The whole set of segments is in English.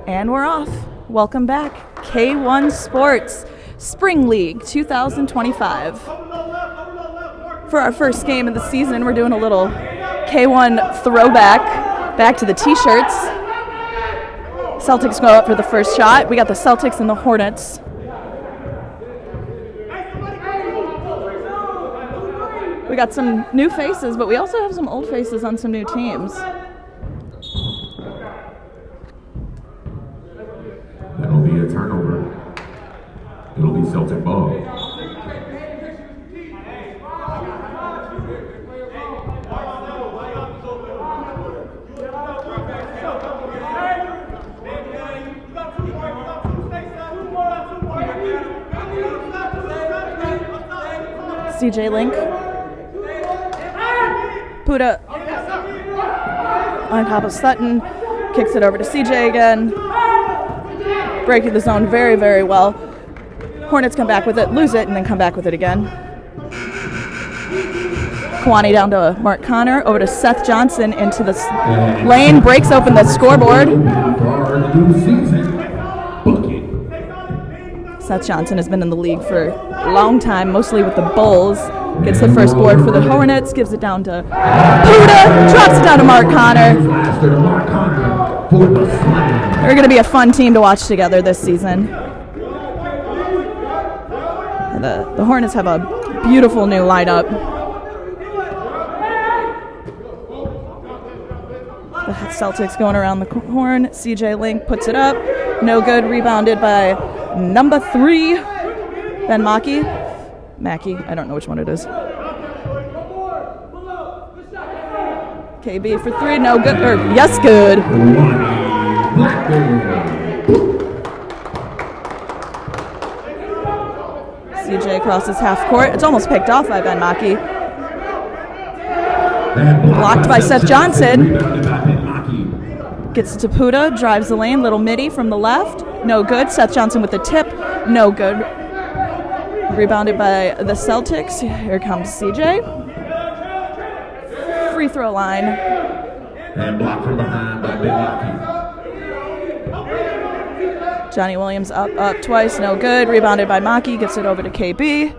And we're off. Welcome back. K1 Sports Spring League 2025. For our first game of the season, we're doing a little K1 throwback back to the t-shirts. Celtics go up for the first shot. We got the Celtics and the Hornets. We got some new faces, but we also have some old faces on some new teams. That'll be a turnover. It'll be Celtic ball. CJ Link. Puda on top of Sutton. Kicks it over to CJ again. Breaking the zone very, very well. Hornets come back with it, lose it, and then come back with it again. Kwani down to Mark Connor, over to Seth Johnson into the lane, breaks open the scoreboard. Seth Johnson has been in the league for a long time, mostly with the Bulls. Gets the first board for the Hornets, gives it down to Puda, drops it down to Mark Connor. They're going to be a fun team to watch together this season. The Hornets have a beautiful new lineup. The Celtics going around the horn. CJ Link puts it up. No good. Rebounded by number 3, Ben Mackey. I don't know which one it is. KB for 3. No good. Yes, good. CJ crosses half court. It's almost picked off by Ben Mackey. Blocked by Seth Johnson. Gets to Puda, drives the lane, little midi from the left. No good. Seth Johnson with the tip. No good. Rebounded by the Celtics. Here comes CJ. Free throw line. And blocked from behind by Ben Mackey. Johnny Williams up twice, no good. Rebounded by Mackey, gives it over to KB.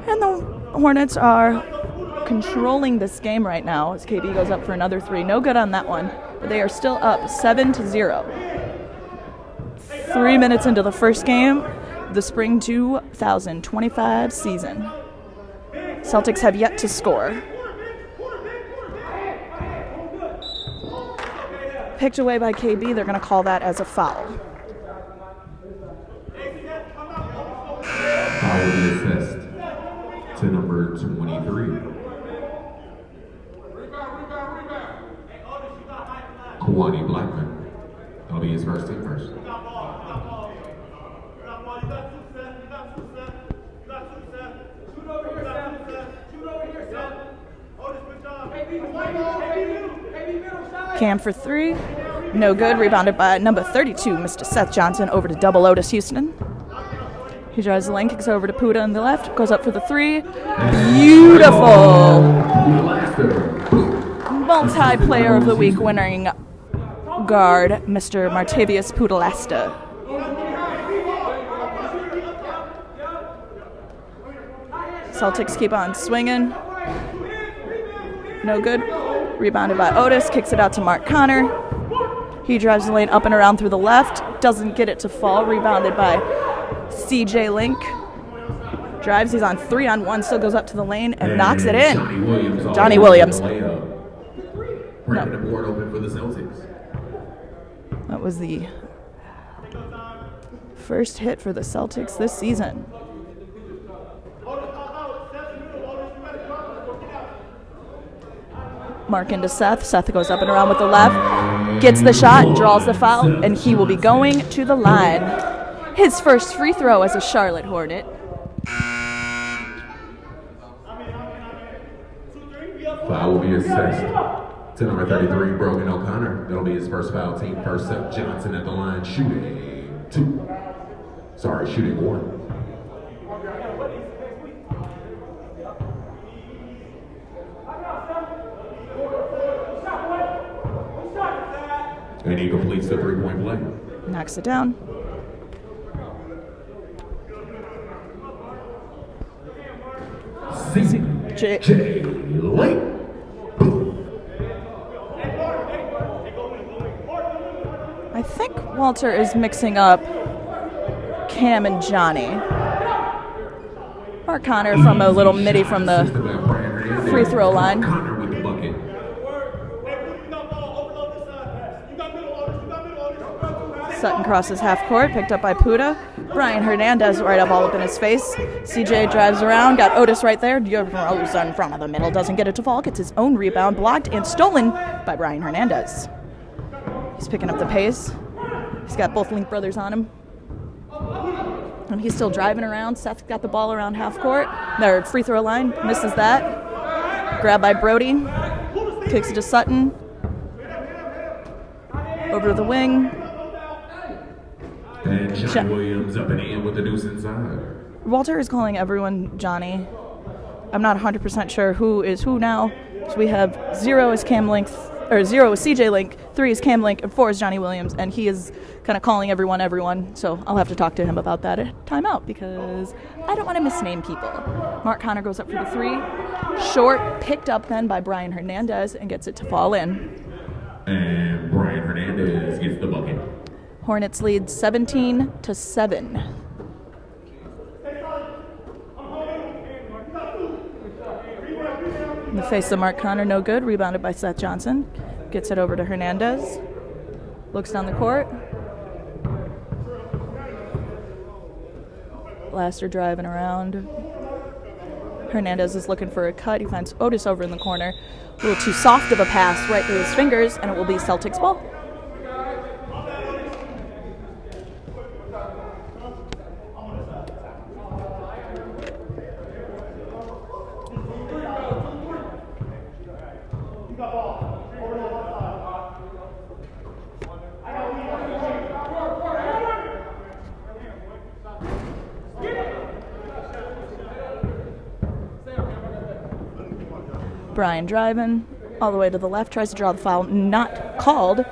And the Hornets are controlling this game right now as KB goes up for another 3. No good on that one, but they are still up 7-0. 3 minutes into the first game, the spring 2025 season. Celtics have yet to score. Picked away by KB, they're going to call that as a foul. Foul will be assessed to number 23. Kwani Blackman. That'll be his first team first. Cam for 3. No good. Rebounded by number 32, Mr. Seth Johnson, over to double Otis Houston. He drives the lane, kicks over to Puda on the left, goes up for the 3. Beautiful. Multi-player of the week winning guard, Mr. Martavius Pudalasta. Celtics keep on swinging. No good. Rebounded by Otis, kicks it out to Mark Connor. He drives the lane up and around through the left, doesn't get it to fall. Rebounded by CJ Link. Drives, he's on 3-on-1, still goes up to the lane and knocks it in. Johnny Williams. Breaking the board open for the Celtics. That was the first hit for the Celtics this season. Mark into Seth. Seth goes up and around with the left. Gets the shot, draws the foul, and he will be going to the line. His first free throw as a Charlotte Hornet. Foul will be assessed to number 33, Brogan O'Connor. That'll be his first foul, team first. Seth Johnson at the line, shooting 1. And he completes the three-point play. Knocks it down. CJ Link. I think Walter is mixing up Cam and Johnny. Mark Connor from a little midi from the free throw line. Connor with the bucket. Sutton crosses half court, picked up by Puda. Brian Hernandez right up all up in his face. CJ drives around, got Otis right there. Rosa in front of the middle, doesn't get it to fall, gets his own rebound, blocked and stolen by Brian Hernandez. He's picking up the pace. He's got both Link brothers on him. And he's still driving around. Seth got the ball around half court. Their free throw line, misses that. Grabbed by Brody. Kicks it to Sutton. Over to the wing. And Johnny Williams up and in with the deuce inside. Walter is calling everyone Johnny. I'm not 100% sure who is who now. So we have 0 is Cam Link, or 0 is CJ Link, 3 is Cam Link, and 4 is Johnny Williams, and he is kind of calling everyone. So I'll have to talk to him about that at timeout because I don't want to misname people. Mark Connor goes up for the 3. Short, picked up then by Brian Hernandez and gets it to fall in. And Brian Hernandez gets the bucket. Hornets lead 17-7. In the face of Mark Connor, no good. Rebounded by Seth Johnson. Gets it over to Hernandez. Looks down the court. Laster driving around. Hernandez is looking for a cut. He finds Otis over in the corner. A little too soft of a pass right through his fingers, and it will be Celtics ball. Brian driving all the way to the left, tries to draw the foul, not called.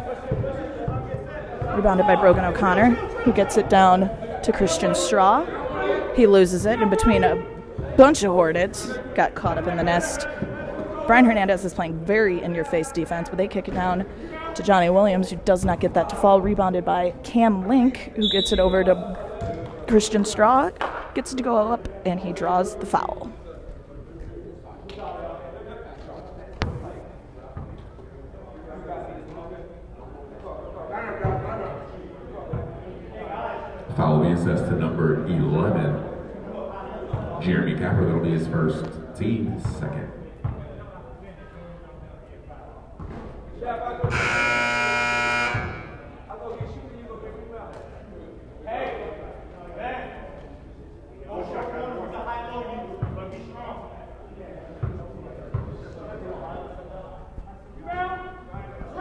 Rebounded by Brogan O'Connor, who gets it down to Christian Straw. He loses it in between a bunch of Hornets, got caught up in the nest. Brian Hernandez is playing very in-your-face defense, but they kick it down to Johnny Williams, who does not get that to fall. Rebounded by Cam Link, who gets it over to Christian Straw, gets it to go up, and he draws the foul. Foul will be assessed to number 11. Jeremy Capper, that'll be his first, team second.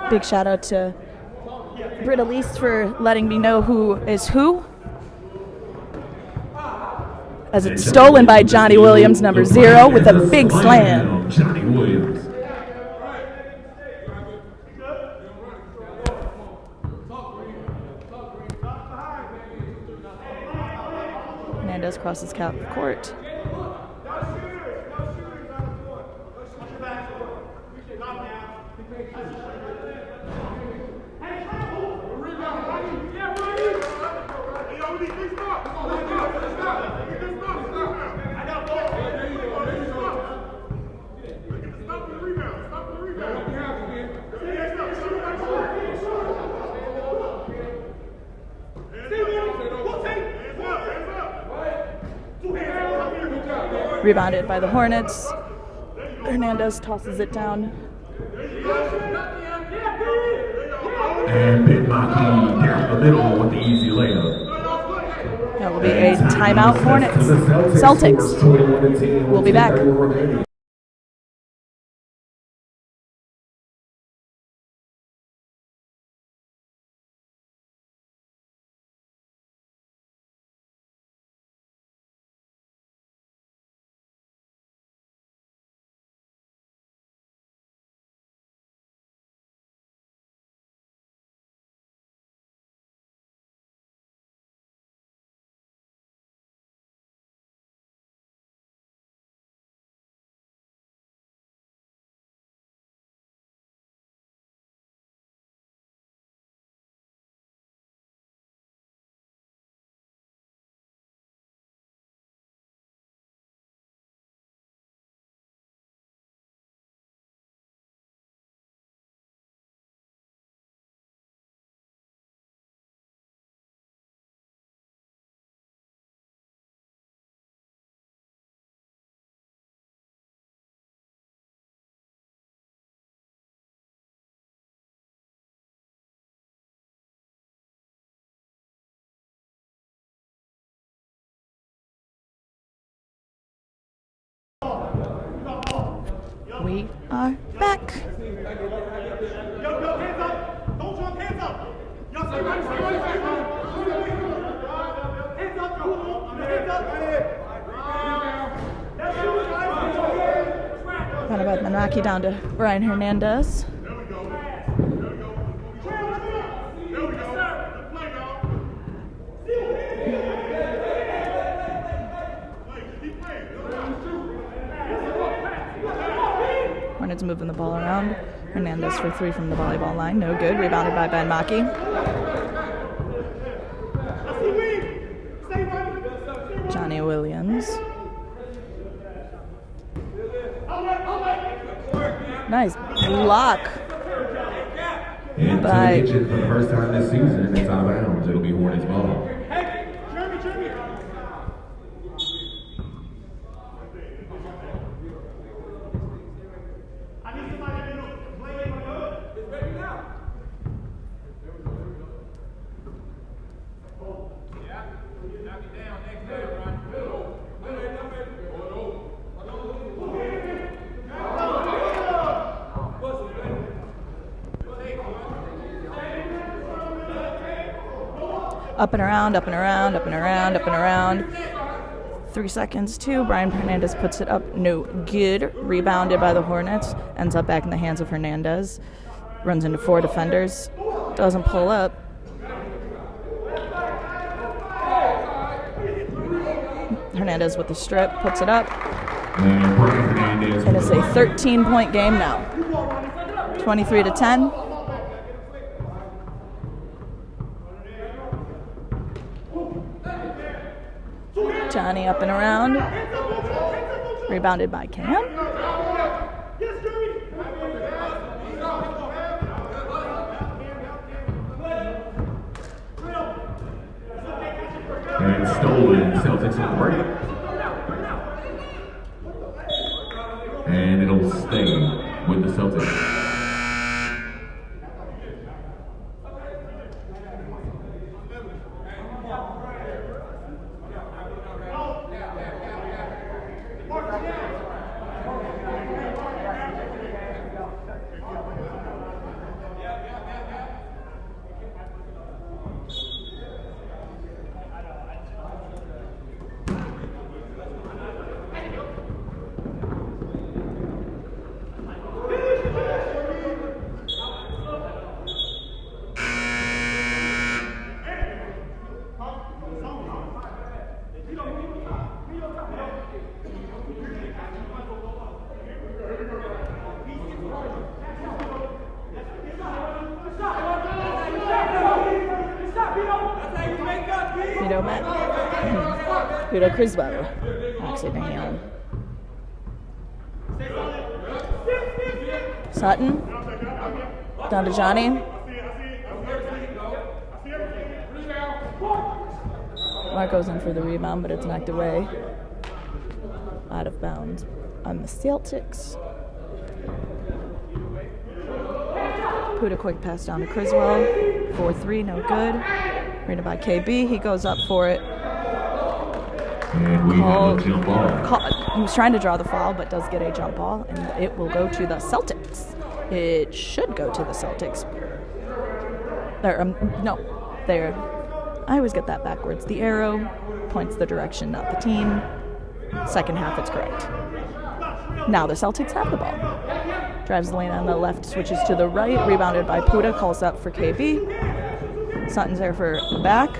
Big shout out to Britt Elise for letting me know who is who. As it's stolen by Johnny Williams, number 0, with a big slam. Johnny Williams. Hernandez crosses court. Rebounded by the Hornets. Hernandez tosses it down. And Bitmaki down the middle with the easy layup. That will be a timeout Hornets. Celtics will be back. we are back. Hands up! Don't jump, hands up! Y'all stay right, stay right, stay right! Hands up, go! Hands up! Run about Manaki down to Brian Hernandez. There we go. There we go. There we go. Let's play, y'all. Keep playing. Hornets moving the ball around. Hernandez for 3 from the volleyball line. No good. Rebounded by Ben Maki. Johnny Williams. Nice block. And By to for the first time this season, it's out of bounds. It'll be Hornets ball. up and around, up and around, up and around, up and around. 3 seconds, 2. Brian Hernandez puts it up. No good. Rebounded by the Hornets. Ends up back in the hands of Hernandez. Runs into 4 defenders. Doesn't pull up. Hernandez with the strip. Puts it up. And it's a 13-point game now. 23-10. Johnny up and around. Rebounded by Cam. And stolen. Celtics on the break. And it'll stay with the Celtics. Peter Criswell. Actually, damn. Sutton. Down to Johnny. Marco's in for the rebound, but it's knocked away. Out of bounds on the Celtics. Put a quick pass down to Criswell. 4-3, no good. Rated by KB. He goes up for it. And we have a jump ball. He was trying to draw the foul, but does get a jump ball, and it will go to the Celtics. It should go to the Celtics. There. I always get that backwards. The arrow points the direction, not the team. Second half, it's correct. Now the Celtics have the ball. Drives the lane on the left, switches to the right. Rebounded by Puda, calls up for KB. Sutton's there for the back.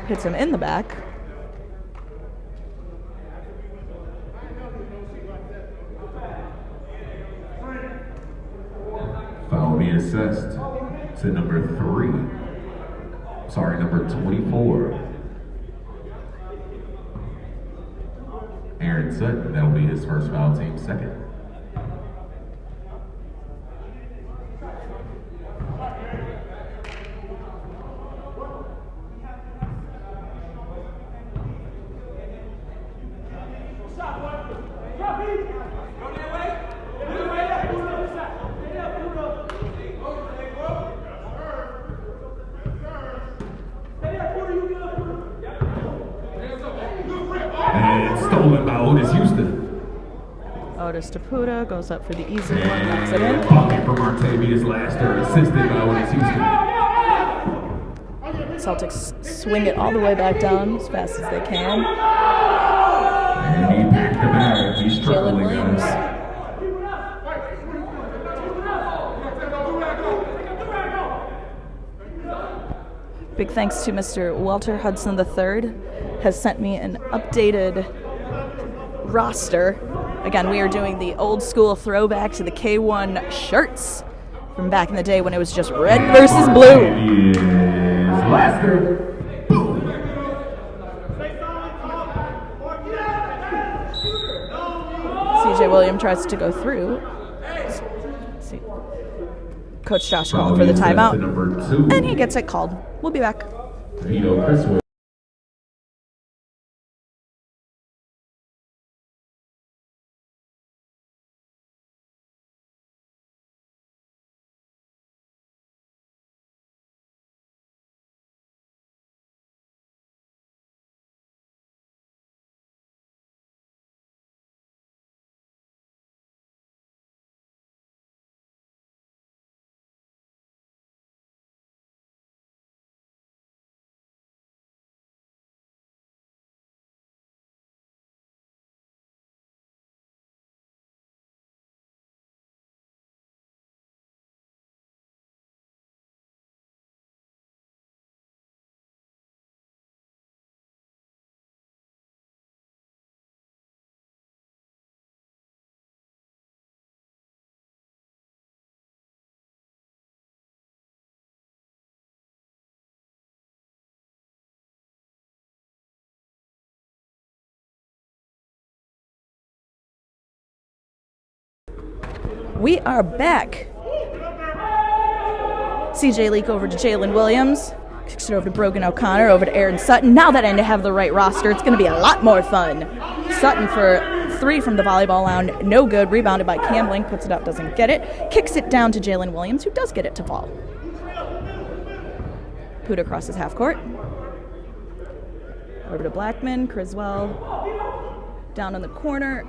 Hits him in the back. Foul being assessed to number 24. Aaron Sutton, that'll be his first foul, team second. Otis to Puda, goes up for the easy one, knocks it in. Pocket from Artavius Laster, assisted by Otis Houston. Celtics swing it all the way back down as fast as they can. And he packed the bag. He's Jalen struggling, Williams. guys. Big thanks to Mr. Walter Hudson III has sent me an updated roster. Again, we are doing the old school throwback to the K1 shirts from back in the day when it was just red versus blue. Laster. Boom. CJ Williams tries to go through. See. Coach Josh calling for the timeout. Number 2. And he gets it called. We'll be back. Vito Criswell. We are back. CJ Leak over to Jalen Williams. Kicks it over to Brogan O'Connor, over to Aaron Sutton. Now that I have the right roster, it's going to be a lot more fun. Sutton for 3 from the volleyball line. No good. Rebounded by Cam Link. Puts it up, doesn't get it. Kicks it down to Jalen Williams, who does get it to fall. Puda crosses half court. Over to Blackman. Criswell down in the corner.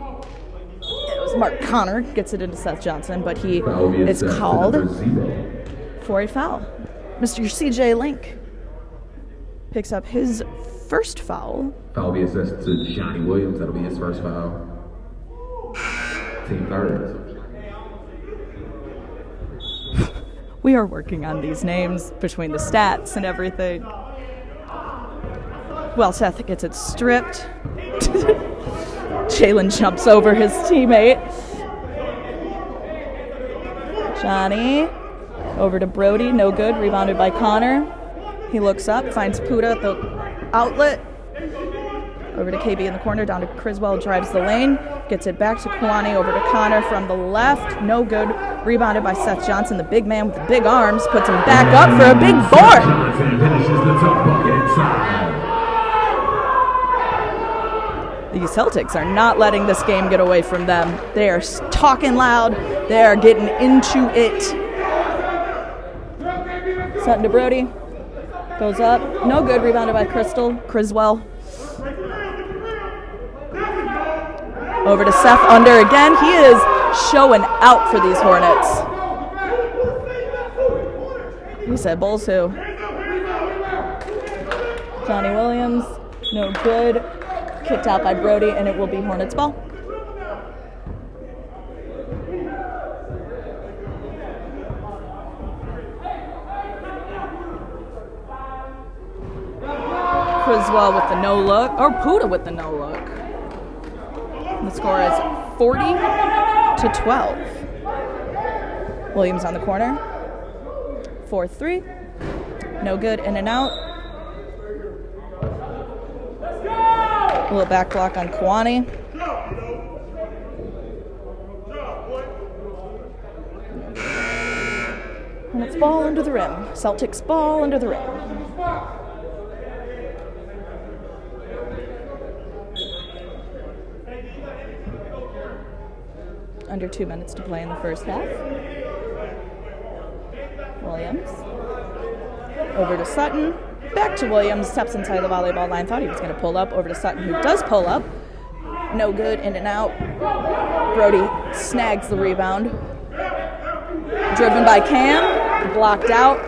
It was Mark Connor gets it into Seth Johnson, but he is called for a foul. Mr. CJ Link picks up his first foul. Foul will be assessed to Johnny Williams. That'll be his first foul. Team third. We are working on these names between the stats and everything. Well, Seth gets it stripped. Jalen jumps over his teammate. Johnny over to Brody, no good, rebounded by Connor. He looks up, finds Puda at the outlet. Over to KB in the corner, down to Criswell, drives the lane, gets it back to Kwani, over to Connor from the left, no good, rebounded by Seth Johnson, the big man with the big arms, puts him back up for a big board. Johnson finishes the tough bucket inside. The Celtics are not letting this game get away from them. They are talking loud. They are getting into it. Sutton to Brody. Goes up. No good. Rebounded by Criswell. Over to Seth under again. He is showing out for these Hornets. He said Bulls who? Johnny Williams. No good. Kicked out by Brody, and it will be Hornets ball. Criswell with the no look, or Puda with the no look. The score is 40-12. Williams on the corner. 4-3. No good, in and out. A little back block on Kwani. And it's ball under the rim. Celtics ball under the rim. Under 2 minutes to play in the first half. Williams. Over to Sutton. Back to Williams, steps inside the volleyball line. Thought he was going to pull up. Over to Sutton, who does pull up. No good, in and out. Brody snags the rebound. Driven by Cam, blocked out.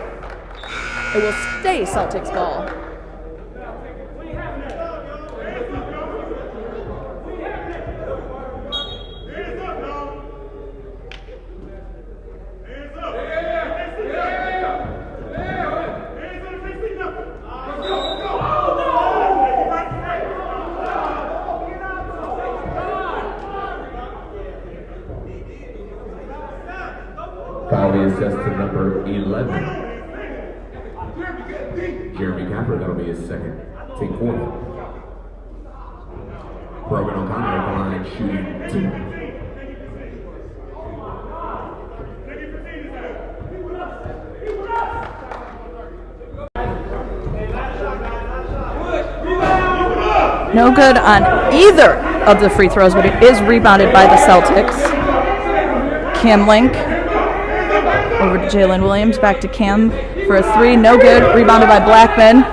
It will stay Celtics ball. Foul be assessed to number 11. Jeremy Capper, that'll be his second. Take 4. Brogan O'Connor at the line, shooting 2. No good on either of the free throws, but it is rebounded by the Celtics. Cam Link over to Jalen Williams, back to Cam for a 3, no good, rebounded by Blackman.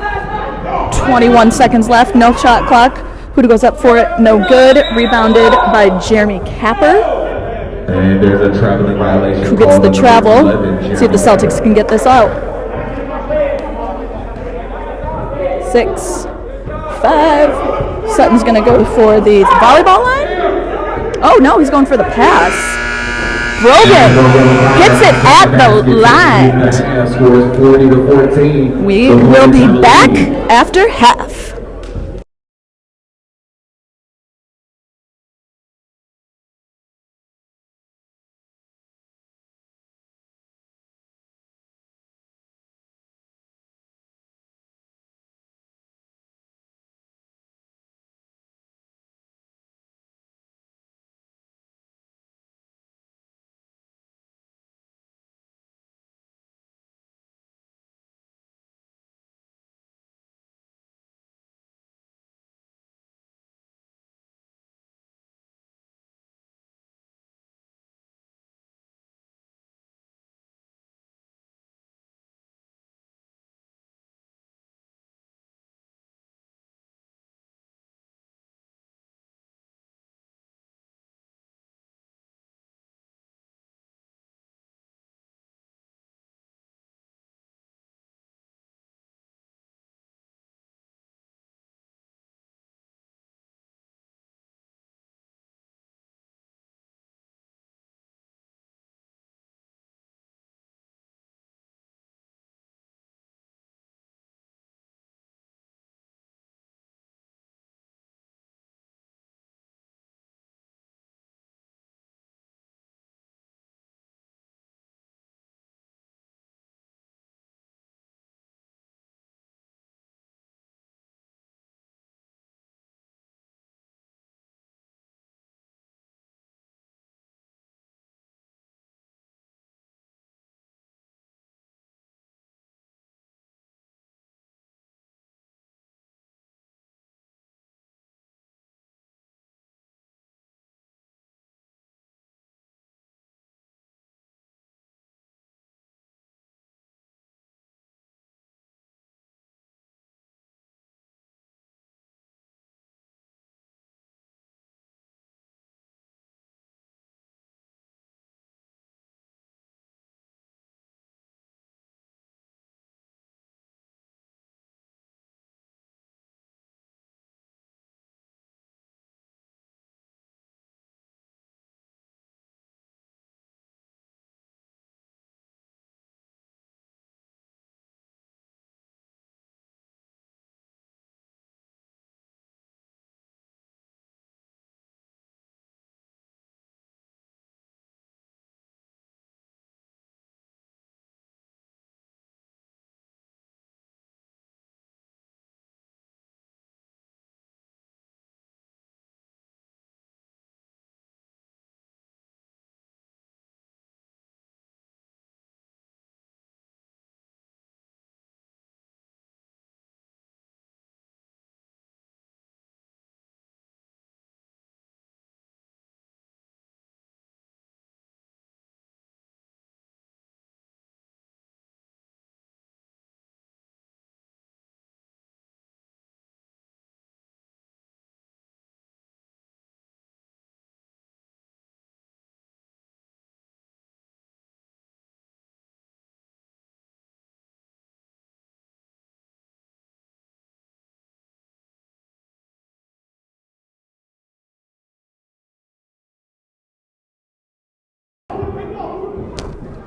21 seconds left, no shot clock. Huda goes up for it, no good, rebounded by Jeremy Capper. And there's a traveling violation. Who gets the travel? See if the Celtics can get this out. 6, 5. Sutton's going to go for the volleyball line. Oh, no, he's going for the pass. Brogan gets it at the line. We will be back after half.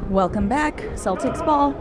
Welcome back, Celtics ball.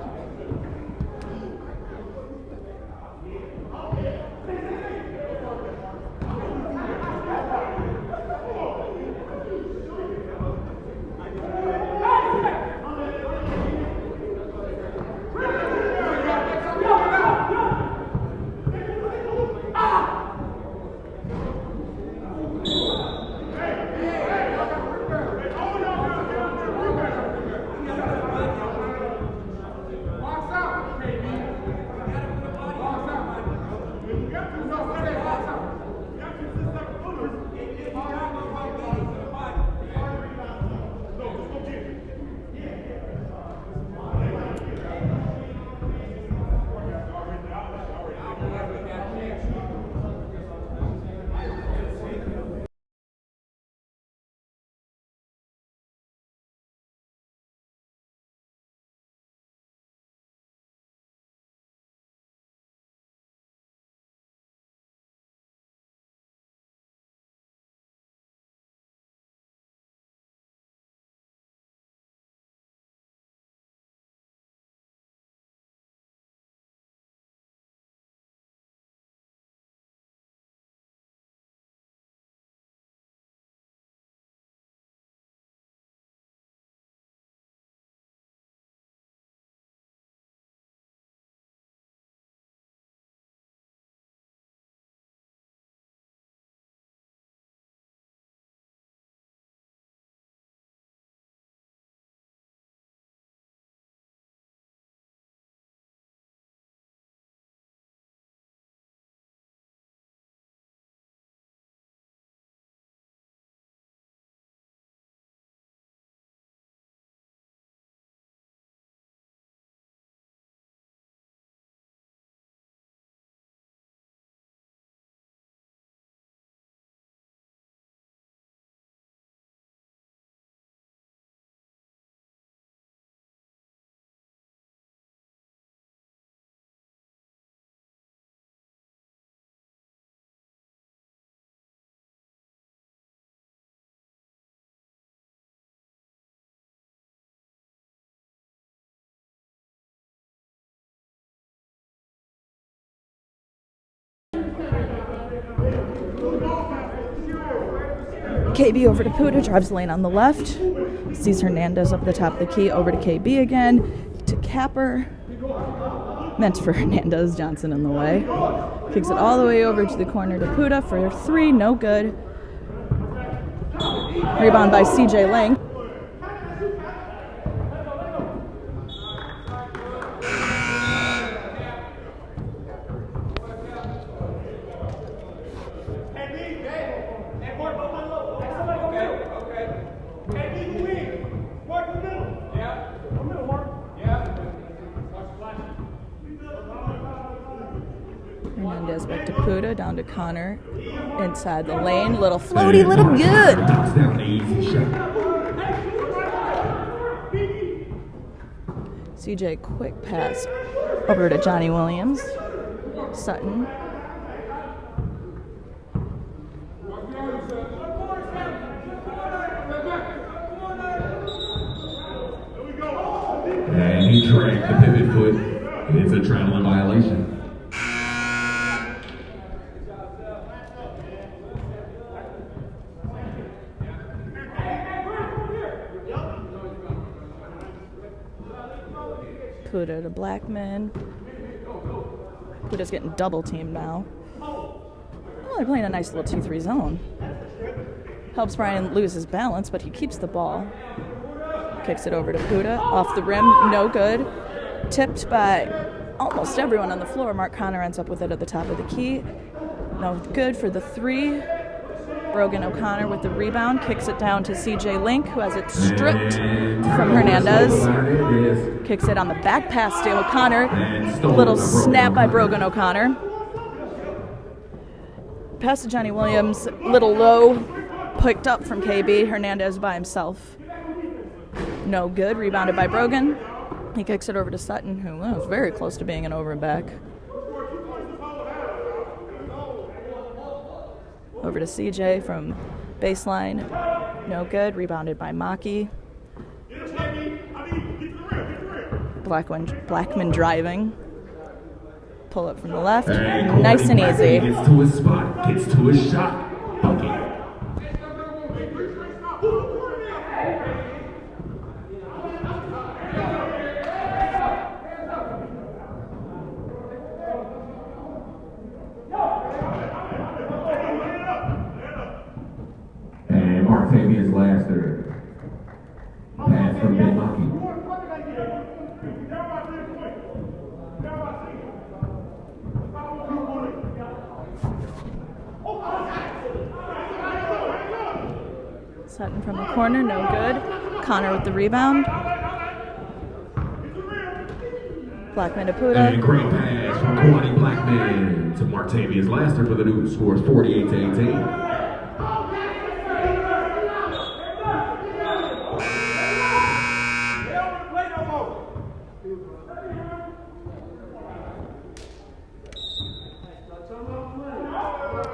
KB over to Puda, drives the lane on the left. Sees Hernandez up the top of the key, over to KB again. To Capper. Meant for Hernandez, Johnson in the way. Kicks it all the way over to the corner to Puda for 3, no good. Rebound by CJ Lang. Hernandez back to Puda, down to Connor. Inside the lane, little floaty, little good. CJ, quick pass over to Johnny Williams. Sutton. And he tracked the pivot foot. It's a traveling violation. Puda to Blackman. Puda's getting double teamed now. Oh, they're playing a nice little 2-3 zone. Helps Brian lose his balance, but he keeps the ball. Kicks it over to Puda. Off the rim, no good. Tipped by almost everyone on the floor. Mark Connor ends up with it at the top of the key. No good for the 3. Brogan O'Connor with the rebound. Kicks it down to CJ Link, who has it stripped from Hernandez. Kicks it on the back pass to O'Connor. Little snap by Brogan O'Connor. Pass to Johnny Williams. Little low. Picked up from KB. Hernandez by himself. No good. Rebounded by Brogan. He kicks it over to Sutton, who was very close to being an over and back. Over to CJ from baseline. No good. Rebounded by Maki. Blackman driving. Pull up from the left. And Nice and easy. Gets to his spot, gets to his shot. Bucket. And Martavius Laster. Pass from Ben Monkey. Sutton from the corner, no good. Connor with the rebound. Blackman to Puda. And great pass from Kwani Blackman to Martavius Laster for the News. Scores 48-18.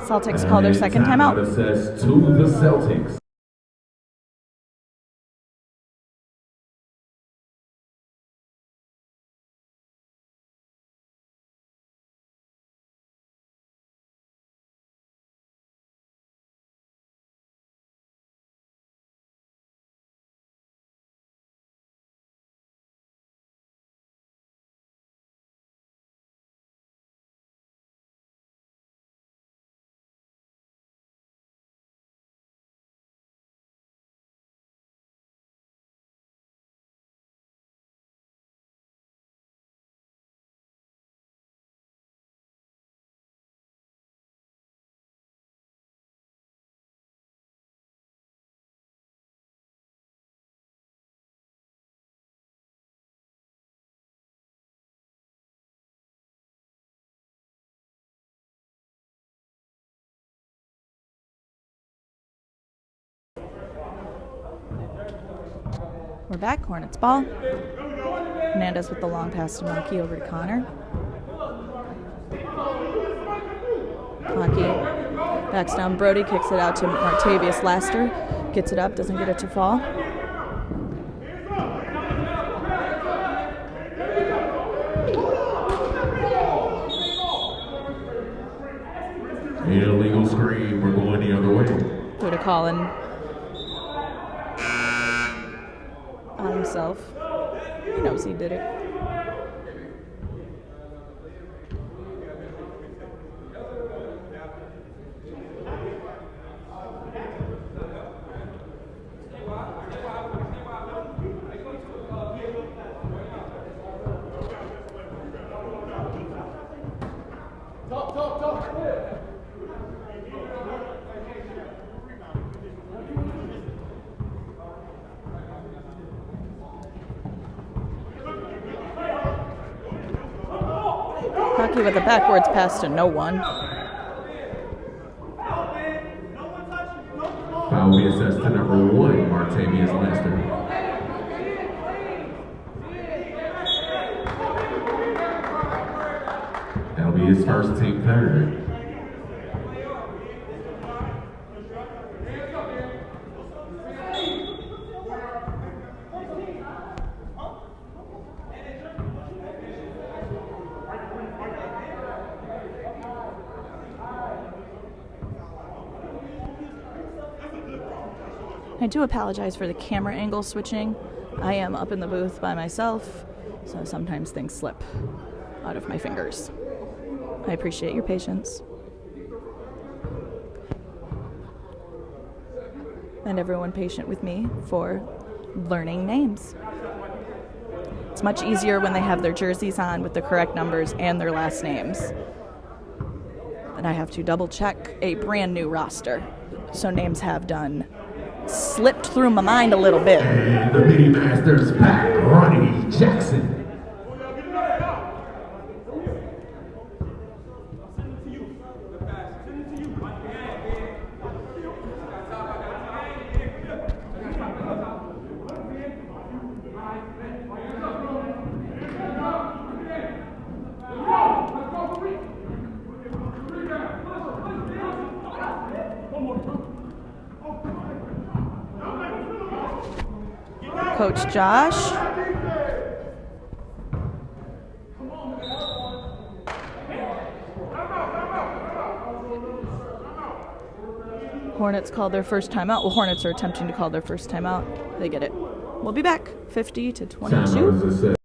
Celtics call their second timeout. Says to the Celtics. We're back, Hornets ball. Hernandez with the long pass to Monkey over to Connor. Monkey backs down Brody, kicks it out to Martavius Laster. Gets it up, doesn't get it to fall. Illegal screen, we're going the other way. Puda calling on himself. He knows he did it. Hockey with a backwards pass to no one. Foul will be assessed to number 1, Martavius Laster. That'll be his first, team third. I do apologize for the camera angle switching. I am up in the booth by myself, so sometimes things slip out of my fingers. I appreciate your patience. And everyone patient with me for learning names. It's much easier when they have their jerseys on with the correct numbers and their last names. And I have to double check a brand new roster. So names have slipped through my mind a little bit. And the Mini Masters back, Ronnie Jackson. Coach Josh Hornets called their first timeout. Well, Hornets are attempting to call their first timeout. They get it. We'll be back. 50 to 22.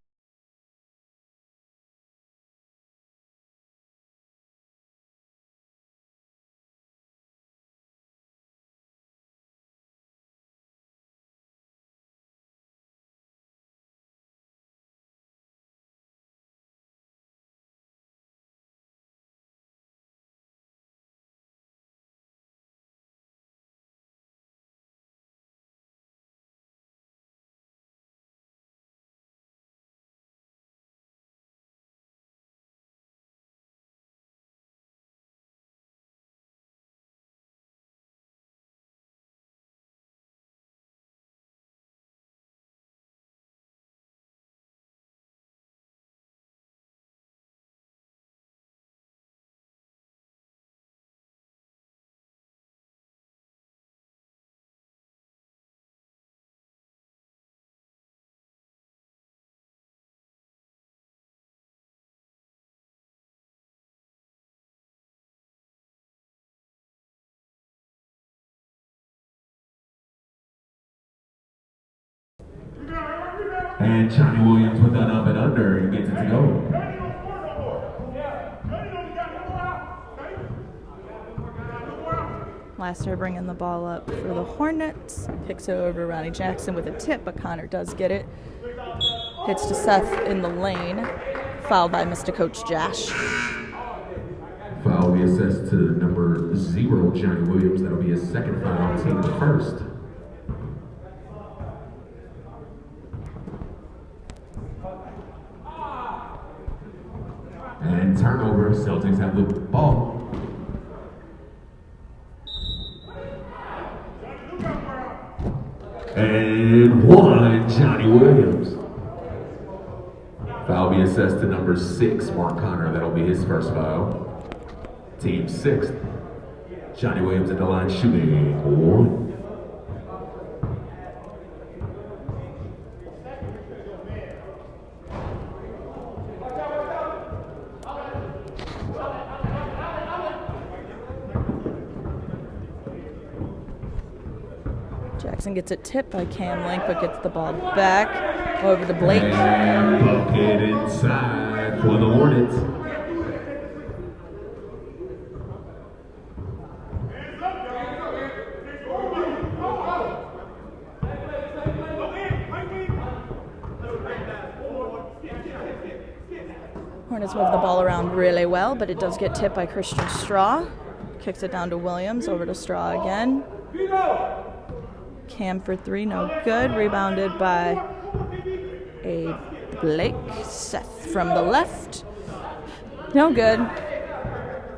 And Johnny Williams with that up and under. He gets it to go. Laster bringing the ball up for the Hornets. Picks it over Ronnie Jackson with a tip, but Connor does get it. Hits to Seth in the lane. Fouled by Mr. Coach Josh. Foul will be assessed to number 0, Johnny Williams. That'll be his second foul, team the first. And turnover, Celtics have the ball. And 1, Johnny Williams. Foul will be assessed to number 6, Mark Connor. That'll be his first foul. Team 6th. Johnny Williams at the line shooting 1. Jackson gets it tipped by Cam Link, but gets the ball back over to Blake. And bucket inside for the Hornets. Hornets move the ball around really well, but it does get tipped by Christian Straw. Kicks it down to Williams, over to Straw again. Cam for 3, no good. Rebounded by a Blake. Seth from the left. No good.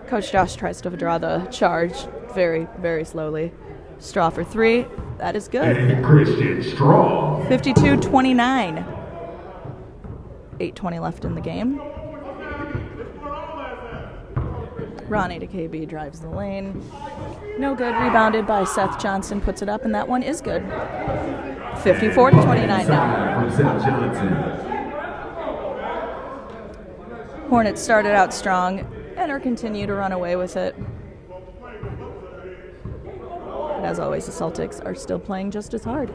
Coach Josh tries to draw the charge very, very slowly. Straw for 3. That is good. And Christian Straw. 52-29. 8:20 left in the game. Ronnie to KB drives the lane. No good. Rebounded by Seth Johnson. Puts it up, and that one is good. 54-29 now. From Seth Johnson. Hornets started out strong and are continue to run away with it. But as always, the Celtics are still playing just as hard.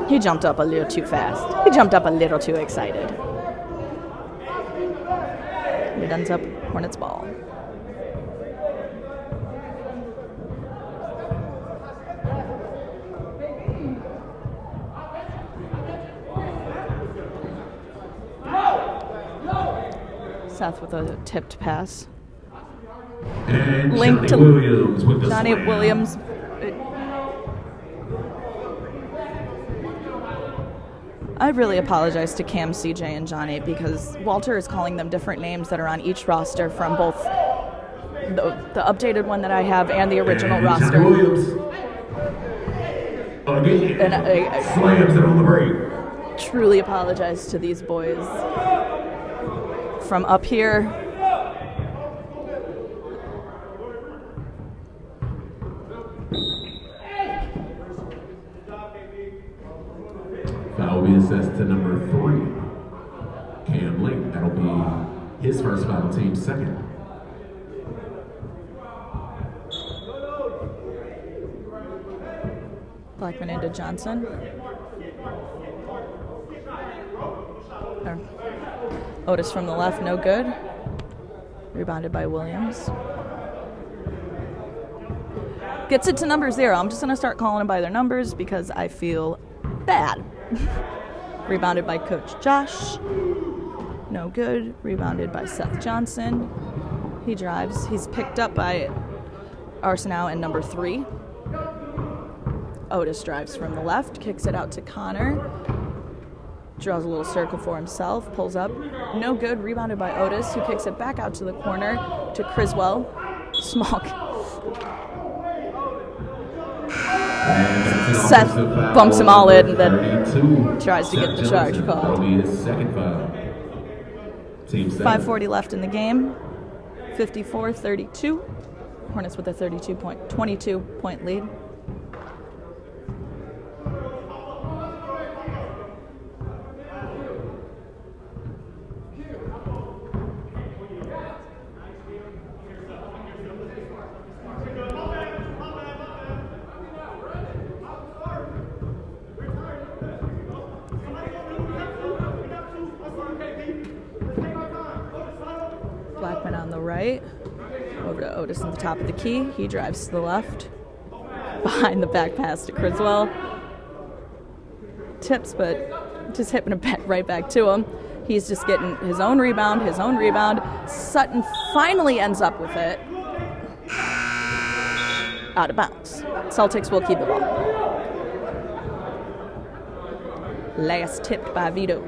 He jumped up a little too fast. He jumped up a little too excited. It ends up Hornets ball. Seth with a tipped pass. And Link to Williams with the Johnny slam. Williams. I really apologize to Cam, CJ, and Johnny because Walter is calling them different names that are on each roster from both the updated one that I have and the original And roster. Johnny Williams. Again. And I Slams it on the break. truly apologize to these boys from up here. Foul will be assessed to number 3. That'll be his first foul, team second. Blackman into Johnson. Otis from the left, no good. Rebounded by Williams. Gets it to number 0. I'm just going to start calling them by their numbers because I feel bad. Rebounded by Coach Josh. No good. Rebounded by Seth Johnson. He drives. He's picked up by Arsenault and number 3. Otis drives from the left, kicks it out to Connor. Draws a little circle for himself, pulls up. No good. Rebounded by Otis, who kicks it back out to the corner to Criswell. Small. Seth bumps him all in and then tries to get the charge called. 5:40 left in the game. 54-32. Hornets with a 22-point lead. Blackman on the right, over to Otis at the top of the key. He drives to the left, behind the back pass to Criswell. Tips, but just hitting it right back to him. He's just getting his own rebound. Sutton finally ends up with it. Out of bounds. Celtics will keep the ball. Last tipped by Vito.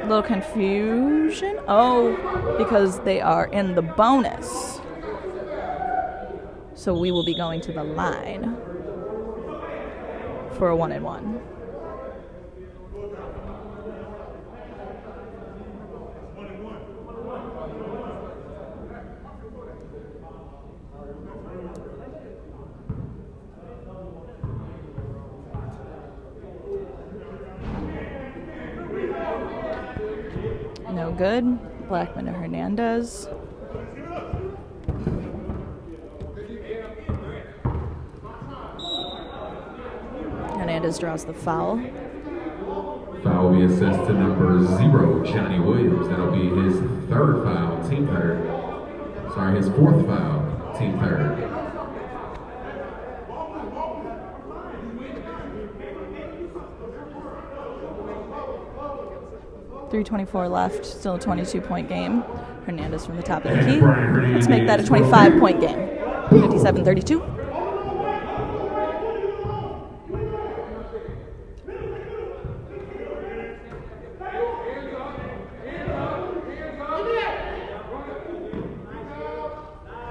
Little confusion. Oh, because they are in the bonus. So we will be going to the line for a 1-and-1. No good. Blackman to Hernandez. Hernandez draws the foul. Foul will be assessed to number 0, Johnny Williams. That'll be his third foul, team third. Sorry, his fourth foul, team third. .324 left, still a 22-point game. Hernandez from the top of the key. Let's make that a 25-point game. 57-32.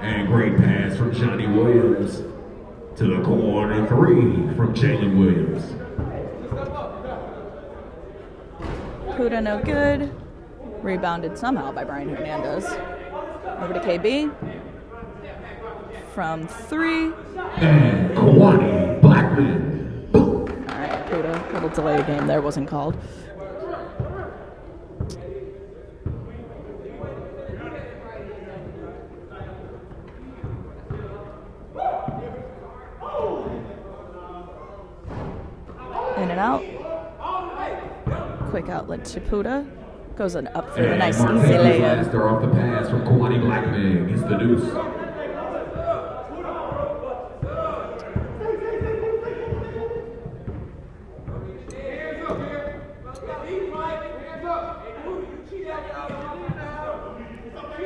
And great pass from Johnny Williams to the corner 3 from Jalen Williams. Puda no good. Rebounded somehow by Brian Hernandez. Over to KB. From 3. And Kawani Blackman. Boom. All right, Puda. Little delay game there, wasn't called. In and out. Quick outlet to Puda. Goes up for the nice easy layup. They're off the pass from Kawani Blackman. He's the deuce.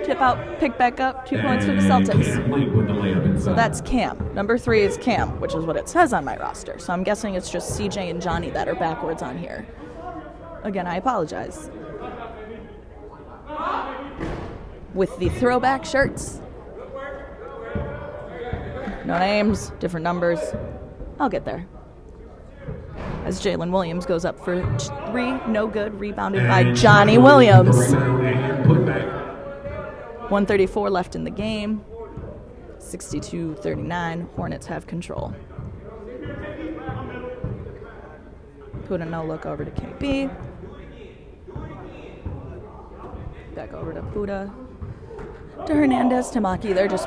Tip out, pick back up, 2 points for the Celtics. So that's Cam. Number 3 is Cam, which is what it says on my roster. So I'm guessing it's just CJ and Johnny that are backwards on here. Again, I apologize. With the throwback shirts. No names, different numbers. I'll get there. as Jalen Williams goes up for 3, no good, rebounded by Johnny Williams. 1:34 left in the game. 62-39, Hornets have control. Puda no look over to KB. Back over to Puda. To Hernandez, to Maki. They're just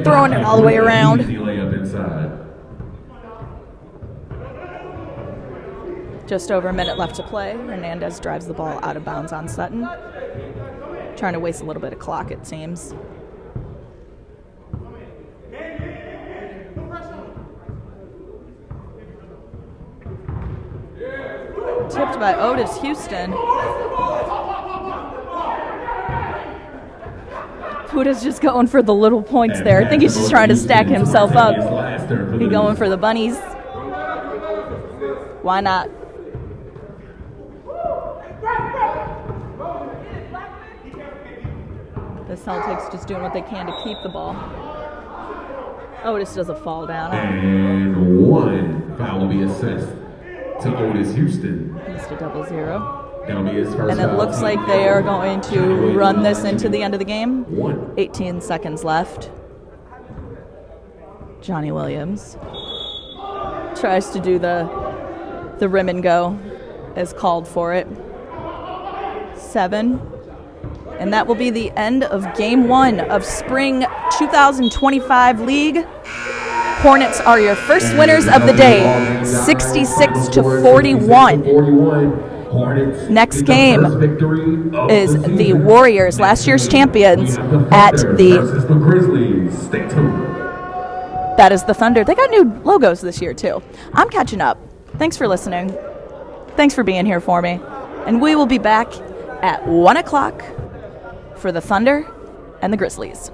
throwing it all the way around. Easy layup inside. Just over a minute left to play. Hernandez drives the ball out of bounds on Sutton. Trying to waste a little bit of clock, it seems. Tipped by Otis Houston. Puda's just going for the little points there. I think he's just trying to stack himself up. He's going for the bunnies. Why not? The Celtics just doing what they can to keep the ball. Otis does a fall down. And one foul will be assessed to Otis Houston. Missed a 0-0. That'll be his first And it foul. looks like they are going to run this into the end of the game. 1. 18 seconds left. Johnny Williams tries to do the rim and go as called for it. 7. And that will be the end of Game 1 of Spring 2025 League. Hornets are your first winners of the day, 66-41. Hornets Next game is the Warriors, last year's champions, at versus the Grizzlies. Stay tuned. that is the Thunder. They got new logos this year, too. I'm catching up. Thanks for listening. Thanks for being here for me. And we will be back at 1 o'clock for the Thunder and the Grizzlies.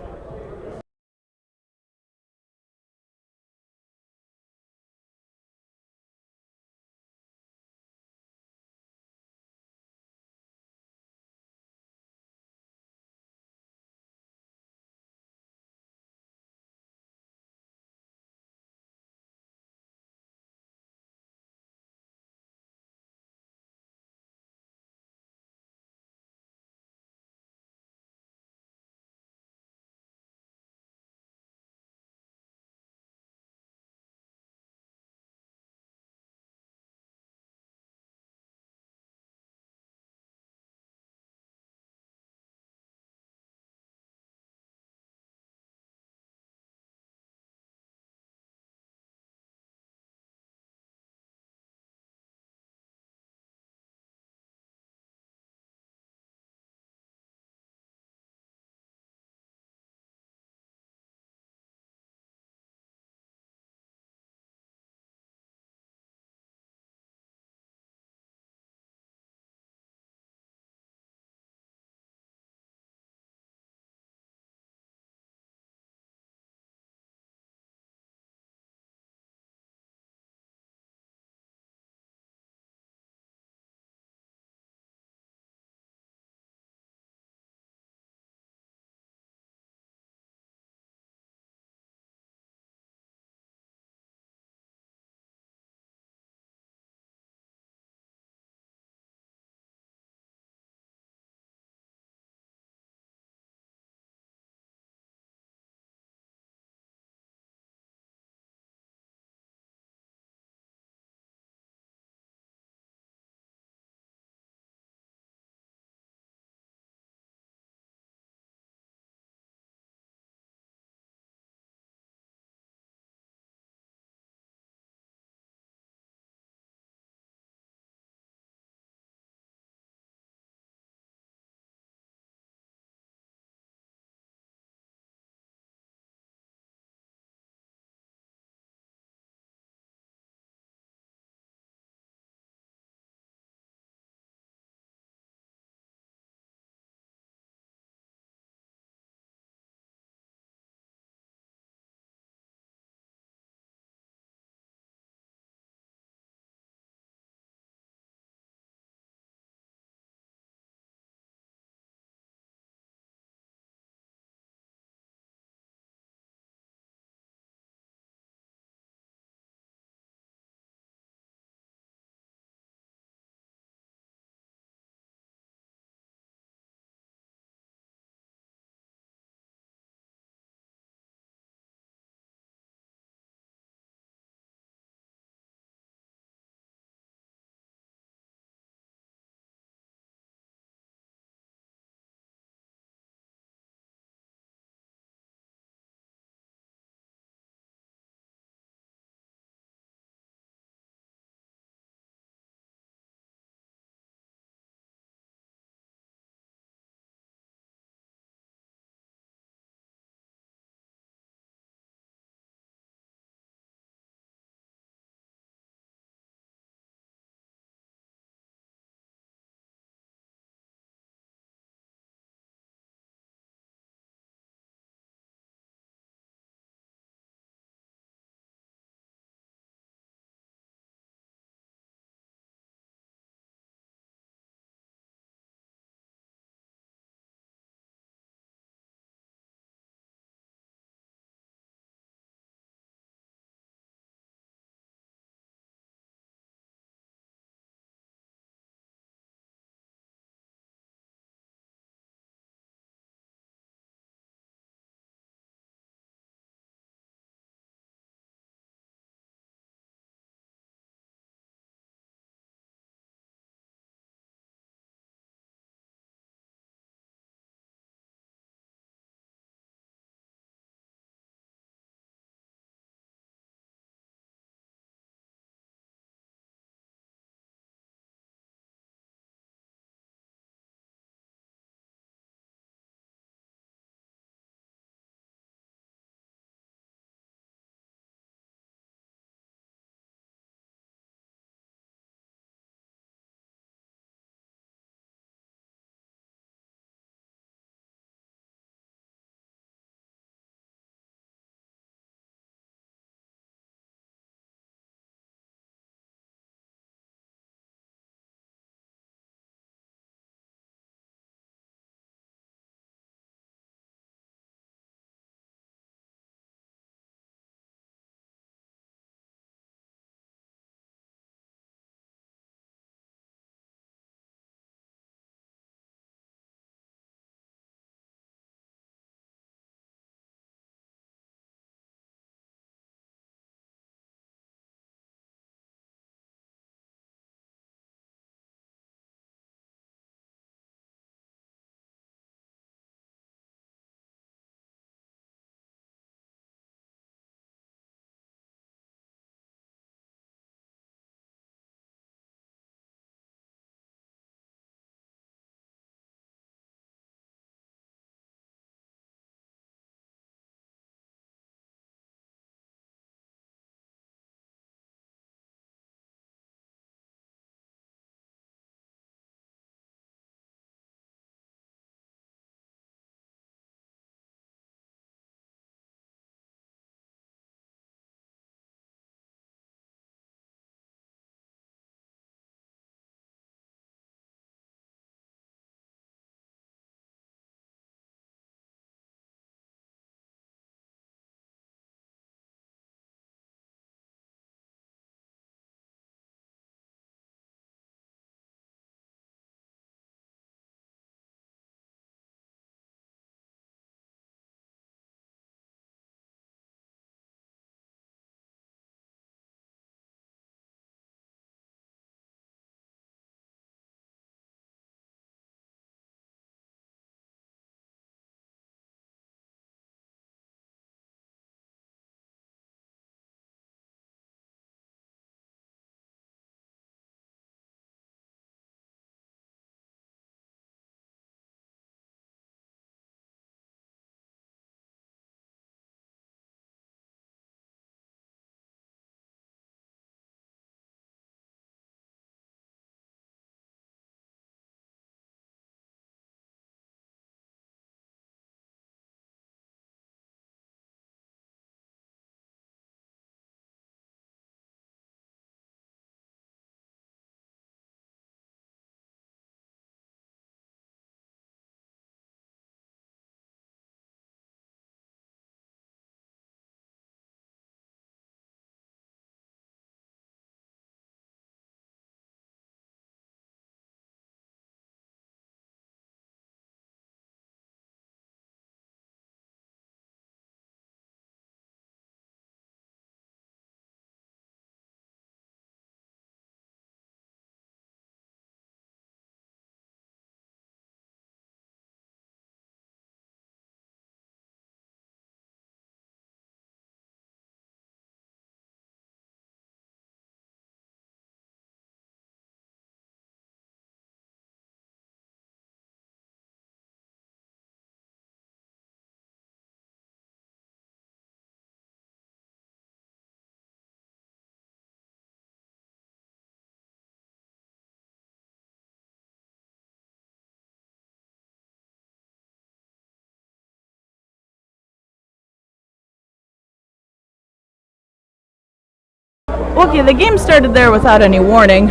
Okay, the game started there without any warning.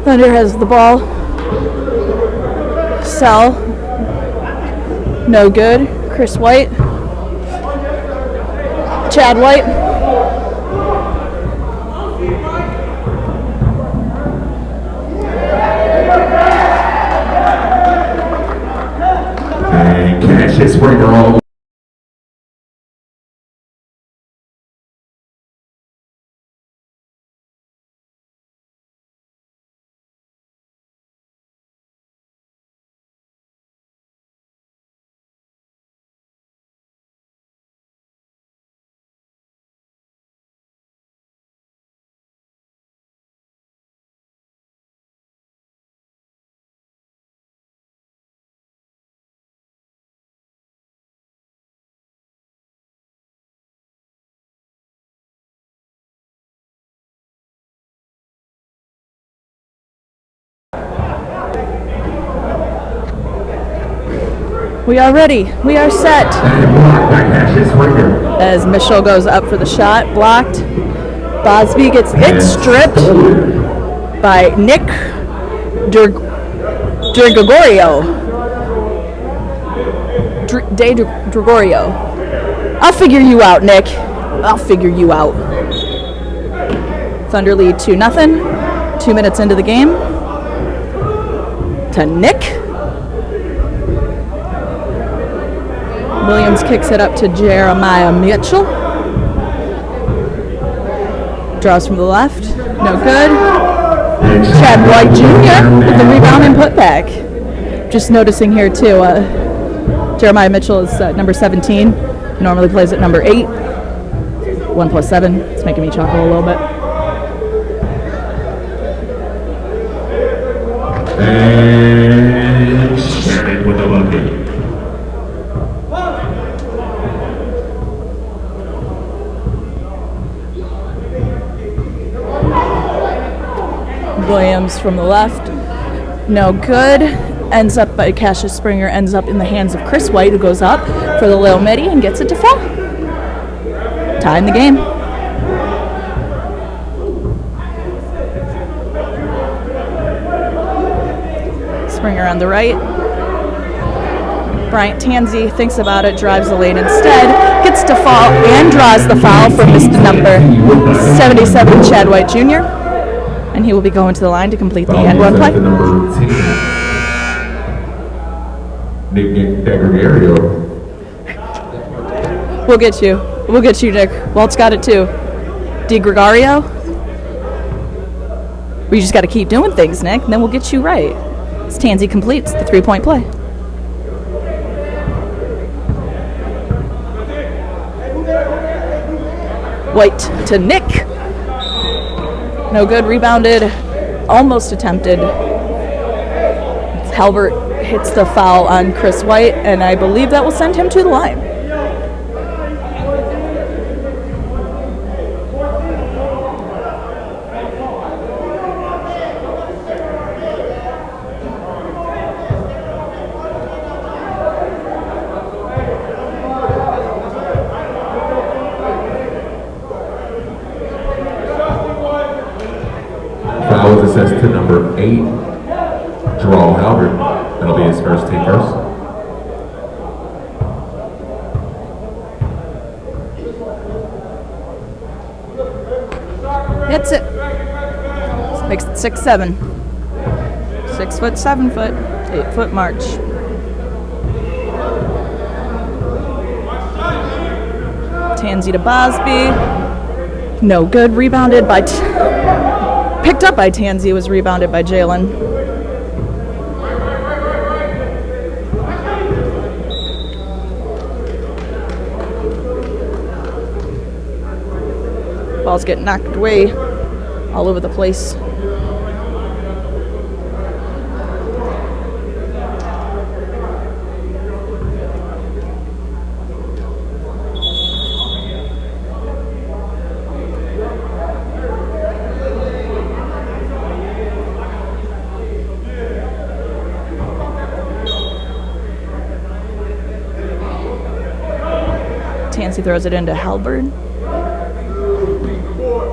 Thunder has the ball. Sell. No good. Chris White. Chad White. And Cassius Springer all. We are ready. We are set. And blocked by Cassius Springer. As Mitchell goes up for the shot, blocked. Bosby gets it stripped by Nick Gregorio. Gregorio. I'll figure you out, Nick. I'll figure you out. Thunder lead 2-0. 2 minutes into the game. To Nick. Williams kicks it up to Jeremiah Mitchell. Draws from the left. No good. Chad White Jr. with the rebound and putback. Just noticing here too, Jeremiah Mitchell is number 17. Normally plays at number 8. 1 + 7. It's making me chuckle a little bit. And Shannon with the bucket. Williams from the left, no good. Ends up by Cassius Springer, ends up in the hands of Chris White, who goes up for the Lil Mitty and gets it to fall. Tie in the game. Springer on the right. Bryant Tansey thinks about it, drives the lane instead, gets to fall and draws the foul from Mr. number 77, Chad White Jr. And he will be going to the line to complete the end one play. Number 10, Nick Gregorio. We'll get you. We'll get you, Nick. Walt's got it too. Di Gregorio. We just got to keep doing things, Nick, and then we'll get you right. As Tansey completes the 3-point play. White to Nick. No good, rebounded, almost attempted. Halbert hits the foul on Chris White, and I believe that will send him to the line. Foul is assessed to number 8, Jarrell Halbert. That'll be his first team first. Hits it. Makes it 6'7". 6 foot, 7 foot, 8 foot march. Tansey to Bosby. No good. Rebounded by... picked up by Tansey. Was rebounded by Jalen. Balls get knocked away all over the place. Tansey throws it into Halbert.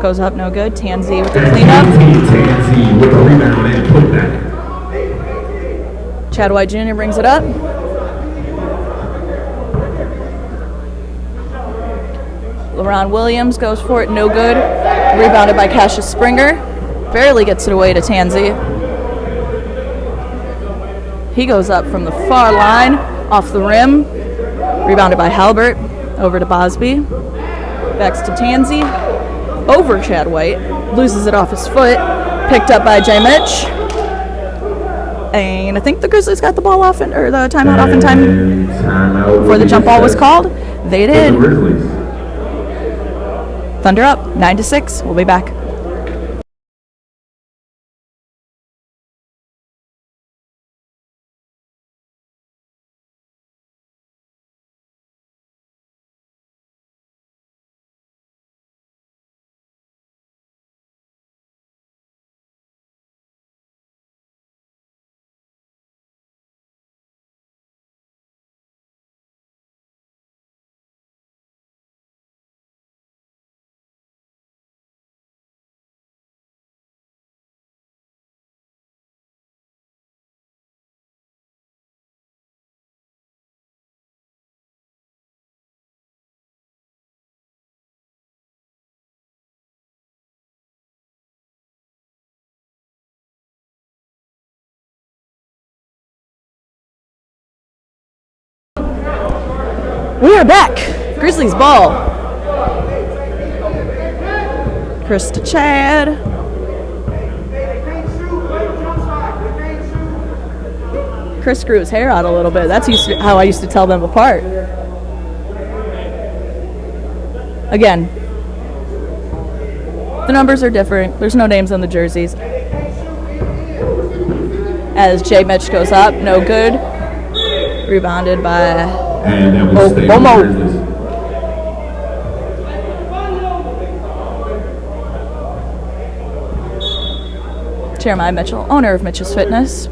goes up, no good. Tansy with the cleanup. Tansy with the rebound and putback. Chad White Jr. brings it up. LeBron Williams goes for it, no good. Rebounded by Cassius Springer. Barely gets it away to Tansy. He goes up from the far line, off the rim. Rebounded by Halbert. Over to Bosby. Backs to Tansy. Over Chad White. Loses it off his foot. Picked up by J. Mitch. And I think the Grizzlies got the ball off, or the timeout off in time before the jump ball was called. They did. Thunder up, 9-6. We'll be back. We are back. Grizzlies ball. Chris to Chad. Chris grew his hair out a little bit. That's how I used to tell them apart. Again, the numbers are different. There's no names on the jerseys. As J. Mitch goes up, no good. Rebounded by Bomo. Jeremiah Mitchell, owner of Mitchell's Fitness.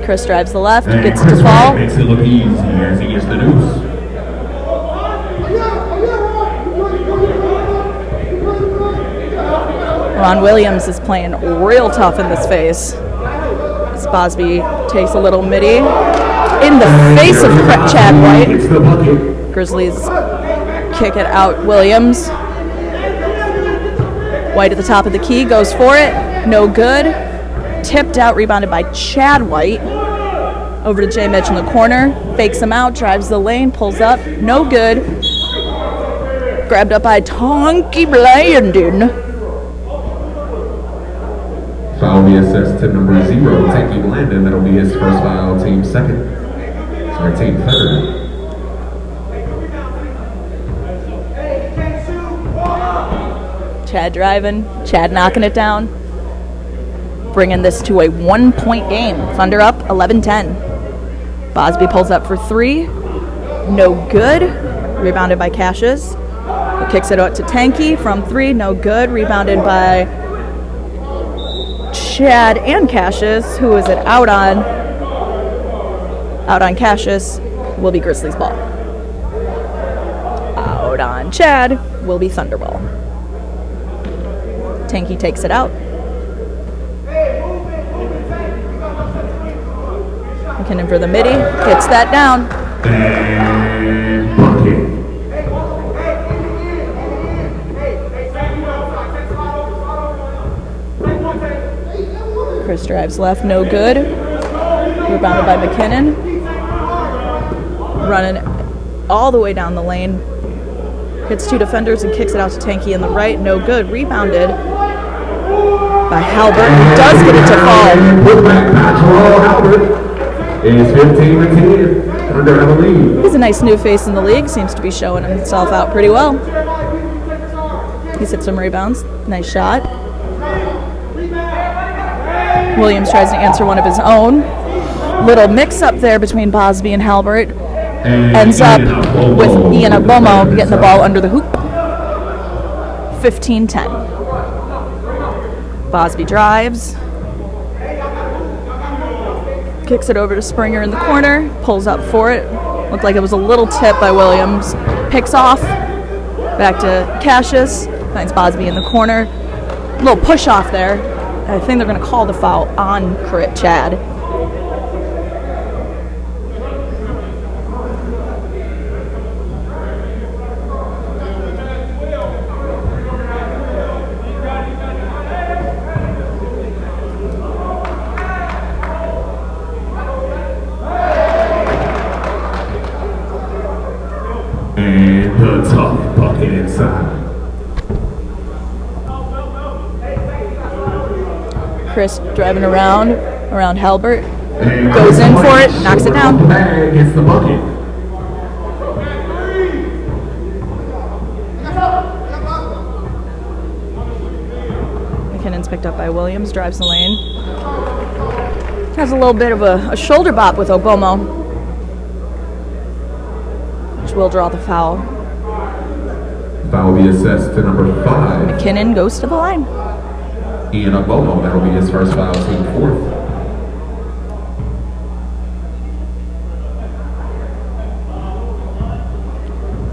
Chris drives the left, gets it to fall. Makes it look easy as he gets the deuce. Ron Williams is playing real tough in this phase. As Bosby takes a little midi in the face of Chad White. Grizzlies kick it out. Williams. White at the top of the key, goes for it. No good. Tipped out, rebounded by Chad White. Over to J. Mitch in the corner. Fakes him out, drives the lane, pulls up. No good. Grabbed up by Tonky Blandon. Foul be assessed to number 0, Tonky Blandon. That'll be his first foul, team second. Sorry, team third. Chad driving, Chad knocking it down. Bringing this to a 1-point game. Thunder up, 11-10. Bosby pulls up for 3. No good. Rebounded by Cassius. Kicks it out to Tanky from 3. No good. Rebounded by Chad and Cassius. Who is it out on? Out on Cassius will be Grizzlies ball. Out on Chad will be Thunderball. Tanky takes it out. McKinnon for the midi. Hits that down. And bucket. Chris drives left, no good. Rebounded by McKinnon. Running all the way down the lane. Hits 2 defenders and kicks it out to Tanky in the right. No good. Rebounded by Halbert. He does get it to fall. Halbert is 15-10. Thunder have a lead. He's a nice new face in the league. Seems to be showing himself out pretty well. He's hit some rebounds. Nice shot. Williams tries to answer one of his own. Little mix-up there between Bosby and Halbert. Ends up with Ian Abomo getting the ball under the hoop. 15-10. Bosby drives. Kicks it over to Springer in the corner. Pulls up for it. Looked like it was a little tip by Williams. Picks off. Back to Cassius. Finds Bosby in the corner. Little push off there. I think they're going to call the foul on Chad. And the tough bucket inside. Chris driving around Halbert. Goes in for it, knocks it down. Bag gets the bucket. McKinnon's picked up by Williams, drives the lane. Has a little bit of a shoulder bop with Obomo, which will draw the foul. Foul will be assessed to number 5. McKinnon goes to the line. Ian Obomo, that'll be his first foul, team 4th.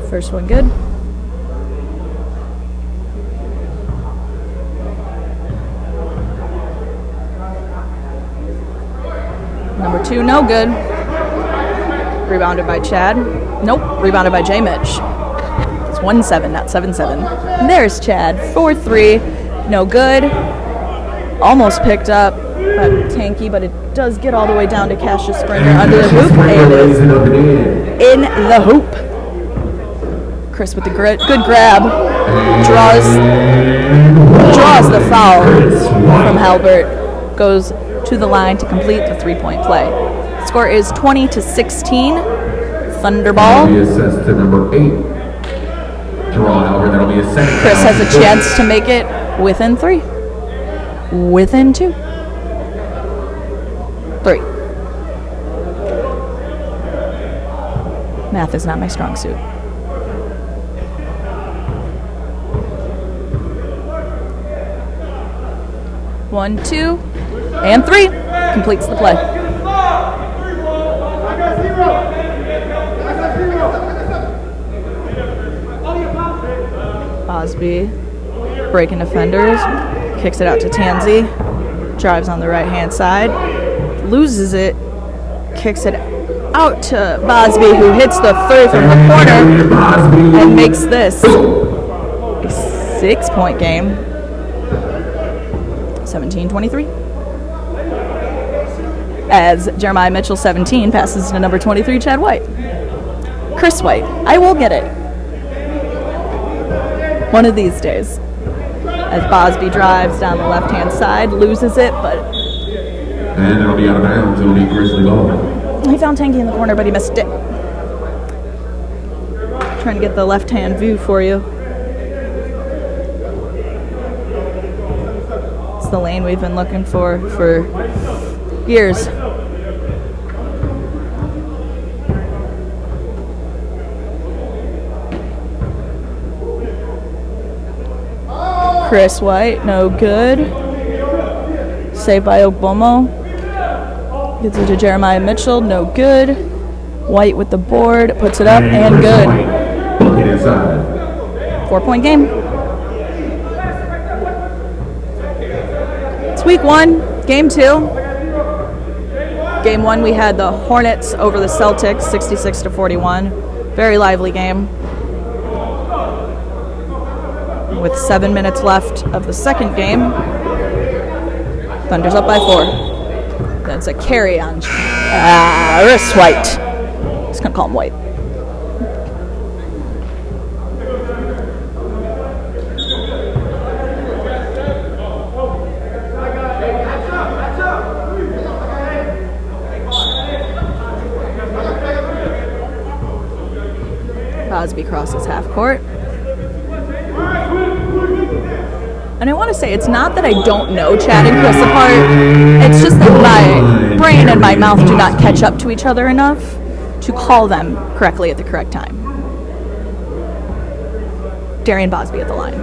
First one good. Number 2, no good. Rebounded by Chad. Nope, rebounded by J. Mitch. It's 1-7, not 7-7. And there's Chad, 4-3, no good. Almost picked up by Tanky, but it does get all the way down to Cassius Springer under the hoop. And it is in the hoop. Chris with the good grab. Draws the foul from Halbert. Goes to the line to complete the 3-point play. Score is 20-16. Thunderball. Be assessed to number 8. Draw Halbert, that'll be a second. Chris has a chance to make it within 3. Within 2. 3. Math is not my strong suit. One, 2, and 3. Completes the play. Bosby breaking defenders. Kicks it out to Tansy. Drives on the right-hand side. Loses it. Kicks it out to Bosby, who hits the 3 from the corner and makes this a 6-point game. 17-23. As Jeremiah Mitchell, 17, passes to number 23, Chad White. Chris White. I will get it. One of these days. As Bosby drives down the left-hand side, loses it, but... And it'll be out of bounds. It'll be Grizzly ball. He found Tanky in the corner, but he missed it. Trying to get the left-hand view for you. It's the lane we've been looking for years. Chris White, no good. Saved by Obomo. Gets it to Jeremiah Mitchell, no good. White with the board, puts it up, and good. 4-point game. It's week 1, game 2. Game 1, we had the Hornets over the Celtics, 66-41. Very lively game. With 7 minutes left of the second game, Thunder's up by 4. That's a carry on Chris White. Just gonna call him White. Bosby crosses half court. And I want to say, it's not that I don't know Chad and Chris apart. It's just that my brain and my mouth do not catch up to each other enough to call them correctly at the correct time. Darian Bosby at the line.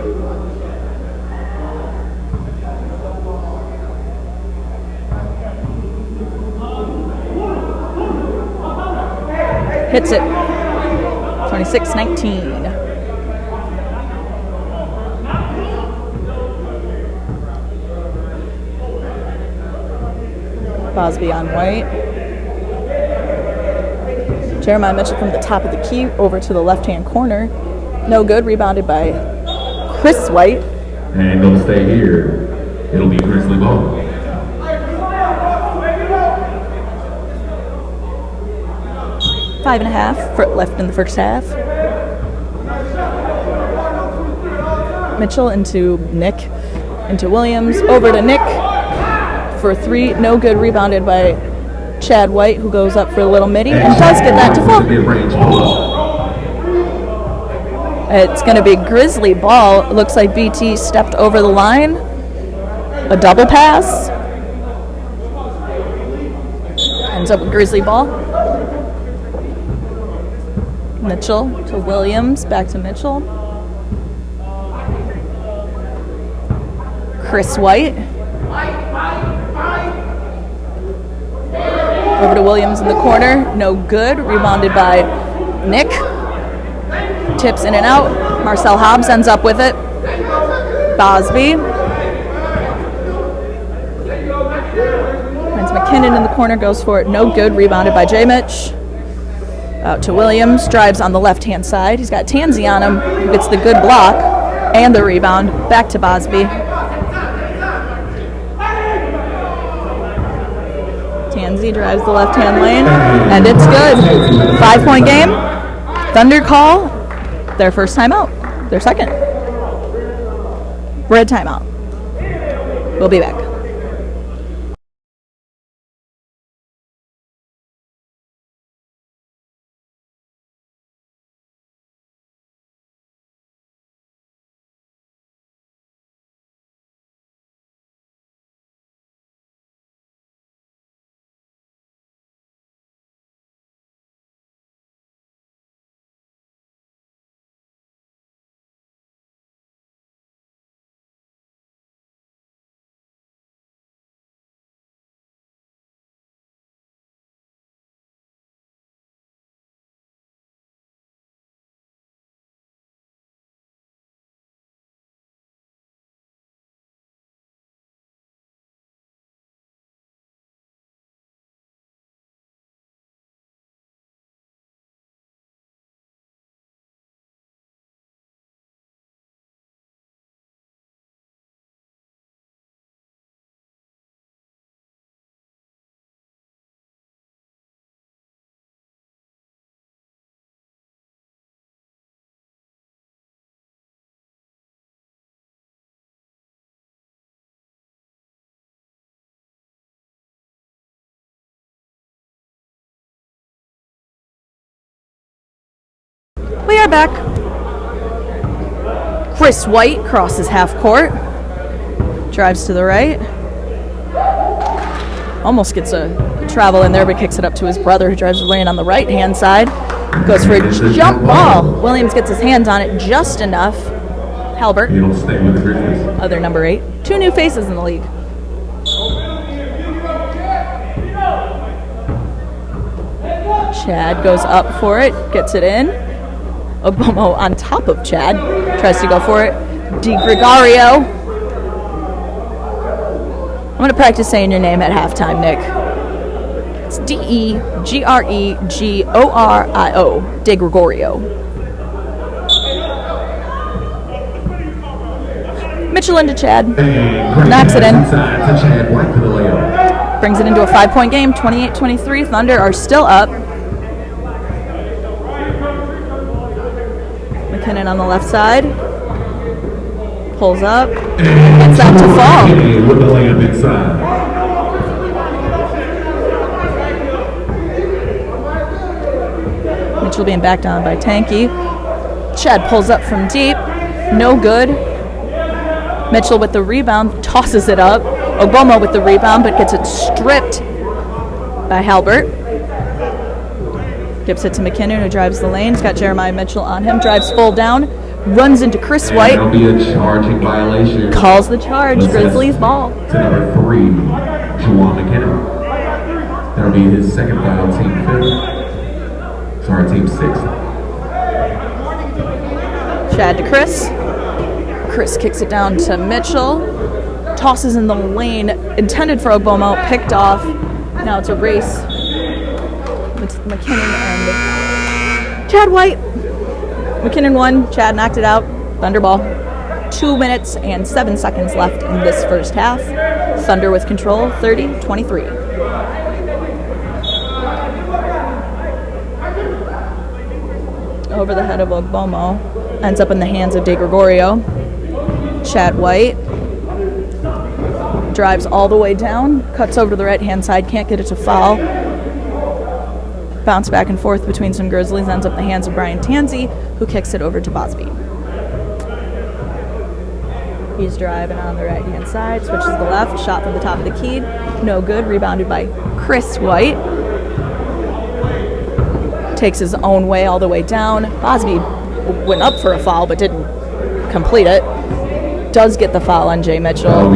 Hits it. 26-19. Bosby on White. Jeremiah Mitchell from the top of the key over to the left-hand corner. No good. Rebounded by Chris White. And they'll stay here. It'll be Grizzly ball. Five and a half left in the first half. Mitchell into Nick, into Williams, over to Nick for three. No good. Rebounded by Chad White, who goes up for a little midi and does get that to fall. It's going to be Grizzly ball. It looks like BT stepped over the line. A double pass. Ends up with Grizzly ball. Mitchell to Williams, back to Mitchell. Chris White. Over to Williams in the corner, no good. Rebounded by Nick. Tips in and out. Marcel Hobbs ends up with it. Bosby. Finds McKinnon in the corner, goes for it, no good. Rebounded by J-Mitch. Out to Williams, drives on the left-hand side. He's got Tansy on him, who gets the good block and the rebound. Back to Bosby. Tansy drives the left-hand lane, and it's good. 5-point game. Thunder call their first timeout, their second. Red timeout. We'll be back. We are back. Chris White crosses half court. Drives to the right. Almost gets a travel in there, but kicks it up to his brother, who drives the lane on the right-hand side. Goes for a jump ball. Williams gets his hands on it just enough. Halbert, other number 8. 2 new faces in the league. Chad goes up for it, gets it in. Ogbomo on top of Chad, tries to go for it. DeGregorio. I'm going to practice saying your name at halftime, Nick. It's D-E-G-R-E-G-O-R-I-O. DeGregorio. Mitchell into Chad. Knocks it in. Brings it into a 5-point game. 28-23. Thunder are still up. McKinnon on the left side. Pulls up. Gets that to fall. With the layup inside. Mitchell being backed down by Tanky. Chad pulls up from deep. No good. Mitchell with the rebound. Tosses it up. Ogbomo with the rebound, but gets it stripped by Halbert. Gives it to McKinnon, who drives the lane. He's got Jeremiah Mitchell on him. Drives full down. Runs into Chris White. That'll be a charging violation. Calls the charge. Grizzlies ball. To number 3, Juwan McKinnon. That'll be his second foul, team 5th. Sorry, team 6th. Chad to Chris. Chris kicks it down to Mitchell. Tosses in the lane. Intended for Ogbomo. Picked off Now it's a race with McKinnon and Chad White. McKinnon won. Chad knocked it out. Thunderball. 2 minutes and 7 seconds left in this first half. Thunder with control, 30-23. Over the head of Ogbomo. Ends up in the hands of De Gregorio. Chad White drives all the way down, cuts over to the right-hand side, can't get it to foul. Bounce back and forth between some Grizzlies, ends up in the hands of Brian Tanzi, who kicks it over to Bosby. He's driving on the right-hand side, switches to the left, shot from the top of the key, no good, rebounded by Chris White. Takes his own way all the way down. Bosby went up for a foul but didn't complete it. Does get the foul on Jay Mitchell.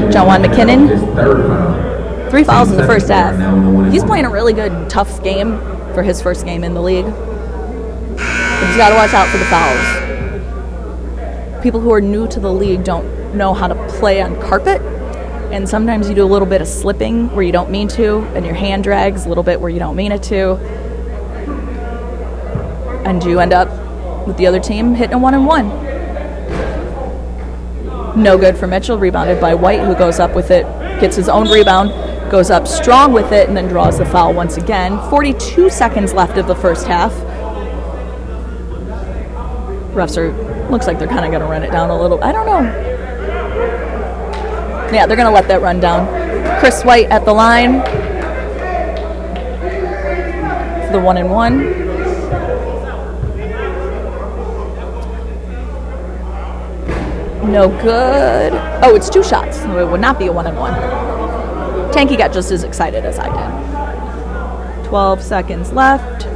John Juan McKinnon. 3 fouls in the first half. He's playing a really good, tough game for his first game in the league. But he's got to watch out for the fouls. People who are new to the league don't know how to play on carpet, and sometimes you do a little bit of slipping where you don't mean to, and your hand drags a little bit where you don't mean it to, and you end up with the other team hitting a 1-and-1. No good for Mitchell, rebounded by White, who goes up with it, gets his own rebound, goes up strong with it, and then draws the foul once again. 42 seconds left of the first half. Refs looks like they're kind of going to run it down a little. I don't know. Yeah, they're going to let that run down. Chris White at the line for the 1-and-1. No good. Oh, it's 2 shots. So it would not be a 1-and-1. Tanky got just as excited as I did. 12 seconds left.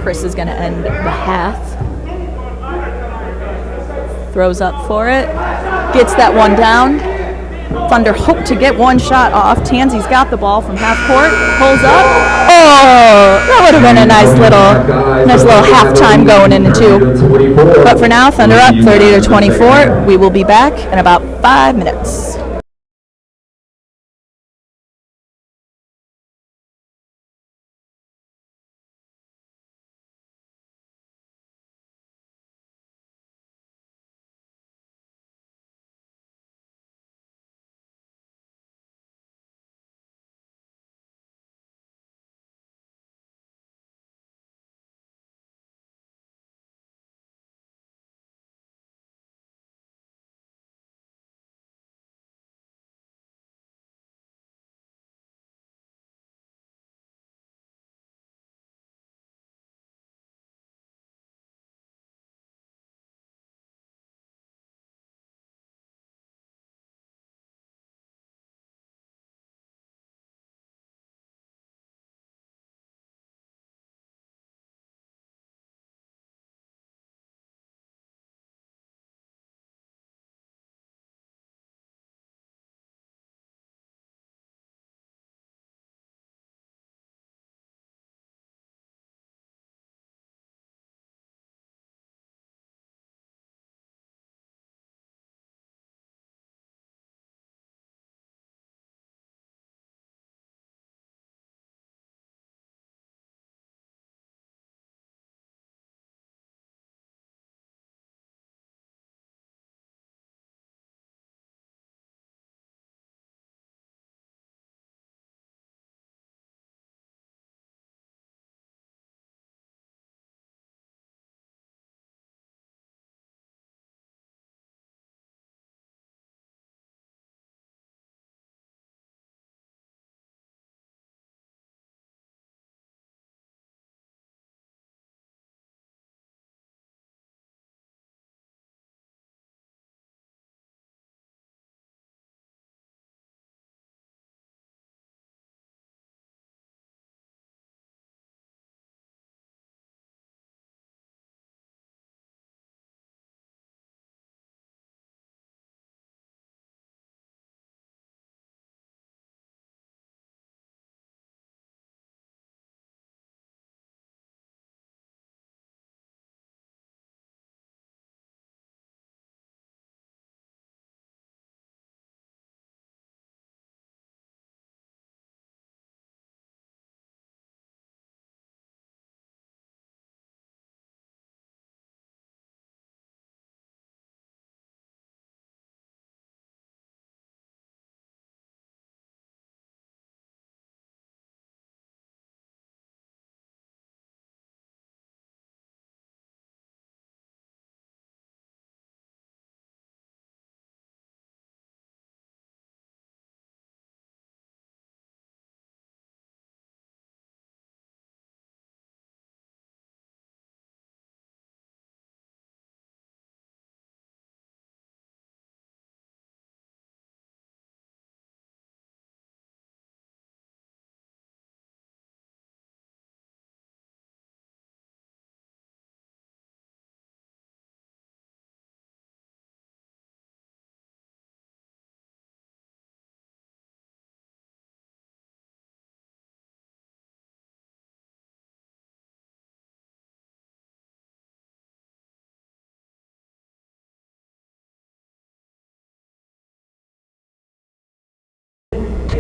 Chris is going to end the half. Throws up for it. Gets that one down. Thunder hope to get one shot off. Tansy's got the ball from half court. Pulls up. Oh, that would have been a nice little halftime going into. But for now, Thunder up 30-24. We will be back in about 5 minutes.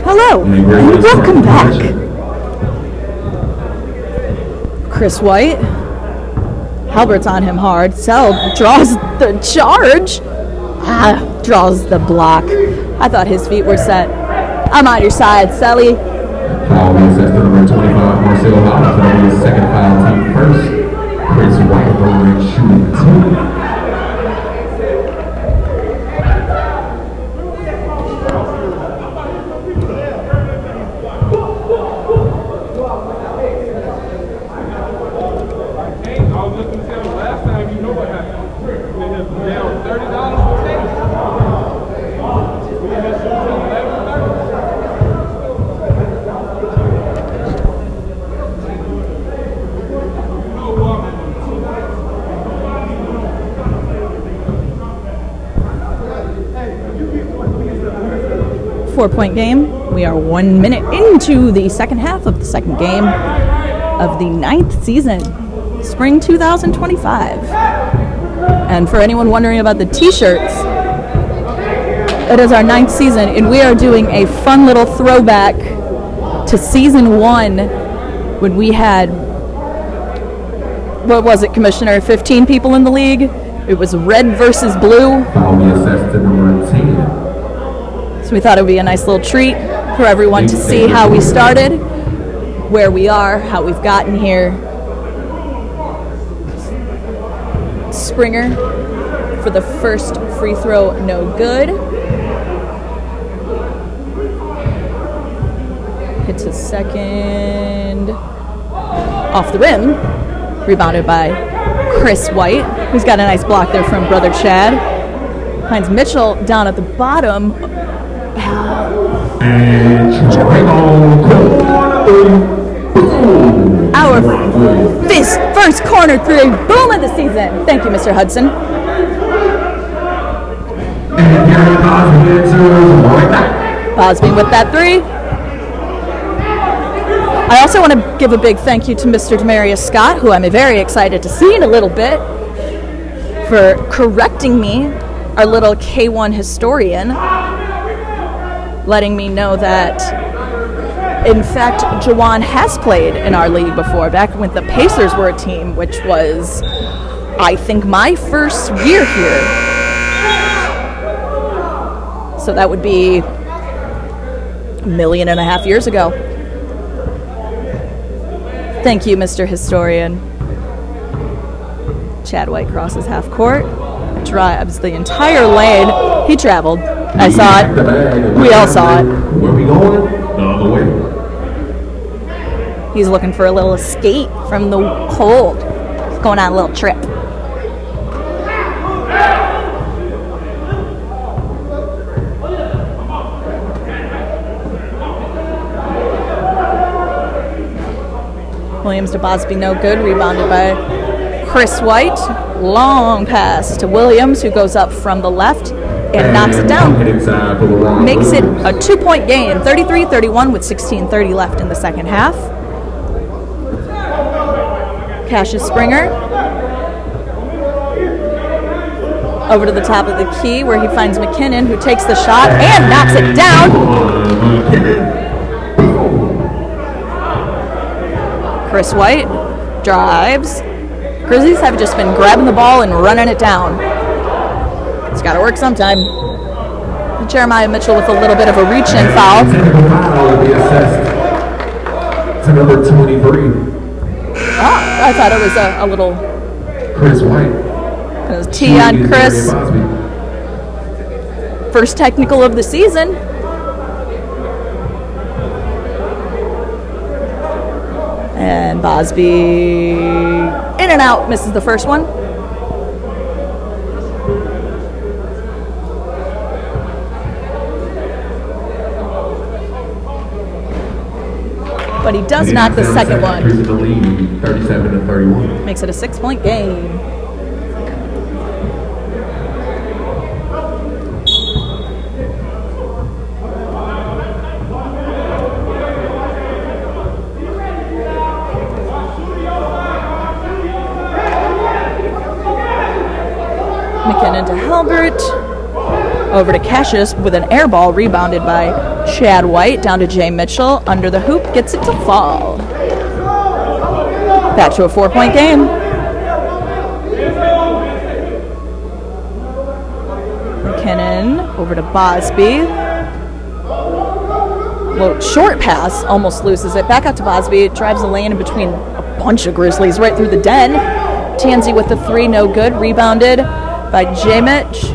Hello, and welcome back. Chris White. Halbert's on him hard. Sell draws the charge. Draws the block. I thought his feet were set. I'm on your side, Selly. Foul is at number 25, Marcel Hobbs. That'll be his second foul, team first. Chris White going shooting 2. 4-point game. We are 1 minute into the second half of the second game of the 9th season, spring 2025. And for anyone wondering about the t-shirts, it is our 9th season, and we are doing a fun little throwback to season 1 when we had, what was it, Commissioner, 15 people in the league? It was red versus blue. Foul be assessed to number 10. So we thought it would be a nice little treat for everyone to see how we started, where we are, how we've gotten here. Springer for the first free throw, no good. Hits his second off the rim. Rebounded by Chris White, who's got a nice block there from brother Chad. Finds Mitchell down at the bottom. Our first corner three, boom of the season. Thank you, Mr. Hudson. Bosby with that three. I also want to give a big thank you to Mr. Demarius Scott, who I'm very excited to see in a little bit, for correcting me, our little K1 historian, letting me know that, in fact, Jawan has played in our league before, back when the Pacers were a team, which was, I think, my first year here. So that would be 1.5 million years ago. Thank you, Mr. Historian. Chad White crosses half court, drives the entire lane. He traveled. I saw it. We all saw it. Where we going? The other way. He's looking for a little escape from the cold. He's going on a little trip. Williams to Bosby, no good. Rebounded by Chris White. Long pass to Williams, who goes up from the left and knocks it down. Makes it a 2-point game, 33-31 with 16:30 left in the second half. Cassius Springer over to the top of the key where he finds McKinnon, who takes the shot and knocks it down. Chris White drives. Grizzlies have just been grabbing the ball and running it down. It's got to work sometime. Jeremiah Mitchell with a little bit of a reach-in foul. Foul will be assessed to number 23. Oh, I thought it was a little Chris White. It was T on Chris. First technical of the season. And Bosby in and out, misses the first one. But he does knock the second one. Increases the lead, 37-31. Makes it a 6-point game. McKinnon to Halbert. Over to Cassius with an air ball rebounded by Chad White. Down to Jay Mitchell. Under the hoop. Gets it to fall. Back to a 4-point game. McKinnon over to Bosby. Well, short pass, almost loses it. Back out to Bosby. Drives the lane in between a bunch of Grizzlies right through the den. Tansy with the 3, no good. Rebounded by J-Mitch.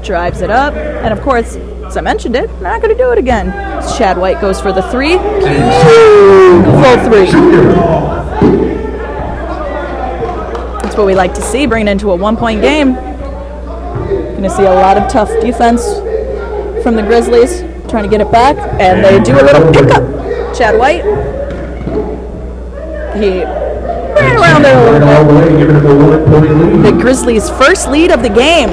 Drives it up. And of course, as I mentioned it, not going to do it again. Chad White goes for the 3. Full 3. That's what we like to see, bringing it into a 1-point game. Going to see a lot of tough defense from the Grizzlies, trying to get it back, and they do a little pickup. Chad White, he ran around there a little bit. The Grizzlies' first lead of the game.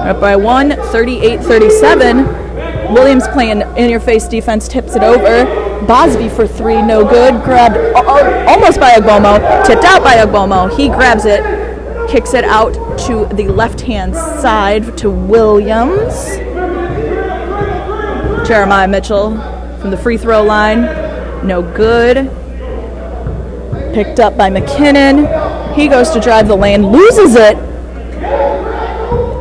Up by 1, 38-37. Williams playing in-your-face defense, tips it over. Bosby for 3, no good. Grabbed almost by Ogbomo, tipped out by Ogbomo. He grabs it, kicks it out to the left-hand side to Williams. Jeremiah Mitchell from the free throw line, no good. Picked up by McKinnon. He goes to drive the lane, loses it.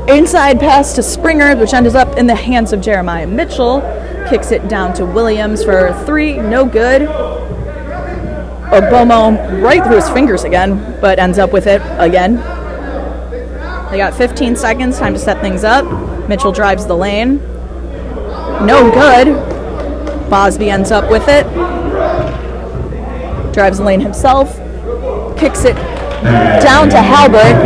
Inside pass to Springer, which ends up in the hands of Jeremiah Mitchell. Kicks it down to Williams for 3, no good. Ogbomo right through his fingers again, but ends up with it again. They got 15 seconds, time to set things up. Mitchell drives the lane. No good. Bosby ends up with it. Drives the lane himself. Kicks it down to Halbert.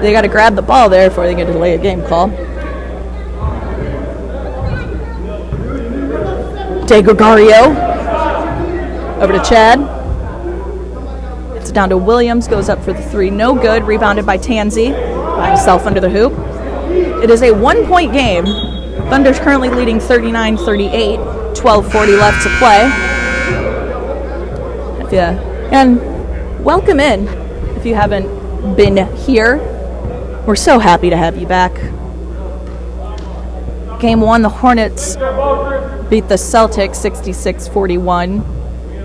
They got to grab the ball there before they get to delay a game call. De Gregorio. Over to Chad. It's down to Williams. Goes up for the 3. No good. Rebounded by Tansy. By himself under the hoop. It is a 1-point game. Thunder's currently leading 39-38. 12:40 left to play. And welcome in if you haven't been here. We're so happy to have you back. Game 1, the Hornets beat the Celtics 66-41.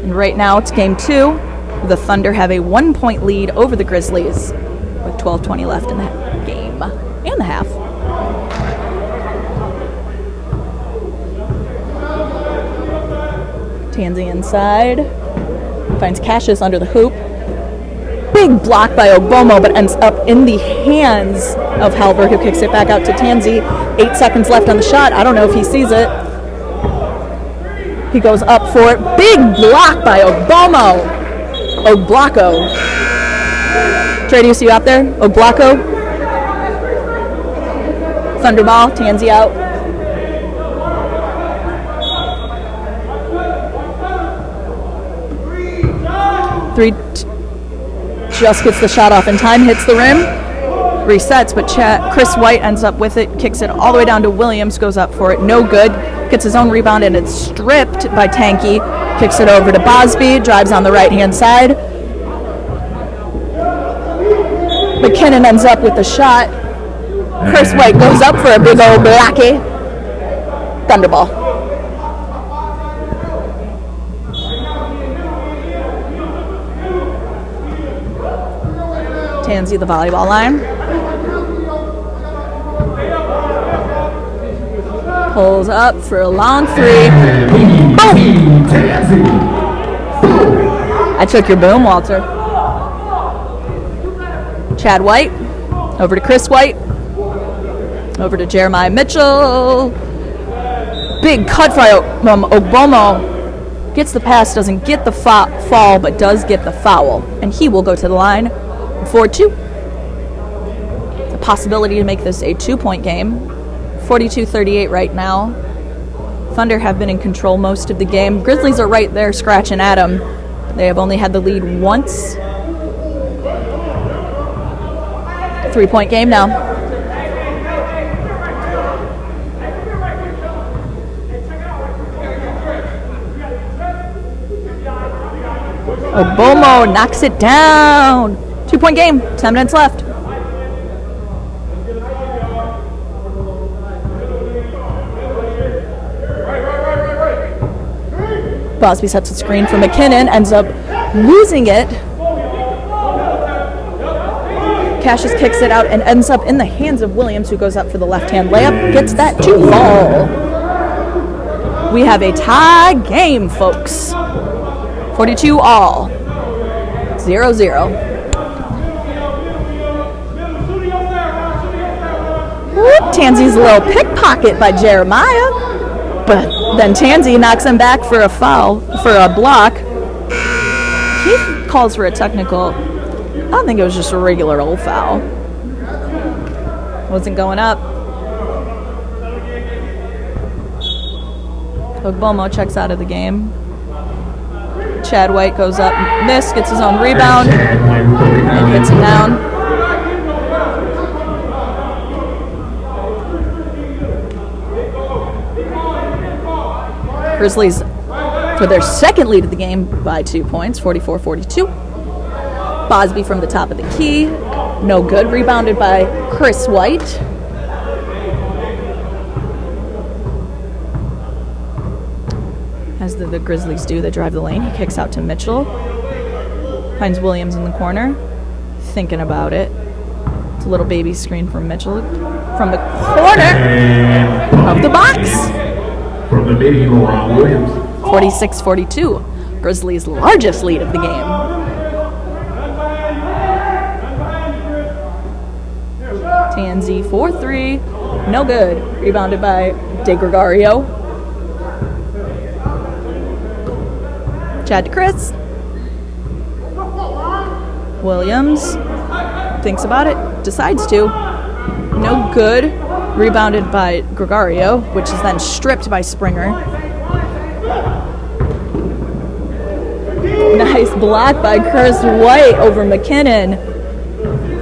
And right now it's game 2. The Thunder have a 1-point lead over the Grizzlies with 12:20 left in the game and the half. Tansy inside. Finds Cassius under the hoop. Big block by Ogbomo, but ends up in the hands of Halbert, who kicks it back out to Tansy. 8 seconds left on the shot. I don't know if he sees it. He goes up for it. Big block by Ogbomo. Ogblaco. Trey, do you see you out there? Ogblaco. Thunderball. Tansy out. Just gets the shot off in time, hits the rim, resets, but Chris White ends up with it, kicks it all the way down to Williams, goes up for it, no good, gets his own rebound, and it's stripped by Tanky, kicks it over to Bosby, drives on the right-hand side. McKinnon ends up with the shot. Chris White goes up for a big old blackie. Thunderball. Tansy, the volleyball line. Pulls up for a long 3. Boom! I took your boom, Walter. Chad White. Over to Chris White. Over to Jeremiah Mitchell. Big cut from Ogbomo. Gets the pass, doesn't get the fall, but does get the foul. And he will go to the line. 4-2. The possibility to make this a 2-point game. 42-38 right now. Thunder have been in control most of the game. Grizzlies are right there scratching at them. They have only had the lead once. 3-point game now. Ogbomo knocks it down. 2-point game, 10 minutes left. Bosby sets a screen for McKinnon, ends up losing it. Cassius kicks it out and ends up in the hands of Williams, who goes up for the left-hand layup, gets that to fall. We have a tie game, folks. 42 all. 0-0. Tansy's little pickpocket by Jeremiah. But then Tansy knocks him back for a foul, for a block. He calls for a technical. I don't think it was just a regular old foul. Wasn't going up. Ogbomo checks out of the game. Chad White goes up, missed, gets his own rebound, and hits him down. Grizzlies for their second lead of the game by 2 points, 44-42. Bosby from the top of the key, no good, rebounded by Chris White. As the Grizzlies do, they drive the lane. He kicks out to Mitchell. Finds Williams in the corner, thinking about it. It's a little baby screen from Mitchell from the corner of the box. From the midi, LeBron Williams. 46-42. Grizzlies' largest lead of the game. Tansy 4-3. No good. Rebounded by De Gregorio. Chad to Chris. Williams thinks about it, decides to. No good. Rebounded by Gregorio, which is then stripped by Springer. Nice block by Chris White over McKinnon.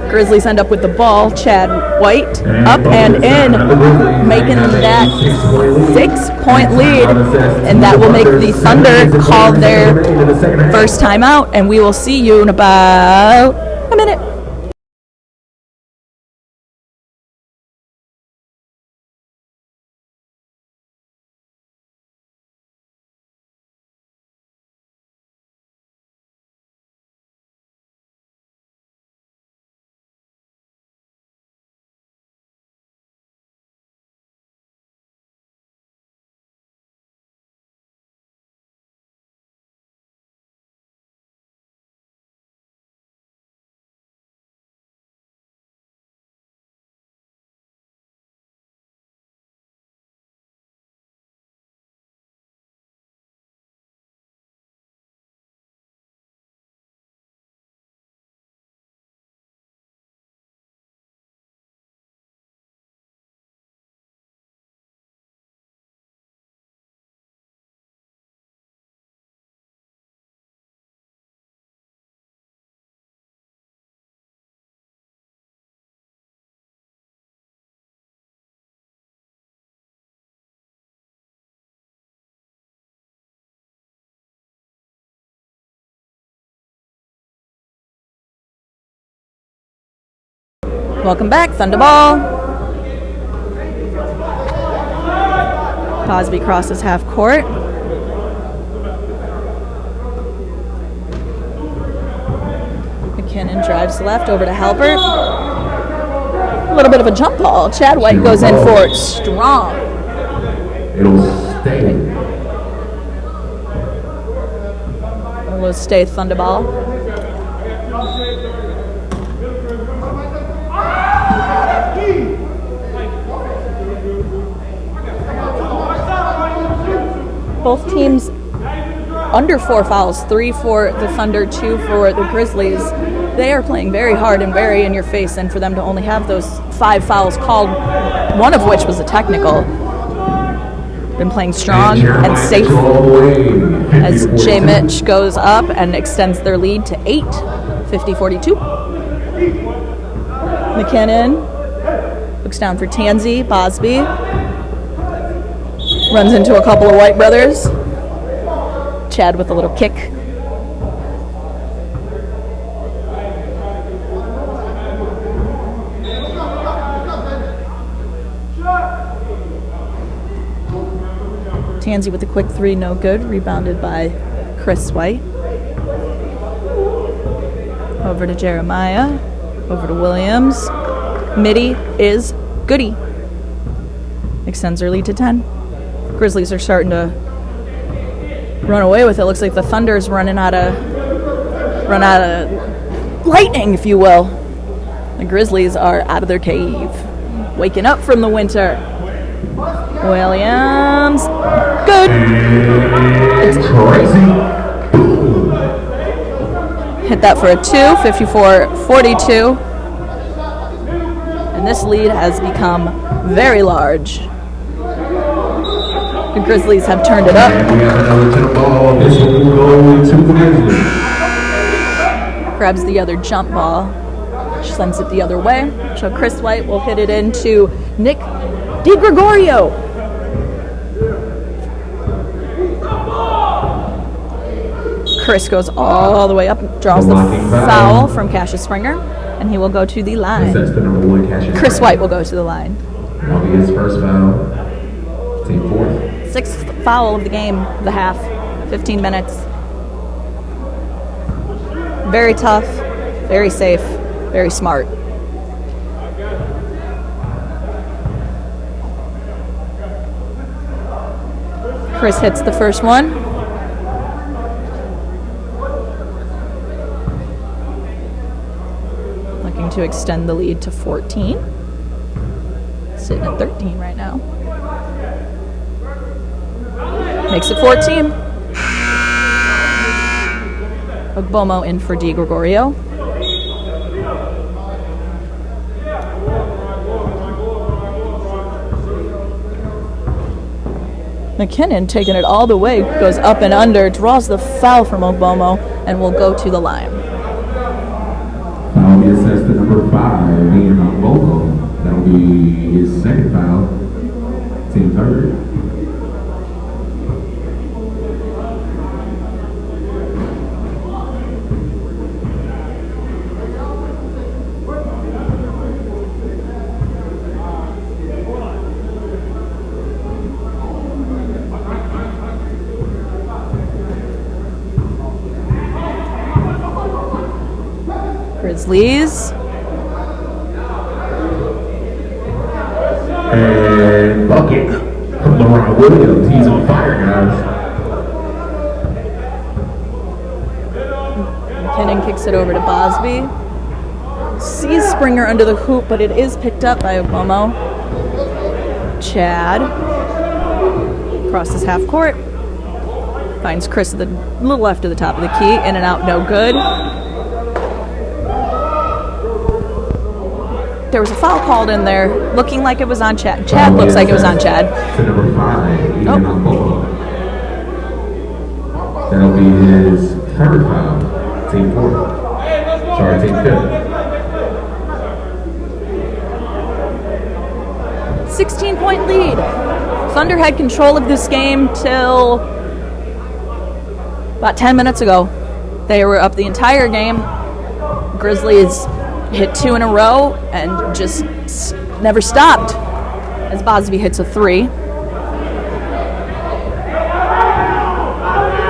Grizzlies end up with the ball. Chad White up and in, making that 6-point lead. And that will make the Thunder call their first timeout. And we will see you in about a minute. Welcome back, Thunderball. Bosby crosses half court. McKinnon drives left over to Halbert. A little bit of a jump ball. Chad White goes in for it strong. It'll stay. It will stay Thunderball. Both teams under 4 fouls, 3 for the Thunder, 2 for the Grizzlies. They are playing very hard and very in your face, and for them to only have those 5 fouls called, one of which was a technical. Been playing strong and safe as Jay Mitch goes up and extends their lead to 8, 50-42. McKinnon looks down for Tansy, Bosby. Runs into a couple of White brothers. Chad with a little kick. Tansy with a quick three, no good. Rebounded by Chris White. Over to Jeremiah. Over to Williams. Midi is goody. Extends their lead to 10. Grizzlies are starting to run away with it. Looks like the Thunder's run out of lightning, if you will. The Grizzlies are out of their cave, waking up from the winter. Williams, good. It's crazy. Hit that for a 2, 54-42. And this lead has become very large. The Grizzlies have turned it up. And we have another jump ball. This one will go to the Grizzlies. Grabs the other jump ball. Sends it the other way. So Chris White will hit it into Nick DiGregorio. Chris goes all the way up, draws the foul from Cassius Springer, and he will go to the line. That's the number 1 Cassius Chris White will go to the line. That'll be his first foul. Team 4th. 6th foul of the game, the half, 15 minutes. Very tough, very safe, very smart. Chris hits the first one. Looking to extend the lead to 14. Sitting at 13 right now. Makes it 14. Ogbomo in for DiGregorio. McKinnon taking it all the way, goes up and under, draws the foul from Ogbomo, and will go to the line. Foul be assessed to number 5, Ian Ogbomo. That'll be his second foul. Team 3rd. Grizzlies. And bucket from LeBron Williams. He's on fire, guys. McKinnon kicks it over to Bosby. Sees Springer under the hoop, but it is picked up by Ogbomo. Chad crosses half court. Finds Chris at the little left of the top of the key. In and out, no good. There was a foul called in there, looking like it was on Chad. Chad looks like it was on Chad. To number 5, Ian Ogbomo. That'll be his 3rd foul. Team 4th. Sorry, team 5th. 16-point lead. Thunder had control of this game till about 10 minutes ago. They were up the entire game. Grizzlies hit 2 in a row and just never stopped as Bosby hits a 3.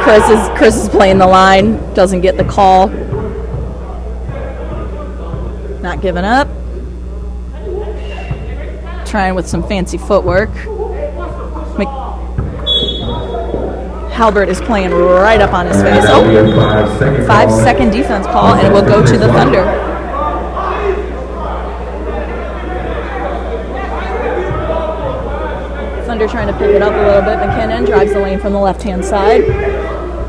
Chris is playing the line, doesn't get the call. Not giving up. Trying with some fancy footwork. Halbert is playing right up on his face. Oh, 5-second defense call, and it will go to the Thunder. Thunder trying to pick it up a little bit. McKinnon drives the lane from the left-hand side.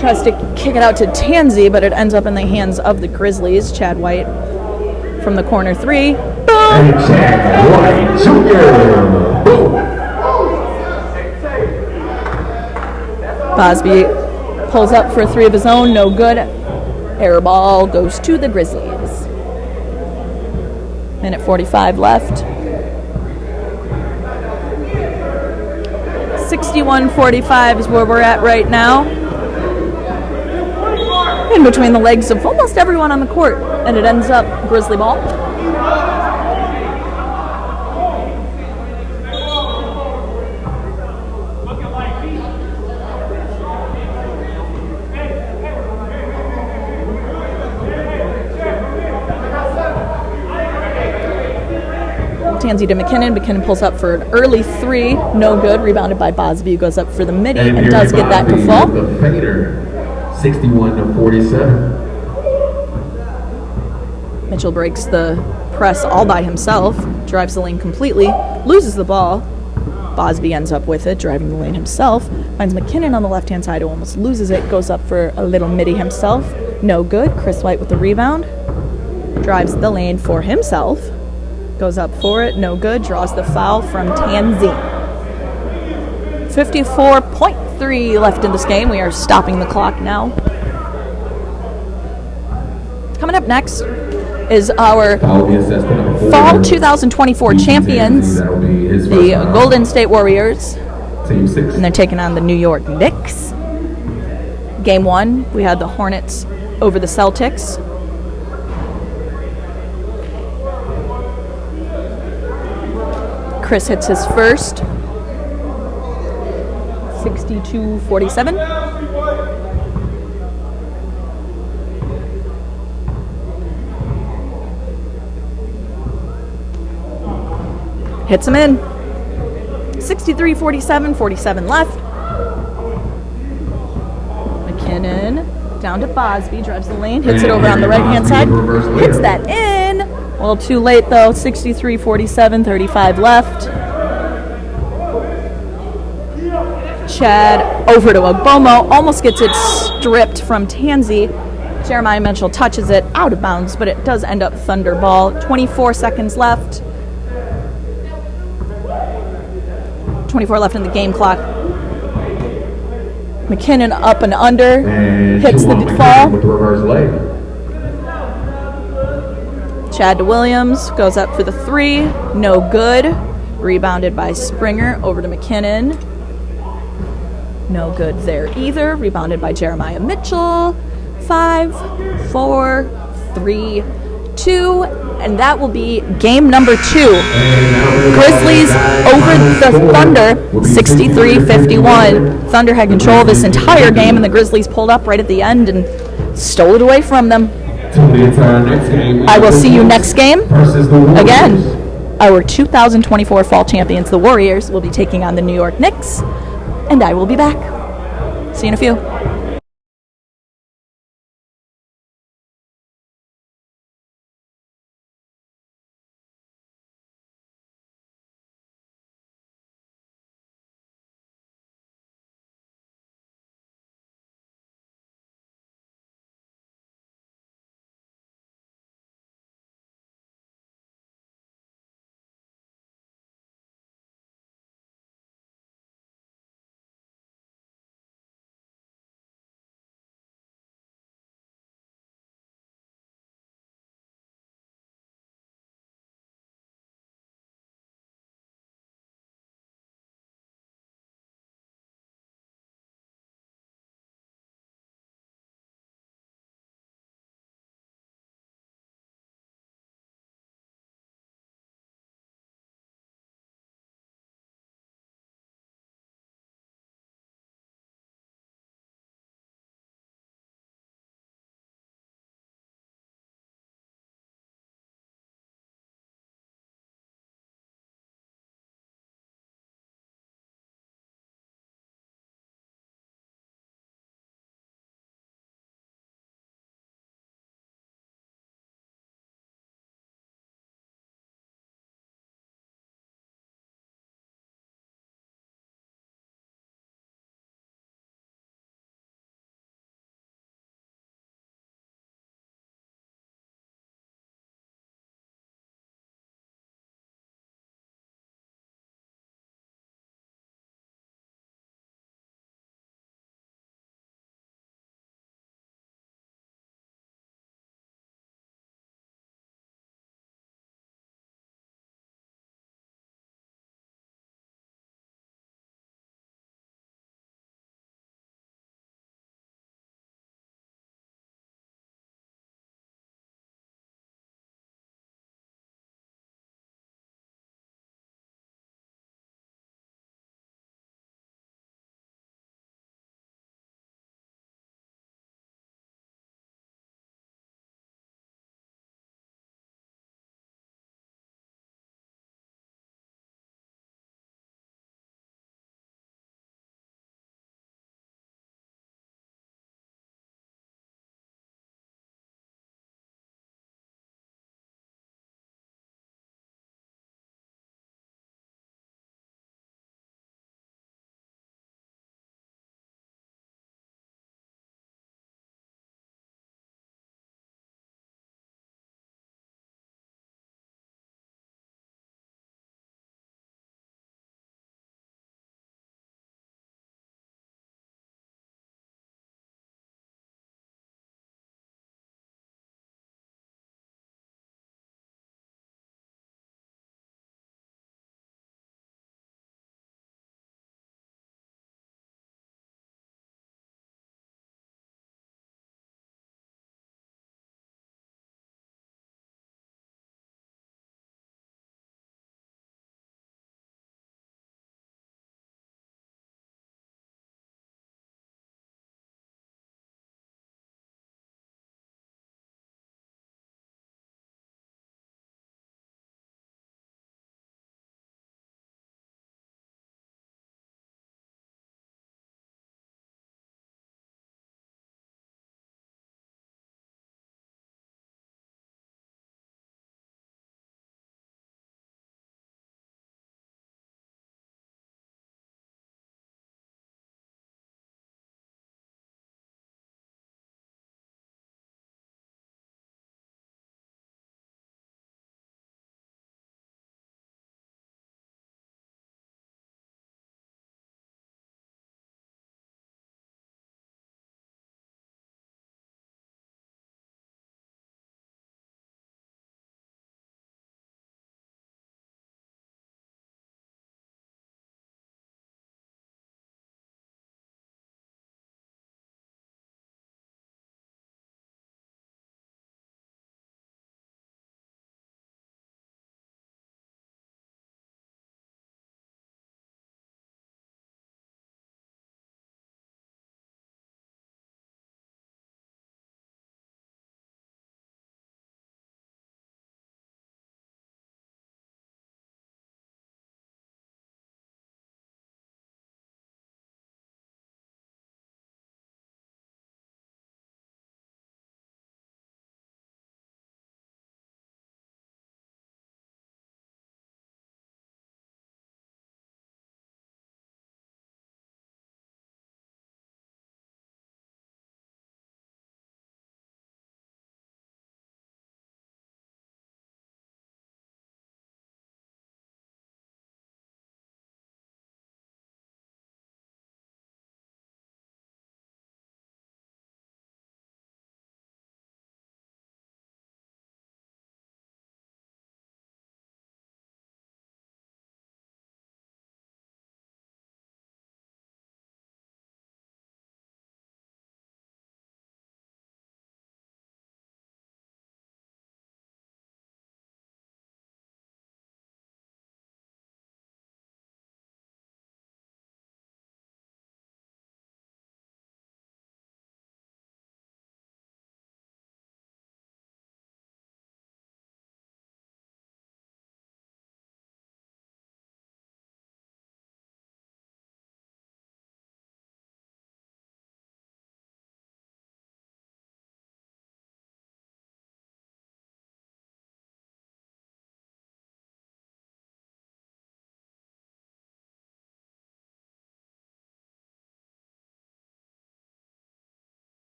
Tries to kick it out to Tansy, but it ends up in the hands of the Grizzlies. Chad White from the corner 3. Boom! And Chad White Jr. Boom! Bosby pulls up for a 3 of his own, no good. Air ball goes to the Grizzlies. Minute 45 left. 61-45 is where we're at right now. In between the legs of almost everyone on the court, and it ends up Grizzly ball. Tansy to McKinnon. McKinnon pulls up for an early three. No good. Rebounded by Bosby, who goes up for the midi and does get that to fall. The fader, 61-47. Mitchell breaks the press all by himself. Drives the lane completely. Loses the ball. Bosby ends up with it, driving the lane himself. Finds McKinnon on the left-hand side, who almost loses it. Goes up for a little midi himself. No good. Chris White with the rebound. Drives the lane for himself. Goes up for it. No good. Draws the foul from Tansy. 54.3 left in this game. We are stopping the clock now. Coming up next is our Fall 2024 champions, the Golden State Warriors, Team 6. and they're taking on the New York Knicks. Game 1, we had the Hornets over the Celtics. Chris hits his first. 62-47. Hits him in. 63-47, 47 left. McKinnon down to Bosby, drives the lane, hits it over on the right-hand side. Hits that in. A little too late, though. 63-47, 35 left. Chad over to Agbomo, almost gets it stripped from Tansy. Jeremiah Mitchell touches it out of bounds, but it does end up Thunder ball. 24 seconds left. 24 left in the game clock. McKinnon up and under, hits the fall. With the reverse leg. Chad to Williams, goes up for the three, no good. Rebounded by Springer, over to McKinnon. No good there either. Rebounded by Jeremiah Mitchell. 5, 4, 3, 2, and that will be game number 2. Grizzlies over the Thunder, 63-51. Thunder had control of this entire game, and the Grizzlies pulled up right at the end and stole it away from them. I will see you next game. Again, our 2024 fall champions, the Warriors, will be taking on the New York Knicks, and I will be back. See you in a few.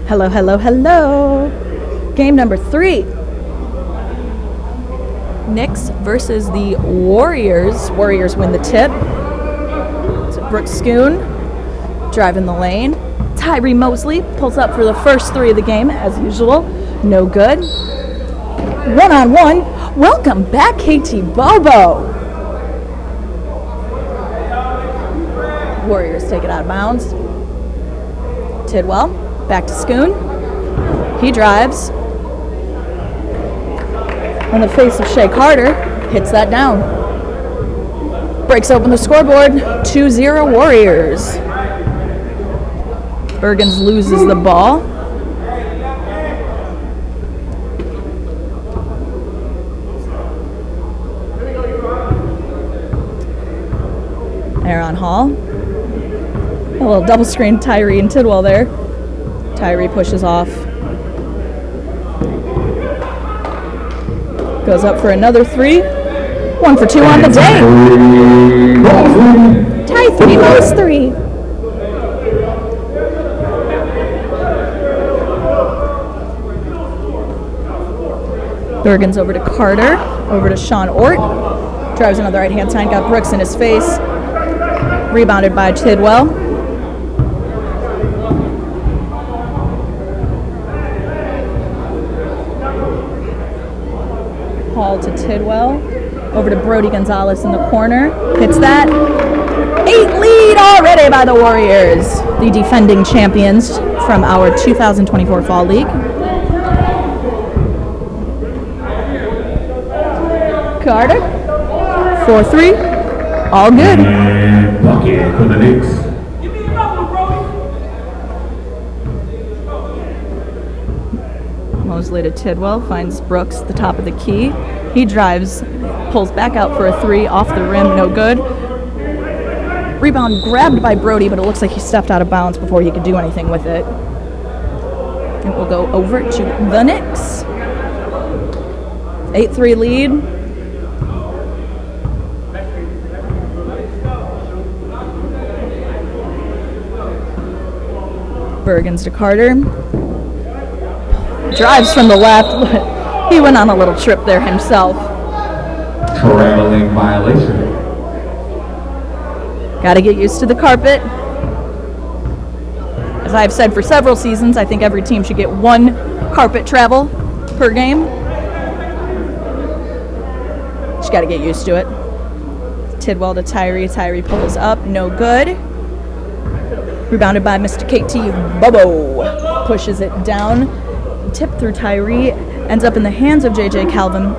Hello, hello, hello. Game number 3. Knicks versus the Warriors. Warriors win the tip. It's Brooks Schoon driving the lane. Tyree Mosley pulls up for the first 3 of the game, as usual. No good. 1-on-1. Welcome back, KT Bobo. Warriors take it out of bounds. Tidwell, back to Schoon. He drives. On the face of Shea Carter, hits that down. Breaks open the scoreboard, 2-0 Warriors. Bergens loses the ball. Aaron Hall. A little double screen Tyree and Tidwell there. Tyree pushes off. Goes up for another 3. 1 for 2 on the day. Ty 3 votes 3. Bergens over to Carter. Over to Sean Ort. Drives another right hand side. Got Brooks in his face. Rebounded by Tidwell. Hall to Tidwell. Over to Brody Gonzalez in the corner. Hits that. 8 lead already by the Warriors, the defending champions from our 2024 Fall League. Carter. 4-3. All good. And bucket for the Knicks. Give me another one, Brody. Mosley to Tidwell, finds Brooks at the top of the key. He drives, pulls back out for a 3, off the rim, no good. Rebound grabbed by Brody, but it looks like he stepped out of bounds before he could do anything with it. It will go over to the Knicks. 8-3 lead. Bergens to Carter. Drives from the left. He went on a little trip there himself. Traveling violation. Got to get used to the carpet. As I've said for several seasons, I think every team should get 1 carpet travel per game. Just got to get used to it. Tidwell to Tyree. Tyree pulls up. No good. Rebounded by Mr. KT Bobo. Pushes it down. Tip through Tyree. Ends up in the hands of JJ Calvin.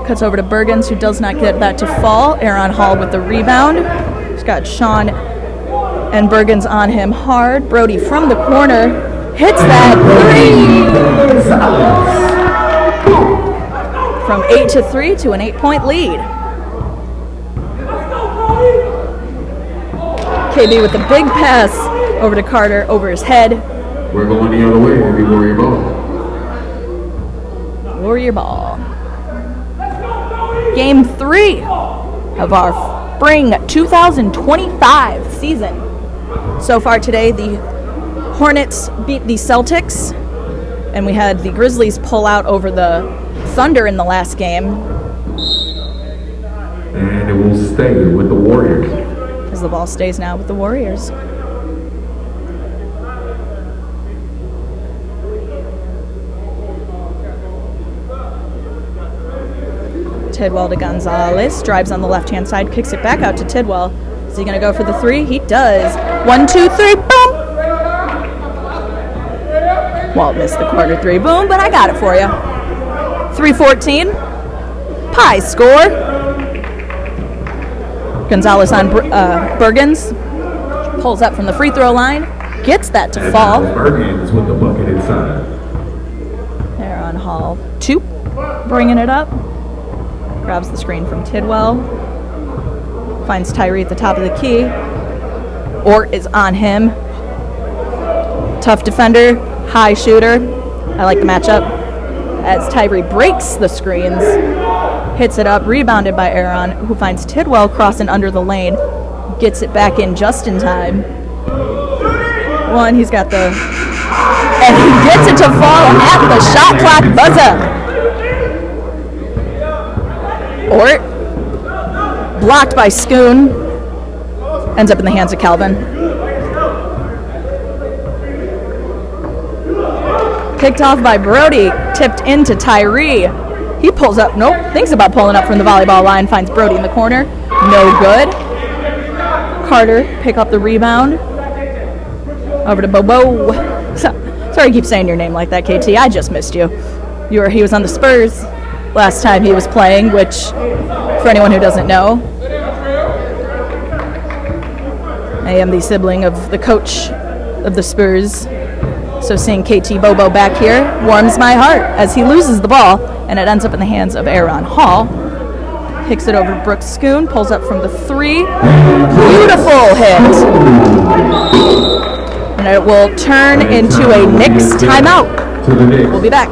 Cuts over to Bergens, who does not get that to fall. Aaron Hall with the rebound. He's got Sean and Bergens on him hard. Brody from the corner hits that 3. From 8-3 to an 8-point lead. KB with the big pass over to Carter, over his head. We're going the other way, every Warrior ball. Warrior ball. Game 3 of our spring 2025 season. So far today, the Hornets beat the Celtics, and we had the Grizzlies pull out over the Thunder in the last game. And it will stay with the Warriors. As the ball stays now with the Warriors. Tidwell to Gonzalez, drives on the left-hand side, kicks it back out to Tidwell. Is he going to go for the 3? He does. 1, 2, 3, boom! Walt missed the corner 3, boom, but I got it for you. 3-14. Pie score. Gonzalez on Bergens. Pulls up from the free throw line. Gets that to fall. Bergens with the bucket inside. There on Hall. 2. Bringing it up. Grabs the screen from Tidwell. Finds Tyree at the top of the key. Ort is on him. Tough defender. High shooter. I like the matchup. As Tyree breaks the screens. Hits it up. Rebounded by Aaron, who finds Tidwell crossing under the lane. Gets it back in just in time. One, he's got the... And he gets it to fall at the shot clock buzzer. Ort, blocked by Schoon, ends up in the hands of Calvin. Picked off by Brody, tipped into Tyree. He pulls up, thinks about pulling up from the volleyball line, finds Brody in the corner. No good. Carter pick up the rebound. Over to Bobo. Sorry I keep saying your name like that, KT. I just missed you. He was on the Spurs last time he was playing, which, for anyone who doesn't know, I am the sibling of the coach of the Spurs. So seeing KT Bobo back here warms my heart as he loses the ball, and it ends up in the hands of Aaron Hall. Kicks it over to Brooks Schoon, pulls up from the 3. Beautiful hit. And it will turn into a Knicks timeout. We'll be back.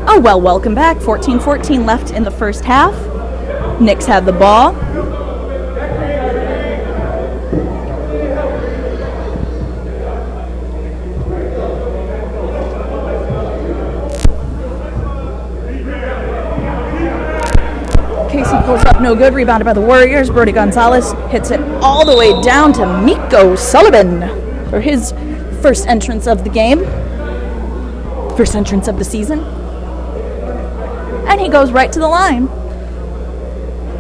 Oh, well, welcome back. 14-14 left in the first half. Knicks have the ball. Casey pulls up, no good. Rebounded by the Warriors. Brody Gonzalez hits it all the way down to Miko Sullivan for his first entrance of the game. First entrance of the season. And he goes right to the line.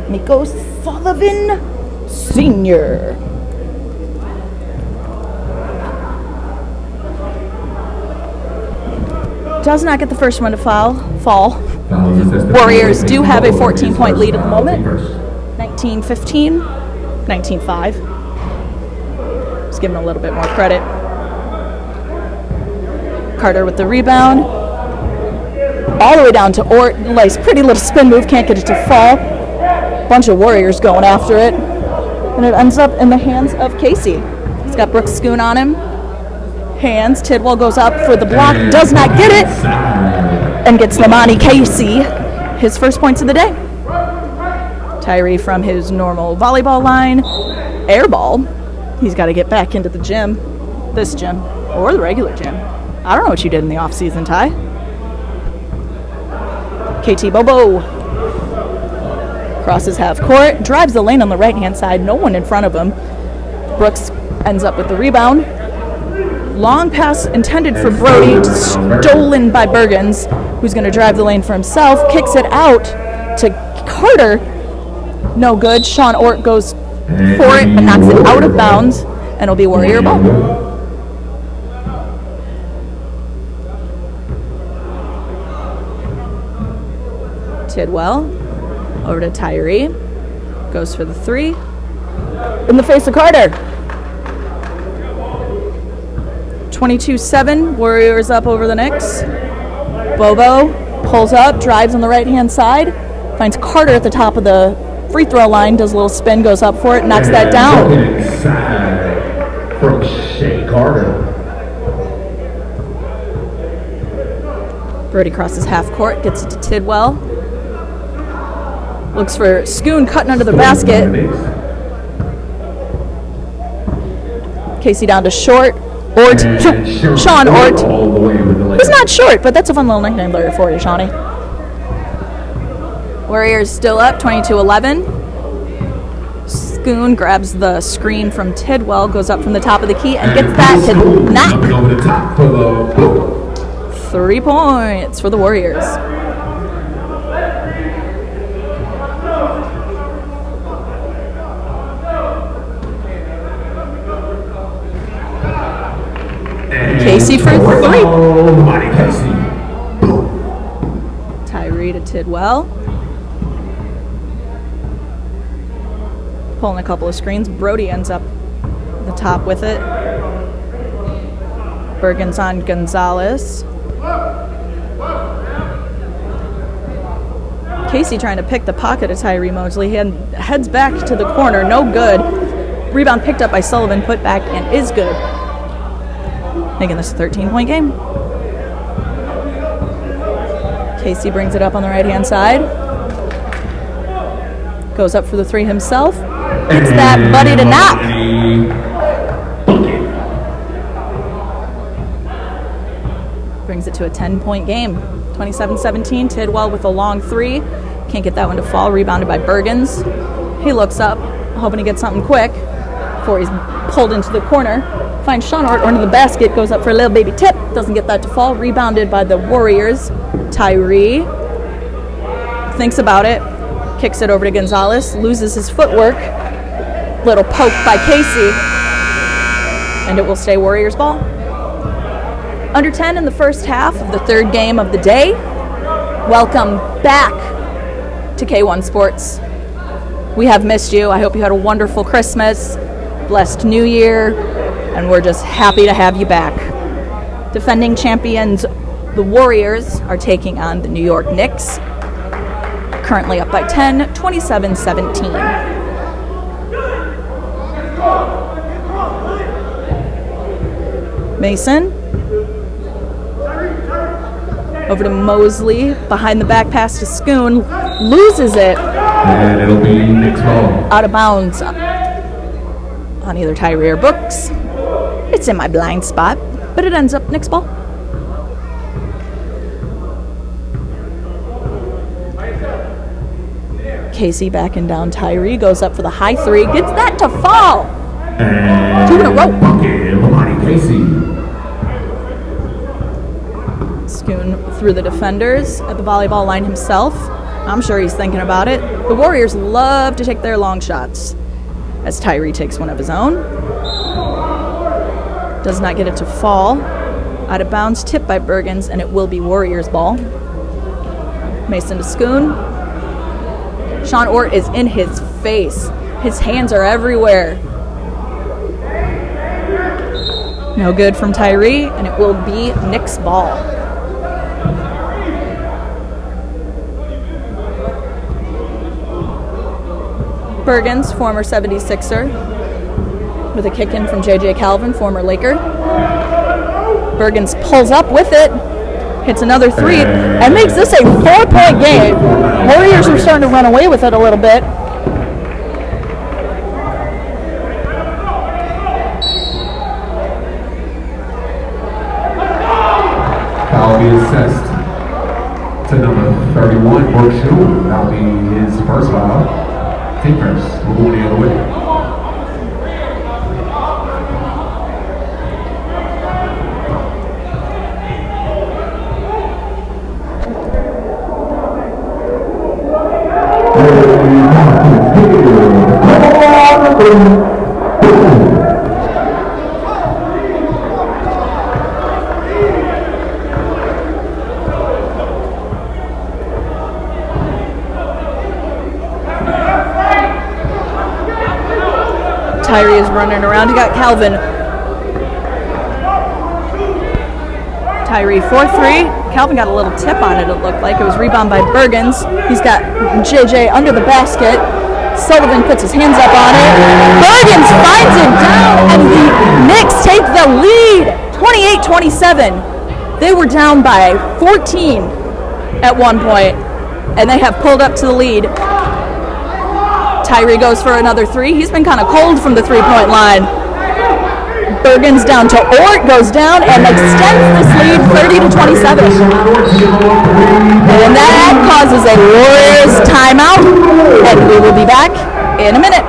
Miko Sullivan Sr. Does not get the first one to fall. Warriors do have a 14-point lead at the moment. 19-15, 19-5. Just give him a little bit more credit. Carter with the rebound. All the way down to Ort. Nice, pretty little spin move. Can't get it to fall. Bunch of Warriors going after it. And it ends up in the hands of Casey. He's got Brooks Schoon on him. Hands. Tidwell goes up for the block. Does not get it. And gets Lamani Casey his first points of the day. Tyree from his normal volleyball line. Air ball. He's got to get back into the gym. This gym. Or the regular gym. I don't know what you did in the off-season, Ty. KT Bobo crosses half court, drives the lane on the right-hand side, no one in front of him. Brooks ends up with the rebound. Long pass intended for Brody, stolen by Bergens, who's going to drive the lane for himself, kicks it out to Carter. No good. Sean Ort goes for it, but knocks it out of bounds, and it'll be Warrior ball. Tidwell over to Tyree, goes for the 3 in the face of Carter. 22-7, Warriors up over the Knicks. Bobo pulls up, drives on the right hand side, finds Carter at the top of the free throw line, does a little spin, goes up for it, knocks that down. Inside from Shea Carter. Brody crosses half court, gets it to Tidwell. Looks for Schoon cutting under the basket. Casey down to short. Ort. And Sean Ort. all the way with the layup. He's not short, but that's a fun little nickname there for you, Shawnee. Warriors still up, 22-11. Schoon grabs the screen from Tidwell, goes up from the top of the key, and gets that to knock. Over the top for the 3 points for the Warriors. Casey for 3. Casey. Tyree to Tidwell. Pulling a couple of screens. Brody ends up at the top with it. Bergen's on Gonzalez. Casey trying to pick the pocket of Tyree Mosley. He heads back to the corner. No good. Rebound picked up by Sullivan. Put back and is good. Making this a 13-point game. Casey brings it up on the right-hand side. Goes up for the 3 himself. It's that buddy to knock. Brings it to a 10-point game. 27-17. Tidwell with a long 3. Can't get that one to fall. Rebounded by Bergens. He looks up, hoping to get something quick before he's pulled into the corner. Finds Sean Ort into the basket. Goes up for a little baby tip. Doesn't get that to fall. Rebounded by the Warriors. Tyree thinks about it. Kicks it over to Gonzalez. Loses his footwork. Little poke by Casey. And it will stay Warriors ball. Under 10 in the first half of the 3rd game of the day. Welcome back to K1 Sports. We have missed you. I hope you had a wonderful Christmas, blessed New Year, and we're just happy to have you back. Defending champions, the Warriors, are taking on the New York Knicks. Currently up by 10, 27-17. Mason. Over to Mosley, behind the back pass to Schoon, loses it. And it'll be Knicks ball. Out of bounds on either Tyree or Brooks. It's in my blind spot, but it ends up Knicks ball. Casey backing down Tyree, goes up for the high 3, gets that to fall. And 2 in a row. bucket, Casey. Schoon through the defenders at the volleyball line himself. I'm sure he's thinking about it. The Warriors love to take their long shots as Tyree takes one of his own. Does not get it to fall. Out of bounds, tipped by Bergens, and it will be Warriors ball. Mason to Schoon. Sean Ort is in his face. His hands are everywhere. No good from Tyree, and it will be Knicks ball. Bergens, former 76er, with a kick in from J.J. Calvin, former Laker. Bergens pulls up with it, hits another 3, and makes this a 4-point game. Warriors are starting to run away with it a little bit. Foul be assessed to number 31, Brookshaw. That'll be his first foul. Team first. We're going the other way. Tyree is running around. He got Calvin. Tyree 4-3. Calvin got a little tip on it, it looked like. It was rebound by Bergens. He's got JJ under the basket. Sullivan puts his hands up on it. Bergens finds it down, and the Knicks take the lead. 28-27. They were down by 14 at one point, and they have pulled up to the lead. Tyree goes for another 3. He's been kind of cold from the 3-point line. Bergen's down to Ort, goes down and extends this lead 30-27. And that causes a Warriors timeout, and we will be back in a minute.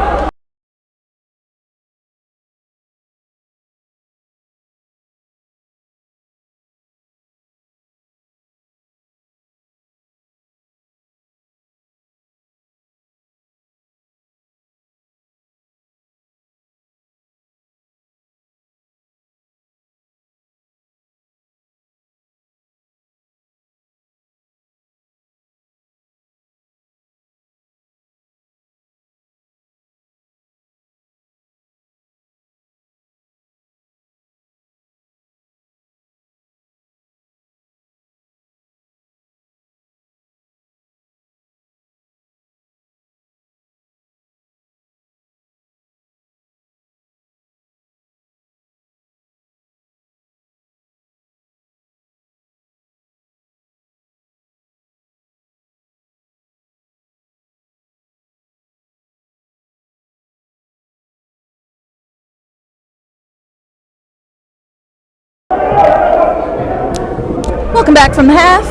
Welcome back from the half.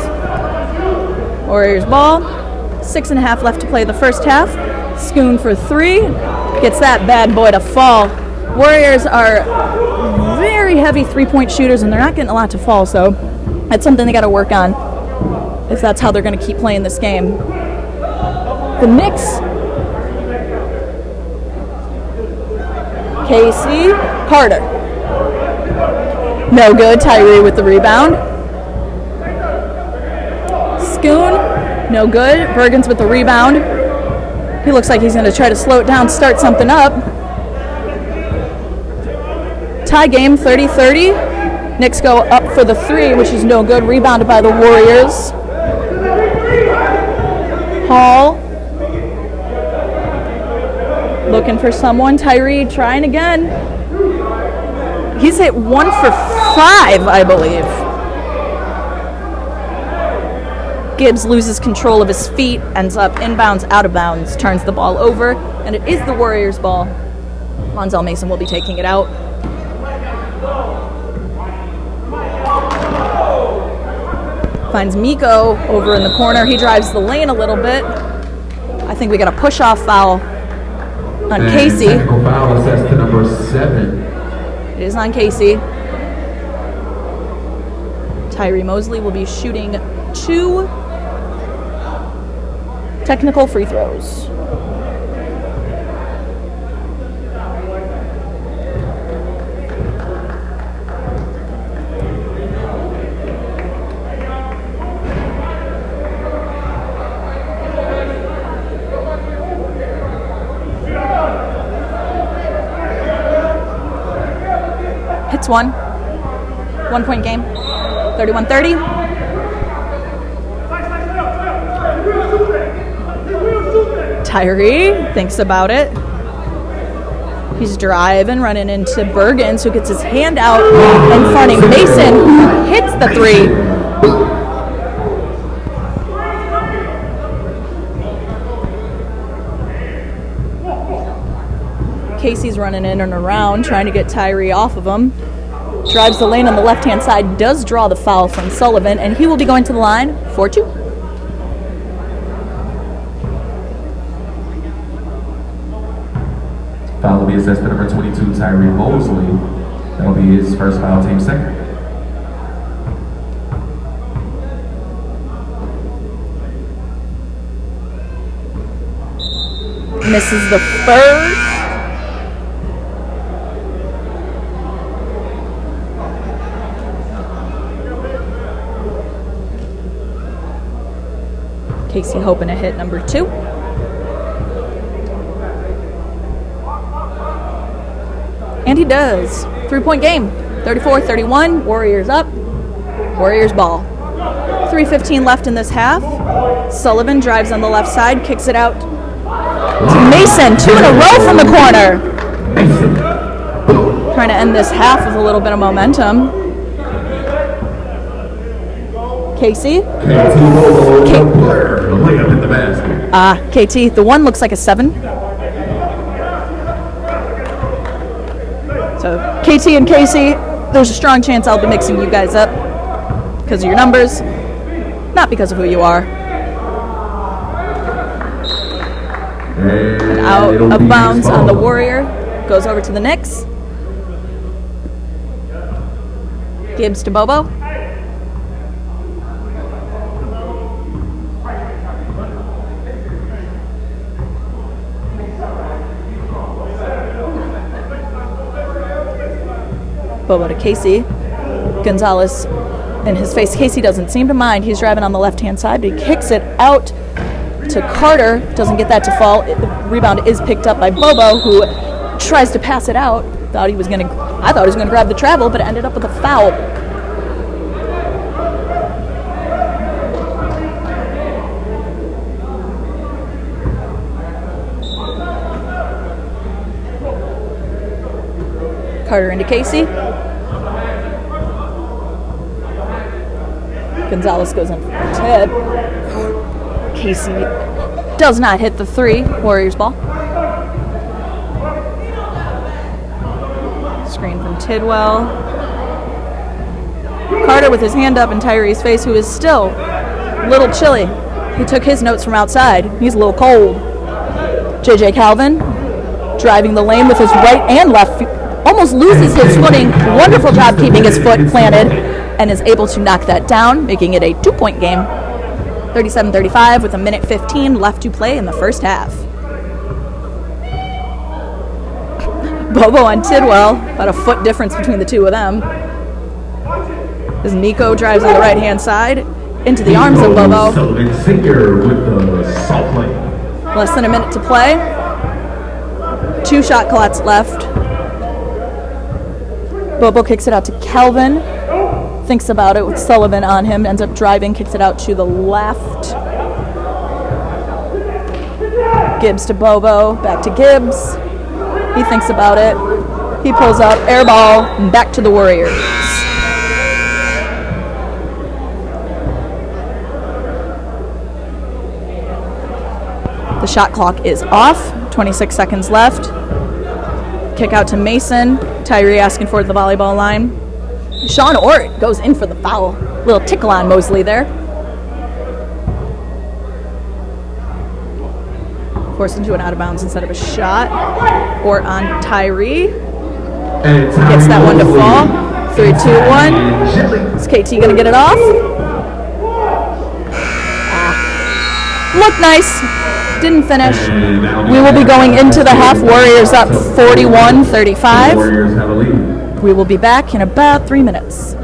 Warriors ball. 6.5 left to play the first half. Schoon for 3. Gets that bad boy to fall. Warriors are very heavy three-point shooters, and they're not getting a lot to fall, so that's something they got to work on if that's how they're going to keep playing this game. The Knicks. Casey Carter. No good. Tyree with the rebound. Schoon, no good. Bergen's with the rebound. He looks like he's going to try to slow it down, start something up. Tie game, 30-30. Knicks go up for the 3, which is no good. Rebounded by the Warriors. Hall. Looking for someone. Tyree trying again. He's hit 1 for 5, I believe. Gibbs loses control of his feet, ends up inbounds, out of bounds, turns the ball over, and it is the Warriors' ball. Monzel Mason will be taking it out. Finds Miko over in the corner. He drives the lane a little bit. I think we got a push-off foul on Casey. Technical foul assessed to number 7. It is on Casey. Tyree Mosley will be shooting 2 technical free throws. Hits 1. 1 point game. 31-30. Tyree thinks about it. He's driving, running into Bergens, who gets his hand out and fronting Mason, who hits the 3. Casey's running in and around, trying to get Tyree off of him. Drives the lane on the left-hand side, does draw the foul from Sullivan, and he will be going to the line for 2. Foul will be assessed to number 22, Tyree Mosley. That'll be his first foul, team second. Misses the first. Casey hoping to hit number 2. And he does. 3-point game. 34-31. Warriors up. Warriors ball. 3:15 left in this half. Sullivan drives on the left side, kicks it out to Mason. 2 in a row from the corner. Trying to end this half with a little bit of momentum. Casey. Layup in the basket. KT. The 1 looks like a 7. So KT and Casey, there's a strong chance I'll be mixing you guys up because of your numbers, not because of who you are. And out of bounds on the Warrior, goes over to the Knicks. Gibbs to Bobo. Bobo to Casey. Gonzalez in his face. Casey doesn't seem to mind. He's driving on the left-hand side, but he kicks it out to Carter. Doesn't get that to fall. The rebound is picked up by Bobo, who tries to pass it out. I thought he was gonna grab the travel, but it ended up with a foul. Carter into Casey. Gonzalez goes in for a tip. Casey does not hit the three. Warriors ball. Screen from Tidwell. Carter with his hand up in Tyree's face, who is still a little chilly. He took his notes from outside. He's a little cold. JJ Calvin driving the lane with his right and left feet. Almost loses his footing. Wonderful job keeping his foot planted and is able to knock that down, making it a 2-point game. 37-35 with 1:15 left to play in the first half. Bobo on Tidwell, about a foot difference between the two of them. As Nico drives on the right-hand side into the arms of Bobo. Less than a minute to play. 2 shot clocks left. Bobo kicks it out to Kelvin. Thinks about it with Sullivan on him. Ends up driving, kicks it out to the left. Gibbs to Bobo. Back to Gibbs. He thinks about it. He pulls up. Air ball. And back to the Warriors. The shot clock is off. 26 seconds left. Kick out to Mason. Tyree asking for it at the volleyball line. Sean Orr goes in for the foul. Little tickle on Mosley there. Forced into an out of bounds instead of a shot. Orr on Tyree. Gets that one to fall. 3-2-1. Is KT going to get it off? Looked nice. Didn't finish. We will be going into the half. Warriors up 41-35. We will be back in about 3 minutes.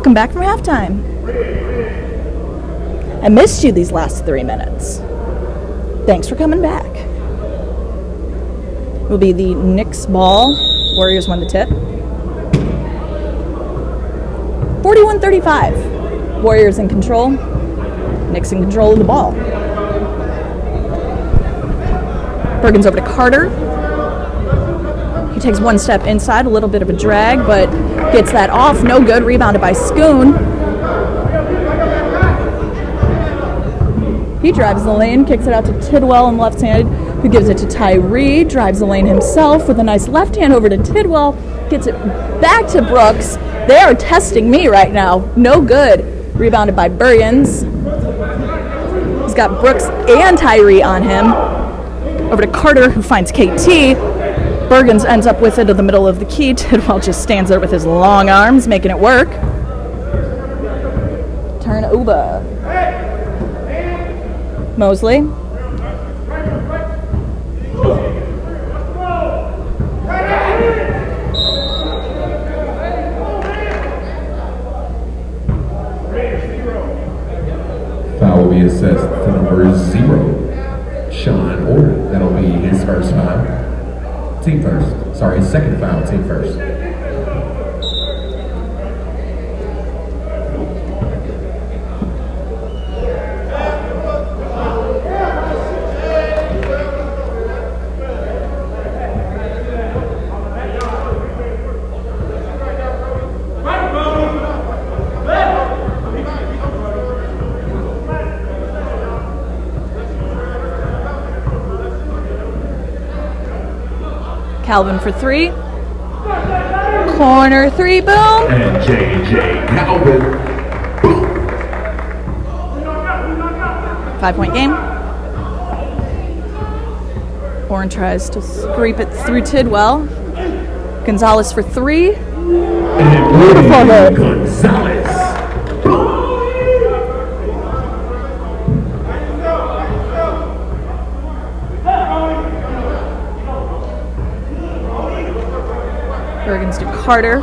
Welcome back from halftime. I missed you these last 3 minutes. Thanks for coming back. Will be the Knicks ball. Warriors won the tip. 41-35. Warriors in control. Knicks in control of the ball. Bergen's over to Carter. He takes one step inside, a little bit of a drag, but gets that off. No good. Rebounded by Schoon. He drives the lane, kicks it out to Tidwell on the left hand, who gives it to Tyree. Drives the lane himself with a nice left hand over to Tidwell. Gets it back to Brooks. They are testing me right now. No good. Rebounded by Bergens. He's got Brooks and Tyree on him. Over to Carter, who finds KT. Bergens ends up with it in the middle of the key. Tidwell just stands there with his long arms, making it work. Turnover. Mosley. Foul will be assessed to number 0, Sean Orr. That'll be his first foul. Team first. Sorry, second foul, team first. Calvin for 3. Corner 3, boom. And J.J. Calvin. Boom. 5-point game. Orrin tries to scrape it through Tidwell. Gonzalez for 3. And Beautiful hit. Gonzalez. Bergens to Carter.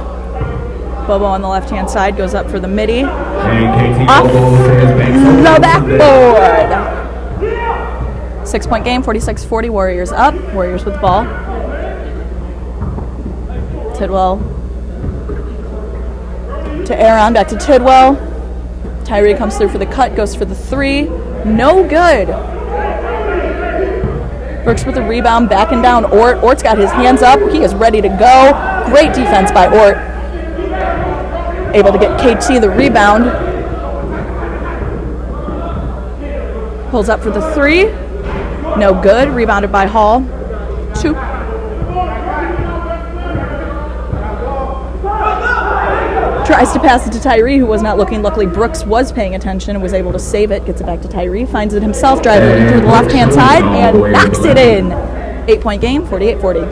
Bobo on the left-hand side goes up for the midi. And KT Off the backboard. 6-point game, 46-40. Warriors up. Warriors with the ball. Tidwell to Aaron, back to Tidwell. Tyree comes through for the cut, goes for the 3. No good. Brooks with the rebound, backing down Ort. Ort's got his hands up. He is ready to go. Great defense by Ort. Able to get KT the rebound. Pulls up for the 3. No good. Rebounded by Hall. 2. Tries to pass it to Tyree, who was not looking. Luckily, Brooks was paying attention and was able to save it. Gets it back to Tyree. Finds it himself, driving it through the left-hand side, and knocks it in. 8-point game, 48-40.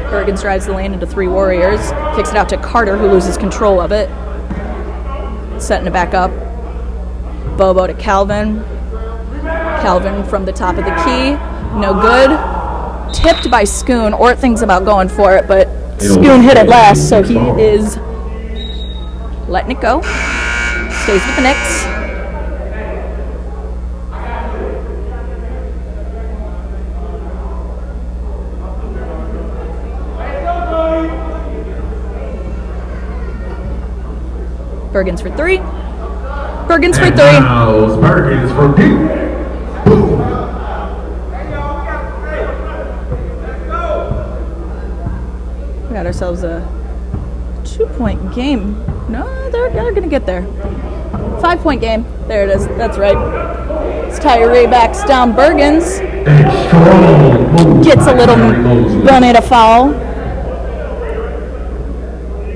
Bergens drives the lane into 3 Warriors. Kicks it out to Carter, who loses control of it. Setting it back up. Bobo to Calvin. Calvin from the top of the key. No good. Tipped by Schoon. Ort thinks about going for it, but Schoon hit it last, so he is letting it go. Stays with the Knicks. Bergens for 3. Bergens for 3. Bergens for deep. Boom. We got ourselves a 2-point game. No, they're going to get there. 5-point game. There it is. That's right. It's Tyree backs down Bergens. Gets a little run at a foul.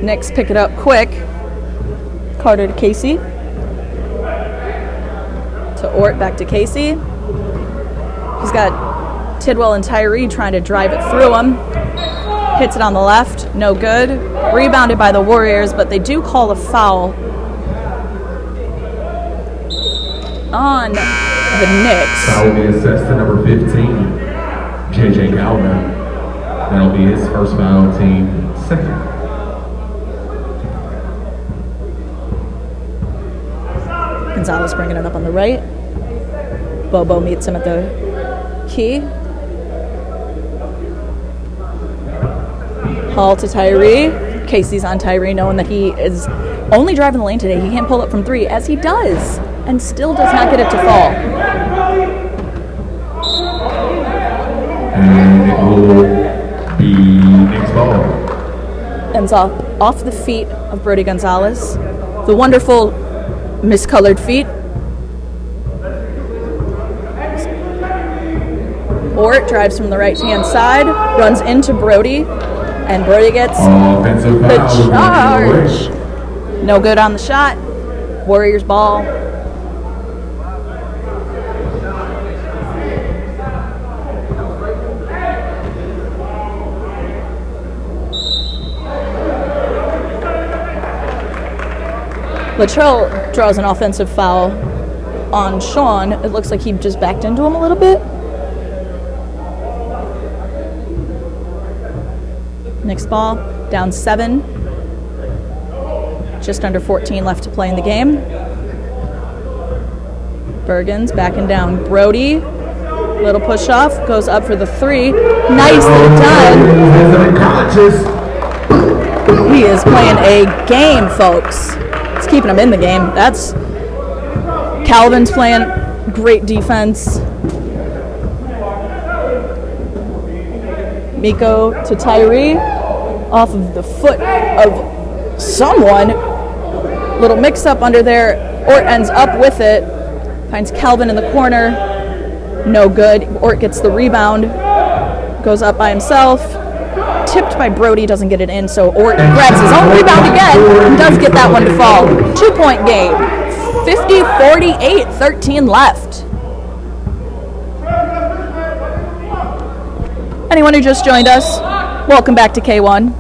Knicks pick it up quick. Carter to Casey. To Ort, back to Casey. He's got Tidwell and Tyree trying to drive it through him. Hits it on the left, no good. Rebounded by the Warriors, but they do call a foul on the Knicks. Foul will be assessed to number 15, J.J. Calvin. That'll be his first foul, team second. Gonzalez bringing it up on the right. Bobo meets him at the key. Hall to Tyree. Casey's on Tyree, knowing that he is only driving the lane today. He can't pull up from three, as he does, and still does not get it to fall. And it will be Knicks ball. Ends off the feet of Brody Gonzalez. The wonderful miscolored feet. Ort drives from the right-hand side, runs into Brody, and Brody gets the charge. No good on the shot. Warriors ball. Latrell draws an offensive foul on Sean. It looks like he just backed into him a little bit. Knicks ball, down 7. Just under 14 left to play in the game. Bergen's backing down Brody. Little push off, goes up for the 3. Nicely done. He is playing a game, folks. It's keeping him in the game. That's Calvin's playing great defense. Miko to Tyree, off of the foot of someone. Little mix-up under there. Ort ends up with it. Finds Calvin in the corner. No good. Ort gets the rebound. Goes up by himself. Tipped by Brody, doesn't get it in, so Ort grabs his own rebound again and does get that one to fall. 2-point game. 50-48, 13 left. Anyone who just joined us, welcome back to K1.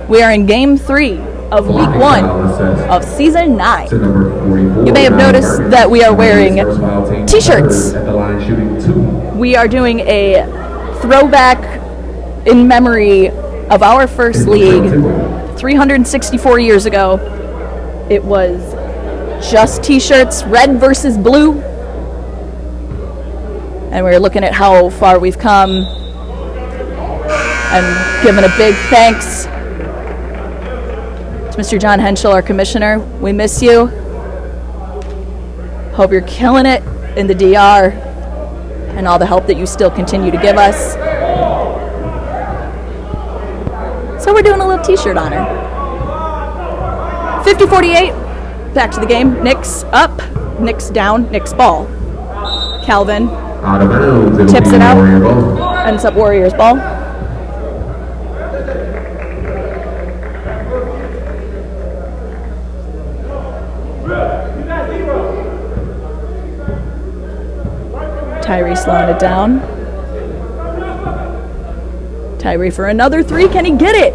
We are in Game 3 of Week 1 of Season 9. You may have noticed that we are wearing T-shirts. We are doing a throwback in memory of our first league 364 years ago. It was just T-shirts, red versus blue. And we're looking at how far we've come. And giving a big thanks to Mr. John Henschel, our commissioner. We miss you. Hope you're killing it in the DR and all the help that you still continue to give us. So we're doing a little T-shirt honor. 50-48, back to the game. Knicks up, Knicks down, Knicks ball. Calvin tips it out, ends up Warriors ball. Tyree slowing it down. Tyree for another 3. Can he get it?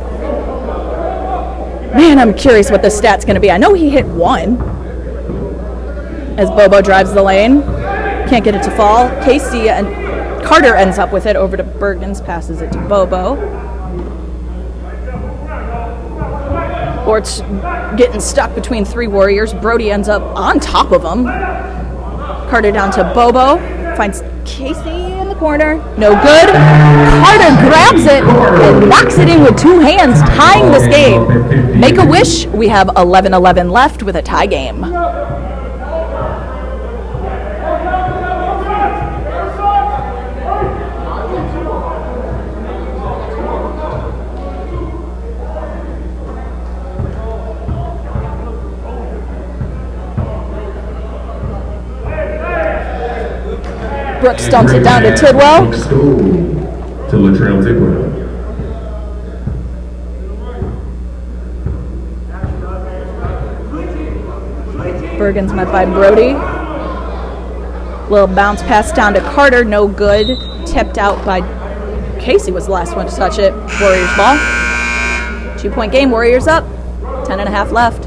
Man, I'm curious what the stat's going to be. I know he hit 1. As Bobo drives the lane. Can't get it to fall. Casey and Carter ends up with it over to Bergens. Passes it to Bobo. Ort's getting stuck between 3 Warriors. Brody ends up on top of him. Carter down to Bobo. Finds Casey in the corner. No good. Carter grabs it and knocks it in with 2 hands, tying this game. Make a wish. We have 11-11 left with a tie game. Brooks dumps it down to Tidwell. To Latrell Tidwell. Bergen's met by Brody. Little bounce pass down to Carter, no good. Tipped out by Casey was the last one to touch it. Warriors ball. 2-point game, Warriors up. 10.5 left.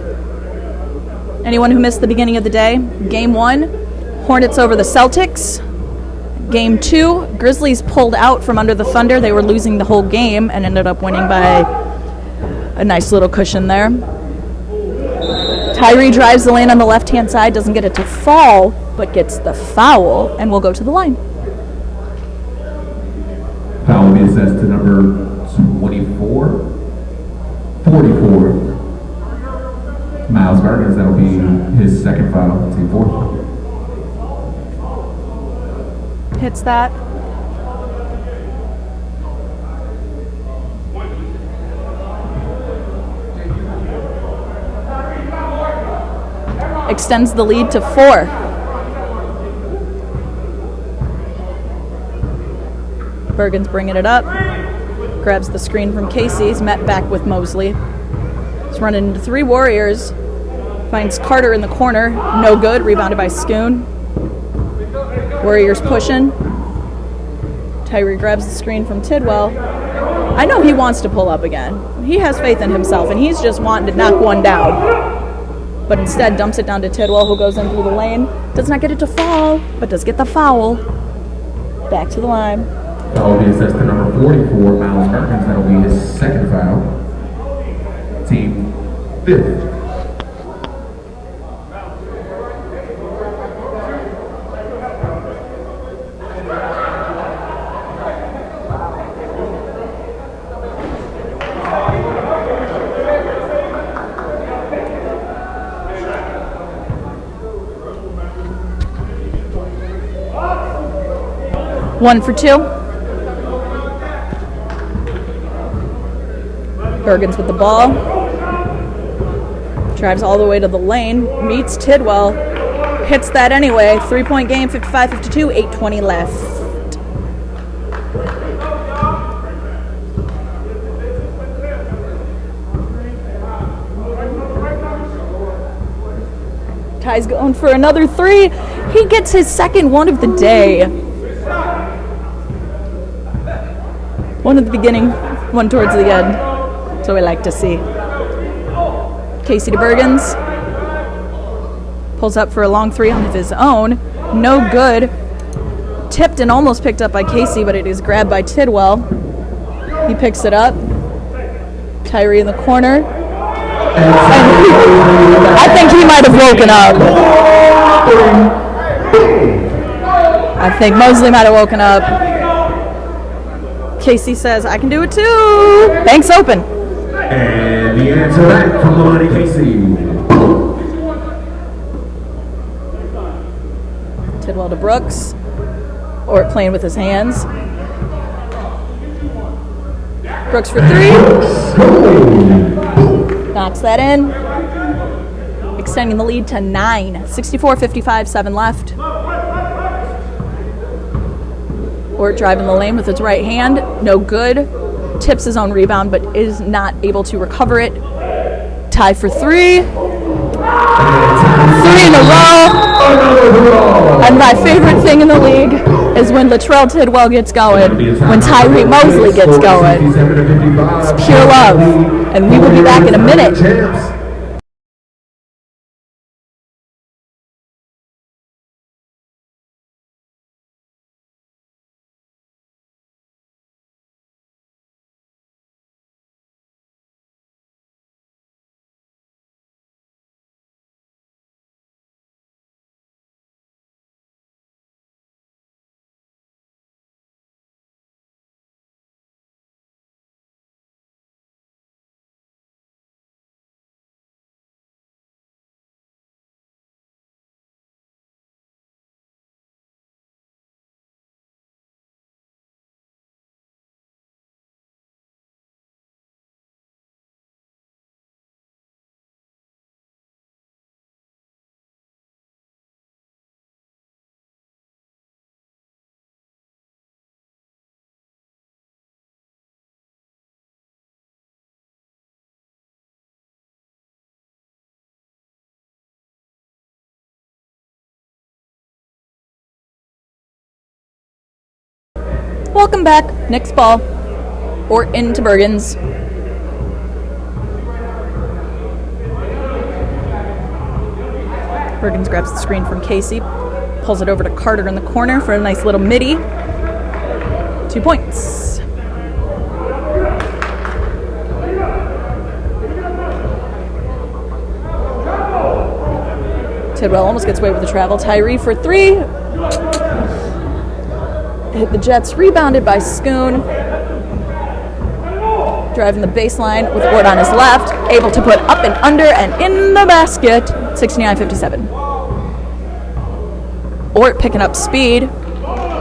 Anyone who missed the beginning of the day? Game 1, Hornets over the Celtics. Game 2, Grizzlies pulled out from under the Thunder. They were losing the whole game and ended up winning by a nice little cushion there. Tyree drives the lane on the left-hand side, doesn't get it to fall, but gets the foul, and will go to the line. Foul will be assessed to number 44. Miles Vargas, that'll be his second foul, team 4. Hits that. Extends the lead to 4. Bergen's bringing it up. Grabs the screen from Casey. He's met back with Mosley. He's running into 3 Warriors. Finds Carter in the corner. No good. Rebounded by Schoon. Warriors pushing. Tyree grabs the screen from Tidwell. I know he wants to pull up again. He has faith in himself, and he's just wanting to knock one down. But instead dumps it down to Tidwell, who goes in through the lane. Does not get it to fall, but does get the foul. Back to the line. That will be assessed to number 44, Miles Perkins. That will be his second foul. Team 5th. One for 2. Bergens with the ball. Drives all the way to the lane. Meets Tidwell. Hits that anyway. 3-point game, 55-52, 8:20 left. Ty's going for another 3. He gets his second one of the day. One at the beginning, one towards the end. That's what we like to see. Casey to Bergens. Pulls up for a long 3 on his own. No good. Tipped and almost picked up by Casey, but it is grabbed by Tidwell. He picks it up. Tyree in the corner. And I think he might have woken up. I think Mosley might have woken up. Casey says, I can do it too. Bank's open. And the answer back from the money, Casey. Tidwell to Brooks. Or playing with his hands. Brooks for 3. Knocks that in. Extending the lead to 9. 64-55, 7 left. Or driving the lane with its right hand. No good. Tips his own rebound, but is not able to recover it. Tie for 3. 3 in a row. And my favorite thing in the league is when Latrell Tidwell gets going, when Tyree Mosley gets going. It's pure love. And we will be back in a minute. Welcome back. Knicks ball. Or into Bergens. Bergens grabs the screen from Casey. Pulls it over to Carter in the corner for a nice little midi. 2 points. Tidwell almost gets away with the travel. Tyree for 3. Hit the Jets. Rebounded by Schoon. Driving the baseline with Ort on his left. Able to put up and under and in the basket. 69-57. Ort picking up speed.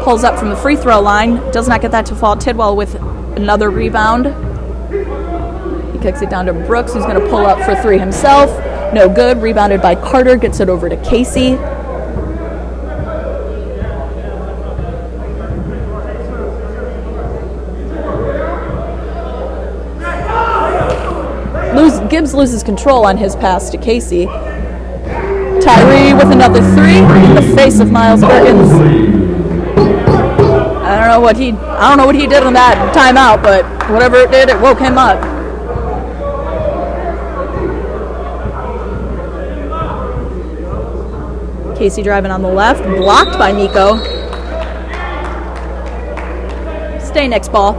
Pulls up from the free throw line. Does not get that to fall. Tidwell with another rebound. He kicks it down to Brooks, who's going to pull up for 3 himself. No good. Rebounded by Carter. Gets it over to Casey. Gibbs loses control on his pass to Casey. Tyree with another 3 in the face of Miles Bergens. I don't know what he did on that timeout, but whatever it did, it woke him up. Casey driving on the left, blocked by Nico. Stay Knicks ball.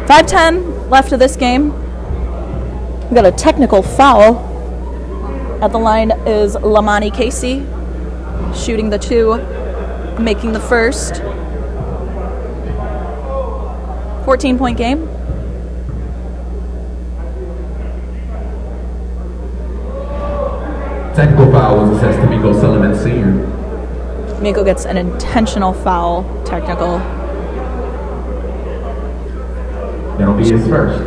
.5:10 left of this game. We got a technical foul. At the line is Lamani Casey, shooting the 2, making the first. 14-point game. Technical foul was assessed to Miko Sullivan Sr. Miko gets an intentional foul, technical. That'll be his first.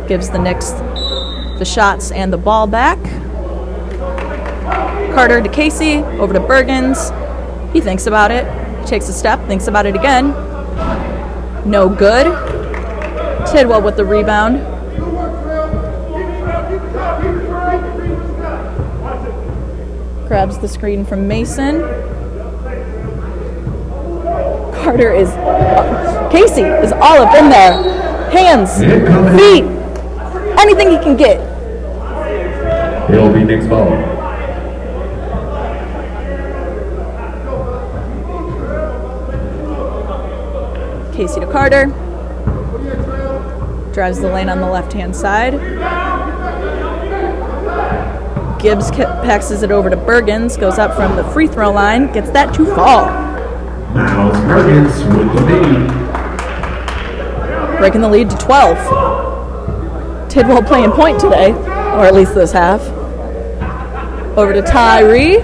Gives the Knicks the shots and the ball back. Carter to Casey, over to Bergens. He thinks about it, takes a step, thinks about it again. No good. Tidwell with the rebound. Grabs the screen from Mason. Carter is... Casey is all up in there. Hands, feet, anything he can get. It'll be Knicks ball. Casey to Carter. Drives the lane on the left-hand side. Gibbs passes it over to Bergens. Goes up from the free throw line. Gets that to fall. Miles Bergens with the lead. Breaking the lead to 12. Tidwell playing point today, or at least this half. Over to Tyree.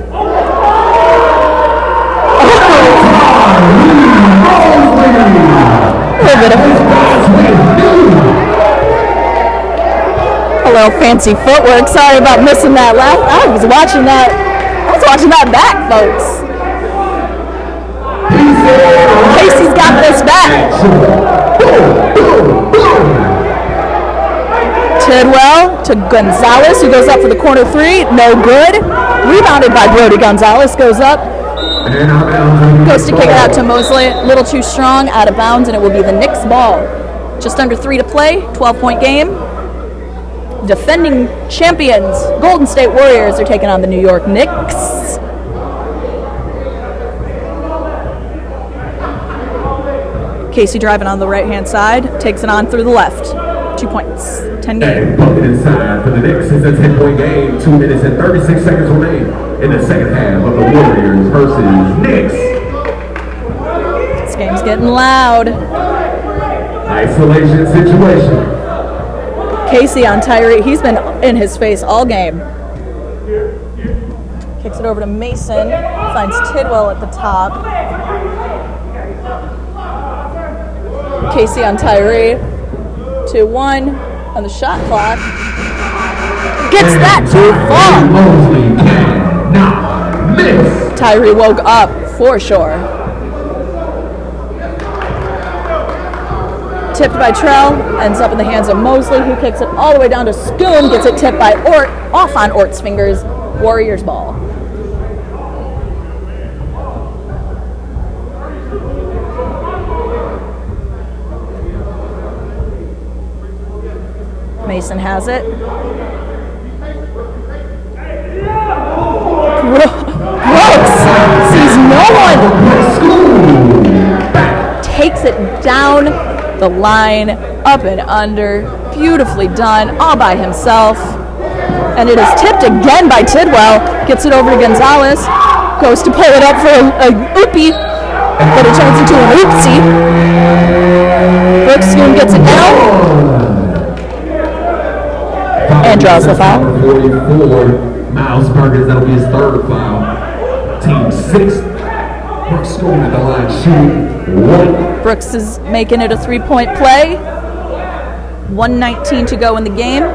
A little fancy footwork. Sorry about missing that last. I was watching that back, folks. Casey's got this back. Tidwell to Gonzalez, who goes up for the corner 3. No good. Rebounded by Brody Gonzalez. Goes up. Goes to kick it out to Mosley. A little too strong, out of bounds, and it will be the Knicks ball. Just under 3 to play. 12-point game. Defending champions, Golden State Warriors, are taking on the New York Knicks. Casey driving on the right-hand side, takes it on through the left. 2 points, 10 game. And bucket inside for the Knicks. It's a 10-point game. 2 minutes and 36 seconds remain in the second half of the Warriors versus Knicks. This game's getting loud. Isolation situation. Casey on Tyree. He's been in his face all game. Kicks it over to Mason. Finds Tidwell at the top. Casey on Tyree. 2-1 on the shot clock. Gets that to fall. Tyree woke up for sure. Tipped by Trell, ends up in the hands of Mosley, who kicks it all the way down to Schoon, gets it tipped by Ort, off on Ort's fingers. Warriors ball. Mason has it. Brooks sees no one. Takes it down the line, up and under. Beautifully done, all by himself. And it is tipped again by Tidwell. Gets it over to Gonzalez. Goes to pull it up for a oopie, but it turns into an oopsie. Brooks soon gets it down and draws the foul. 44, Miles Burgers, that'll be his third foul. Team 6, Brooks scoring at the line, shooting 1. Brooks is making it a 3-point play. 1:19 to go in the game.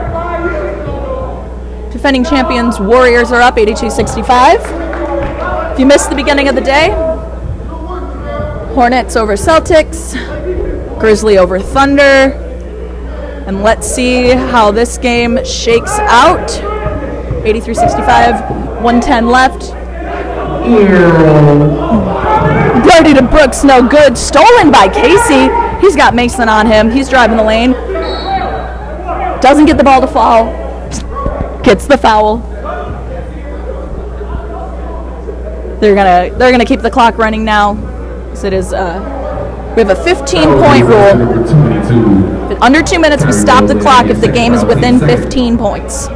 Defending champions Warriors are up 82-65. If you missed the beginning of the day, Hornets over Celtics, Grizzlies over Thunder, and let's see how this game shakes out. 83-65, 1:10 left. Brody to Brooks, no good. Stolen by Casey. He's got Mason on him. He's driving the lane. Doesn't get the ball to fall. Gets the foul. They're gonna keep the clock running now. So it is we have a 15-point rule. Under 2 minutes, we stop the clock if the game is within 15 points.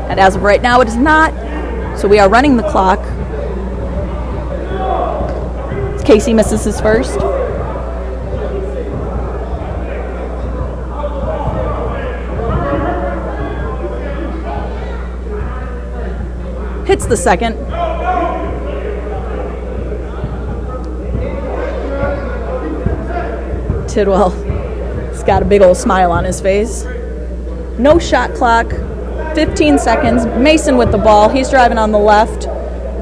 And as of right now, it is not. So we are running the clock. Casey misses his first. Hits the second. Tidwell's got a big old smile on his face. No shot clock. 15 seconds. Mason with the ball. He's driving on the left.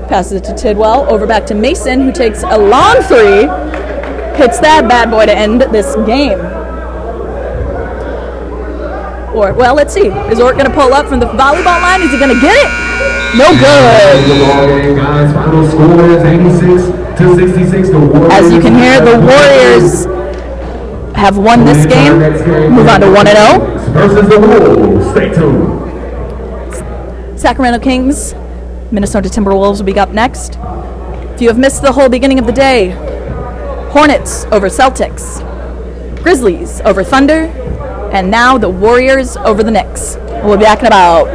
Passes it to Tidwell. Over back to Mason, who takes a long three. Hits that bad boy to end this game. Or, well, let's see. Is Ort going to pull up from the volleyball line? Is he going to get it? No good. Final score is 86-66. As you can hear, the Warriors have won this game. Move on to 1-0. Versus the Wolves. Stay tuned. Sacramento Kings, Minnesota Timberwolves will be up next. If you have missed the whole beginning of the day, Hornets over Celtics, Grizzlies over Thunder, and now the Warriors over the Knicks. We'll be back in about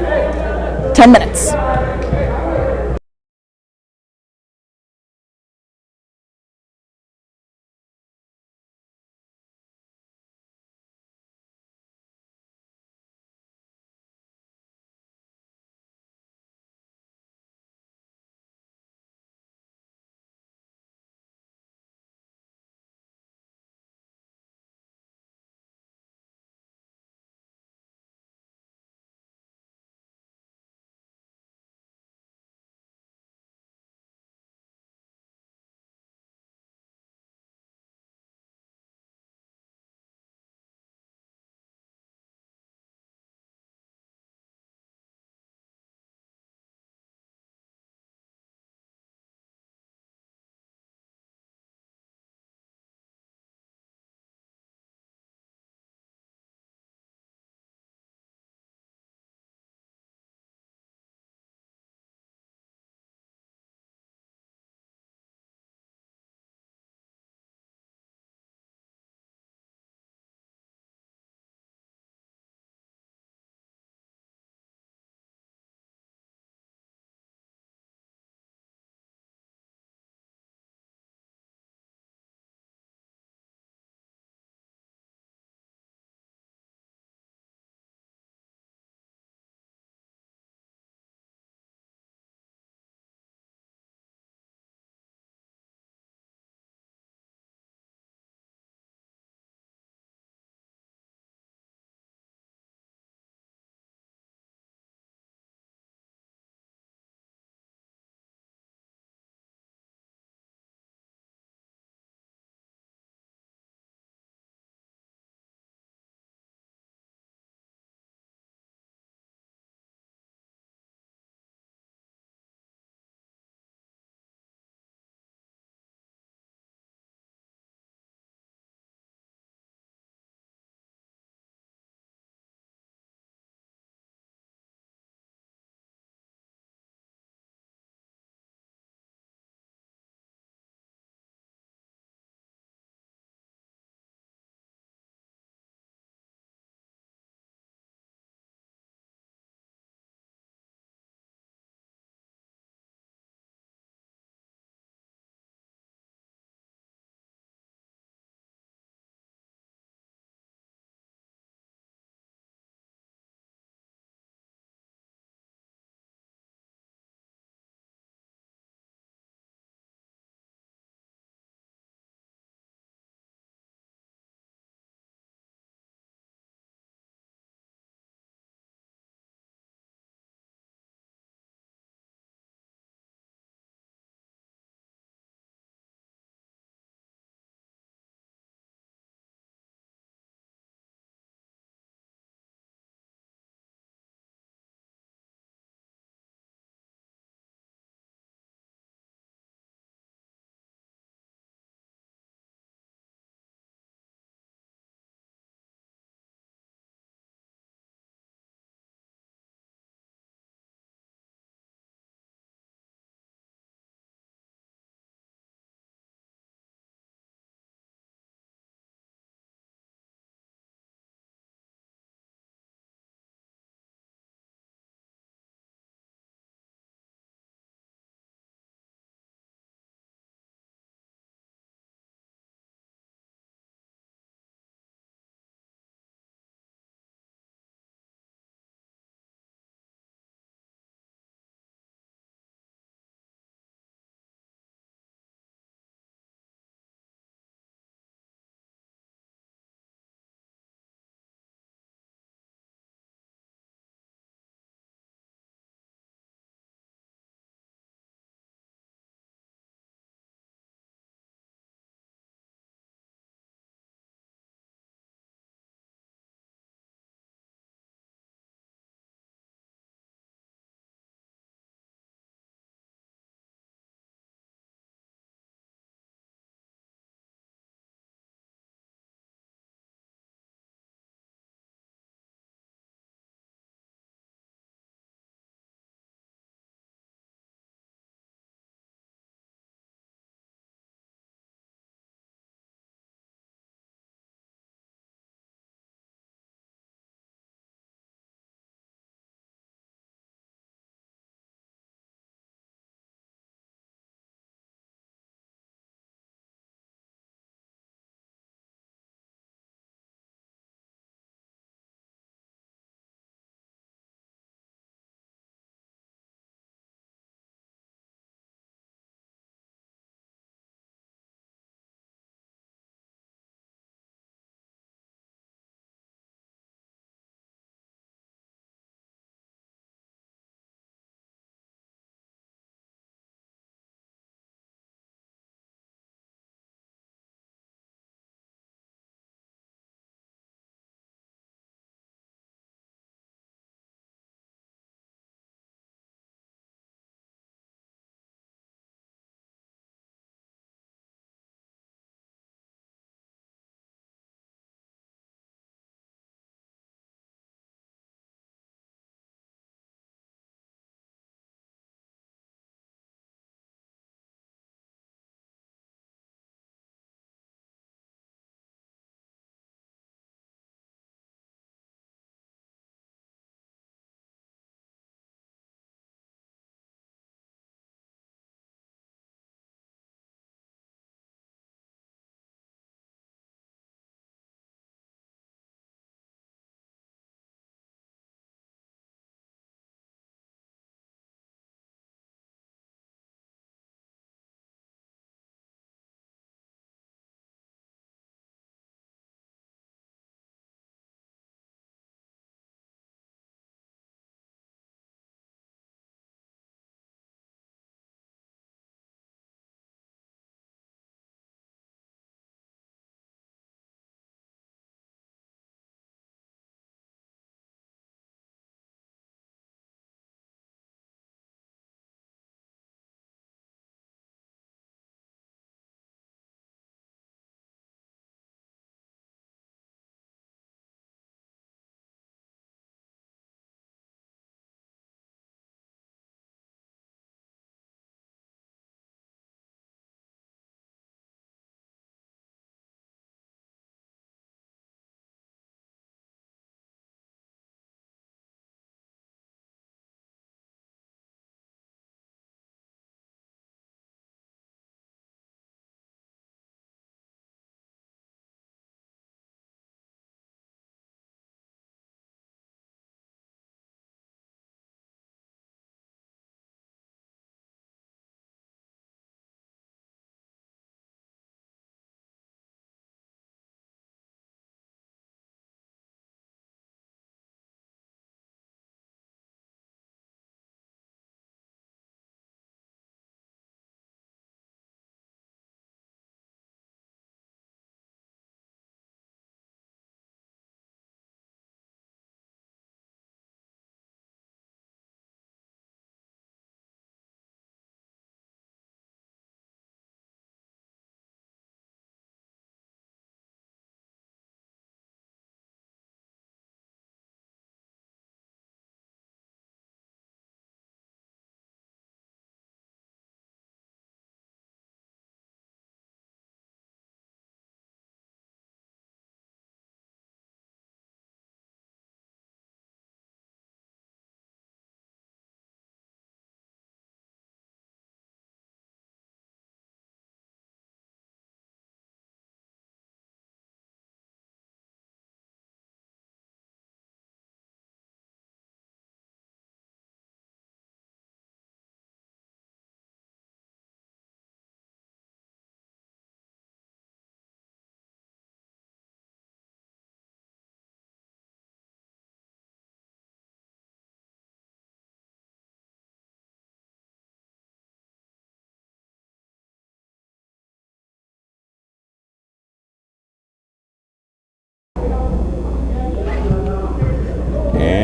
10 minutes.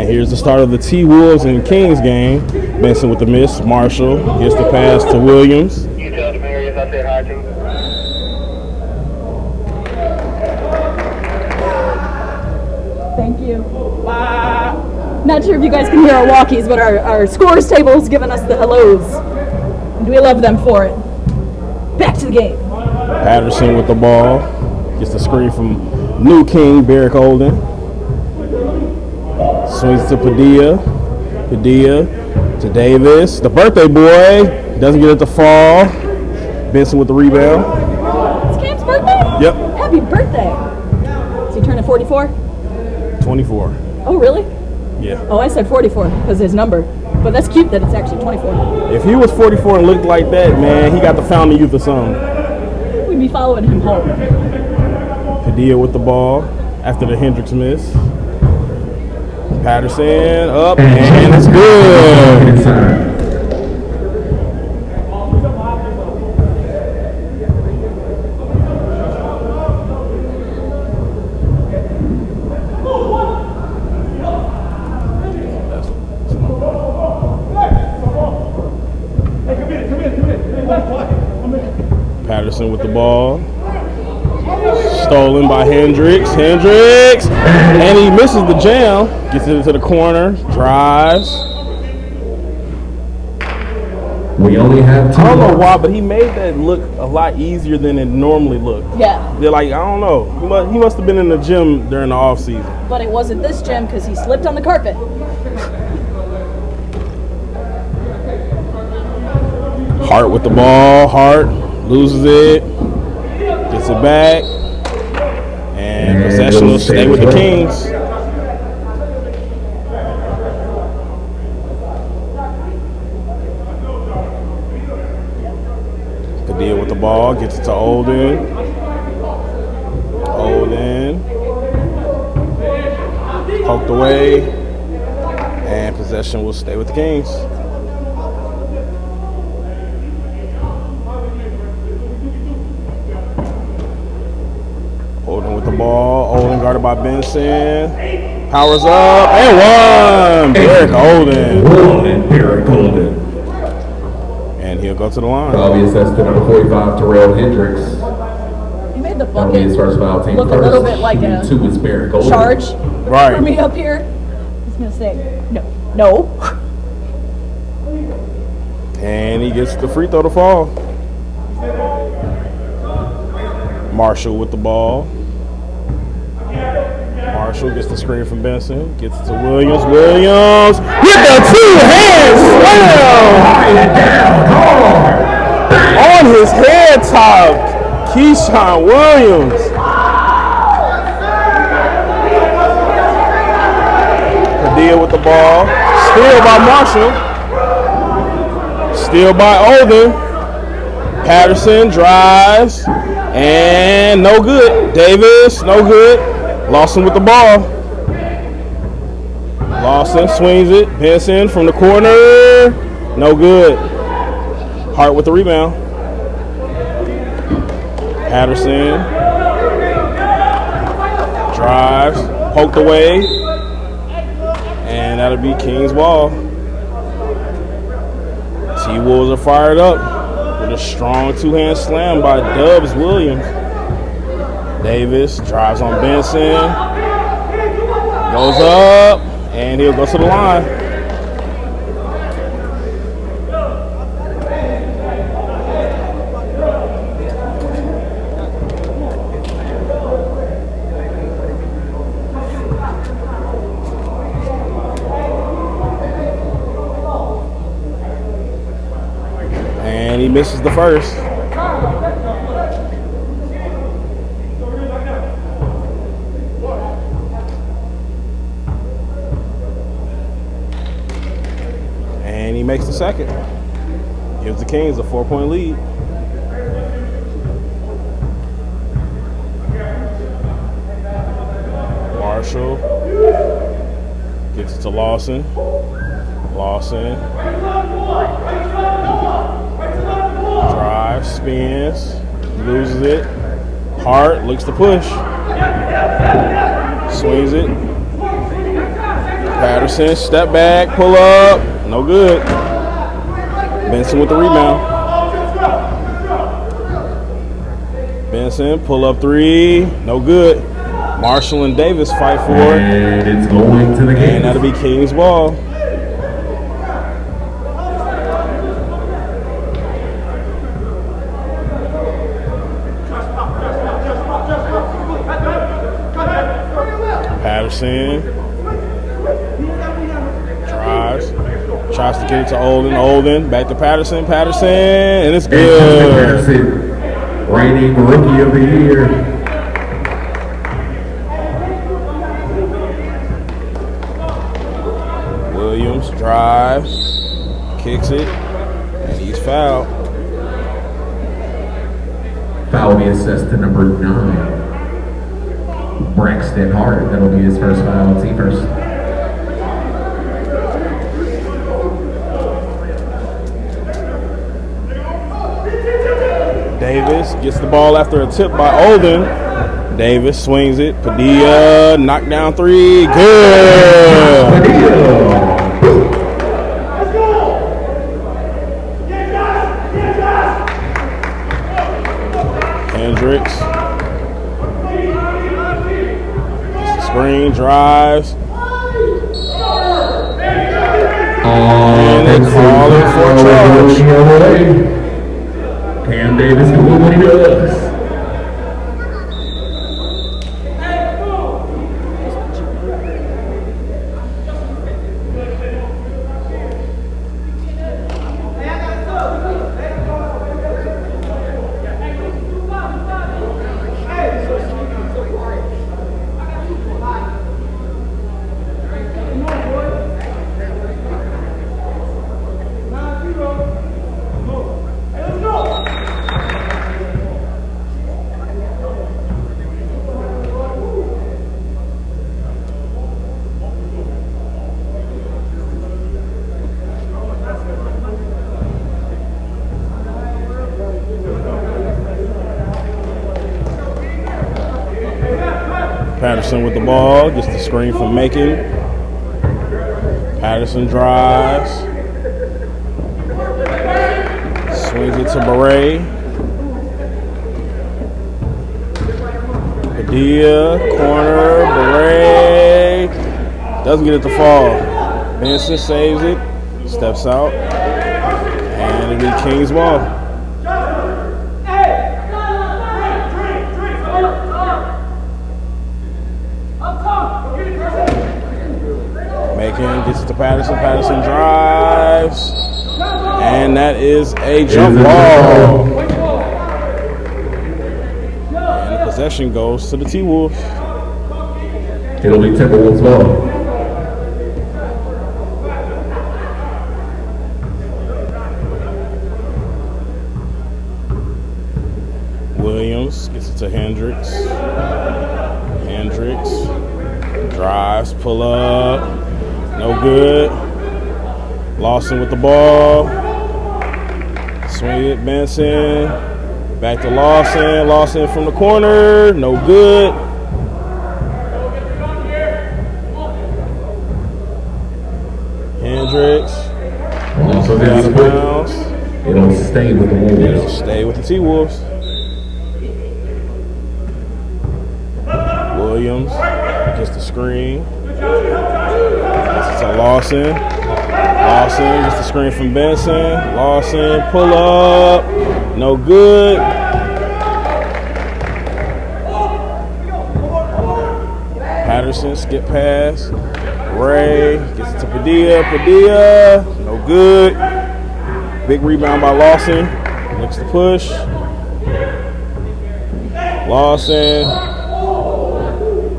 And here's the start of the T-Wolves and Kings game. Benson with the miss. Marshall gets the pass to Williams. You tell the Marius I said hi to. Thank you. Not sure if you guys can hear our walkies, but our scores table is giving us the hellos. And we love them for it. Back to the game. Patterson with the ball. Gets the screen from new king, Barrick Olden. Swings to Padilla. Padilla to Davis. The birthday boy. Doesn't get it to fall. Benson with the rebound. It's Cam's birthday? Yep. Happy birthday. Is he turning 44? 24. Oh, really? Yeah. Oh, I said 44 because of his number. But that's cute that it's actually 24. If he was 44 and looked like that, man, he got the fountain youth or something. We'd be following him home. Padilla with the ball after the Hendricks miss. Patterson up, and it's good. Inside. Patterson with the ball. Stolen by Hendricks. Hendricks! And he misses the jam. Gets it into the corner. Drives. We only have two. I don't know why, but he made that look a lot easier than it normally looked. Yeah. They're like, I don't know. He must have been in the gym during the off season. But it wasn't this gym because he slipped on the carpet. Hart with the ball. Hart loses it. Gets it back. And possession will stay with the Kings. Padilla with the ball. Gets it to Olden. Olden. Poked away. And possession will stay with the Kings. Olden with the ball. Olden guarded by Benson. Powers up and one. Barrick Olden. Barrick Olden. And he'll go to the line. Foul be assessed to number 45, Terrell Hendricks. He made the That'll be his bucket first foul, team look first. a little bit like a Two is Barrick Olden. charge Right. for me up here. He's going to say, no. And he gets the free throw to fall. Marshall with the ball. Marshall gets the screen from Benson. Gets it to Williams. Williams with the two-hand slam! On his head top, Keyshawn Williams. Padilla with the ball. Steal by Marshall. Steal by Olden. Patterson drives. And no good. Davis, no good. Lawson with the ball. Lawson swings it. Benson from the corner. No good. Hart with the rebound. Patterson drives. Poked away. And that'll be King's ball. T-Wolves are fired up with a strong two-hand slam by Dubs Williams. Davis drives on Benson. Goes up, and he'll go to the line. And he misses the first. And he makes the second. Gives the Kings a 4-point lead. Marshall gets it to Lawson. Lawson drives, spins, loses it. Hart looks to push. Swings it. Patterson, step back, pull up, no good. Benson with the rebound. Benson, pull up three, no good. Marshall and Davis fight for it. And it's going to the game. And that'll be King's ball. Patterson drives, tries to get it to Olden, back to Patterson, and it's good. Patterson, reigning rookie of the year. Williams drives, kicks it, and he's fouled. Foul will be assessed to number 9. Braxton Hart, that'll be his first foul, team first. Davis gets the ball after a tip by Olden. Davis swings it. Padilla, knockdown three, good. Padilla. Hendricks. Screen, drives. And they call it for a charge. Cam Davis can do what he does. Patterson with the ball, gets the screen from Macon. Patterson drives. Swings it to Beret. Padilla, corner, Beret. Doesn't get it to fall. Benson saves it, steps out, and it'll be King's ball. Macon gets it to Patterson. Patterson drives. And that is a jump ball. And the possession goes to the TWolves. It'll be Timberwolves ball. Williams gets it to Hendricks. Hendricks drives, pull up. No good. Lawson with the ball. Swing it, Benson. Back to Lawson. Lawson from the corner. No good. Hendricks. Also Out of bounds. It'll stay with the It'll Wolves. stay with the T-Wolves. Williams gets the screen. Gets it to Lawson. Lawson gets the screen from Benson. Lawson, pull up. No good. Patterson, skip pass. Ray gets it to Padilla. Padilla, no good. Big rebound by Lawson. Looks to push. Lawson.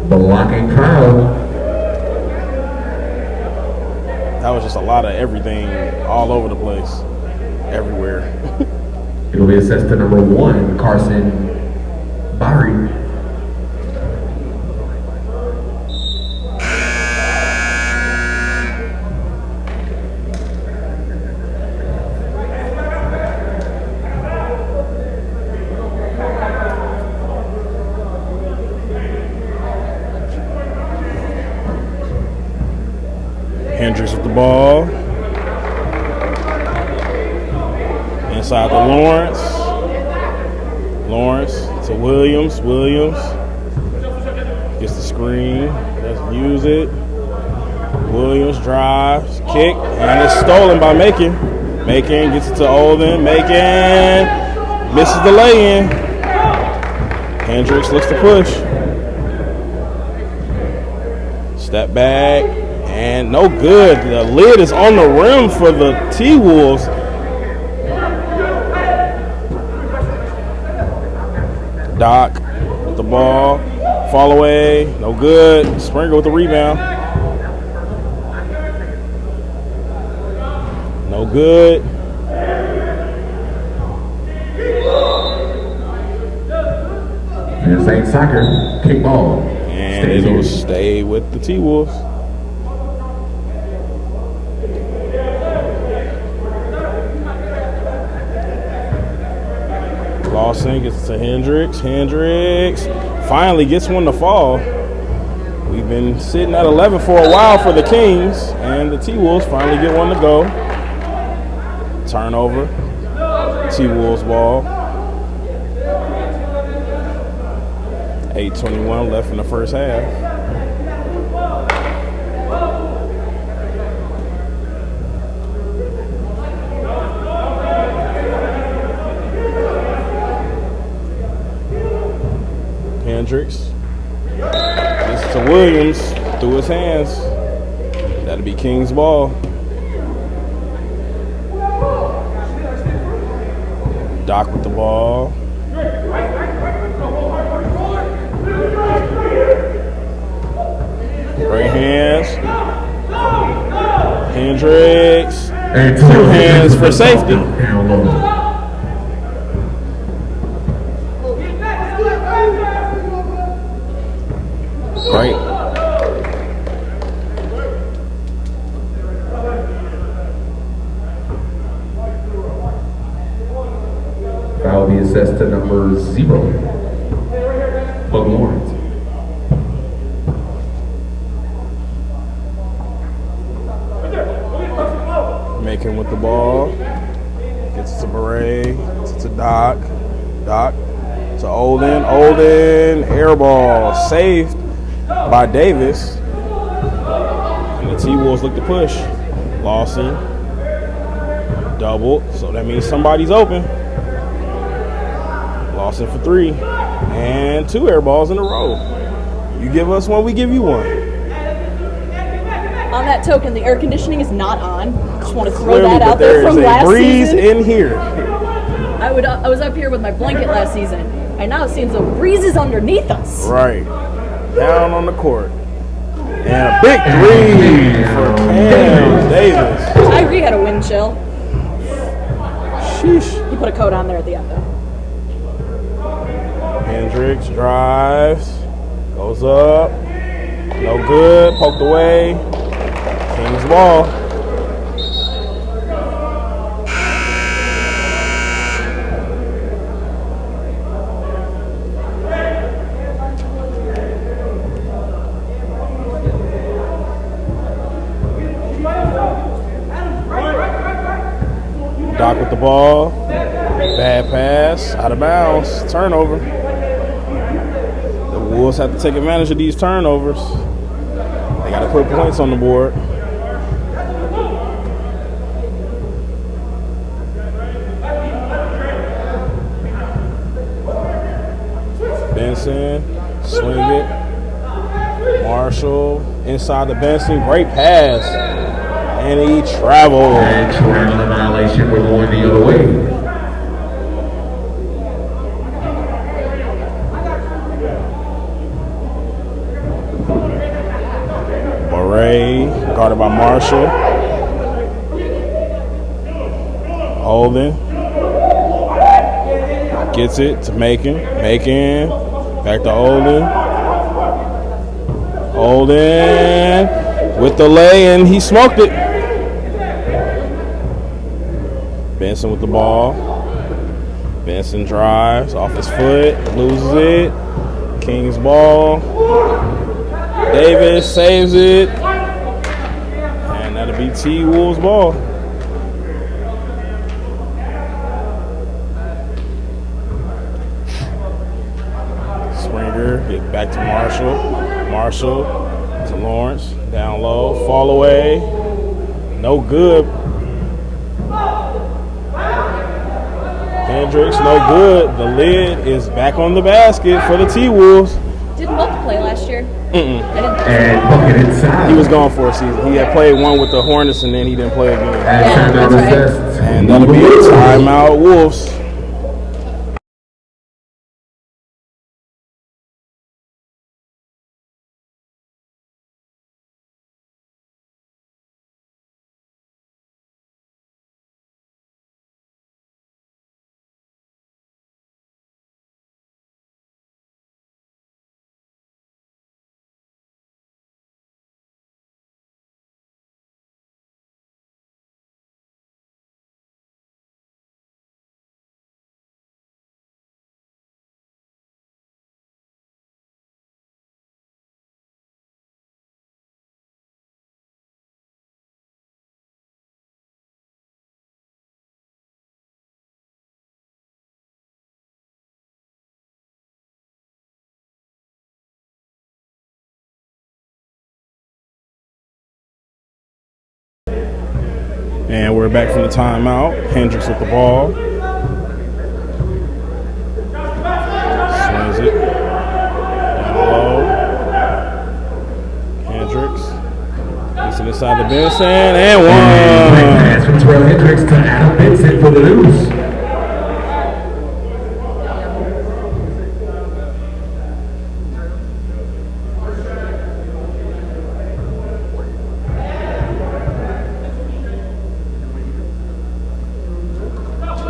Blocking foul. That was just a lot of everything all over the place. Everywhere. It'll be assessed to number 1, Carson Barry. Hendricks with the ball. Inside to Lawrence. Lawrence to Williams. Williams gets the screen. Let's use it. Williams drives, kick, and it's stolen by Macon. Macon gets it to Olden. Macon misses the lay-in. Hendricks looks to push. Step back, and no good. The lid is on the rim for the T-Wolves. Doc with the ball. Fall away, no good. Springer with the rebound. No good. This ain't soccer. Kick ball. And it will stay with the T-Wolves. Lawson gets to Hendricks. Hendricks finally gets one to fall. We've been sitting at 11 for a while for the Kings, and the T-Wolves finally get one to go. Turnover. T-Wolves ball. 8:21 left in the first half. Hendricks. This to Williams through his hands. That'll be King's ball. Doc with the ball. Great hands. Hendricks. And Two hands for safety. Great. Foul be assessed to number 0. Bug Lawrence. Macon with the ball. Gets it to Beret. Gets it to Doc. Doc to Olden. Olden. Air ball. Saved by Davis. And the T-Wolves look to push. Lawson. Double. So that means somebody's open. Lawson for 3. And 2 air balls in a row. You give us one, we give you one. On that token, the air conditioning is not on. Just want to throw Clearly, that out there from there's a last breeze season. in here. I was up here with my blanket last season, and now it seems the breeze is underneath us. Right. Down on the court. And a big 3 for Cam Davis. Tyree had a wind chill. Sheesh. He put a coat on there at the end, though. Hendricks drives. Goes up. No good. Poked away. King's ball. Doc with the ball. Bad pass. Out of bounds. Turnover. The Wolves have to take advantage of these turnovers. They got to put points on the board. Benson. Swing it. Marshall. Inside the Benson. Great pass. And he traveled. And traveling violation. We're going the other way. Beret, guarded by Marshall. Holden. Gets it to Macon. Macon. Back to Holden. Holden with the lay, and he smoked it. Benson with the ball. Benson drives off his foot, loses it. King's ball. Davis saves it. And that'll be TWolves ball. Springer, get back to Marshall. Marshall to Lawrence. Down low. Fall away. No good. Hendricks, no good. The lid is back on the basket for the T-Wolves. Did Mook play last year? And bucket inside. He was gone for a season. He had played one with the Hornets and then he didn't play again. And timeout assessed. And that'll be a timeout, Wolves. And we're back from the timeout. Hendricks with the ball. Swings it. Down low. Hendricks. Gets it inside the Benson. And one. Pass from Terrell Hendricks to Adam Benson for the News.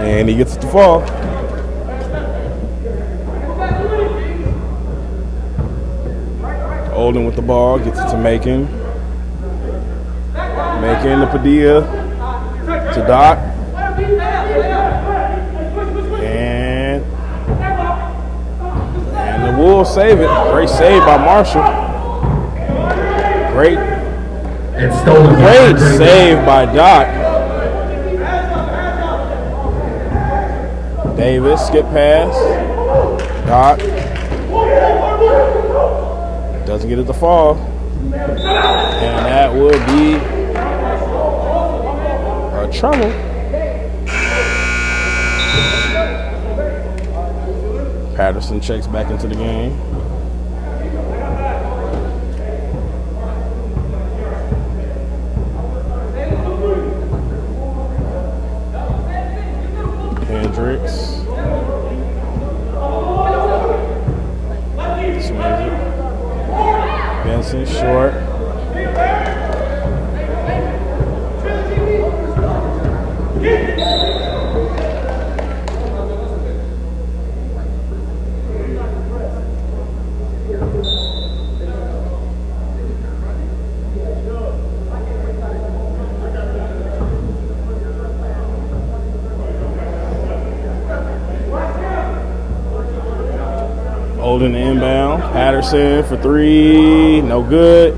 And he gets it to fall. Olden with the ball, gets it to Macon. Macon to Padilla. To Doc. And the Wolves save it. Great save by Marshall. Great save by Doc. Davis, skip pass. Doc. Doesn't get it to fall. And that would be a trouble. Patterson checks back into the game. Hendricks. Swings it. Benson short. Holding the inbound. Patterson for three. No good.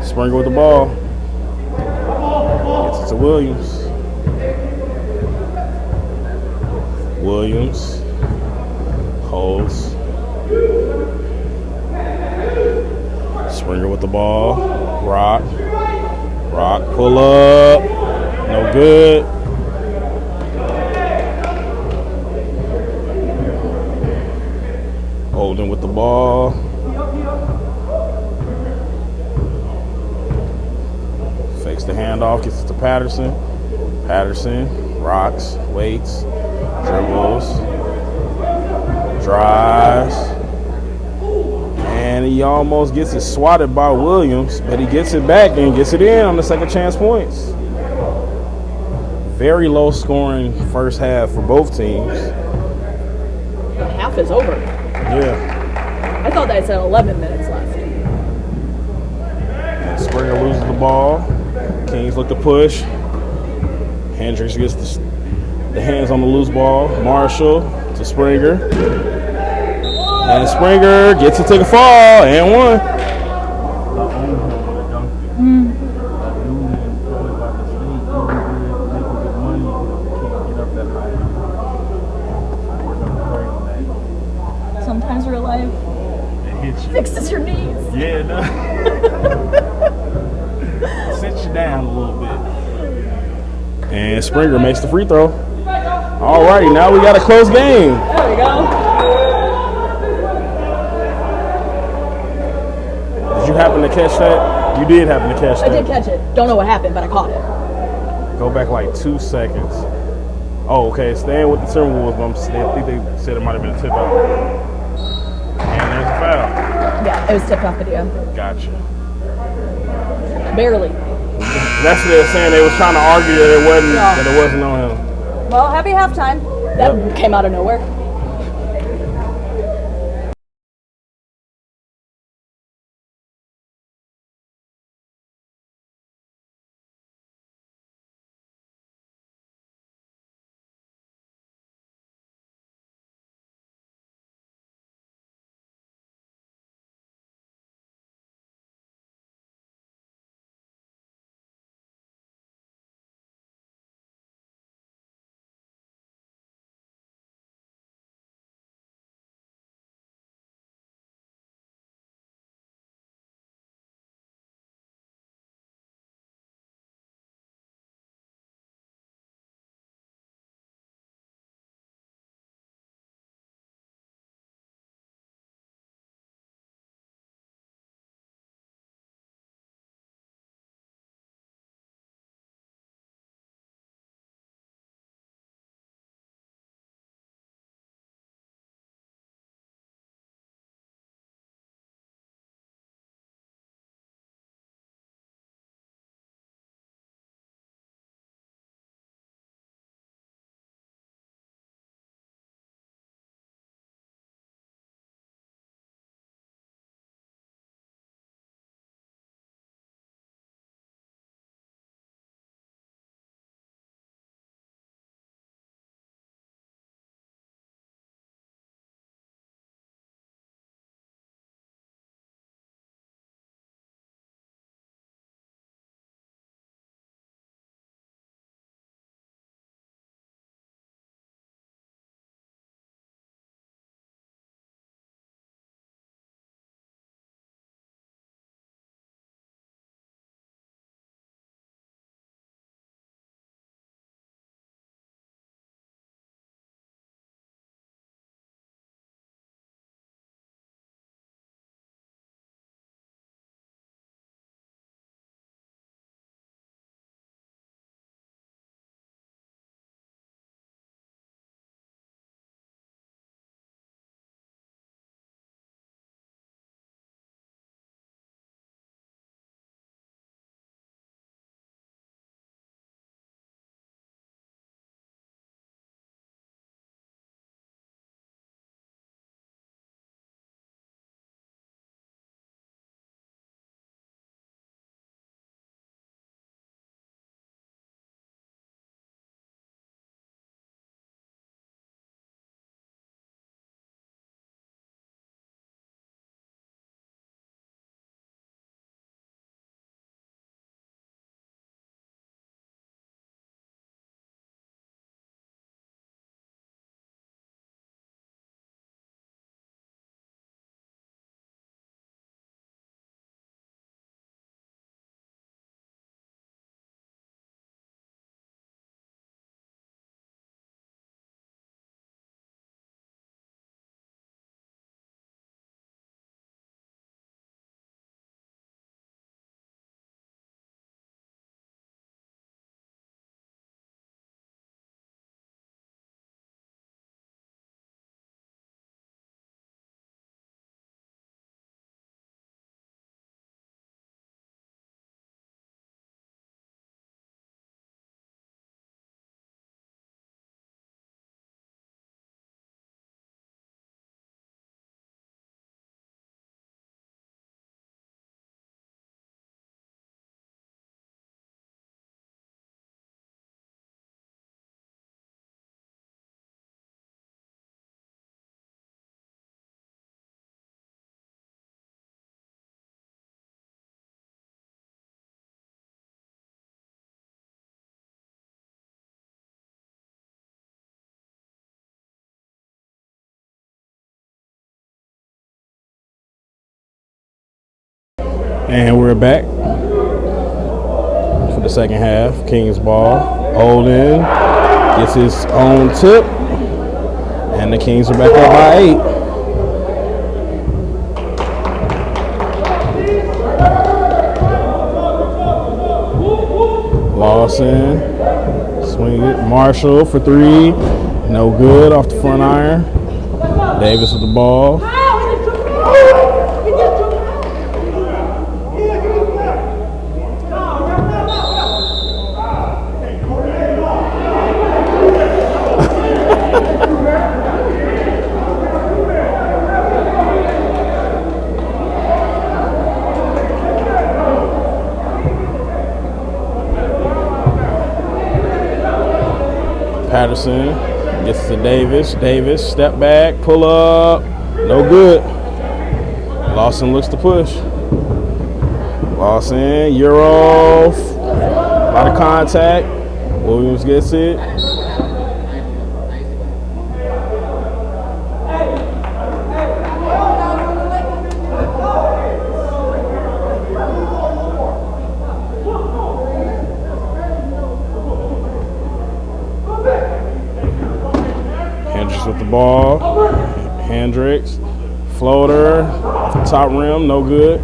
Springer with the ball. Gets it to Williams. Williams holds. Springer with the ball. Rock. Rock pull up. No good. Holden with the ball. Fakes the handoff, gets it to Patterson. Patterson rocks, waits, dribbles, drives, and he almost gets it swatted by Williams, but he gets it back and gets it in on the second chance points. Very low scoring first half for both teams. The half is over. Yeah. I thought they said 11 minutes left. And Springer loses the ball. Kings look to push. Hendricks gets the hands on the loose ball. Marshall to Springer. And Springer gets it to the fall and one. sometimes real life It hits you. fixes your knees. Yeah, it does. Sits you down a little bit. And Springer makes the free throw. All righty, now we got a close game. There we go. Did you happen to catch that? You did happen to catch that. I did catch it. Don't know what happened, but I caught it. Go back like 2 seconds. Oh, okay. Staying with the Timberwolves, but I think they said it might have been a tip out. And there's a foul. Yeah, it was tipped off video. Gotcha. Barely. That's what they were saying. They was trying to argue that it wasn't on him. Well, happy halftime. That came out of nowhere. And we're back for the second half. Kings ball. Holden gets his own tip. And the Kings are back up by 8. Lawson. Swing it. Marshall for 3. No good off the front iron. Davis with the ball. Patterson gets to Davis. Davis, step back, pull up. No good. Lawson looks to push. Lawson, Euro. A lot of contact. Williams gets it. With the ball, Hendricks, floater, off the top rim, no good.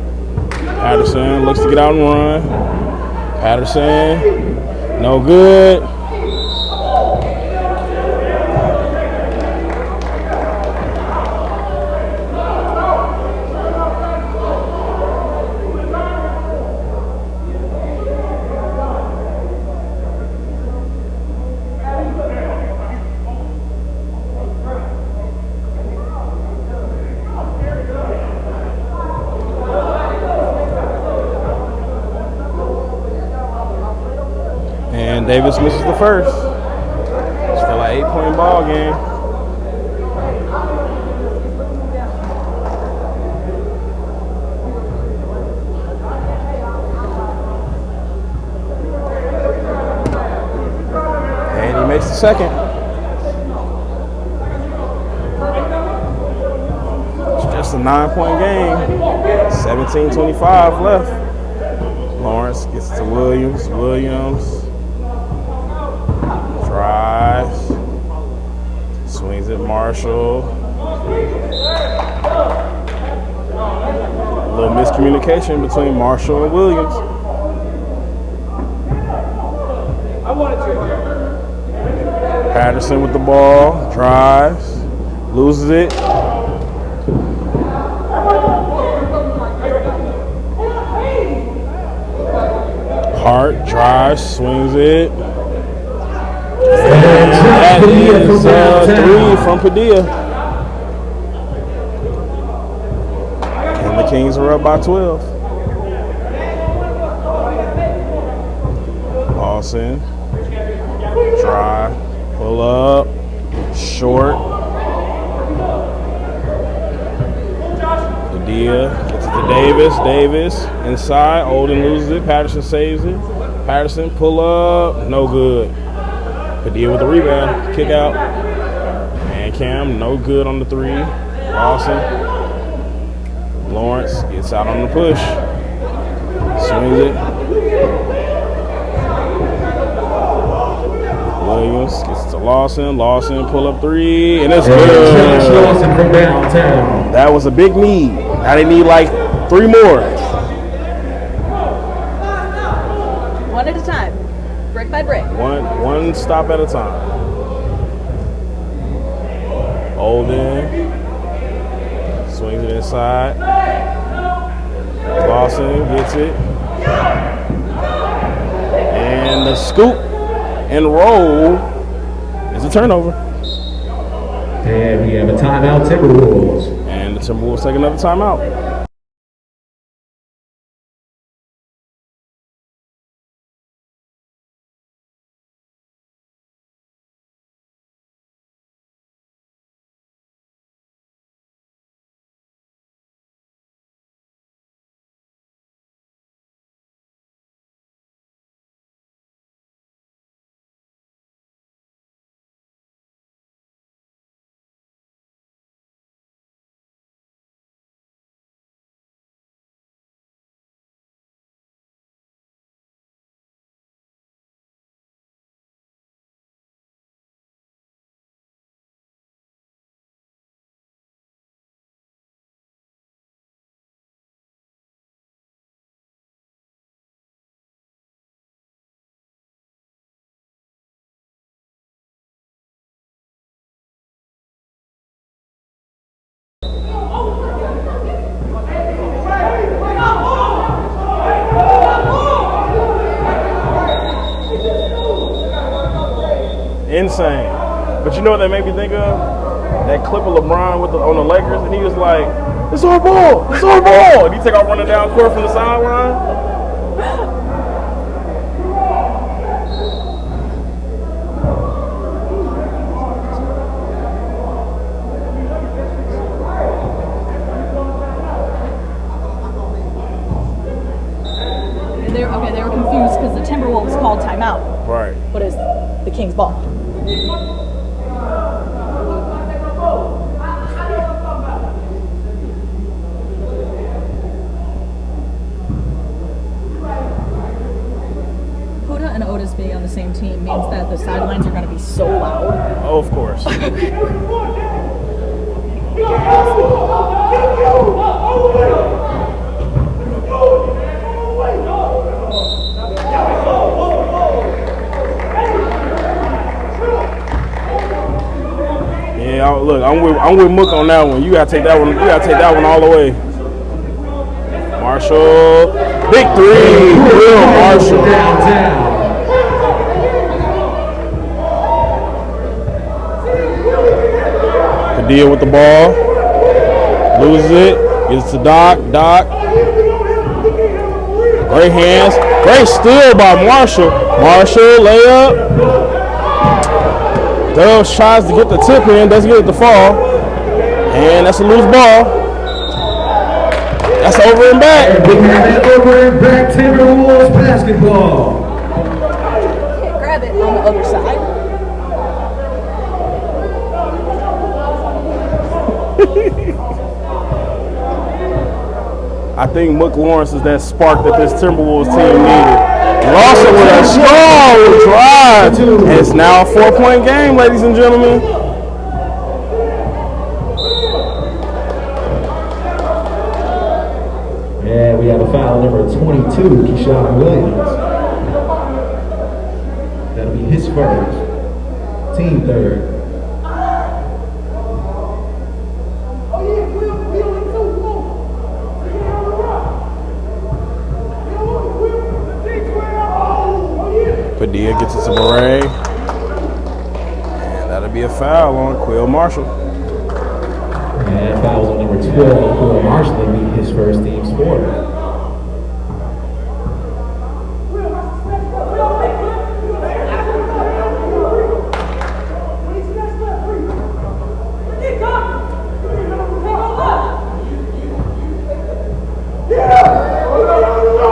Patterson looks to get out and run. Patterson, no good. And Davis misses the first. It's still an 8-point ball game. And he makes the second. It's just a 9-point game. 17:25 left. Lawrence gets to Williams. Williams. Drives, swings at Marshall. A little miscommunication between Marshall and Williams. Patterson with the ball, drives, loses it. Hart drives, swings it. That is 3 from Padilla. And the Kings are up by 12. Lawson. Drive. Pull up. Short. Padilla gets it to Davis. Davis inside. Olden loses it. Patterson saves it. Patterson pull up. No good. Padilla with the rebound, kick out, and Cam, no good on the 3. Lawson, Lawrence gets out on the push, swings it. Williams gets to Lawson, Lawson pull up 3, and it's good. Lawson from downtown. That was a big need. Now they need like 3 more. One at a time, brick by brick. One stop at a time. Holden swings it inside. Lawson gets it. And the scoop and roll is a turnover. And we have a timeout, Timberwolves. And the Timberwolves take another timeout. insane. But you know what that made me think of? That clip of LeBron on the Lakers, and he was like, "It's our ball, it's our ball," and he take off running down court from the sideline. They were confused because the Timberwolves called timeout. Right. But it's the Kings' ball. Huda and Otis being on the same team means that the sidelines are going to be so loud. Oh, of course. Yeah, look, I'm with Mook on that one. You gotta take that one. You gotta take that one all the way. Marshall, big three. Will Marshall. Padilla with the ball, loses it, gets to Doc. Great hands, great steal by Marshall. Marshall layup. Dubs tries to get the tip in, doesn't get it to fall. And that's a loose ball. That's over and back. Over and back, Timberwolves basketball. Can't grab it on the other side. I think Mook Lawrence is that spark that this Timberwolves team needed. Lawson with a strong drive. And it's now a 4-point game, ladies and gentlemen. Yeah, we have a foul number 22, Keyshawn Williams. That'll be his first. Team third. Padilla gets it to Murray. And that'll be a foul on Quill Marshall. And fouls on number 12, Quill Marshall, will be his first team scorer.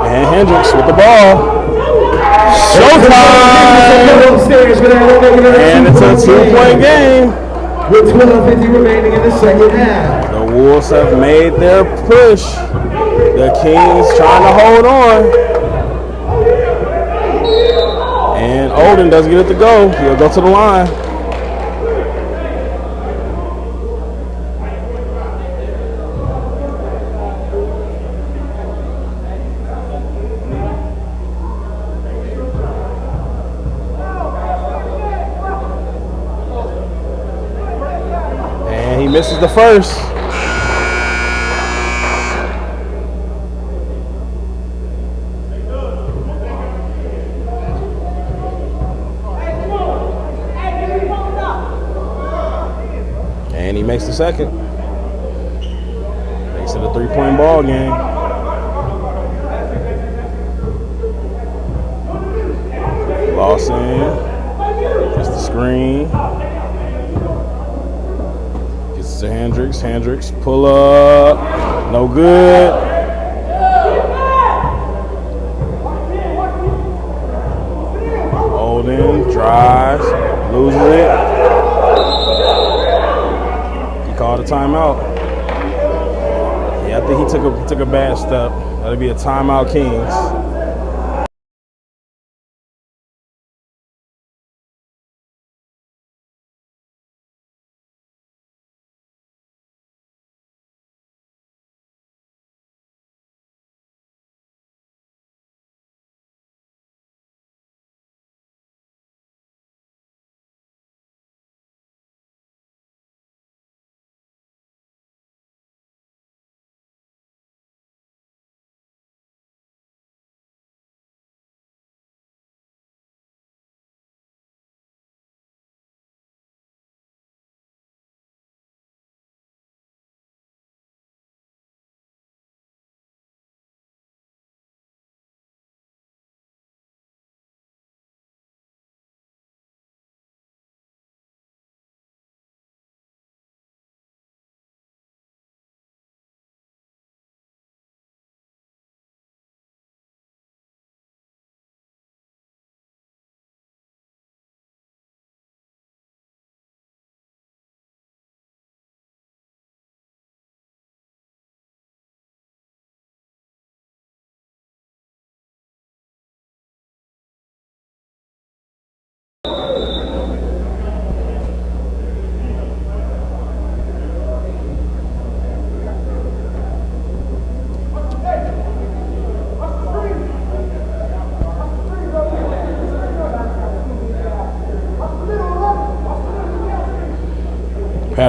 And Hendricks with the ball. Showtime! And it's a 2-point game. With 12:50 remaining in the second half. The Wolves have made their push. The Kings trying to hold on. And Olden doesn't get it to go. He'll go to the line. He misses the first. And he makes the second. Makes it a 3-point ball game. Lawson gets the screen. To Hendricks, pull up, no good. Olden drives, loses it. He called a timeout. Yeah, I think he took a bad step. That'll be a timeout, Kings.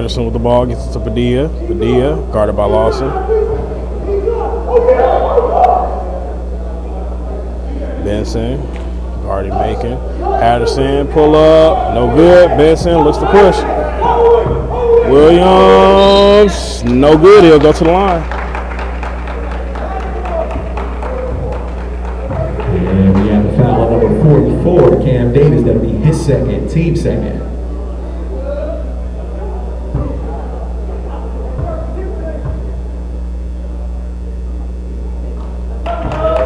Patterson with the ball, gets it to Padilla. Padilla, guarded by Lawson. Benson, guarding Macon. Patterson, pull up, no good. Benson looks to push. Williams, no good. He'll go to the line. And we have a foul on number 44, Cam Davis. That'll be his second, team second.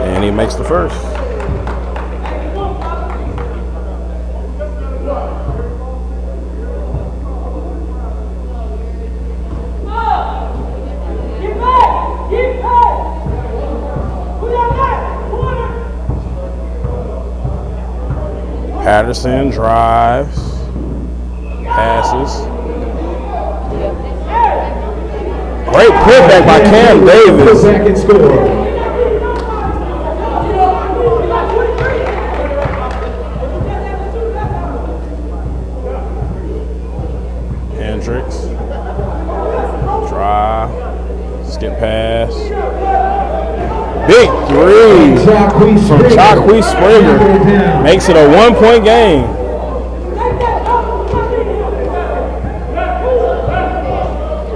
And he makes the first. Patterson drives, passes. Great putback by Cam Davis. Back and score. Hendricks, drive, skip pass. Big three from Jacque Springer. Makes it a 1-point game.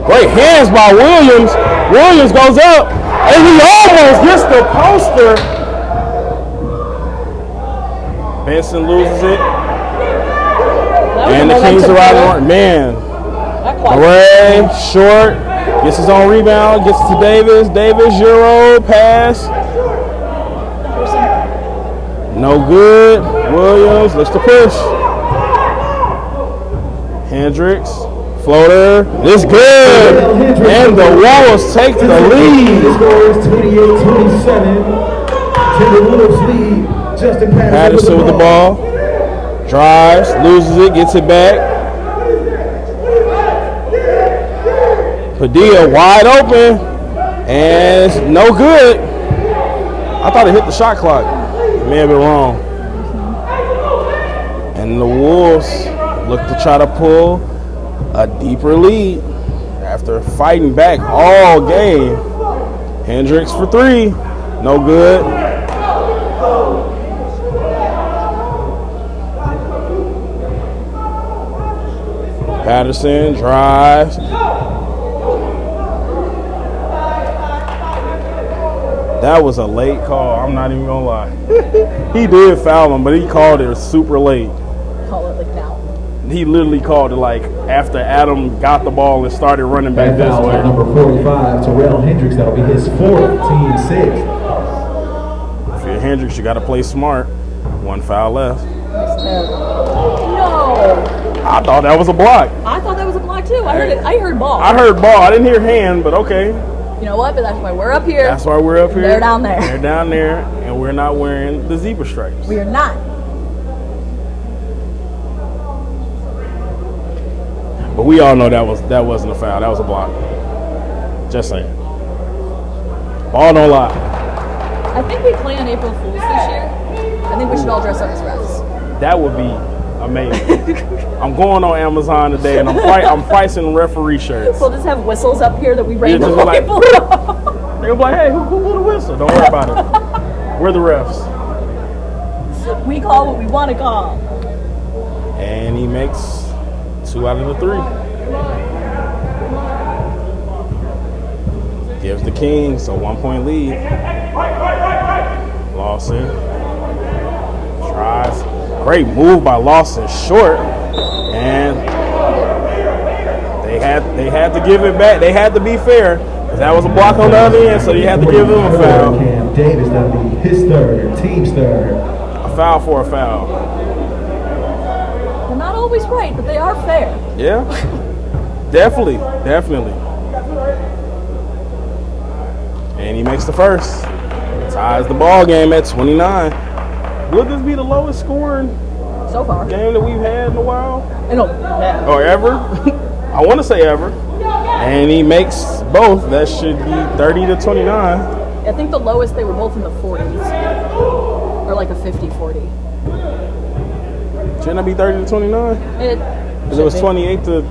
Great hands by Williams. Williams goes up, and he almost gets the poster. Benson loses it. And the Kings are out on man. Ray, short, gets his own rebound, gets to Davis. Davis, Euro, pass. No good. Williams looks to push. Hendricks, floater, it's good. And the Wolves take the lead. The score is 28-27. Timberwolves lead. Justin Patterson with the ball. Drives, loses it, gets it back. Padilla wide open, and it's no good. I thought it hit the shot clock. May have been wrong. And the Wolves look to try to pull a deeper lead after fighting back all game. Hendricks for three, no good. Patterson drives. That was a late call. I'm not even gonna lie. He did foul him, but he called it super late. Call it like now. He literally called it like after Adam got the ball and started running back this foul way. on number 45, Terrell Hendricks. That'll be his fourth, team sixth. If you're Hendricks, you got to play smart. One foul left. No. I thought that was a block. I thought that was a block too. I heard ball. I heard ball. I didn't hear hand, but okay. You know what? But that's why we're up here. That's why we're up here. They're down there. They're down there, and we're not wearing the zebra stripes. We are not. But we all know that wasn't a foul. That was a block. Just saying. Ball don't lie. I think we play on April Fools this year. I think we should all dress up as refs. That would be amazing. I'm going on Amazon today, and I'm pricing referee shirts. We'll just have whistles up here that we randomly like, pull. They'll be like, hey, who blew the whistle? Don't worry about it. We're the refs. We call what we want to call. And he makes 2 out of the 3. Gives the Kings a 1-point lead. Lawson tries. Great move by Lawson, short, and they had to give it back. They had to be fair. That was a block on the other end, so you had to give them a foul. Cam Davis, that'll be his third, team's third. A foul for a foul. They're not always right, but they are fair. Yeah, definitely. And he makes the first. Ties the ball game at 29. Would this be the lowest scoring So far. game that we've had in a while? Yeah. Or ever? I want to say ever. And he makes both. That should be 30 to 29. I think the lowest, they were both in the 40s. Or like a 50-40. Shouldn't that be 30 to 29? It was 28 to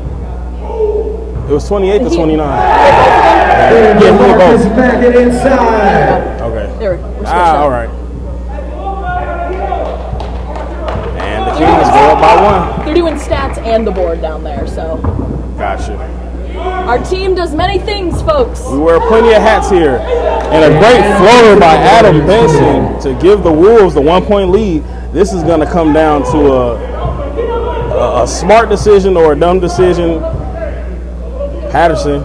It was 28 to 29. Yeah, he hit Marcus both. back and inside. Okay. There, we're switched Ah, up. all right. And the Kings go up by 1. They're doing stats and the board down there, so. Gotcha. Our team does many things, folks. We wear plenty of hats here. And a great floater by Adam Benson to give the Wolves the 1-point lead. This is going to come down to a smart decision or a dumb decision. Patterson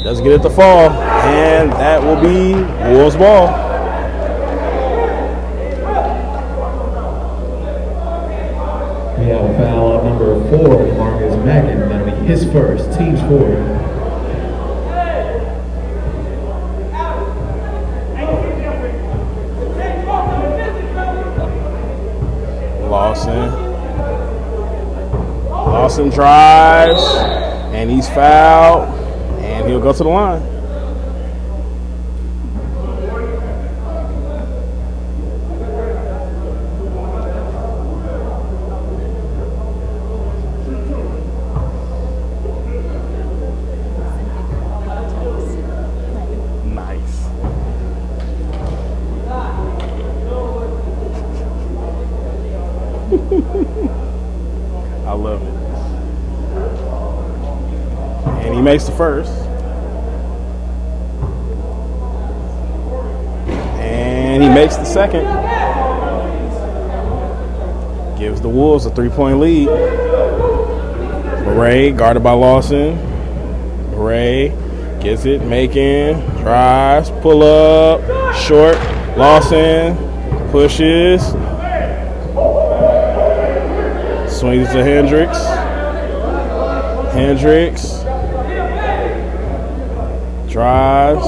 doesn't get it to fall, and that will be Wolves ball. We have a foul on number 4, Marcus Mackin. That'll be his first, team's 4. Lawson drives, and he's fouled, and he'll go to the line. Nice. I love it. And he makes the first. And he makes the second. Gives the Wolves a 3-point lead. Murray guarded by Lawson. Murray gets it, making, drives, pull up, short. Lawson pushes. Swings to Hendricks. Hendricks drives.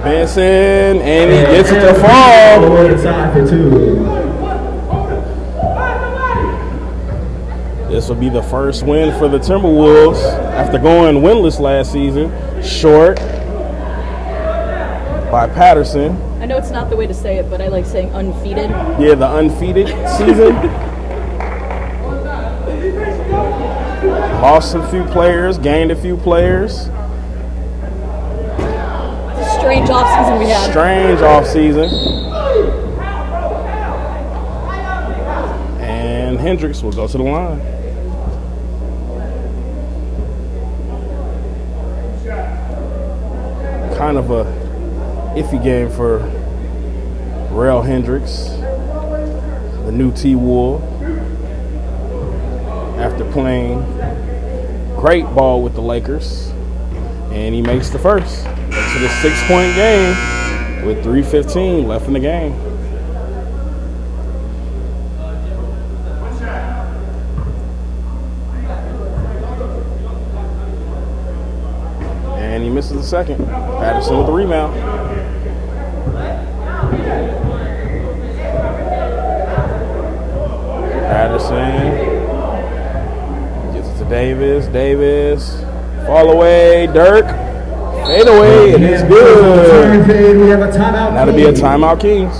Benson, and he gets it to fall. Inside for 2. This will be the first win for the Timberwolves after going winless last season. Short by Patterson. I know it's not the way to say it, but I like saying undefeated. Yeah, the undefeated season. Lost a few players, gained a few players. Strange offseason we had. Strange offseason. And Hendricks will go to the line. Kind of a iffy game for Rail Hendricks, the new TWolves, after playing great ball with the Lakers, and he makes the first. Makes it a 6-point game with 3:15 left in the game. And he misses the second. Patterson with the rebound. Patterson gets it to Davis. Davis, fall away. Dirk, fade away, and it's good. We have a timeout. That'll be a timeout, Kings.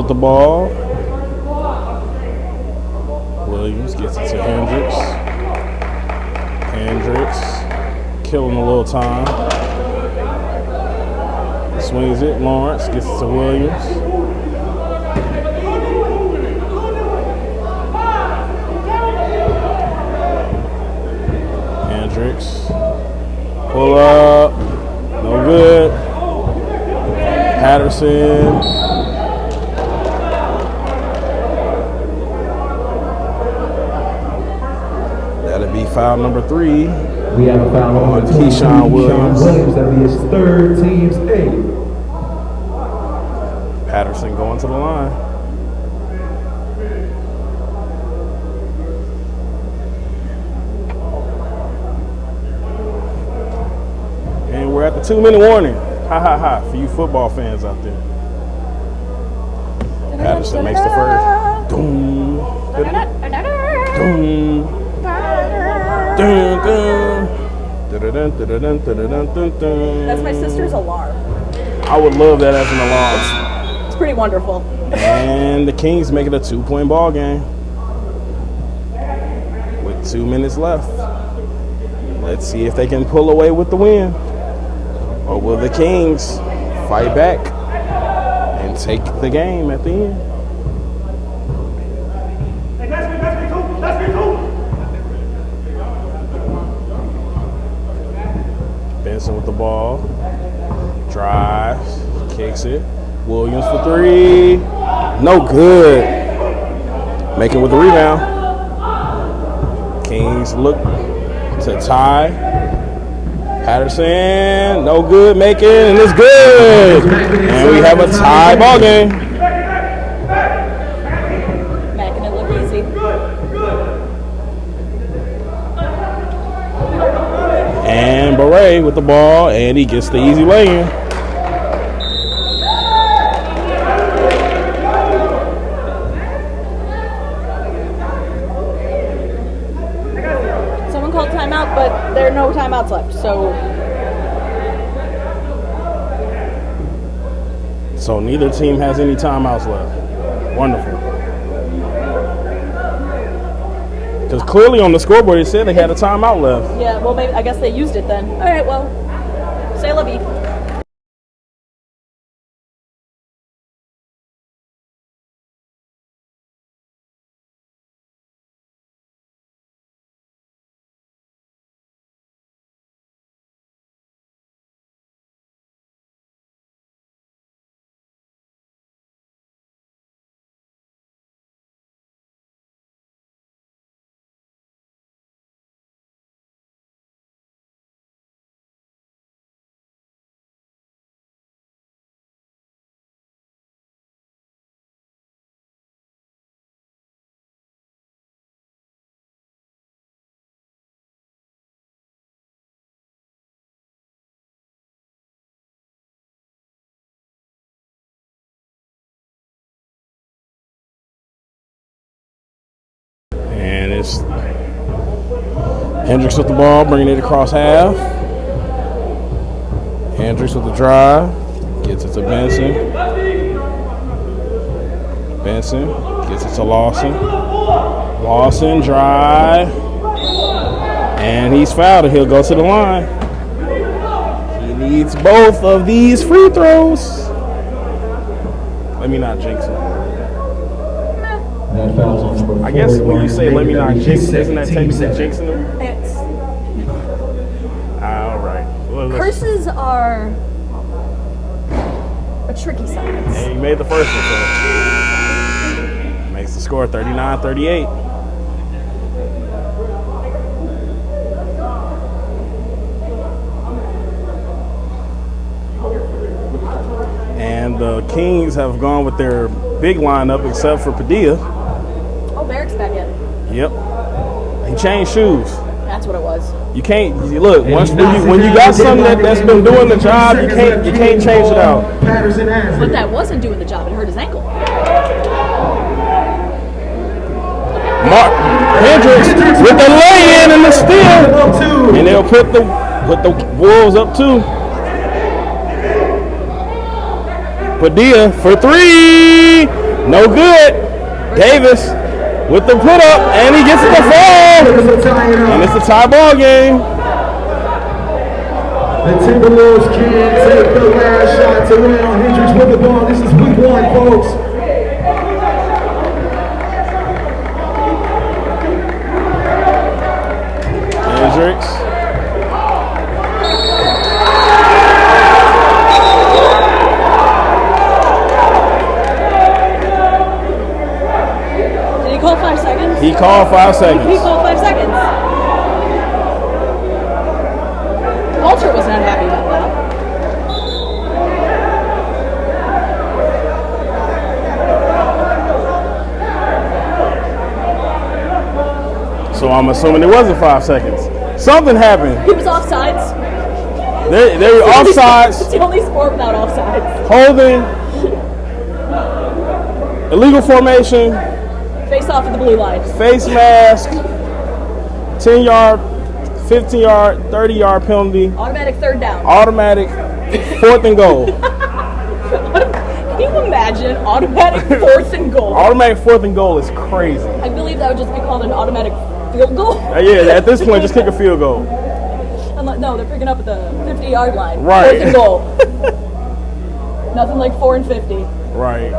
with the ball. Williams gets it to Hendricks. Hendricks killing a little time. Swings it. Lawrence gets it to Williams. Hendricks. Pull up. No good. Patterson. That'll be foul number 3. We have a foul on Keyshawn Williams. That'll be his third, team's 8. Patterson going to the line. And we're at the 2-minute warning. Ha ha ha for you football fans out there. Patterson makes the first. Doom. Doom. That's my sister's alarm. I would love that as an alarm. It's pretty wonderful. And the Kings make it a 2-point ball game with 2 minutes left. Let's see if they can pull away with the win. Or will the Kings fight back and take the game at the end? Benson with the ball. Drives. Kicks it. Williams for 3. No good. Making with the rebound. Kings look to tie. Patterson, no good, making, and it's good. And we have a tie ball game. Making it look easy. And Beret with the ball, and he gets the easy lay-in. Someone called timeout, but there are no timeouts left, So neither team has any timeouts left. Wonderful. Because clearly on the scoreboard it said they had a timeout left. yeah, well, maybe I guess they used it then. All right, well, say la vie. And it's Hendricks with the ball, bringing it across half. Hendricks with the drive, gets it to Benson. Benson gets it to Lawson. Lawson drive, and he's fouled, and he'll go to the line. He needs both of these free throws. Let me not jinx him. I guess when you say let me not jinx him, isn't that technically jinxing him? It's All right. Well, curses are a tricky science. and he made the first one, so makes the score 39-38. And the Kings have gone with their big lineup except for Padilla. Oh, Barrick's back in. Yep. He changed shoes. That's what it was. You can't look once when you got something that's been doing the job, you can't change it out. But that wasn't doing the job. It hurt his ankle. Mark Hendricks with the lay-in and the steal, and they'll put the Wolves up 2. Padilla for 3. No good. Davis with the put up, and he gets it to fall. And it's a tie ball game. The Timberwolves can't take the last shot to win. Hendricks with the ball. This is week 1, folks. Hendricks. Did he call 5 seconds? He called 5 seconds. He called 5 seconds. Walter was not happy about that. So I'm assuming it wasn't 5 seconds. Something happened. He was offsides. They were offsides. It's the only sport without offsides. Holding. Illegal formation. Face off at the blue line. Face mask. 10-yard, 15-yard, 30-yard penalty. Automatic third down. Automatic 4th and goal. Can you imagine automatic 4th and goal? Automatic 4th and goal is crazy. I believe that would just be called an automatic field goal. Yeah, at this point, just kick a field goal. No, they're picking up at the 50-yard line. Right. 4th and goal. Nothing like 4 and 50. Right.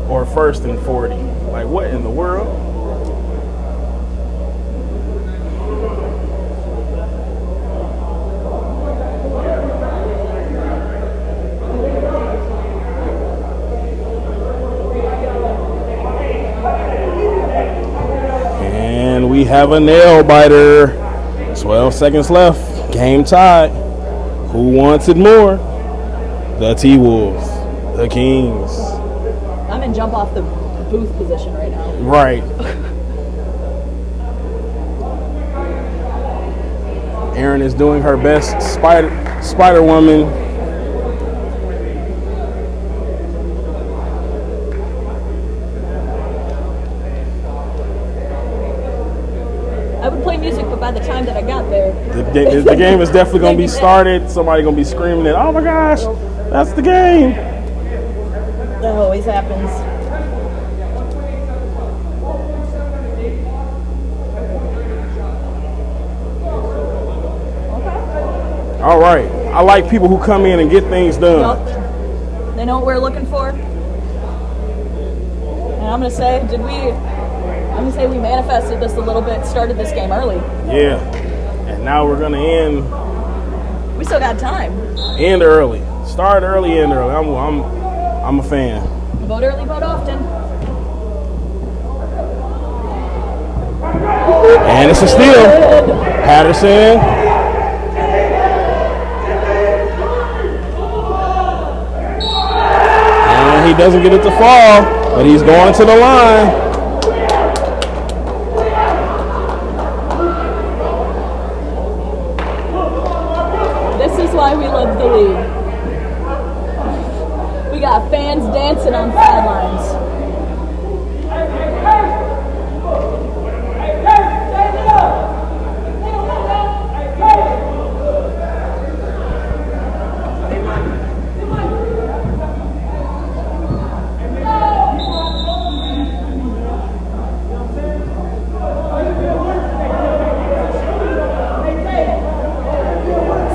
Or 1st and 40. Like, what in the world? And we have a nail biter. 12 seconds left. Game tied. Who wants it more? The TWolves. The Kings. I'm in jump off the booth position right now. Right. Erin is doing her best Spider Woman. I would play music, but by the time that I got there, The game is definitely going to be started. Somebody going to be screaming it. Oh my gosh, that's the game. that always happens. All right. I like people who come in and get things done. Yup. They know what we're looking for. And I'm gonna say, we manifested this a little bit, started this game early. Yeah. And now we're going to end We still got time. early. Start early, end early. I'm a fan. Vote early, vote often. And it's a steal. Patterson. And he doesn't get it to fall, but he's going to the line. This is why we love the league. We got fans dancing on sidelines.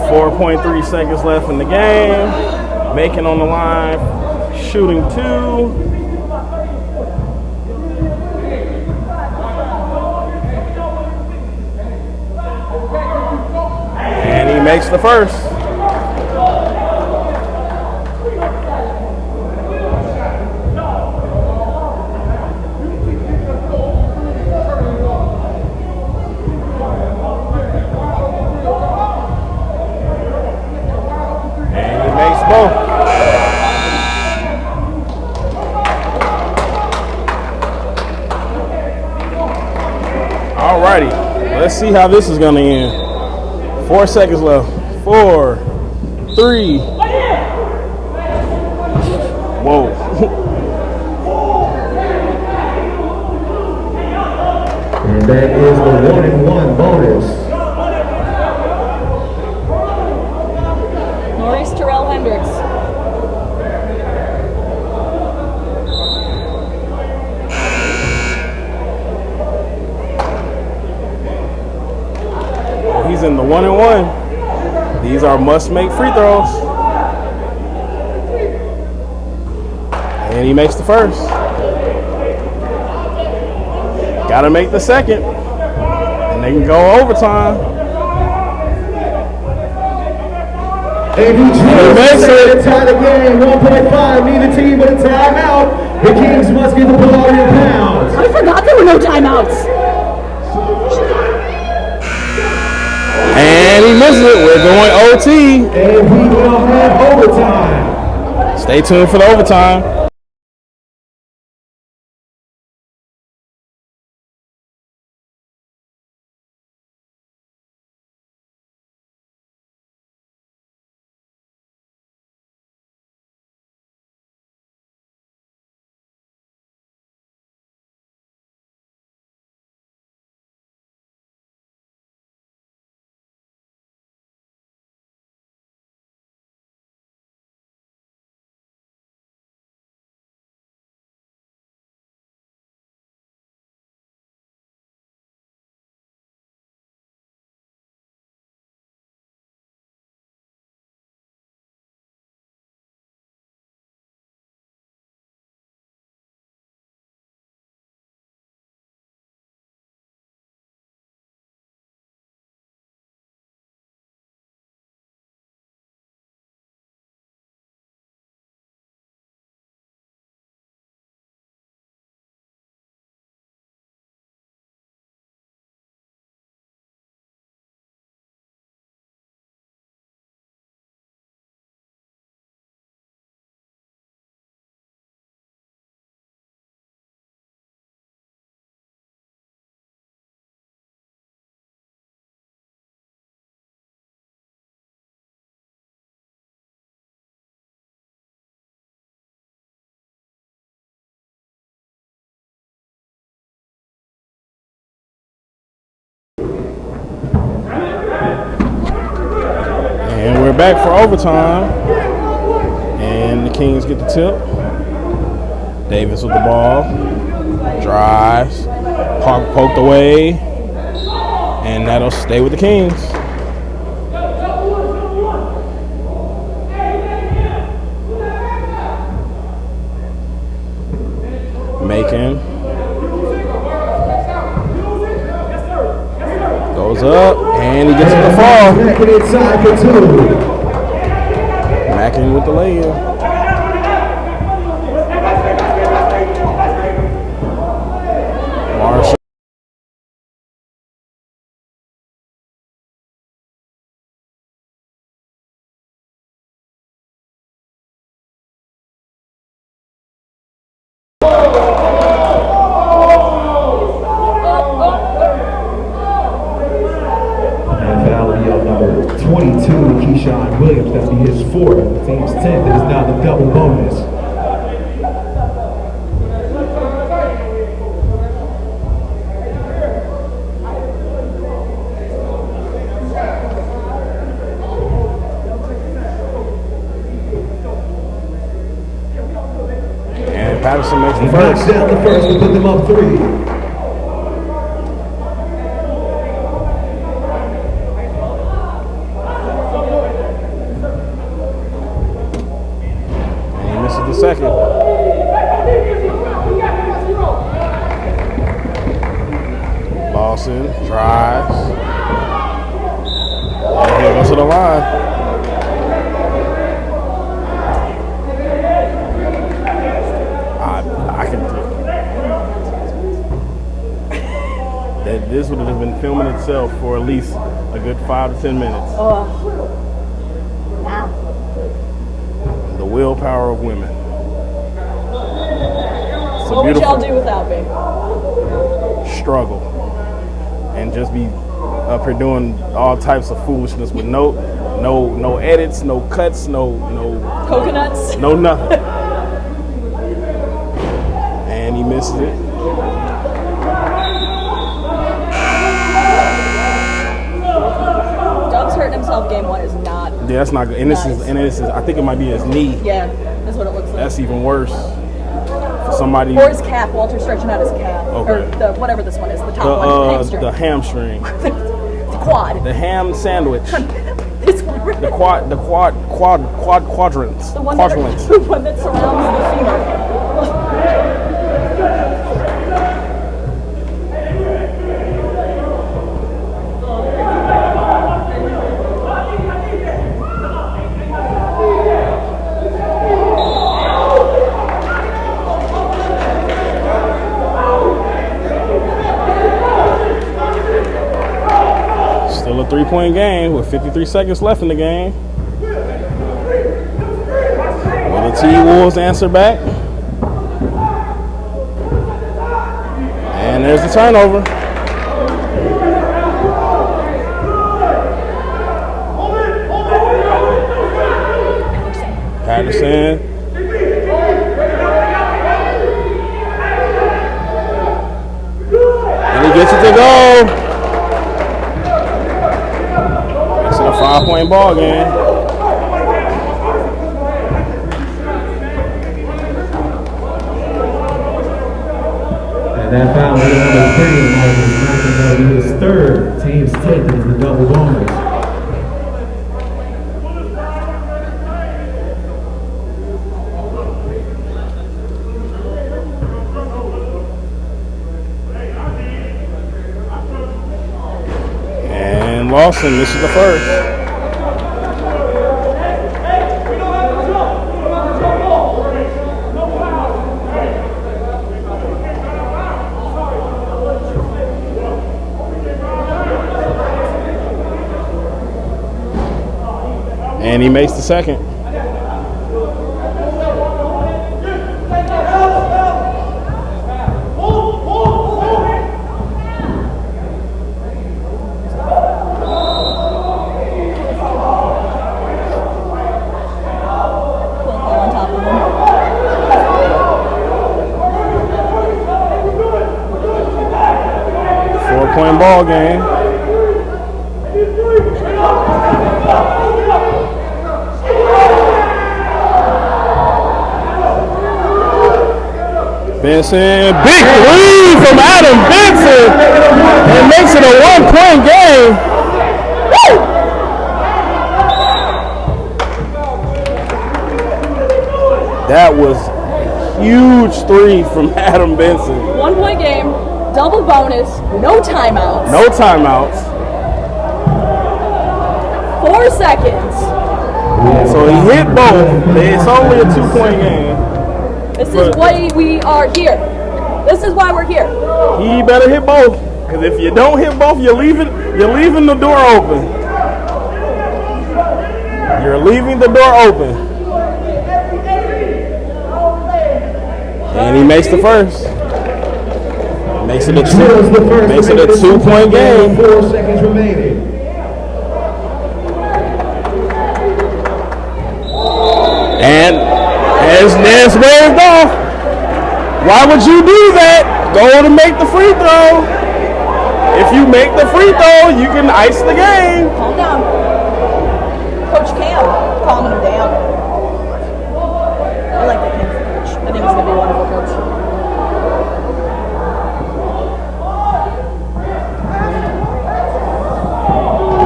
4.3 seconds left in the game. Macon on the line, shooting 2. And he makes the first. Alrighty, let's see how this is gonna end. 4 seconds left. 4, 3. Whoa. And that is the 1-and-1 bonus. Maurice Terrell Hendricks. 1-1. These are must-make free throws. And he makes the first. Got to make the second. And they can go overtime. And he makes it. Tie the game. 1.5. Neither team with a timeout. The Kings must get the ball in pounds. I forgot there were no timeouts. And he misses it. We're going OT. And we will have overtime. Stay tuned for the overtime. And we're back for overtime. And the Kings get the tip. Davis with the ball. Drives. Poked away. And that'll stay with the Kings. Macon. Goes up, and he gets it to fall. Mackin inside for two. Mackin with the lay-in. Marshall. Williams, that'll be his fourth. The team's 10th. It is now the double bonus. And Patterson makes the He first. knocks down the first to put them up 3. Second. Lawson drives. And he goes to the line. I can. This would have been filming itself for at least a good 5 to 10 minutes. The willpower of women. What would y'all do without me? Struggle and just be up here doing all types of foolishness with no edits, no cuts, no coconuts, no nothing. And he misses it. Doug's hurting himself. Game 1 is not. Yeah, that's not good. And nice. this is I think it might be his knee. Yeah, that's what it looks like. That's even worse. Somebody or his calf. Walter's stretching out his calf. Okay. Or whatever this one is, the top one, the hamstring. The hamstring. The quad. The ham sandwich. This one right The quadrants. The one, Quadrants. the one that surrounds the femur. Still a 3-point game with 53 seconds left in the game. Will the TWolves answer back? And there's the turnover. Patterson. And he gets it to go. Makes it a 5-point ball game. And that foul is number 3 in Marcus Martin. That'll be his third. Team's 10th is the double bonus. And Lawson misses the first. And he makes the second. On top of him. 4-point ball game. Benson, big three from Adam Benson, and makes it a 1-point game. Woo! That was a huge three from Adam Benson. 1-point game, double bonus, no timeouts. No timeouts. 4 seconds. So he hit both. It's only a 2-point game. This is why we are here. This is why we're here. He better hit both, because if you don't hit both, you're leaving the door open. You're leaving the door open. And he makes the first. Makes it a 2-point game. 4 seconds remaining. And as Nance waved off, why would you do that? Go to make the free throw. If you make the free throw, you can ice the game. Calm down. Coach Cam, calming him down. I like that Cam coach. I think he's going to be a wonderful coach.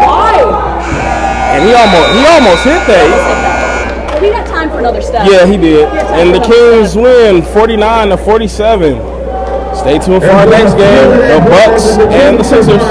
Why? And he almost hit that. He got time for another step. Yeah, he did. And the Kings win 49-47. Stay tuned for our next game. The Bucks and the Sixers.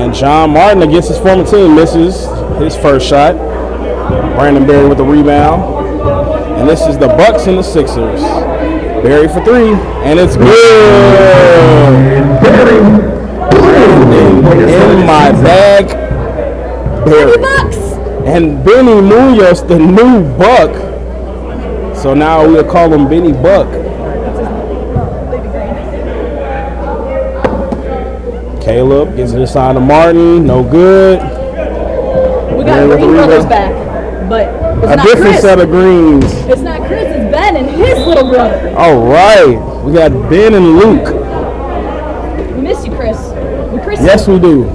And John Martin against his former team misses his first shot. Brandon Berry with the rebound. And this is the Bucks and the Sixers. Berry for three, and it's good. In my bag, Berry. Bucks. And Benny Munoz, the new Buck. So now we'll call him Benny Buck. Caleb gets it inside to Martin, no good. We got Green brothers back, but it's not different Chris. Set of greens. It's not Chris, it's Ben and his little brother. All right, we got Ben and Luke. We miss you, Chris. Yes, we do.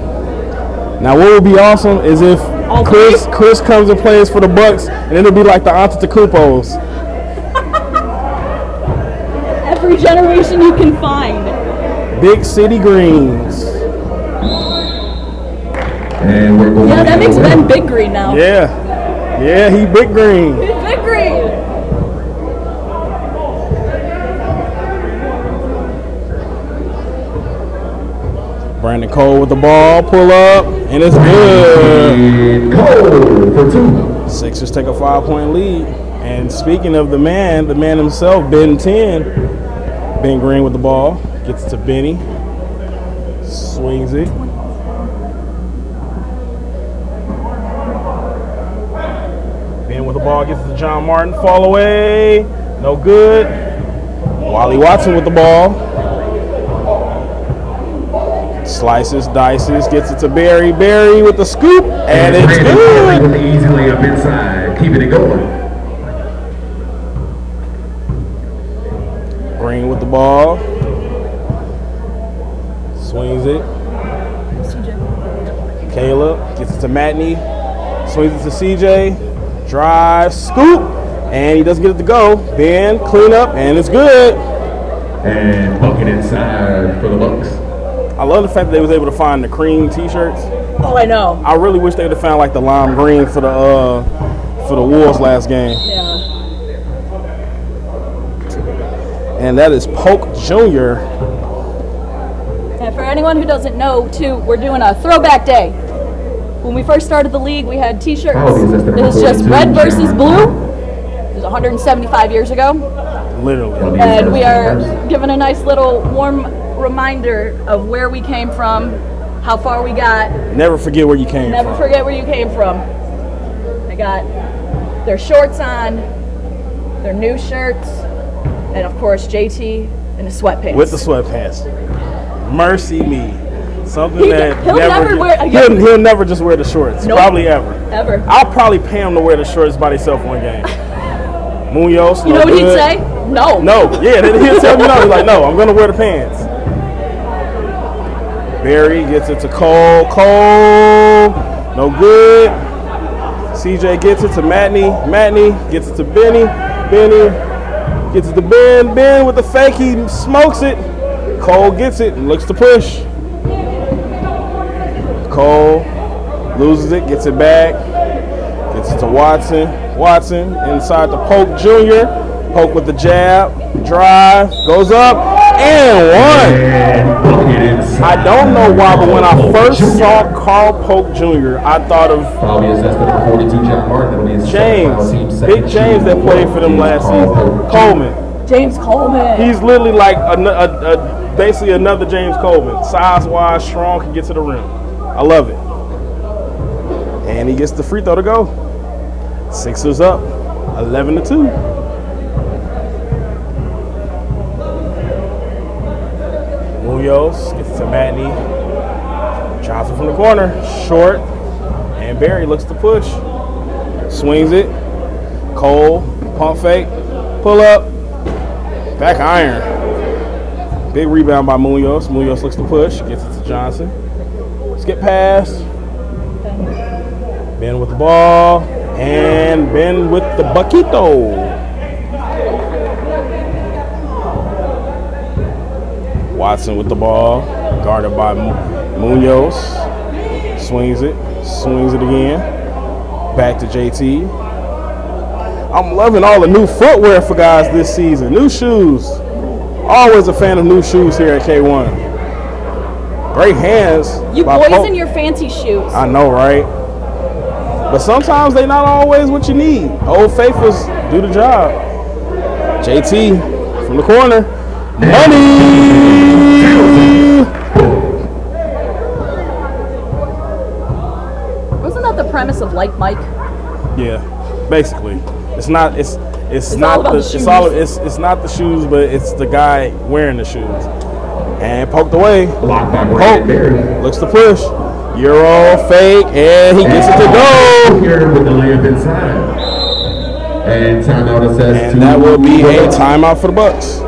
Now, what would be awesome is if Chris comes and plays for the Bucks, and it'll be like the Antetokounmpos. Every generation you can find. Big City Greens. And we're going. Yeah, that makes Ben Big Green now. Yeah, he Big Green. He's Big Green. Brandon Cole with the ball, pull up, and it's good. Cole for two. Sixers take a 5-point lead. And speaking of the man himself, Ben 10. Ben Green with the ball, gets to Benny, swings it. Ben with the ball, gets to John Martin, fall away, no good. Wally Watson with the ball. Slices, dices, gets it to Berry. Berry with the scoop, and it's good. With the easy layup inside, keeping it going. Green with the ball. Swings it. Caleb gets it to Matney. Swings it to CJ. Drive, scoop, and he doesn't get it to go. Ben, clean up, and it's good. And bucket inside for the Bucks. I love the fact that they was able to find the cream t-shirts. Oh, I know. I really wish they would have found like the lime green for the Wolves last game. Yeah. And that is Polk Jr. And for anyone who doesn't know, too, we're doing a throwback day. When we first started the league, we had t-shirts. It was just red versus blue. It was 175 years ago. Literally. And we are giving a nice little warm reminder of where we came from, how far we got. Never forget where you came from. Never forget where you came from. I got their shorts on, their new shirts, and of course JT in the sweatpants. With the sweatpants. Mercy me. Something that he'll never just wear the shorts. Nope. Probably ever. Ever. I'll probably pay him to wear the shorts by himself one game. Munoz, You know what he'd say? No. No. Yeah, he'll tell me no. He's like, no, I'm going to wear the pants. Berry gets it to Cole. Cole, no good. CJ gets it to Matney. Matney gets it to Benny. Benny gets it to Ben. Ben with the fake, he smokes it. Cole gets it and looks to push. Cole loses it, gets it back. Gets it to Watson. Watson inside to Polk Jr. Polk with the jab. Drive. Goes up. And one. I don't know why, but when I first saw Carl Polk Jr., I thought of James. Big James that played for them last season. Coleman. James Coleman. He's literally like basically another James Coleman. Size-wise, strong, can get to the rim. I love it. And he gets the free throw to go. Sixers up, 11-2. Munoz gets to Matney. Drives it from the corner, short, and Berry looks to push. Swings it. Cole, pump fake, pull up, back iron. Big rebound by Munoz. Munoz looks to push, gets it to Johnson. Skip pass. Ben with the ball. And Ben with the buckito. Watson with the ball. Guarded by Munoz. Swings it again. Back to JT. I'm loving all the new footwear for guys this season. New shoes. Always a fan of new shoes here at K1. Great hands. You by boys Pope. in your fancy shoes. I know, right? But sometimes they not always what you need. Old Faithfuls do the job. JT from the corner. Money! Wasn't that the premise of Like Mike? Yeah, basically. It's not it's not all about the the shoes. it's not the shoes, but it's the guy wearing the shoes. And poked away. Blocked by Poke Brandon Berry. looks to push. Euro fake, and he gets it to go. Here with the layup inside. And timeout assessed. And that will be a timeout for the Bucks.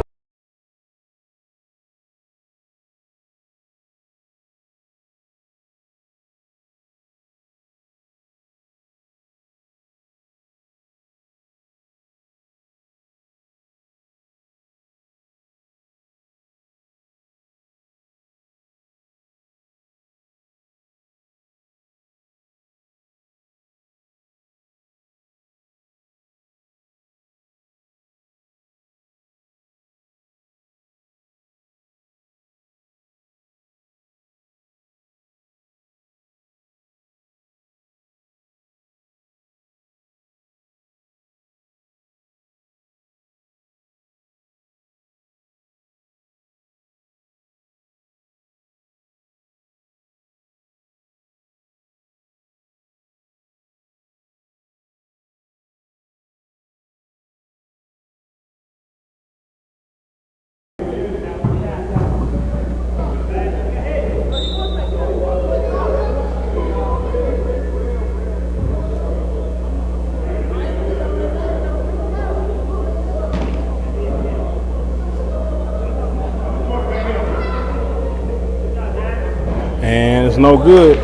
And it's no good.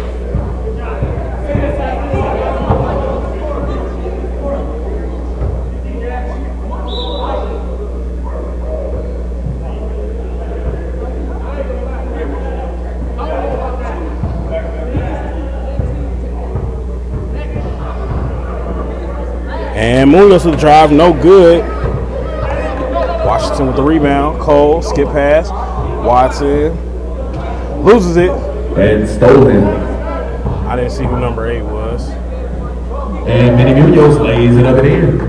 And Mulas with the drive, no good. Washington with the rebound. Cole, skip pass. Watson loses it. And stolen. I didn't see who number 8 was. And Minnie Munoz lays it up and in.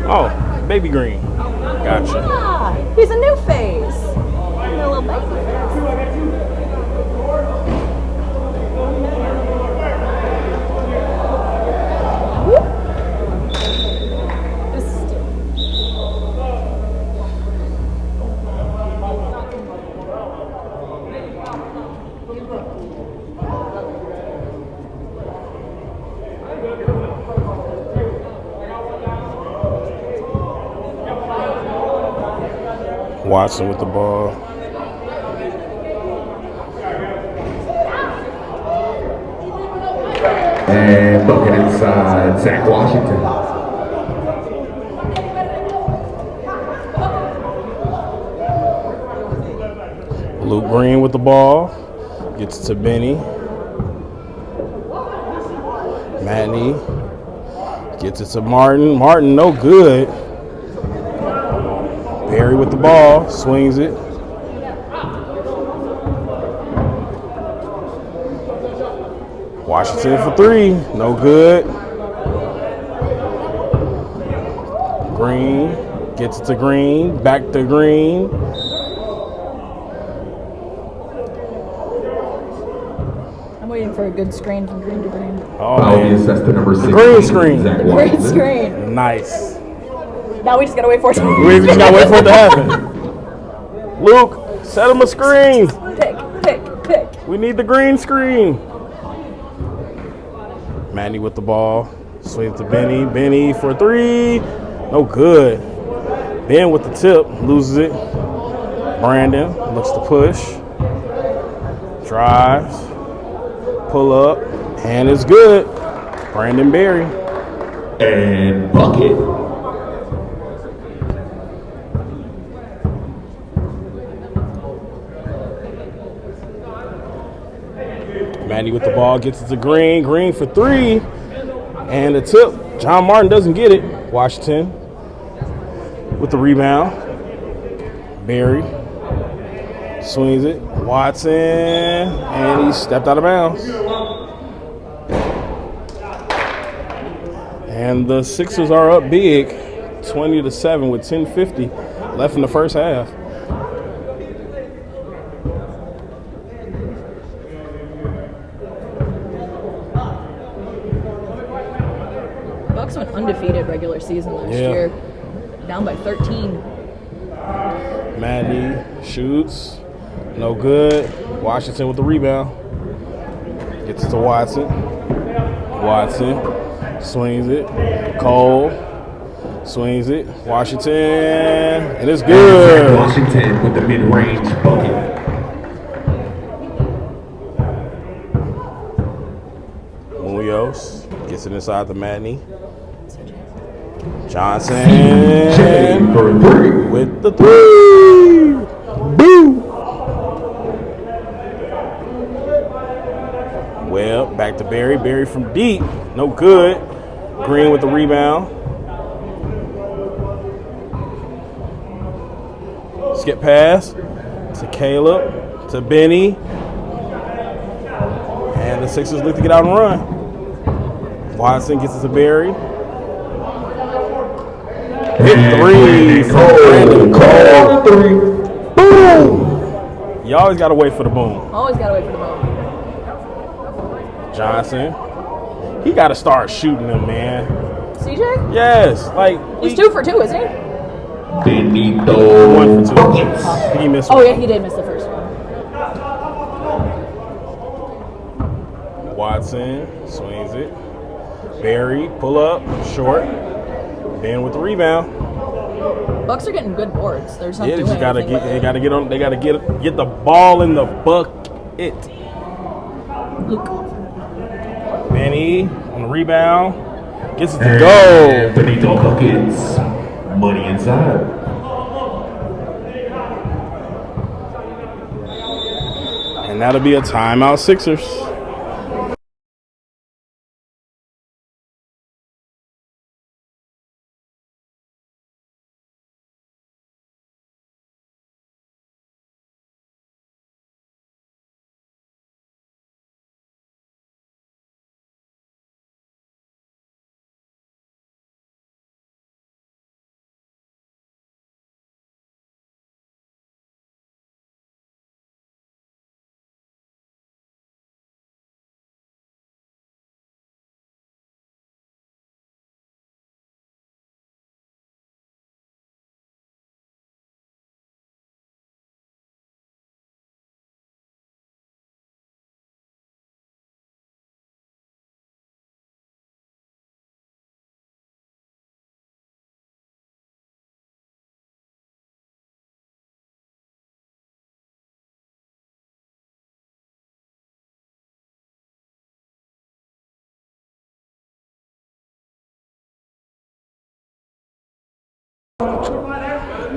Oh, Baby Green. Gotcha. Ah, he's a new phase. A little baby phase. Watson with the ball. And bucket inside, Zach Washington. Luke Green with the ball. Gets it to Benny. Matney. Gets it to Martin. Martin, no good. Perry with the ball. Swings it. Washington for 3. No good. Green. Gets it to Green. Back to Green. I'm waiting for a good screen from green to green. Oh, Foul man. assessed to number 6. green screen. Zach Great Washington. screen. Nice. Now we just gotta wait for it to We just gotta wait for it to happen. Luke, set him a screen. pick. We need the green screen. Manny with the ball. Swing to Benny. Benny for 3. No good. Ben with the tip. Loses it. Brandon looks to push. Drives. Pull up. And it's good. Brandon Berry. And bucket. Manny with the ball gets it to Green. Green for 3. And the tip. John Martin doesn't get it. Washington with the rebound. Berry. Swings it. Watson. And he stepped out of bounds. And the Sixers are up big. 20-7 with 10:50 left in the first half. Bucks went undefeated regular season last year. Down by 13. Madney shoots. No good. Washington with the rebound. Gets it to Watson. Watson swings it. Cole swings it. Washington. And it's good. Washington with the mid-range bucket. Munoz gets it inside the Madney. Johnson with the three. Boom. Well, back to Barry. Barry from deep. No good. Green with the rebound. Skip pass to Caleb, to Benny. And the Sixers look to get out and run. Watson gets it to Barry. Hit three from Brandon Cole. Boom! You always got to wait for the boom. Always got to wait for the boom. Johnson. He got to start shooting them, man. CJ? Yes. He's 2 for 2, isn't he? Benito. 1 for 2. I think he missed one. Oh, yeah, he did miss the first one. Watson swings it. Barry, pull up, short. Ben with the rebound. Bucks are getting good boards. There's not Yeah, doing they gotta anything get. with They it. gotta get on. They gotta get the ball in the bucket. Luke. Benny on the rebound. Gets it to And go. Benito buckets. Money inside. And that'll be a timeout, Sixers.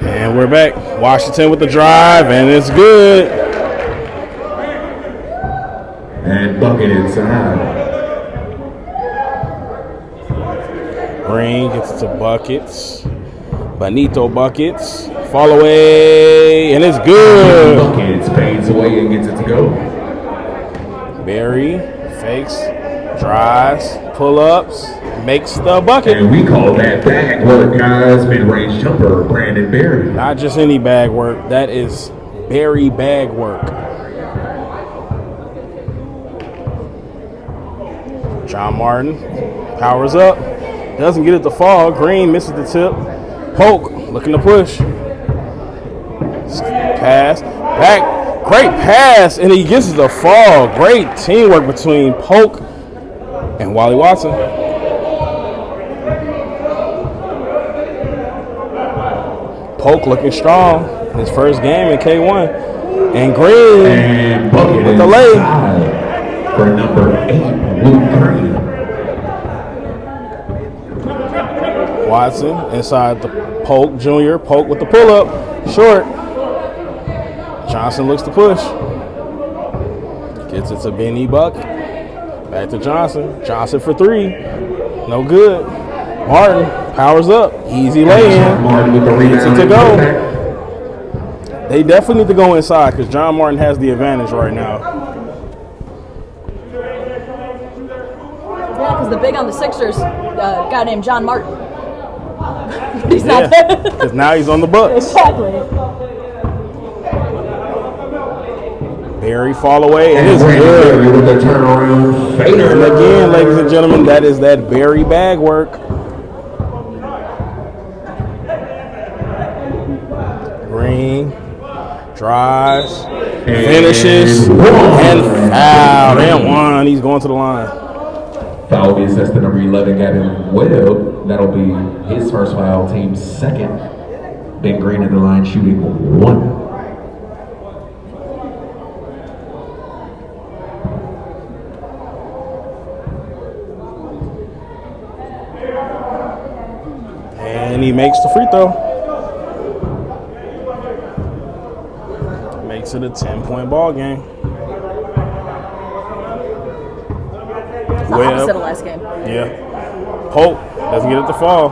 And we're back. Washington with the drive, and it's good. And bucket inside. Green gets to buckets. Benito buckets. Fall away, and it's good. Buckets fades away and gets it to go. Barry fakes, drives, pull-ups, makes the bucket. And we call that bag work, guys. Mid-range jumper, Brandon Barry. Not just any bag work. That is Barry bag work. John Martin powers up. Doesn't get it to fall. Green misses the tip. Polk looking to push. Pass. Back. Great pass. And he gets it to fall. Great teamwork between Polk and Wally Watson. Polk looking strong in his first game in K1. And Green And bucket with the lay. inside for number 8, Luke Green. Watson inside the Polk Jr. Polk with the pull-up. Short. Johnson looks to push. Gets it to Benny Buck. Back to Johnson. Johnson for three. No good. Martin powers up. Easy lay-in. Martin with the Gets it rebound. to go. They definitely need to go inside because John Martin has the advantage right now. Yeah, because the big on the Sixers, a guy named John Martin. But he's not Yeah, there. because now he's on the Bucks. Exactly. Barry fall away, and it's Brandon good. Barry with the turnaround fader. And again, ladies and gentlemen, that is that Barry bag work. Green drives, finishes, and foul. And one. He's going to the line. Foul will be assessed to number 11, Gavin Webb. That'll be his first foul, team's second. Ben Green at the line shooting 1. And he makes the free throw. Makes it a 10-point ball game. It's the opposite of last game. Yeah. Hope doesn't get it to fall.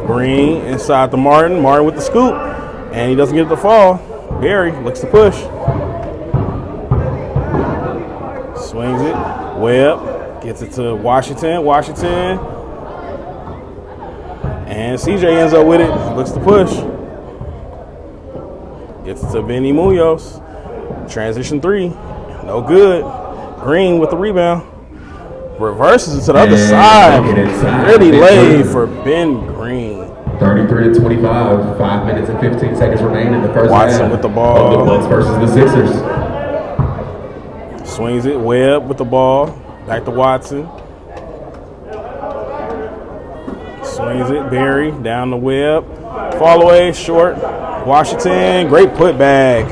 Green inside the Martin. Martin with the scoop. And he doesn't get it to fall. Barry looks to push. Swings it. Webb gets it to Washington. Washington. And CJ ends up with it. Looks to push. Gets it to Benny Munoz. Transition 3. No good. Green with the rebound. Reverses it to the other side. Really late for Ben Green. 33-25. 5 minutes and 15 seconds remain in the first half. Watson with the ball. Of the Bucks versus the Sixers. Swings it. Webb with the ball. Back to Watson. Swings it. Barry down the Webb. Fall away. Short. Washington. Great putback.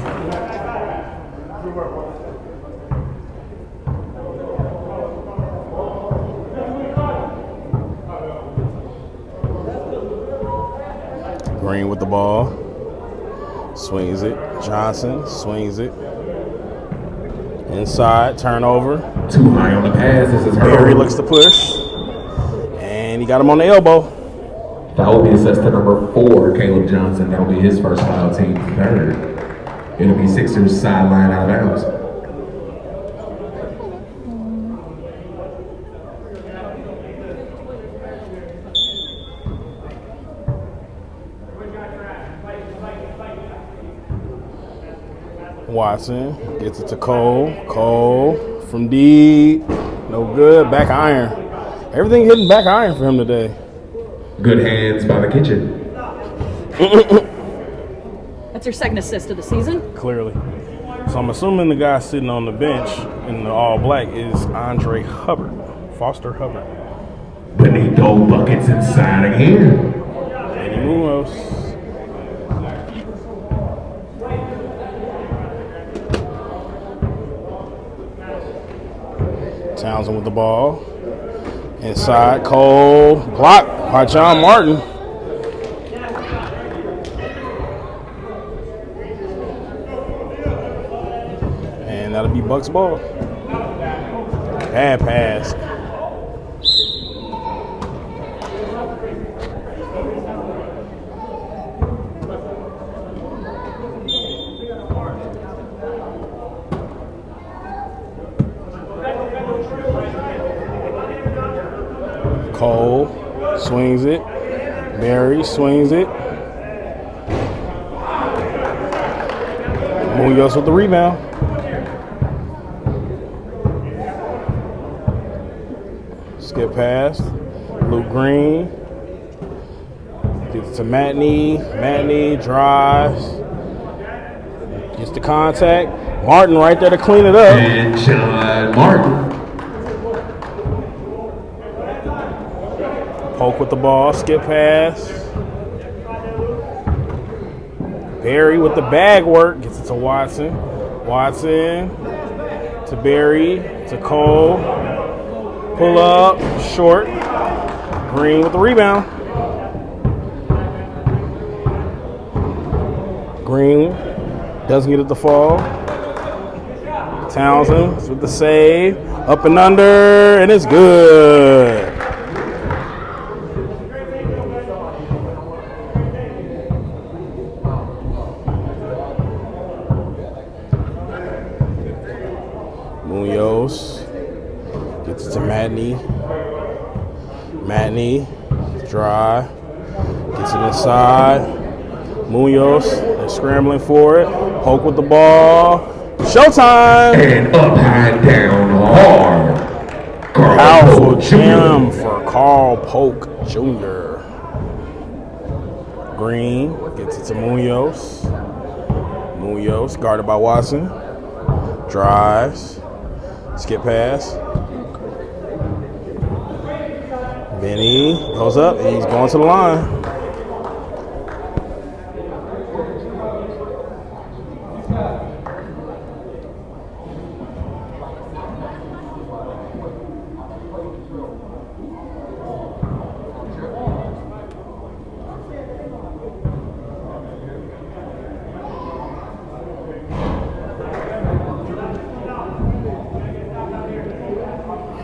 Green with the ball. Swings it. Johnson swings it. Inside, turnover. Too high on the pass. This is Barry looks to push. And he got him on the elbow. Foul will be assessed to number 4, Caleb Johnson. That'll be his first foul, team third. It'll be Sixers sideline out of bounds. Watson gets it to Cole. Cole from D. No good. Back iron. Everything hitting back iron for him today. Good hands by the kitchen. That's your second assist of the season. Clearly. So I'm assuming the guy sitting on the bench in the all black is Andre Hubbard. Foster Hubbard. Benito buckets inside again. Eddie Munoz. Townsend with the ball. Inside, Cole. Blocked by John Martin. And that'll be Bucks ball. Bad pass. Cole swings it. Barry swings it. Munoz with the rebound. Skip pass. Luke Green. Gets it to Matney. Matney drives. Gets the contact. Martin right there to clean it up. And John Martin. Polk with the ball, skip pass. Barry with the bag work, gets it to Watson. Watson to Barry, to Cole. Pull up, short. Green with the rebound. Green doesn't get it to fall. Townsend with the save. Up and under, and it's good. Munoz gets it to Matney. Matney, dry, gets it inside. Munoz, they're scrambling for it. Poke with the ball. Showtime! And up and down hard. Powerful jam for Carl Polk Jr. Green gets it to Munoz. Munoz, guarded by Watson. Drives. Skip pass. Benny goes up. He's going to the line.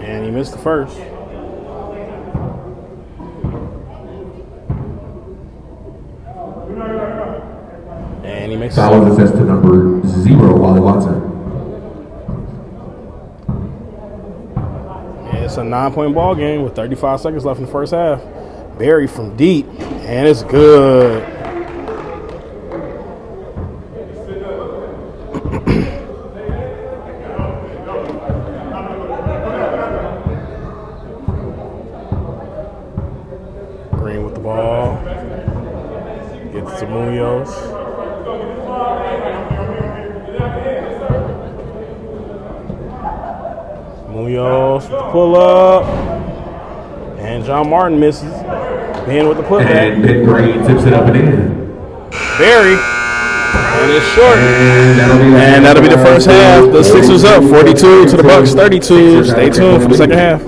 And he missed the first. And he makes Foul assessed to number 0, Wally Watson. And it's a 9-point ball game with 35 seconds left in the first half. Barry from deep, and it's good. Green with the ball. Gets to Munoz. Munoz with the pull up. And John Martin misses. Ben with the putback. And Ben Green tips it up and in. Barry. And it's short. And that'll be the first half. The Sixers up 42 to the Bucks 32. Stay tuned for the second half.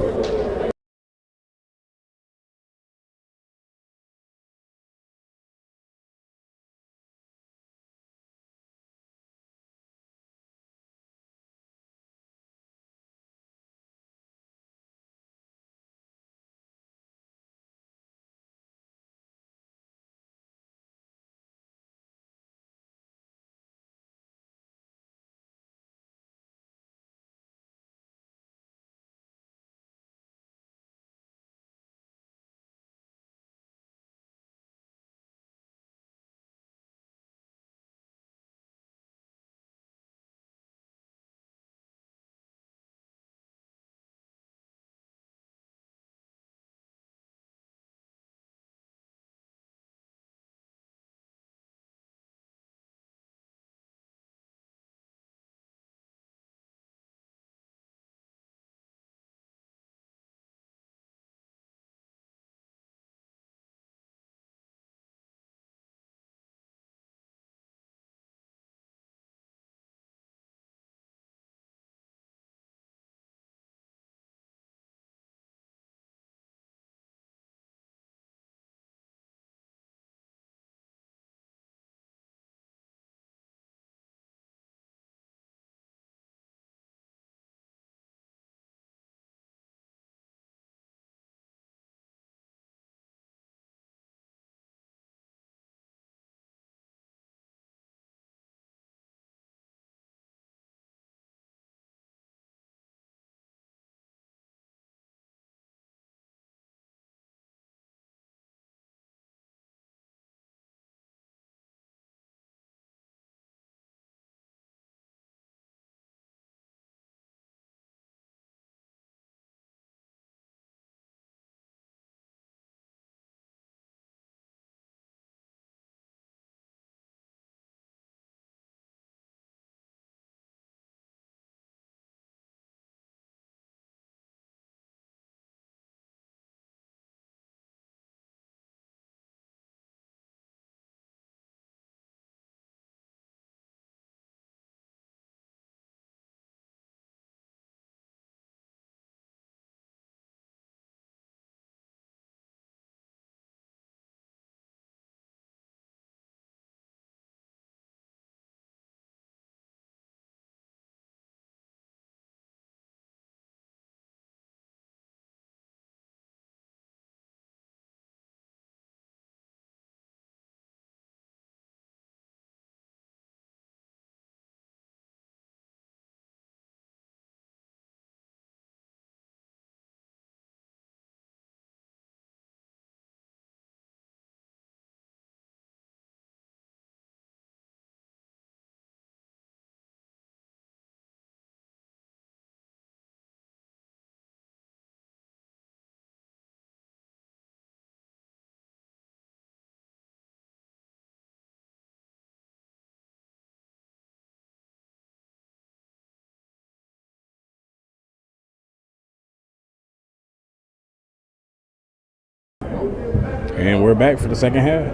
And we're back for the second half.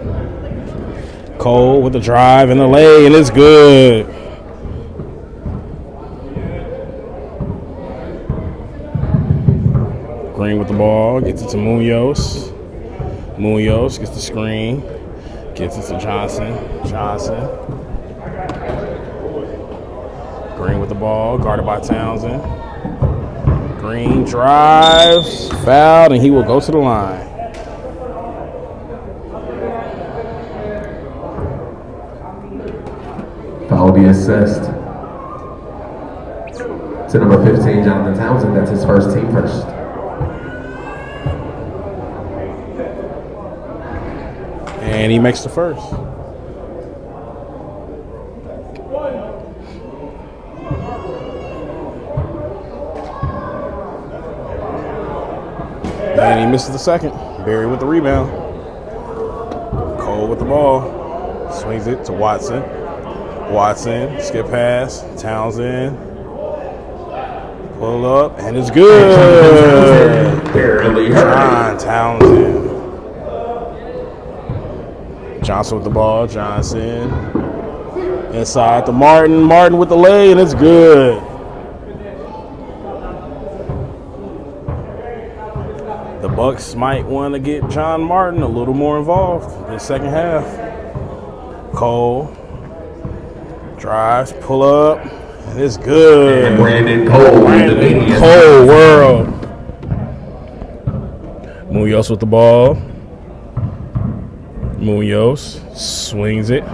Cole with the drive and the lay, and it's good. Green with the ball, gets it to Munoz. Munoz gets the screen, gets it to Johnson. Johnson. Green with the ball, guarded by Townsend. Green drives, fouled, and he will go to the line. Foul will be assessed to number 15, Jonathan Townsend. That's his first, team first. And he makes the first. And he misses the second. Barry with the rebound. Cole with the ball. Swings it to Watson. Watson, skip pass. Townsend. Pull up, and it's good. Barely John Townsend. Johnson with the ball. Johnson. Inside to Martin. Martin with the lay, and it's good. The Bucks might want to get John Martin a little more involved in the second half. Cole drives, pull up, and it's good. And Brandon Cole. Brandon Cole world. Munoz with the ball. Munoz swings it.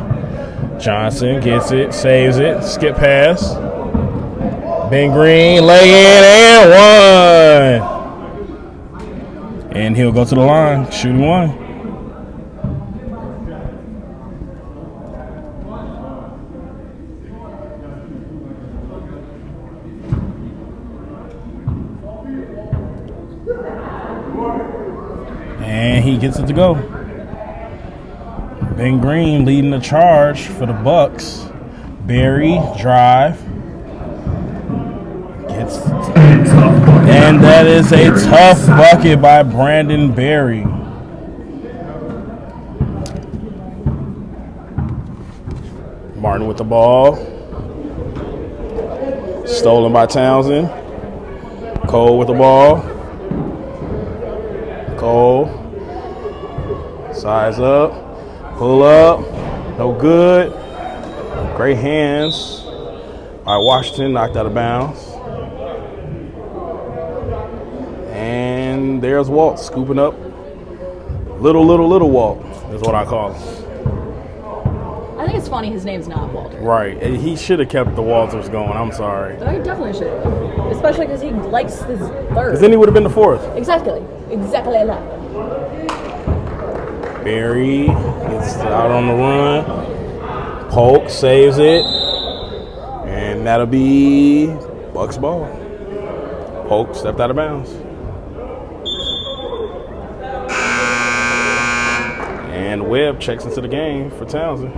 Johnson gets it, saves it, skip pass. Ben Green, lay in and one. And he'll go to the line, shooting one. And he gets it to go. Ben Green leading the charge for the Bucks. Barry drive. Gets, and that is a tough bucket by Brandon Barry. Martin with the ball. Stolen by Townsend. Cole with the ball. Cole. Size up. Pull up. No good. Great hands by Washington. Knocked out of bounds. And there's Walt scooping up. Little Walt is what I call him. I think it's funny his name's not Walter. Right. He should have kept the Walters going. I'm sorry. But I definitely should have. Especially because he likes his third. Because then he would have been the fourth. Exactly like that. Barry gets out on the run. Polk saves it. And that'll be Bucks ball. Polk stepped out of bounds. And Webb checks into the game for Townsend.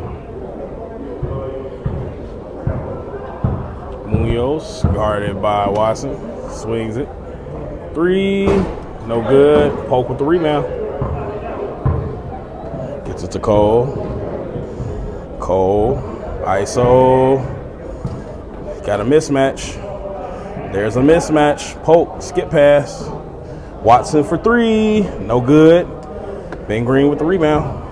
Munoz, guarded by Watson, swings it. Three, no good. Polk with the rebound. Gets it to Cole. Cole, ISO. Got a mismatch. There's a mismatch. Polk, skip pass. Watson for three, no good. Ben Green with the rebound.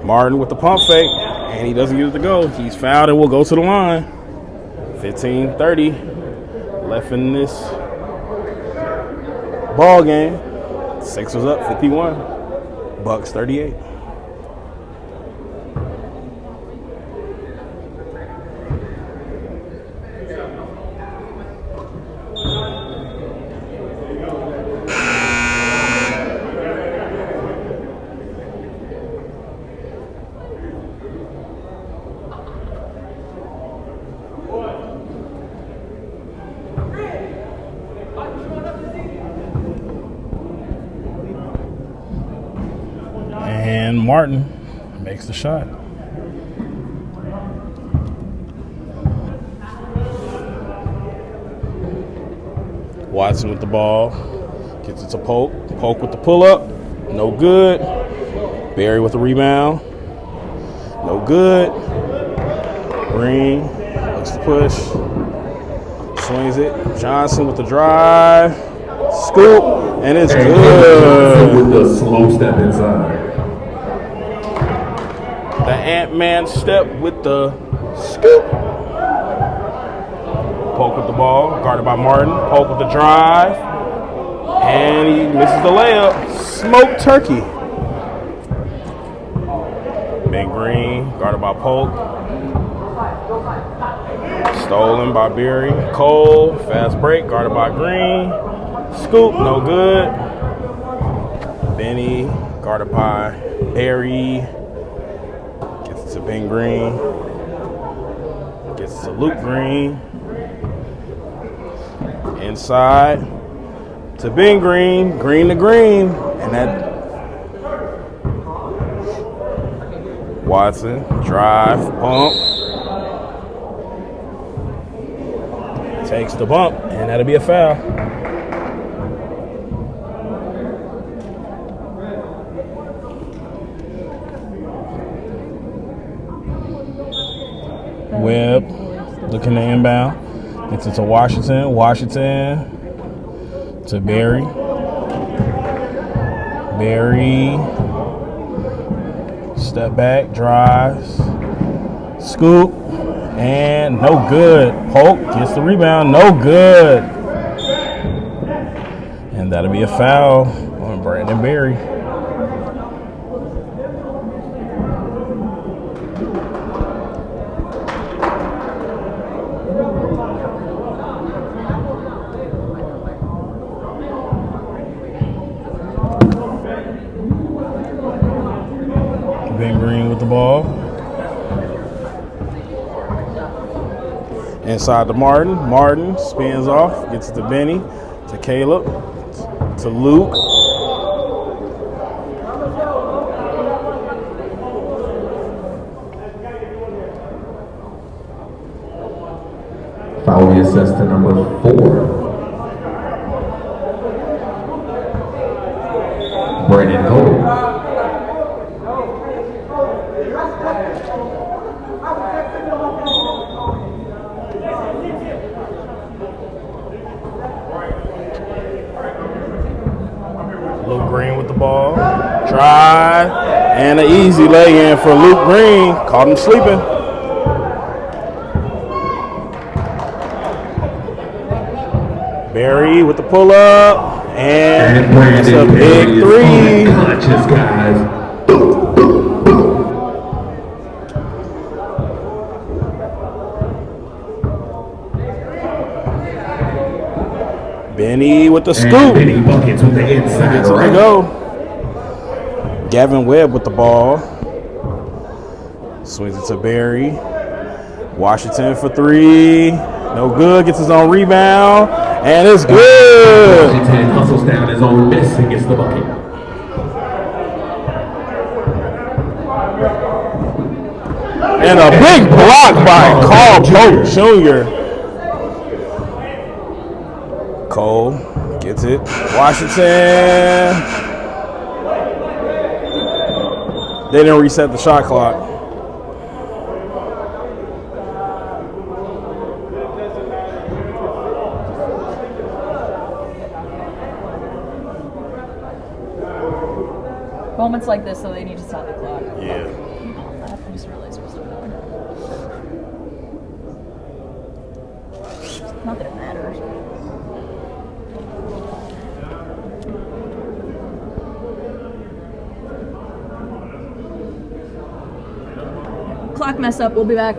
Martin with the pump fake, and he doesn't get it to go. He's fouled and will go to the line. 15:30 left in this ball game. Sixers up 51. Bucks 38. And Martin makes the shot. Watson with the ball. Gets it to Polk. Polk with the pull-up. No good. Barry with the rebound. No good. Green looks to push. Swings it. Johnson with the drive. Scoop. And it's good. With the slow step inside. The Ant-Man step with the scoop. Polk with the ball. Guarded by Martin. Polk with the drive. And he misses the layup. Smoked turkey. Ben Green, guarded by Polk. Stolen by Berry. Cole, fast break, guarded by Green. Scoop, no good. Benny, guarded by Berry. Gets it to Ben Green. Gets it to Luke Green. Inside to Ben Green. Green to Green. And that Watson, drive, bump. Takes the bump, and that'll be a foul. Webb looking to inbound. Gets it to Washington. Washington to Berry. Berry. Step back, drives, scoop, and no good. Polk gets the rebound, no good. And that'll be a foul on Brandon Berry. Ben Green with the ball. Inside to Martin. Martin spins off, gets it to Benny, to Caleb, to Luke. Foul be assessed to number 4. Brandon Cole. Luke Green with the ball. Drive. And an easy lay-in for Luke Green. Caught him sleeping. Barry with the pull-up. And it's a big three. Conscious, guys. Benny with the scoop. Benny buckets with the inside Gets it to go. Gavin Webb with the ball. Swings it to Barry. Washington for three. No good. Gets his own rebound. And it's good. Washington hustles down his own miss and gets the bucket. And a big block by Carl Polk Jr. Cole gets it. Washington. They didn't reset the shot clock. Moments like this, so they need to stop the clock. Yeah. I just realized we're still going. Not that it matters. Clock mess up. We'll be back.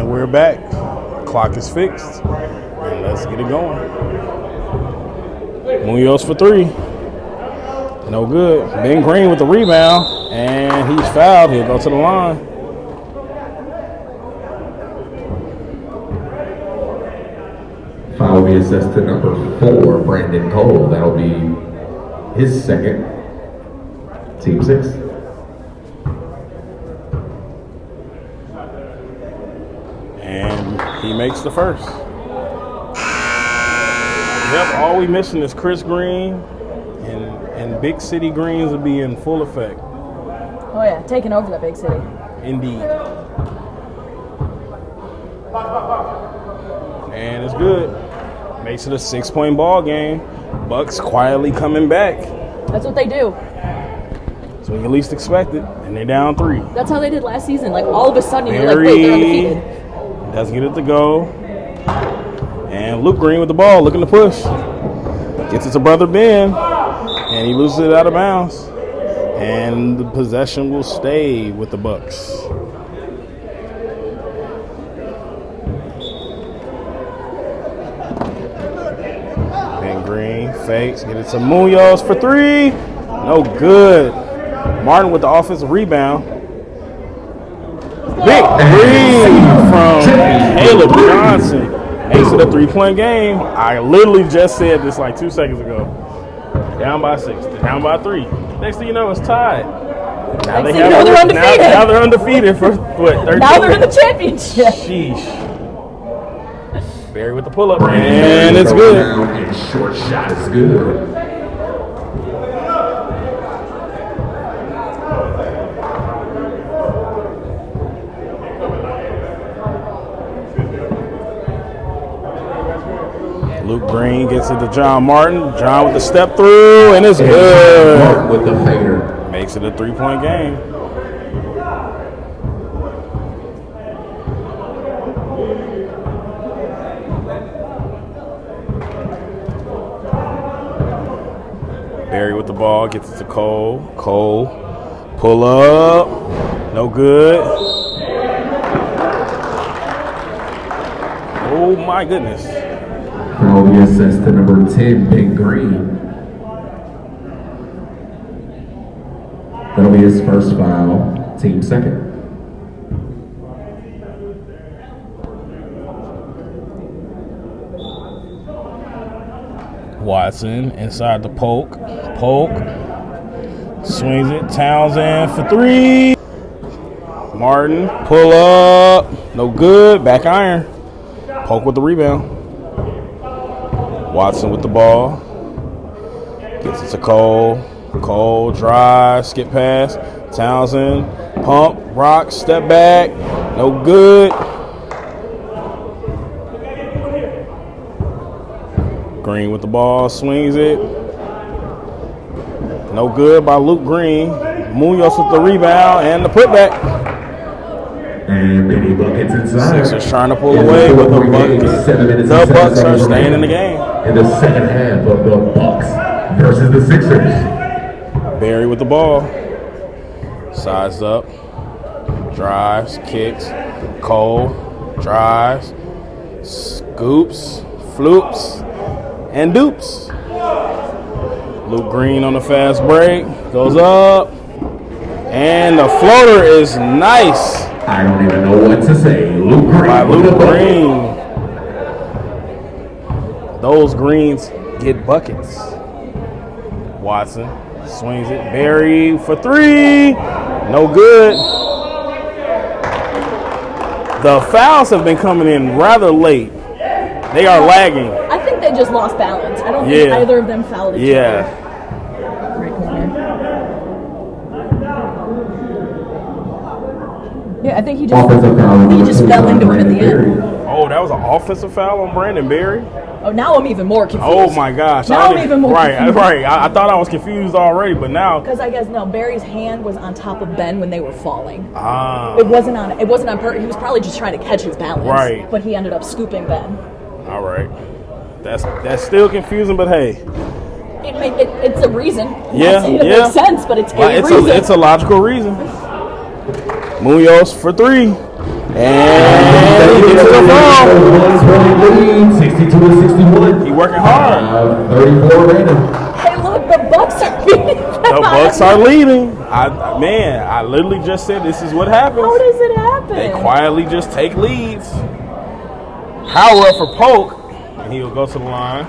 And we're back. Clock is fixed. And let's get it going. Munoz for 3. No good. Ben Green with the rebound. And he's fouled. He'll go to the line. Foul will be assessed to number 4, Brandon Cole. That'll be his second. Team 6. And he makes the first. Yep, all we missing is Chris Green, and Big City Greens will be in full effect. Oh yeah, taking over the big city. Indeed. And it's good. Makes it a 6-point ball game. Bucks quietly coming back. That's what they do. So we can at least expect it. And they're down 3. That's how they did last season. Like all of a sudden you're like, wait, they're undefeated. Doesn't get it to go. And Luke Green with the ball, looking to push. Gets it to brother Ben. And he loses it out of bounds. And the possession will stay with the Bucks. Ben Green fakes, get it to Munoz for 3. No good. Martin with the offensive rebound. Big 3 from Caleb Johnson. Makes it a 3-point game. I literally just said this like 2 seconds ago. Down by 6, down by 3. Next thing you know, it's tied. Now they're undefeated. Now they're undefeated for what? 13? Now they're in the championship. Sheesh. Barry with the pull-up, and it's good. And short shot is good. Luke Green gets it to John Martin. John with the step through, and it's good. Martin with the fader. Makes it a 3-point game. Barry with the ball, gets it to Cole. Cole, pull up. No good. Oh, my goodness. Foul will be assessed to number 10, Ben Green. That'll be his first foul, team 2nd. Watson inside the poke. Swings it. Townsend for 3. Martin, pull up. No good. Back iron. Poke with the rebound. Watson with the ball. Gets it to Cole. Cole drives, skip pass. Townsend, pump, rock, step back. No good. Green with the ball, swings it. No good by Luke Green. Munoz with the rebound and the putback. And many buckets inside. Sixers trying to pull away with the buckets. The Bucks are staying in the game. In the second half of the Bucks versus the Sixers. Barry with the ball. Sides up. Drives, kicks. Cole drives. Scoops, floops, and dupes. Luke Green on the fast break. Goes up. And the floater is nice. I don't even know what to say. Luke Green. By Luke Green. Those greens get buckets. Watson swings it. Barry for 3. No good. The fouls have been coming in rather late. They are lagging. I think they just lost balance. I don't think either of them fouled each other. Right corner. Yeah, I think he just fell into him at the end. Oh, that was an offensive foul on Brandon Barry? Oh, now I'm even more confused. Oh, my gosh. Now I'm even more confused. Right. I thought I was confused already, but now. Because I guess, no, Barry's hand was on top of Ben when they were falling. Ah. It wasn't on purpose. He was probably just trying to catch his balance. Right. But he ended up scooping Ben. All right. That's still confusing, but hey. It's a reason. Yeah, it makes sense, but it's a reason. It's a logical reason. Munoz for 3. And Gets to the ball. 1-point lead, 62-61. He working hard. 34 random. Hey, look, the Bucks are beating them. The Bucks are leading. I literally just said this is what happens. How does it happen? They quietly just take leads. Power up for Polk, and he'll go to the line.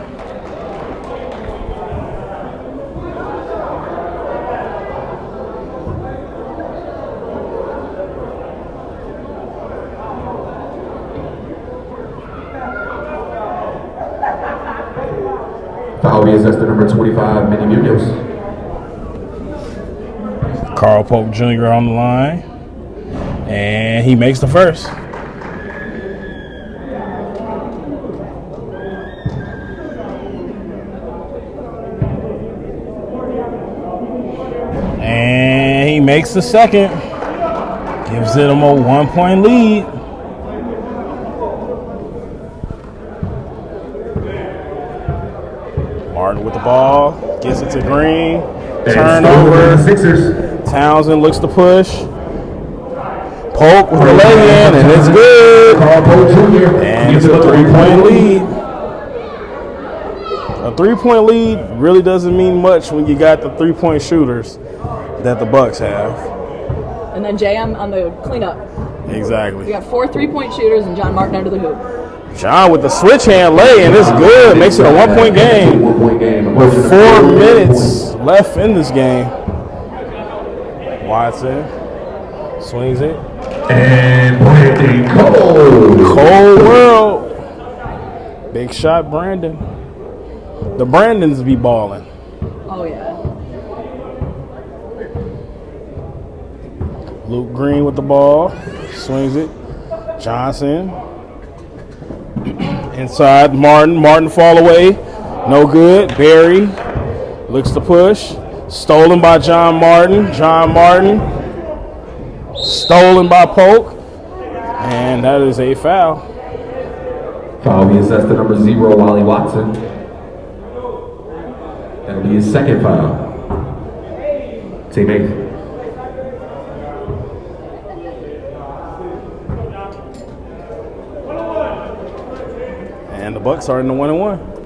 Foul be assessed to number 25, Manny Munoz. Carl Polk Jr. on the line, and he makes the first. And he makes the second. Gives them a 1-point lead. Martin with the ball. Gets it to Green. Turnover. Sixers. Townsend looks to push. Polk with the lay-in, and it's good. Carl Polk Jr. And it's a 3-point lead. A 3-point lead really doesn't mean much when you got the 3-point shooters that the Bucks have. And then JM on the cleanup. We Exactly. got 4 3-point shooters and John Martin under the hoop. John with the switch hand lay, and it's good. Makes it a 1-point game. 1-point game. With 4 minutes left in this game. Watson swings it. And Brandon Cole. Cold world. Big shot, Brandon. The Brandons be balling. Oh, yeah. Luke Green with the ball. Swings it. Johnson. Inside, Martin. Martin fall away. No good. Barry looks to push. Stolen by John Martin. John Martin. Stolen by Polk. And that is a foul. Foul be assessed to number 0, Wally Watson. That'll be his second foul. Teammate. And the Bucks are in the 1-1.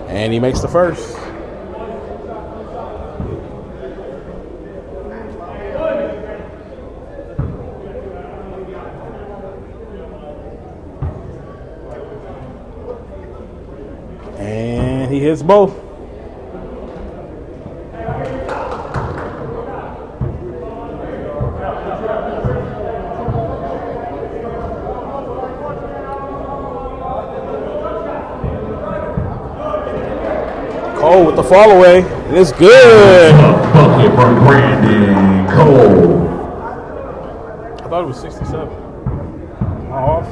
And he makes the first. And he hits both. Cole with the fall away. It's good. A bucket from Brandon Cole. I thought it was 67. Am I off?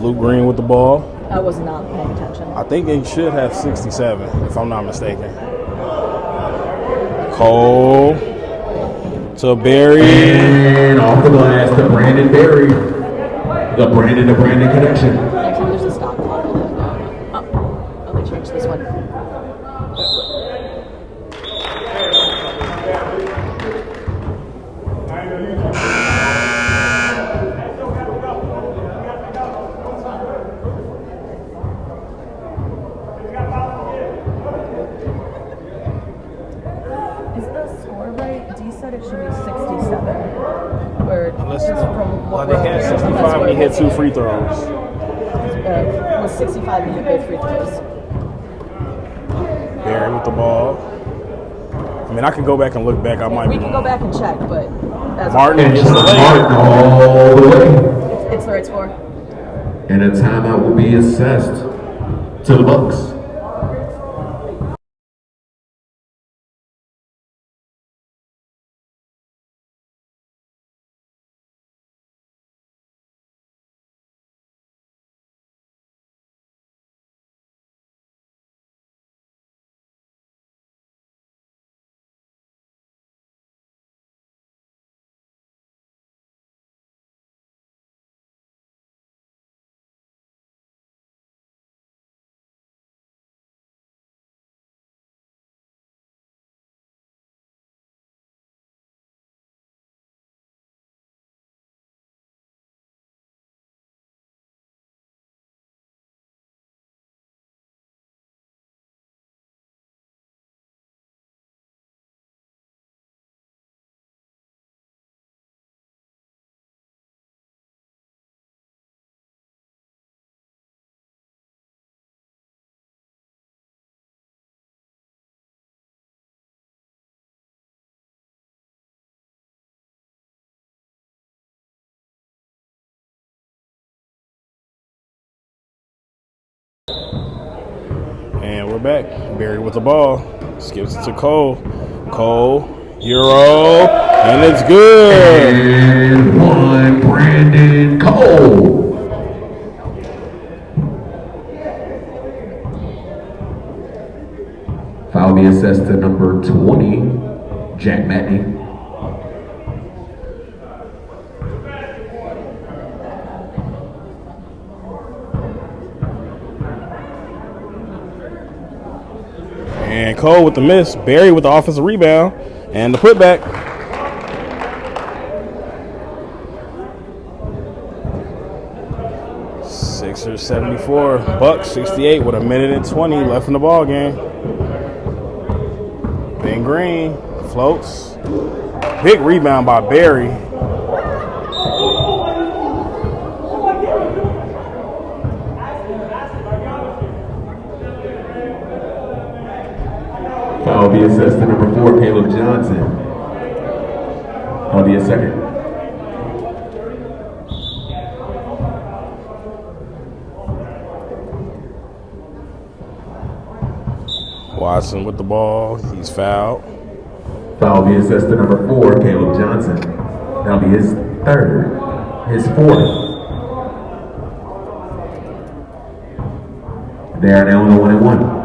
Luke Green with the ball. I was not paying attention. I think it should have 67, if I'm not mistaken. Cole to Barry. And off the glass to Brandon Barry. The Brandon to Brandon connection. Actually, there's a stop clock. Oh, they changed this one. Is the score right? D said it should be 67. Or Unless from what they had 65 when he hit 2 free throws. was 65 and hit both free throws. Barry with the ball. I mean, I could go back and look back. I might We be can go wrong. back and check, but that's Martin And gets the lay. Martin all the way. it's the right score. And a timeout will be assessed to the Bucks. And we're back. Barry with the ball. Skips it to Cole. Cole, Euro, and it's good. And one, Brandon Cole. Foul be assessed to number 20, Jack Matney. And Cole with the miss. Barry with the offensive rebound and the putback. Sixers 74, Bucks 68 with 1:20 left in the ball game. Ben Green floats. Big rebound by Barry. Foul be assessed to number 4, Caleb Johnson. That'll be a second. Watson with the ball. He's fouled. Foul be assessed to number 4, Caleb Johnson. That'll be his third. His fourth. They are now on the 1-1.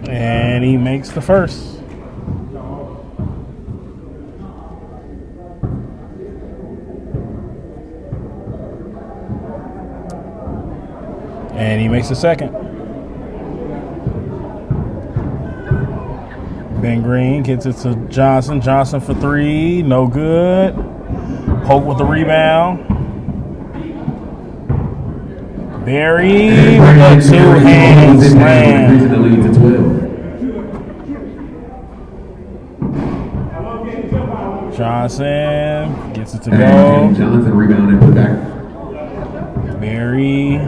And he makes the first. And he makes the second. Ben Green gets it to Johnson. Johnson for three. No good. Hope with the rebound. Barry with a two-hand slam. Increasing the lead to 12. Johnson gets it to And go. Johnson rebounded, put back. Barry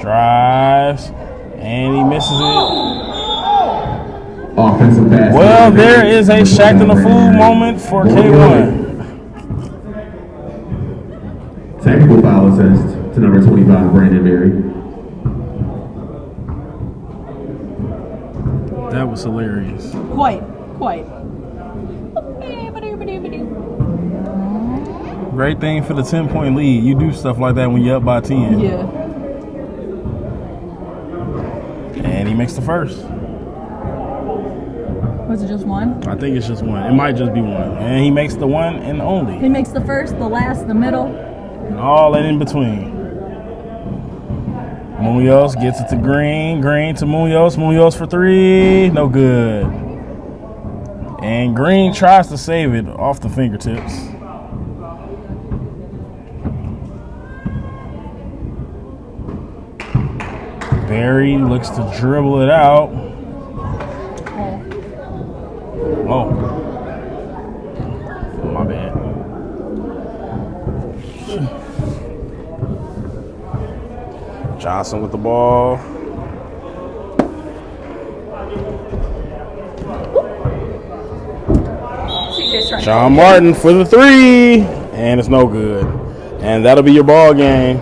drives, and he misses it. Offensive pass. Well, there is a Shaq in the Fool moment for K1. Technical foul assessed to number 25, Brandon Barry. That was hilarious. Quite. Great thing for the 10-point lead. You do stuff like that when you're up by 10. Yeah. And he makes the first. Was it just one? I think it's just one. It might just be one. And he makes the one and only. He makes the first, the last, the middle. And all that in between. Munoz gets it to Green. Green to Munoz. Munoz for three. No good. And Green tries to save it off the fingertips. Barry looks to dribble it out. Oh. My bad. Johnson with the ball. John Martin for the three. And it's no good. And that'll be your ball game.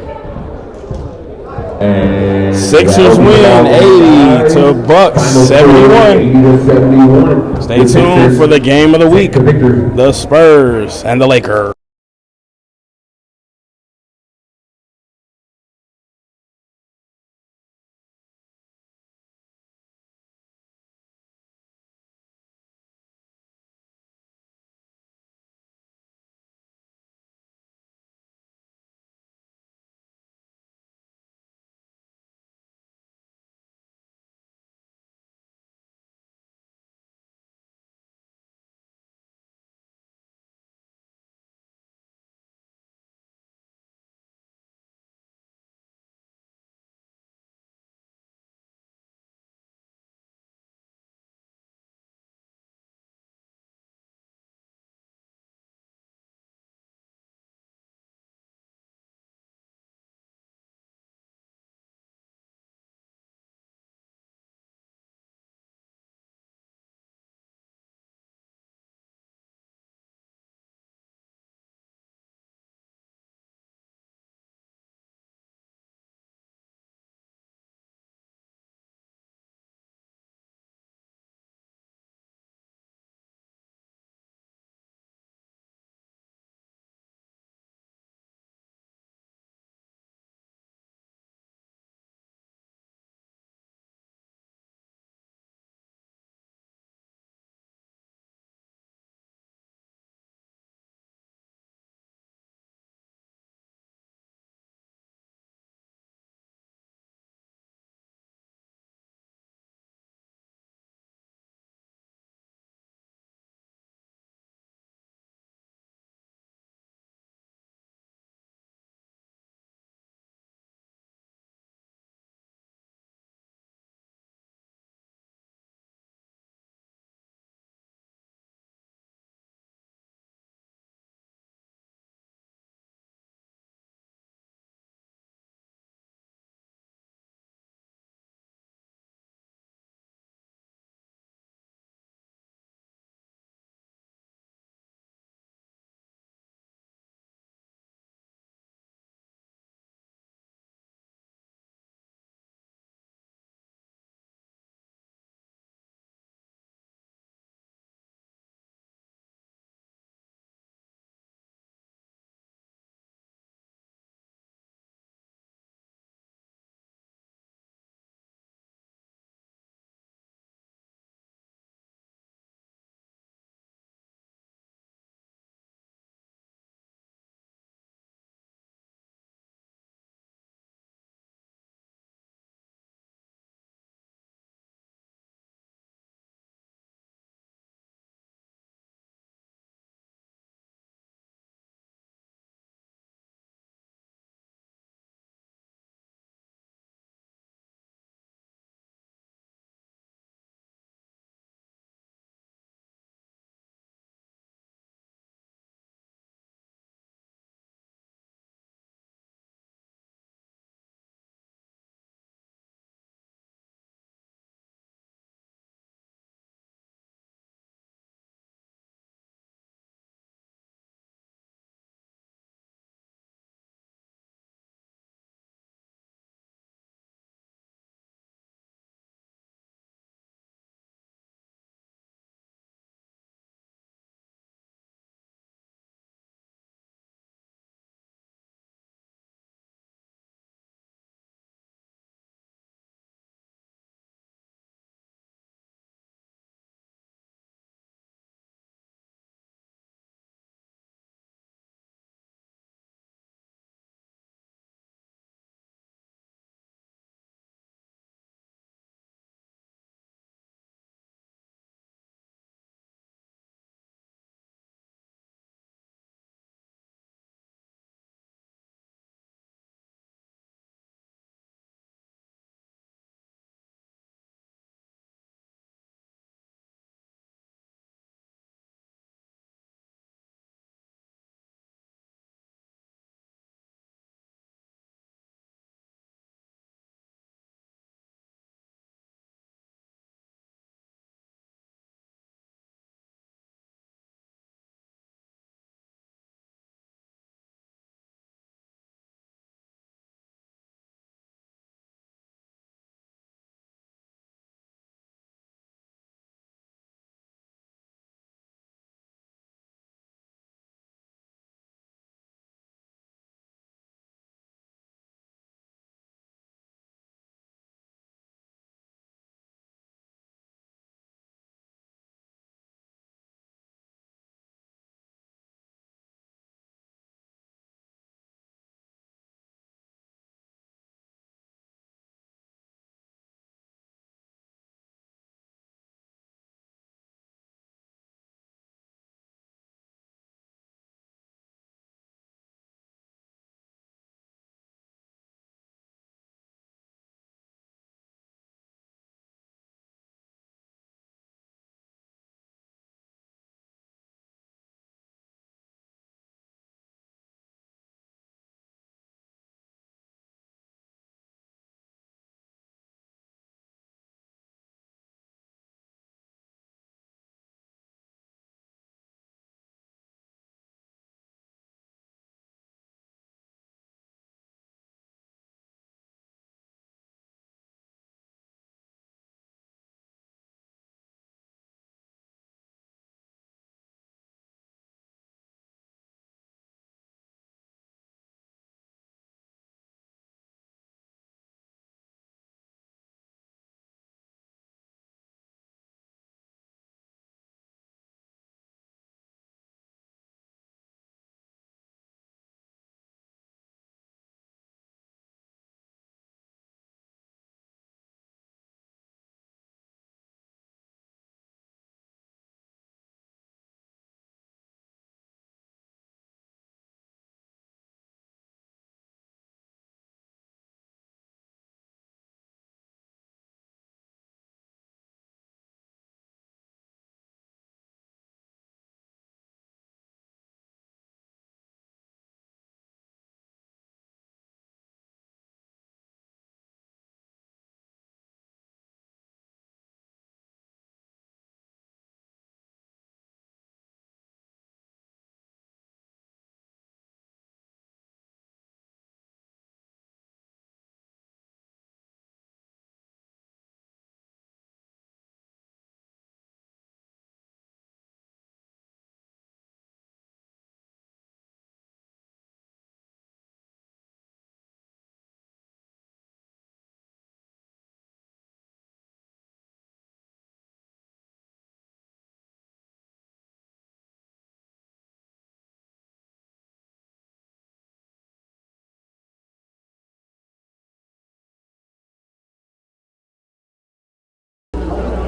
And Sixers win 80 to Bucks 71. Stay tuned for the game of the week. The Spurs and the Lakers.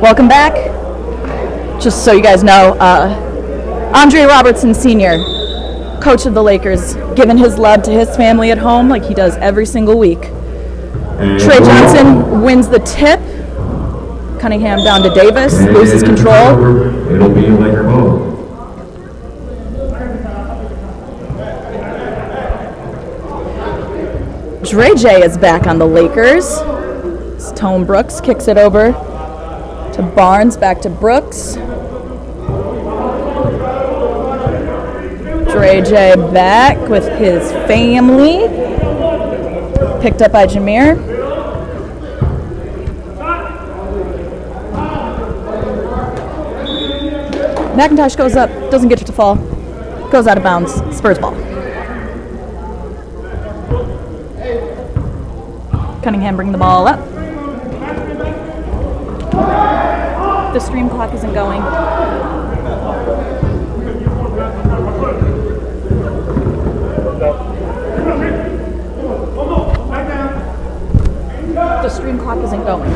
Welcome back. Just so you guys know, Andre Robertson Sr., coach of the Lakers, giving his love to his family at home like he does every single week. Trey Johnson wins the tip. Cunningham down to Davis, loses control. It'll be Laker ball. Dre J is back on the Lakers. Tone Brooks kicks it over to Barnes, back to Brooks. Dre J back with his family. Picked up by Jameer. McIntosh goes up, doesn't get it to fall. Goes out of bounds. Spurs ball. Cunningham bring the ball up. The stream clock isn't going. The stream clock isn't going.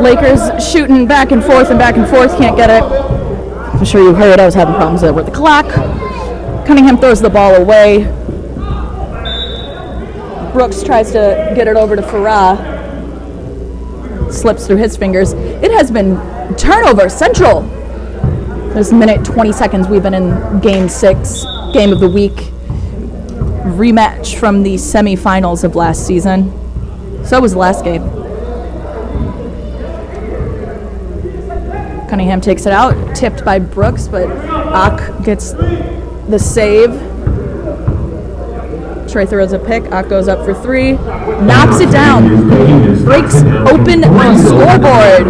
Lakers shooting back and forth, can't get it. I'm sure you heard I was having problems there with the clock. Cunningham throws the ball away. Brooks tries to get it over to Farah. Slips through his fingers. It has been turnover central. This minute 20 seconds we've been in game 6, game of the week. Rematch from the semifinals of last season. So was the last game. Cunningham takes it out, tipped by Brooks, but Ak gets the save. Trey throws a pick. Ak goes up for 3, knocks it down, breaks open the scoreboard.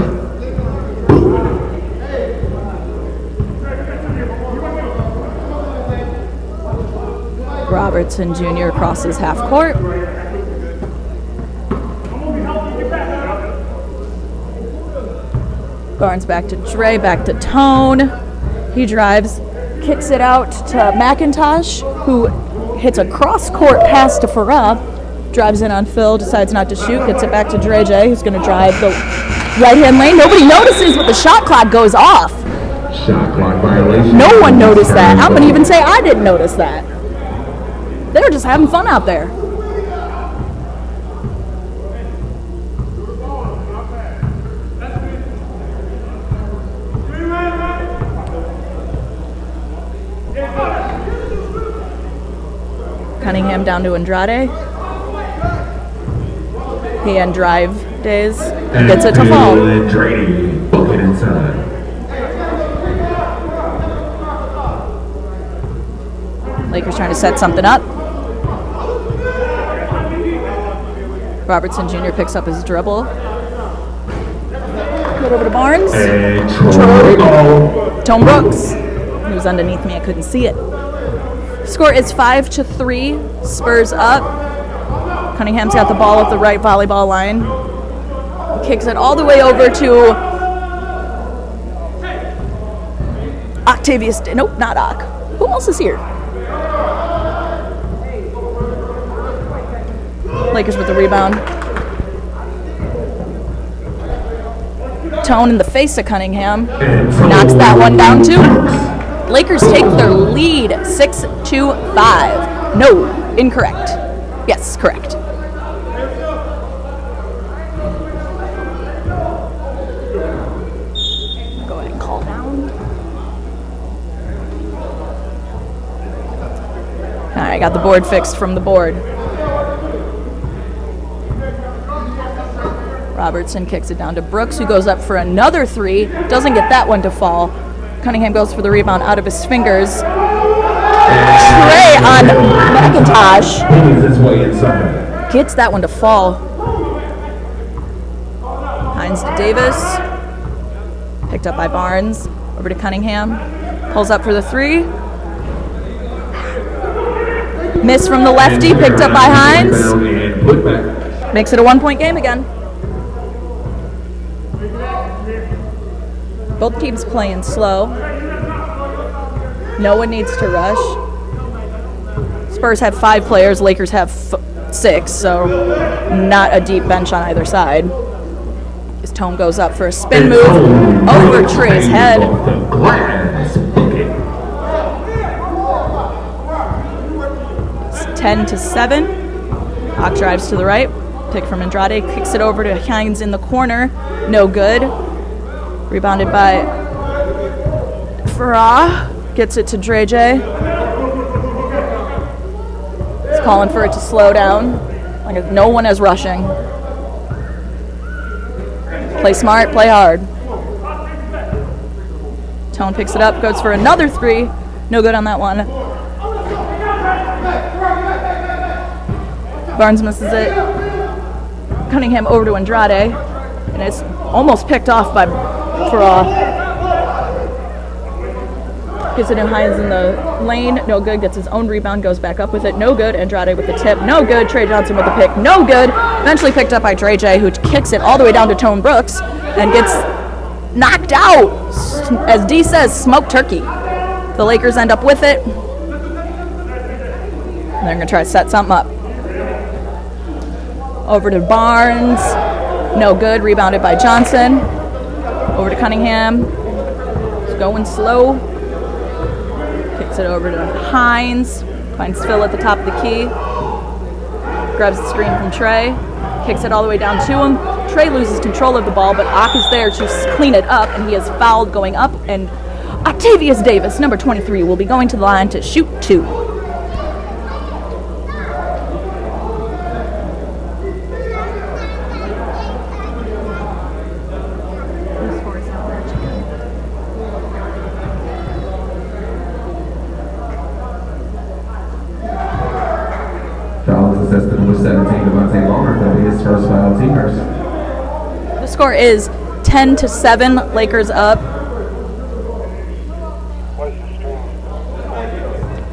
Robertson Jr. crosses half court. Barnes back to Dre, back to Tone. He drives, kicks it out to McIntosh, who hits a cross-court pass to Farah. Drives in on Phil, decides not to shoot, gets it back to Dre J, who's going to drive the right-hand lane. Nobody notices, but the shot clock goes off. Shot clock violation. No one noticed that. I'm going to even say I didn't notice that. They were just having fun out there. Cunningham down to Andrade. Hand drive days. Gets it to fall. Andrade, bucket inside. Lakers trying to set something up. Robertson Jr. picks up his dribble. Get over to Barnes. Tone Brooks. He was underneath me. I couldn't see it. Score is 5-3. Spurs up. Cunningham's got the ball at the right volleyball line. Kicks it all the way over to Octavius. Nope, not Ock. Who else is here? Lakers with the rebound. Tone in the face of Cunningham. Knocks that one down too. Lakers take their lead 6-5. No, incorrect. Yes, correct. Go ahead and call down. All right, got the board fixed from the board. Robertson kicks it down to Brooks, who goes up for another 3. Doesn't get that one to fall. Cunningham goes for the rebound out of his fingers. Trey on McIntosh. Gets that one to fall. Hines to Davis. Picked up by Barnes. Over to Cunningham. Pulls up for the 3. Miss from the lefty. Picked up by Hines. Makes it a 1-point game again. Both teams playing slow. No one needs to rush. Spurs have 5 players, Lakers have 6, so not a deep bench on either side. His Tone goes up for a spin move over Trey's head. Glass bucket. It's 10-7. Hawk drives to the right. Pick from Andrade. Kicks it over to Hines in the corner. No good. Rebounded by Farah. Gets it to Dre J. He's calling for it to slow down. Like no one is rushing. Play smart, play hard. Tone picks it up, goes for another three. No good on that one. Barnes misses it. Cunningham over to Andrade. And it's almost picked off by Farah. Gets it in Hines in the lane. No good. Gets his own rebound. Goes back up with it. No good. Andrade with the tip. No good. Trey Johnson with the pick. No good. Eventually picked up by Dre J, who kicks it all the way down to Tone Brooks and gets knocked out. As D says, smoke turkey. The Lakers end up with it. And they're going to try to set something up. Over to Barnes. No good. Rebounded by Johnson. Over to Cunningham. It's going slow. Kicks it over to Hines. Finds Phil at the top of the key. Grabs the screen from Trey. Kicks it all the way down to him. Trey loses control of the ball, but Ock is there to clean it up, and he is fouled going up. And Octavius Davis, number 23, will be going to the line to shoot 2. Assessed to number 17, Devontae Lawrence. That'll be his first foul, teamers. The score is 10-7. Lakers up. What is the stream?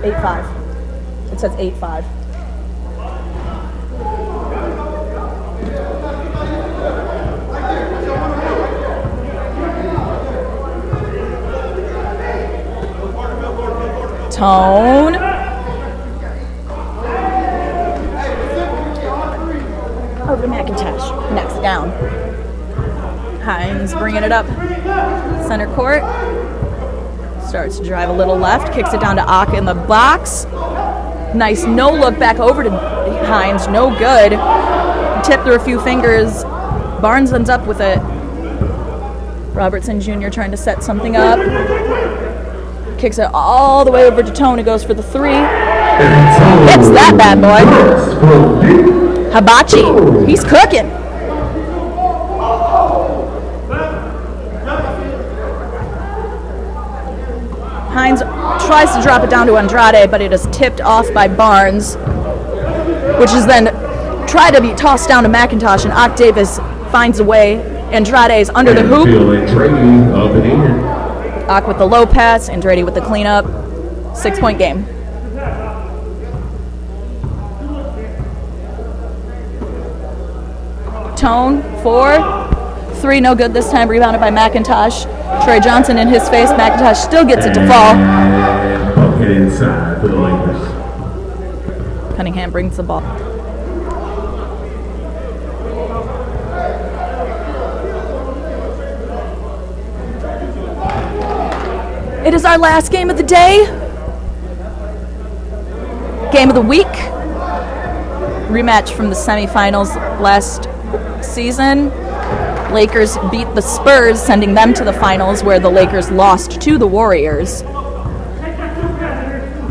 8-5. It says 8-5. Tone. Over to McIntosh. Knocks it down. Hines bringing it up. Center court. Starts to drive a little left. Kicks it down to Ock in the box. Nice no look back over to Hines. No good. Tip through a few fingers. Barnes ends up with it. Robertson Jr. trying to set something up. Kicks it all the way over to Tone, who goes for the 3. Hits that bad boy. Hibachi, he's cooking. Hines tries to drop it down to Andrade, but it is tipped off by Barnes, which is then tried to be tossed down to McIntosh, and Ock Davis finds a way. Andrade is under the hoop. Ock with the low pass, Andrade with the cleanup. 6-point game. Tone, 4. 3, no good this time. Rebounded by McIntosh. Trey Johnson in his face. McIntosh still gets it to fall. Bucket inside for the Lakers. Cunningham brings the ball. It is our last game of the day. Game of the week. Rematch from the semifinals last season. Lakers beat the Spurs, sending them to the finals, where the Lakers lost to the Warriors.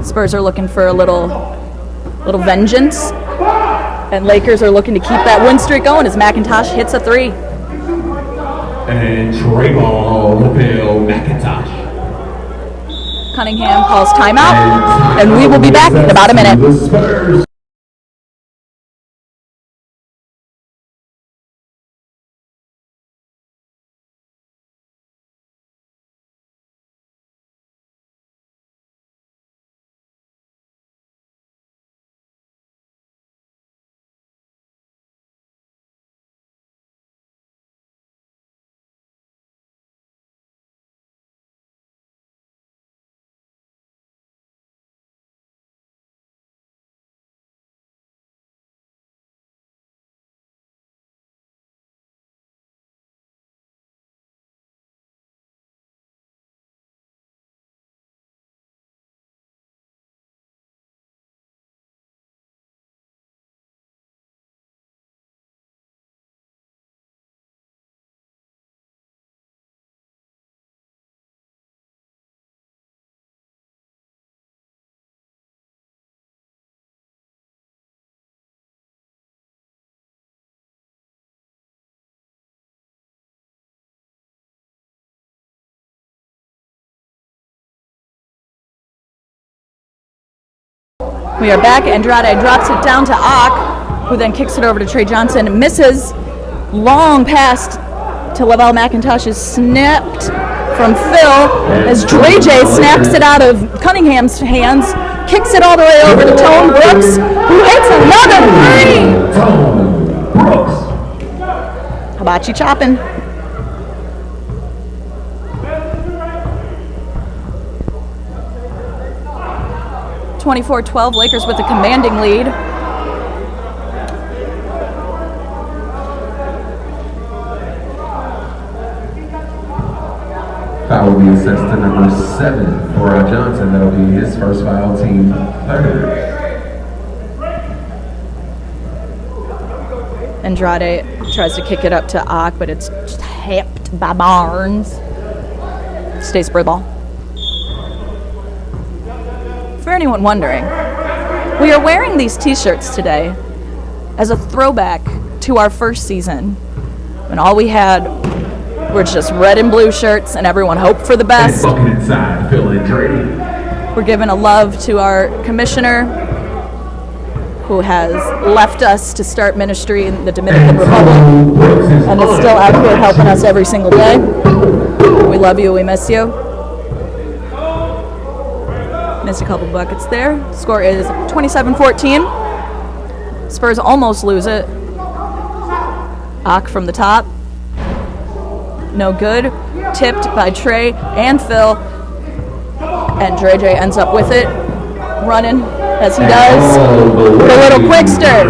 Spurs are looking for a little vengeance, and Lakers are looking to keep that win streak going as McIntosh hits a 3. And Draymond Bill McIntosh. Cunningham calls timeout, and we will be back in about a minute. We are back. Andrade drops it down to Ock, who then kicks it over to Trey Johnson. Misses. Long pass to Lavelle McIntosh is snapped from Phil as Dre J snaps it out of Cunningham's hands, kicks it all the way over to Tone Brooks, who hits another three. Tone Brooks. Hibachi chopping. (24-12) Lakers with a commanding lead. Foul will be assessed to number 7 for Johnson. That'll be his first foul, team third. Andrade tries to kick it up to Ock, but it's tapped by Barnes. Stays for the ball. For anyone wondering, we are wearing these t-shirts today as a throwback to our first season, when all we had were just red and blue shirts and everyone hoped for the best. Bucket inside, Phil Andrade. We're giving a love to our commissioner, who has left us to start ministry in the Dominican Republic and is still out here helping us every single day. We love you, we miss you. Missed a couple buckets there. Score is 27-14. Spurs almost lose it. Ock from the top. No good. Tipped by Trey and Phil. And Dre J ends up with it. Running as he does. With a little quickster.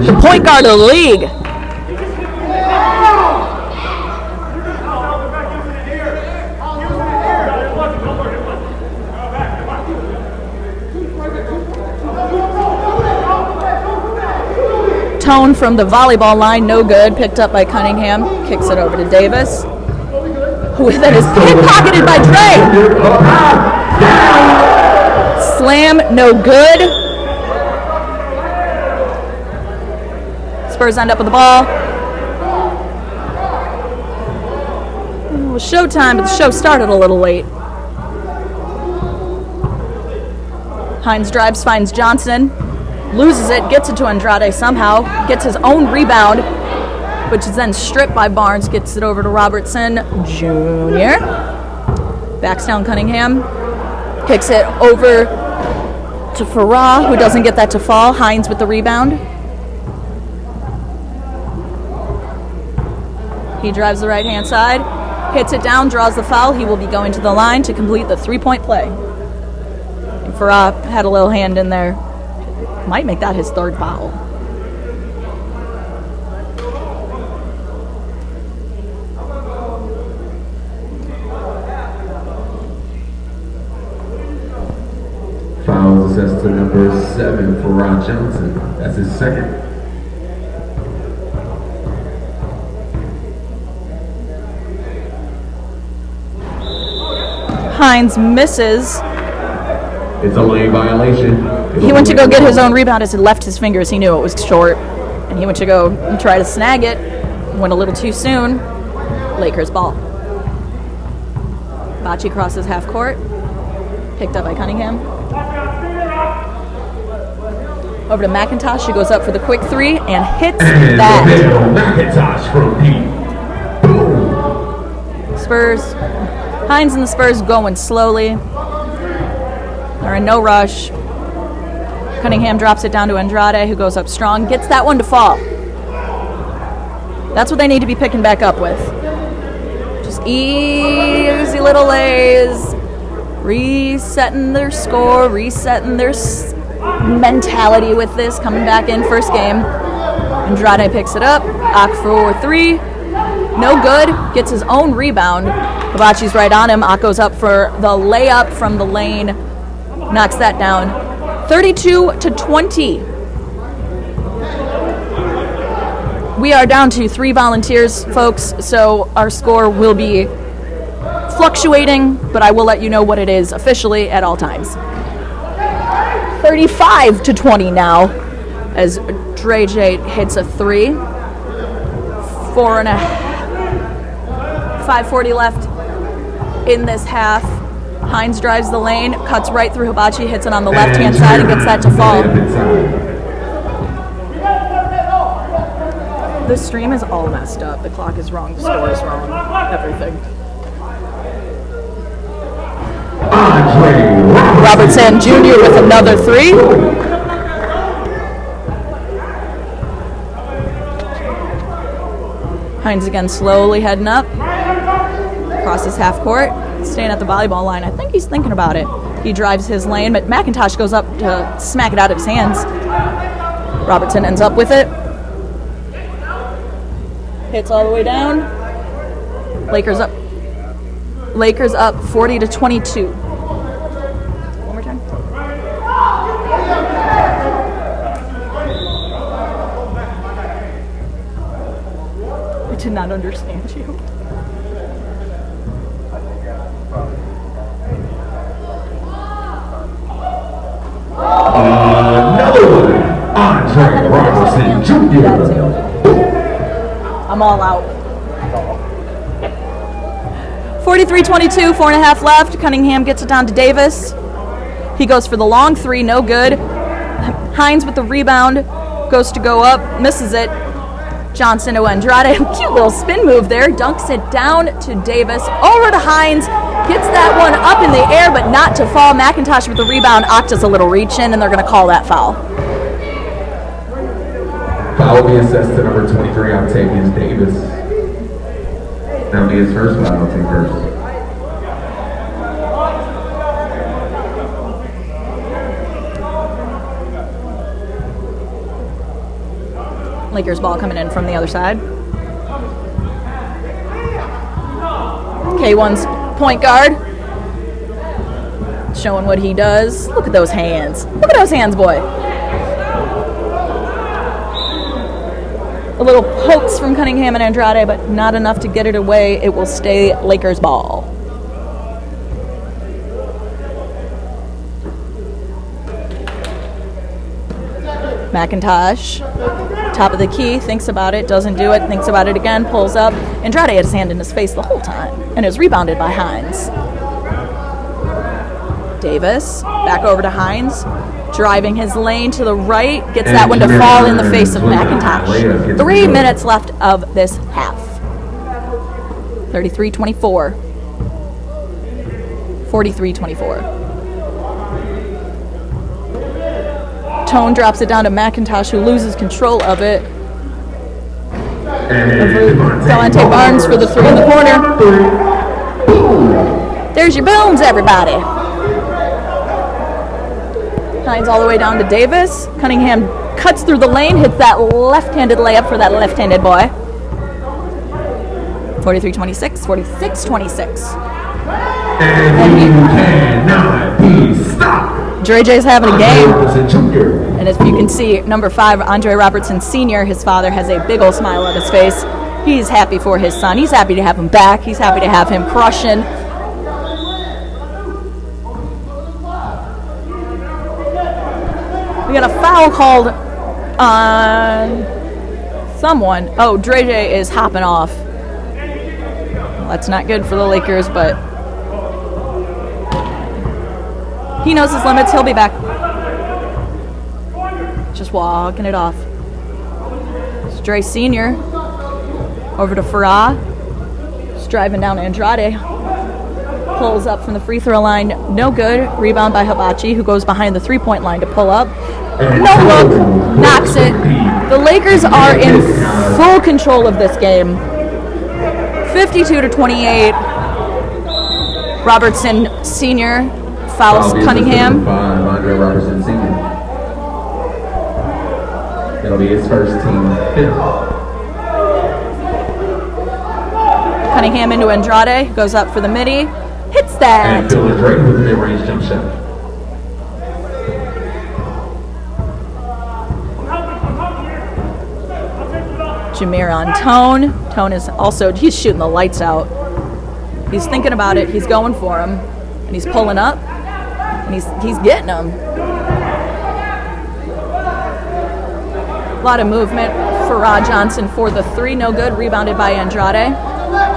The point guard of the league. Tone from the volleyball line, no good. Picked up by Cunningham. Kicks it over to Davis, who then is pickpocketed by Dre. Slam, no good. Spurs end up with the ball. It was showtime, but the show started a little late. Hines drives, finds Johnson. Loses it, gets it to Andrade somehow, gets his own rebound, which is then stripped by Barnes, gets it over to Robertson Jr. Backs down Cunningham, kicks it over to Farah, who doesn't get that to fall. Hines with the rebound. He drives the right-hand side, hits it down, draws the foul. He will be going to the line to complete the three-point play. And Farah had a little hand in there. Might make that his third foul. Fouls assessed to number 7 for Ron Johnson. That's his second. Hines misses. It's a lane violation. He went to go get his own rebound as it left his fingers. He knew it was short, and he went to go and try to snag it. Went a little too soon. Lakers ball. Bocce crosses half court. Picked up by Cunningham. Over to McIntosh, who goes up for the quick three and hits that. McIntosh from deep. Boom. Spurs. Hines and the Spurs going slowly. They're in no rush. Cunningham drops it down to Andrade, who goes up strong, gets that one to fall. That's what they need to be picking back up with. Just easy little lays, resetting their score, resetting their mentality with this, coming back in first game. Andrade picks it up, Ock for three, no good, gets his own rebound. Hibachi's right on him. Ock goes up for the layup from the lane. Knocks that down. 32-20. We are down to 3 volunteers, folks, so our score will be fluctuating, but I will let you know what it is officially at all times. 35-20 now, as Dre J hits a 3. 5:40 left in this half. Hines drives the lane, cuts right through Hibachi, hits it on the left-hand side and gets that to fall. The stream is all messed up. The clock is wrong, the score is wrong, everything. Robertson Jr. with another three. Hines again slowly heading up. Crosses half court. Staying at the volleyball line. I think he's thinking about it. He drives his lane, but McIntosh goes up to smack it out of his hands. Robertson ends up with it. Hits all the way down. Lakers up 40-22. One more time. I did not understand you. Another one. Andre Robertson Jr. I'm all out. 43-22, 4.5 left. Cunningham gets it down to Davis. He goes for the long three, no good. Hines with the rebound, goes to go up, misses it. Johnson to Andrade, cute little spin move there, dunks it down to Davis, over to Hines, gets that one up in the air, but not to fall. McIntosh with the rebound, Octa's a little reach in, and they're going to call that foul. Foul will be assessed to number 23, Octavius Davis. That'll be his first foul, I'll take first. Lakers ball coming in from the other side. K1's point guard. Showing what he does. Look at those hands. Look at those hands, boy. A little pokes from Cunningham and Andrade, but not enough to get it away. It will stay Lakers ball. McIntosh, top of the key, thinks about it, doesn't do it, thinks about it again, pulls up. Andrade had his hand in his face the whole time and is rebounded by Hines. Davis, back over to Hines, driving his lane to the right, gets that one to fall in the face of McIntosh. 3 minutes left of this half. 33-24. 43-24. Tone drops it down to McIntosh, who loses control of it. Delonte Barnes for the three in the corner. There's your booms, everybody. Hines all the way down to Davis. Cunningham cuts through the lane, hits that left-handed layup for that left-handed boy. 43-26, 46-26. And you cannot be stopped. Dre J's having a game, and as you can see, number 5, Andre Robertson Sr., his father has a big old smile on his face. He's happy for his son. He's happy to have him back. He's happy to have him crushing. We got a foul called on someone. Oh, Dre J is hopping off. Well, that's not good for the Lakers, but he knows his limits. He'll be back. Just walking it off. It's Dre Sr. Over to Farah. Just driving down Andrade. Pulls up from the free throw line. No good. Rebound by Hibachi, who goes behind the three-point line to pull up. No look. Knocks it. The Lakers are in full control of this game. 52-28. Robertson Sr. fouls Cunningham. Andre Robertson Sr. It'll be his first team fifth. Cunningham into Andrade, goes up for the midi, hits that. And Phil Drake with the mid-range jump shot. Jameer on Tone. Tone is also, he's shooting the lights out. He's thinking about it, he's going for him, and he's pulling up. And he's getting them. A lot of movement for Rod Johnson for the three. No good. Rebounded by Andrade.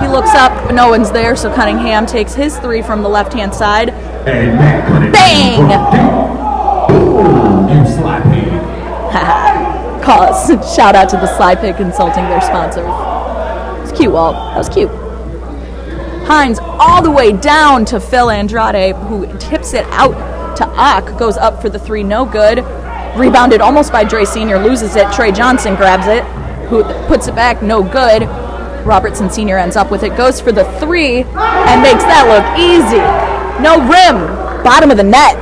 He looks up, but no one's there, so Cunningham takes his 3 from the left-hand side. And Matt Cunningham. Bang! Boom! You slappy. Cause. Shout out to the Sly Pit Consulting, their sponsor. It's cute, Walt. That was cute. Hines all the way down to Phil Andrade, who tips it out to Ock. Goes up for the 3, no good. Rebounded almost by Dre Sr., loses it. Trey Johnson grabs it, who puts it back, no good. Robertson Sr. ends up with it, goes for the 3, and makes that look easy. No rim, bottom of the net.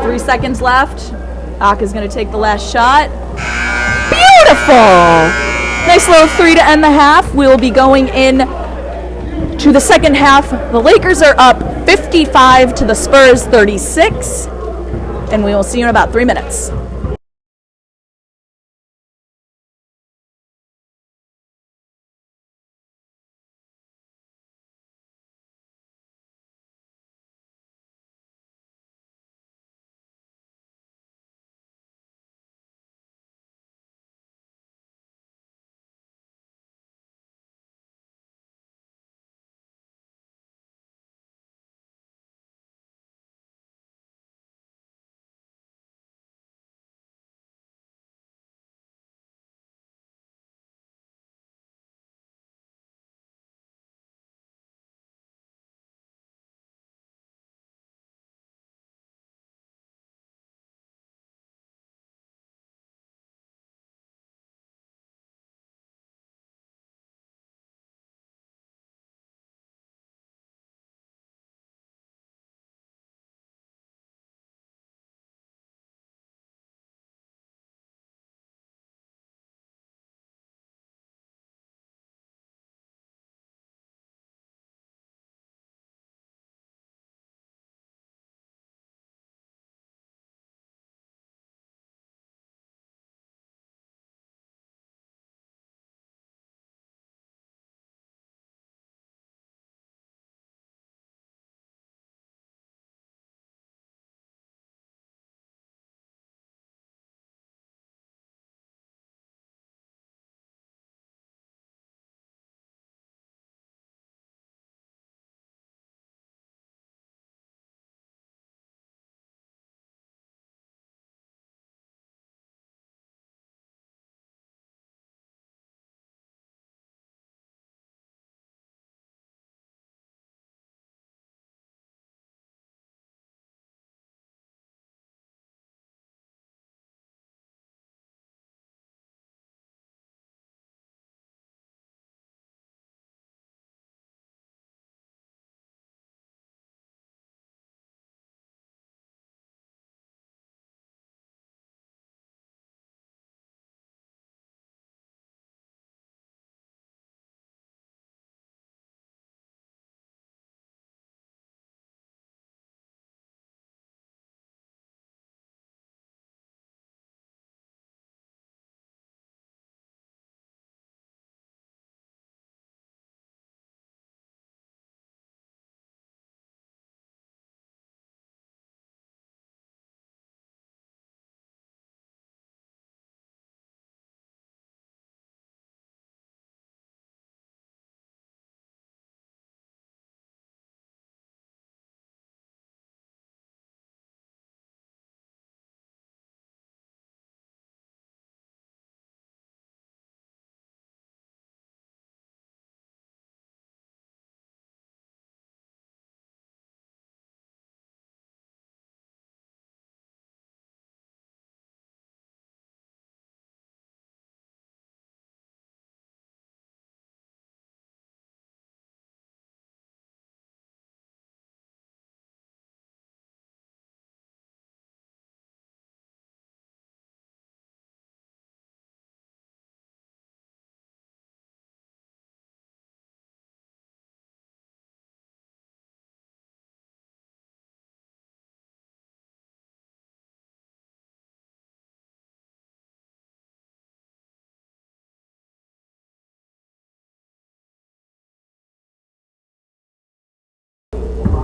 3 seconds left. Ock is going to take the last shot. Beautiful! Nice little 3 to end the half. We'll be going in to the second half. The Lakers are up 55 to the Spurs 36, and we will see you in about 3 minutes.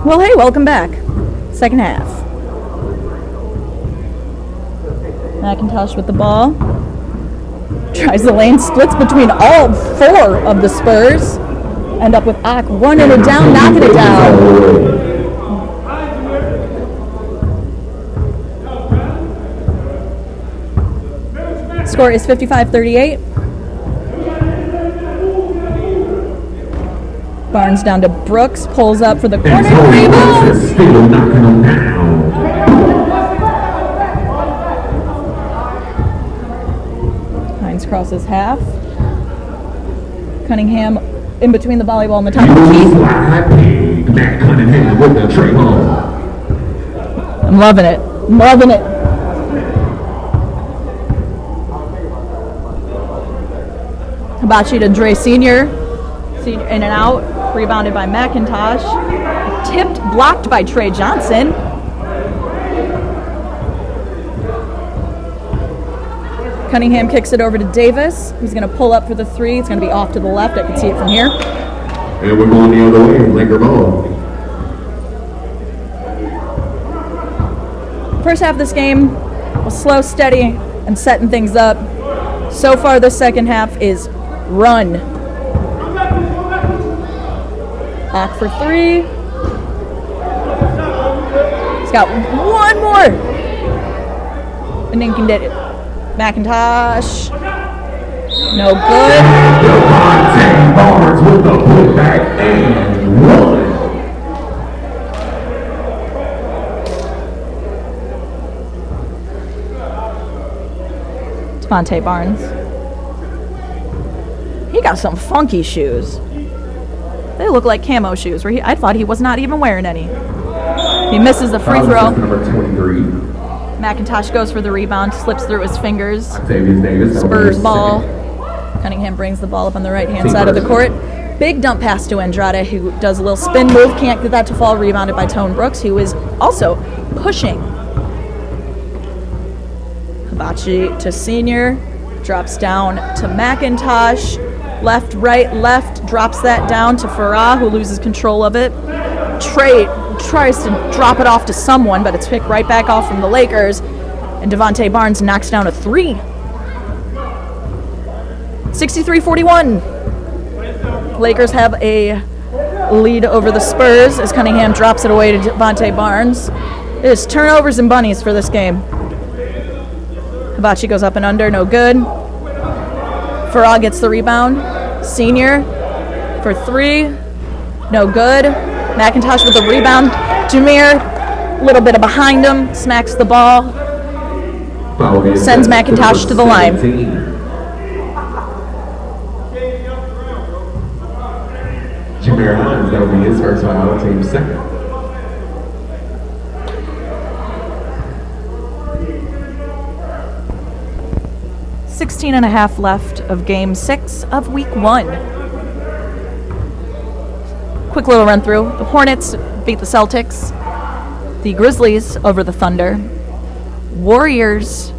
Well, hey, welcome back. Second half. McIntosh with the ball. Tries the lane, splits between all 4 of the Spurs. End up with Ak running it down, knocking it down. Score is 55-38. Barnes down to Brooks, pulls up for the corner. Rebound! Still knocking them down. Hines crosses half. Cunningham in between the volleyball and the top of the key. Matt Cunningham with the tray home. I'm loving it. I'm loving it. Hibachi to Dre Sr. In and out. Rebounded by McIntosh. Tipped, blocked by Trey Johnson. Cunningham kicks it over to Davis, who's going to pull up for the 3. It's going to be off to the left. I can see it from here. And we're going the other way. Laker ball. First half of this game was slow, steady, and setting things up. So far, the second half is run. Back for 3. He's got one more. And then can get it. McIntosh. No good. Devontae Barnes with the putback and 1. Devontae Barnes. He got some funky shoes. They look like camo shoes. Where I thought he was not even wearing any. He misses the free throw. Number 23. McIntosh goes for the rebound, slips through his fingers. Davis. Spurs ball. Cunningham brings the ball up on the right-hand side of the court. Big dump pass to Andrade, who does a little spin move. Can't get that to fall. Rebounded by Tone Brooks, who is also pushing. Hibachi to Senior. Drops down to McIntosh. Left, right, left. Drops that down to Farah, who loses control of it. Trey tries to drop it off to someone, but it's picked right back off from the Lakers. And Devontae Barnes knocks down a 3. 63-41. Lakers have a lead over the Spurs as Cunningham drops it away to Devontae Barnes. It is turnovers and bunnies for this game. Hibachi goes up and under, no good. Farah gets the rebound. Senior for 3, no good. McIntosh with the rebound. Jameer, a little bit of behind him, smacks the ball. Sends McIntosh to the line. Jameer Hines, that'll be his first foul, team's second. Sixteen and a half left of game 6 of week 1. Quick little run through. The Hornets beat the Celtics. The Grizzlies over the Thunder. Warriors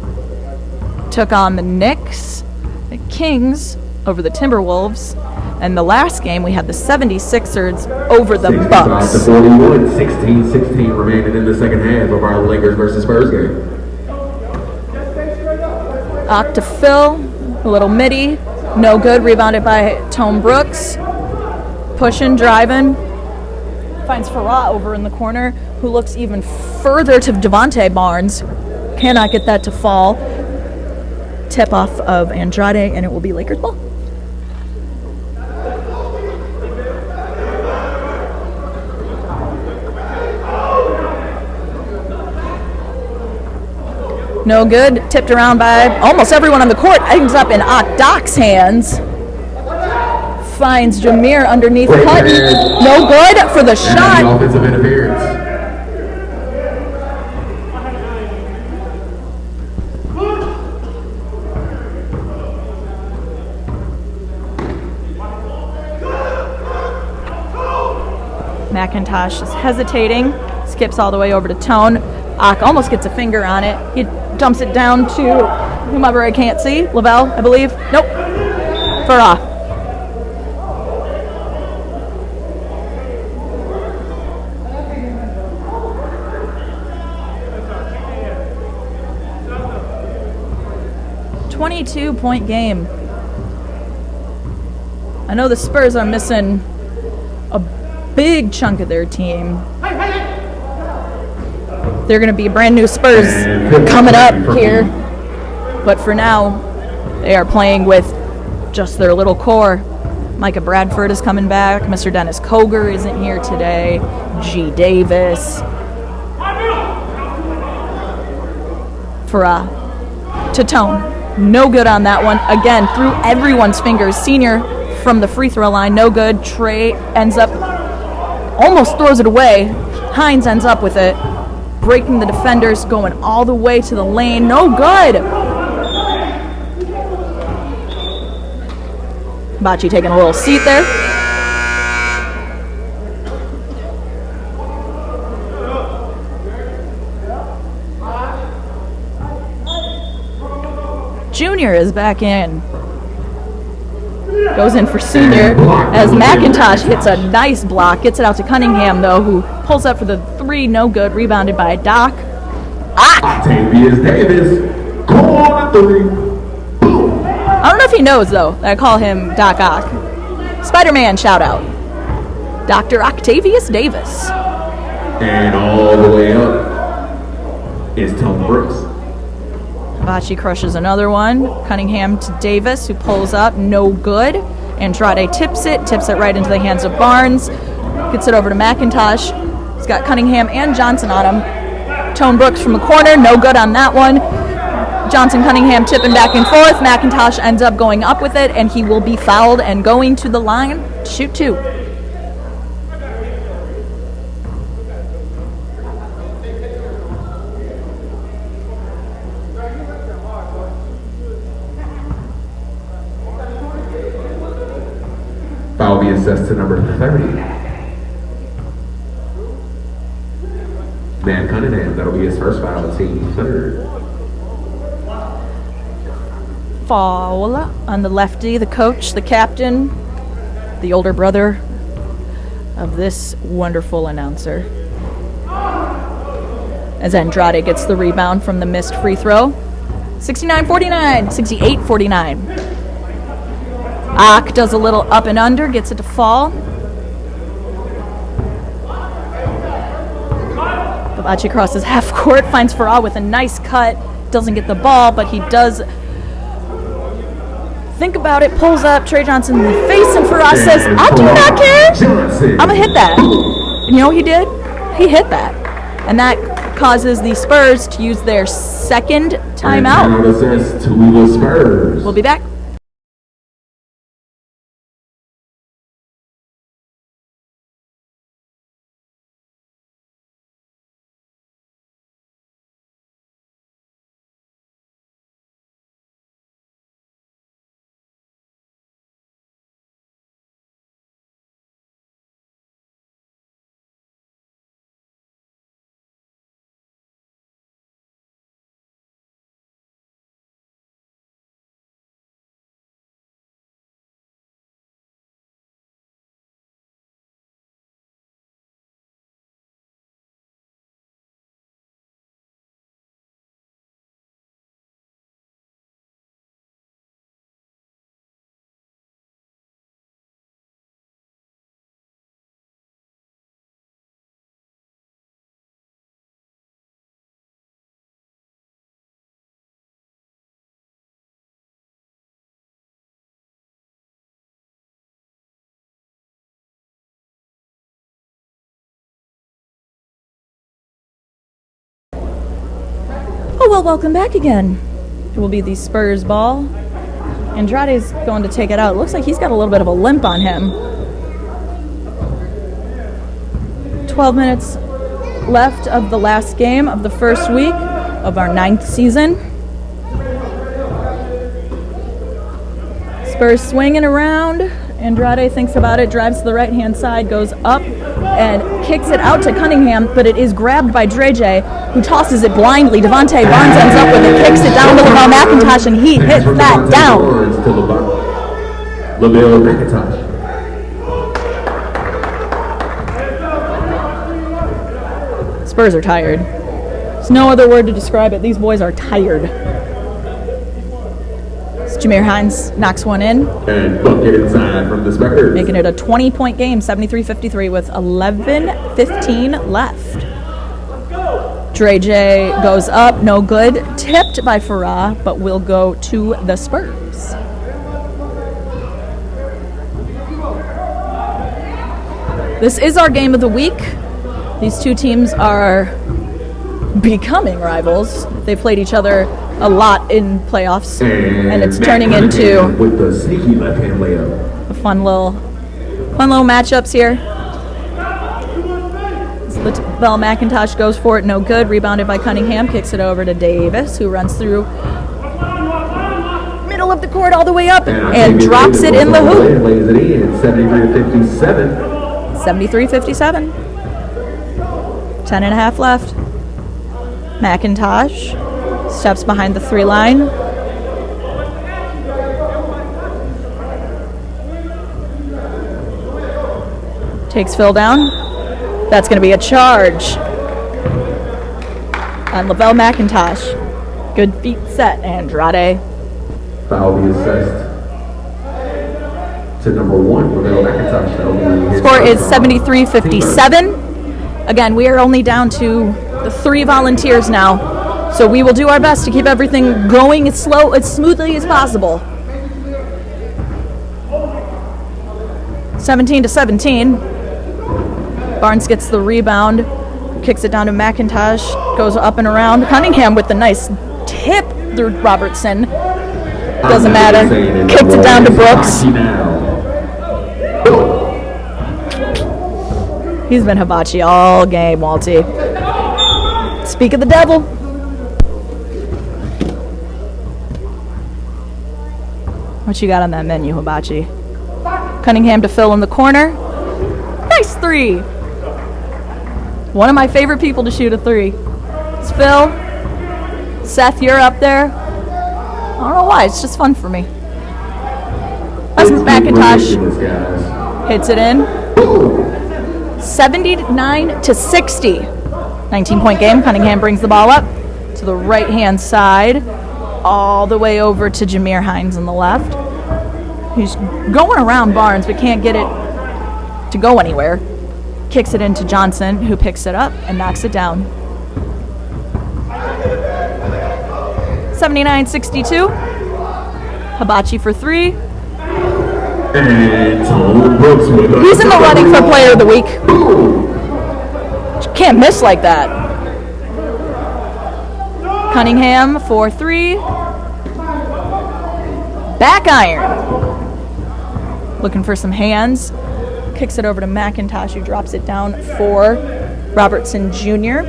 took on the Knicks. The Kings over the Timberwolves. And the last game, we had the 76ers over the Bucks. 65-41, 16-16 remaining in the second half of our Lakers versus Spurs game. Ock to Phil, a little midi, no good, rebounded by Tone Brooks. Pushing, driving, finds Farah over in the corner, who looks even further to Devontae Barnes. Cannot get that to fall. Tip off of Andrade, and it will be Lakers ball. No good. Tipped around by almost everyone on the court. Ends up in Doc's hands. Finds Jameer underneath Hutton. No good for the shot. And the offensive interference. McIntosh is hesitating. Skips all the way over to Tone. Ock almost gets a finger on it. He dumps it down to whomever I can't see. Lavelle, I believe. Nope. Farah. 22-point game. I know the Spurs are missing a big chunk of their team. They're going to be brand new Spurs coming up here. But for now, they are playing with just their little core. Micah Bradford is coming back. Mr. Dennis Koger isn't here today. G. Davis. For Tatone. No good on that one. Again, through everyone's fingers. Senior from the free throw line. No good. Trey ends up, almost throws it away. Hines ends up with it. Breaking the defenders, going all the way to the lane. No good. Bocce taking a little seat there. Junior is back in. Goes in for Senior as McIntosh hits a nice block. Gets it out to Cunningham, though, who pulls up for the three. No good. Rebounded by Doc. Octavius Davis. Corner three. Boom. I don't know if he knows, though, that I call him Doc Ock. Spider-Man shout out. Dr. Octavius Davis. And all the way up is Tom Brooks. Bocce crushes another one. Cunningham to Davis, who pulls up. No good. Andrade tips it right into the hands of Barnes. Gets it over to McIntosh. He's got Cunningham and Johnson on him. Tone Brooks from the corner. No good on that one. Johnson Cunningham tipping back and forth. McIntosh ends up going up with it, and he will be fouled and going to the line to shoot two. Foul will be assessed to number 30. Man Cunningham, that'll be his first foul, team third. Foul on the lefty, the coach, the captain, the older brother of this wonderful announcer. As Andrade gets the rebound from the missed free throw. 69-49, 68-49. Ock does a little up and under, gets it to fall. Babachi crosses half court, finds Farah with a nice cut. Doesn't get the ball, but he does think about it, pulls up Trey Johnson in the face, and Farah says, I do not care. I'm going to hit that. And you know what he did? He hit that. And that causes the Spurs to use their second timeout. To the Spurs. We'll be back. Oh, well, welcome back again. It will be the Spurs ball. Andrade's going to take it out. It looks like he's got a little bit of a limp on him. 12 minutes left of the last game of the first week of our 9th season. Spurs swinging around. Andrade thinks about it, drives to the right-hand side, goes up, and kicks it out to Cunningham, but it is grabbed by Dre J, who tosses it blindly. Devontae Barnes ends up with it, kicks it down to LaVelle McIntosh, and he hits that down. LaVelle McIntosh. Spurs are tired. There's no other word to describe it. These boys are tired. Jameer Hines knocks one in, And bucket inside from the Spurs. making it a 20-point game, 73-53 with 11:15 left. Dre J goes up, no good. Tipped by Farah, but will go to the Spurs. This is our game of the week. These two teams are becoming rivals. They played each other a lot in playoffs, and it's Matt turning Cunningham into with the sneaky left-hand layup. a fun little matchups here. Bell McIntosh goes for it, no good. Rebounded by Cunningham, kicks it over to Davis, who runs through middle of the court all the way up and drops it in the hoop. Lays it in, 73-57. 73-57. 10.5 left. McIntosh steps behind the 3 line. Takes Phil down. That's going to be a charge on Lavelle McIntosh. Good feet set, Andrade. Foul be assessed to number 1 for Bill McIntosh. That'll be his Score is first foul. 73-57. Again, we are only down to the 3 volunteers now, so we will do our best to keep everything going as smoothly as possible. 17-17. Barnes gets the rebound, kicks it down to McIntosh, goes up and around. Cunningham with the nice tip through Robertson. Doesn't matter. Kicked it down to Brooks. He's been hibachi all game, Walty. Speak of the devil. What you got on that menu, hibachi? Cunningham to Phil in the corner. Nice 3. One of my favorite people to shoot a 3. It's Phil. Seth, you're up there. I don't know why. It's just fun for me. That's McIntosh. Hits it in. 79-60. 19-point game. Cunningham brings the ball up to the right-hand side, all the way over to Jameer Hines on the left. He's going around Barnes, but can't get it to go anywhere. Kicks it into Johnson, who picks it up and knocks it down. 79-62. Hibachi for 3. And Tom Brooks with He's in the running for Player of the Week. Can't miss like that. Cunningham for 3. Back iron. Looking for some hands. Kicks it over to McIntosh, who drops it down for Robertson Jr.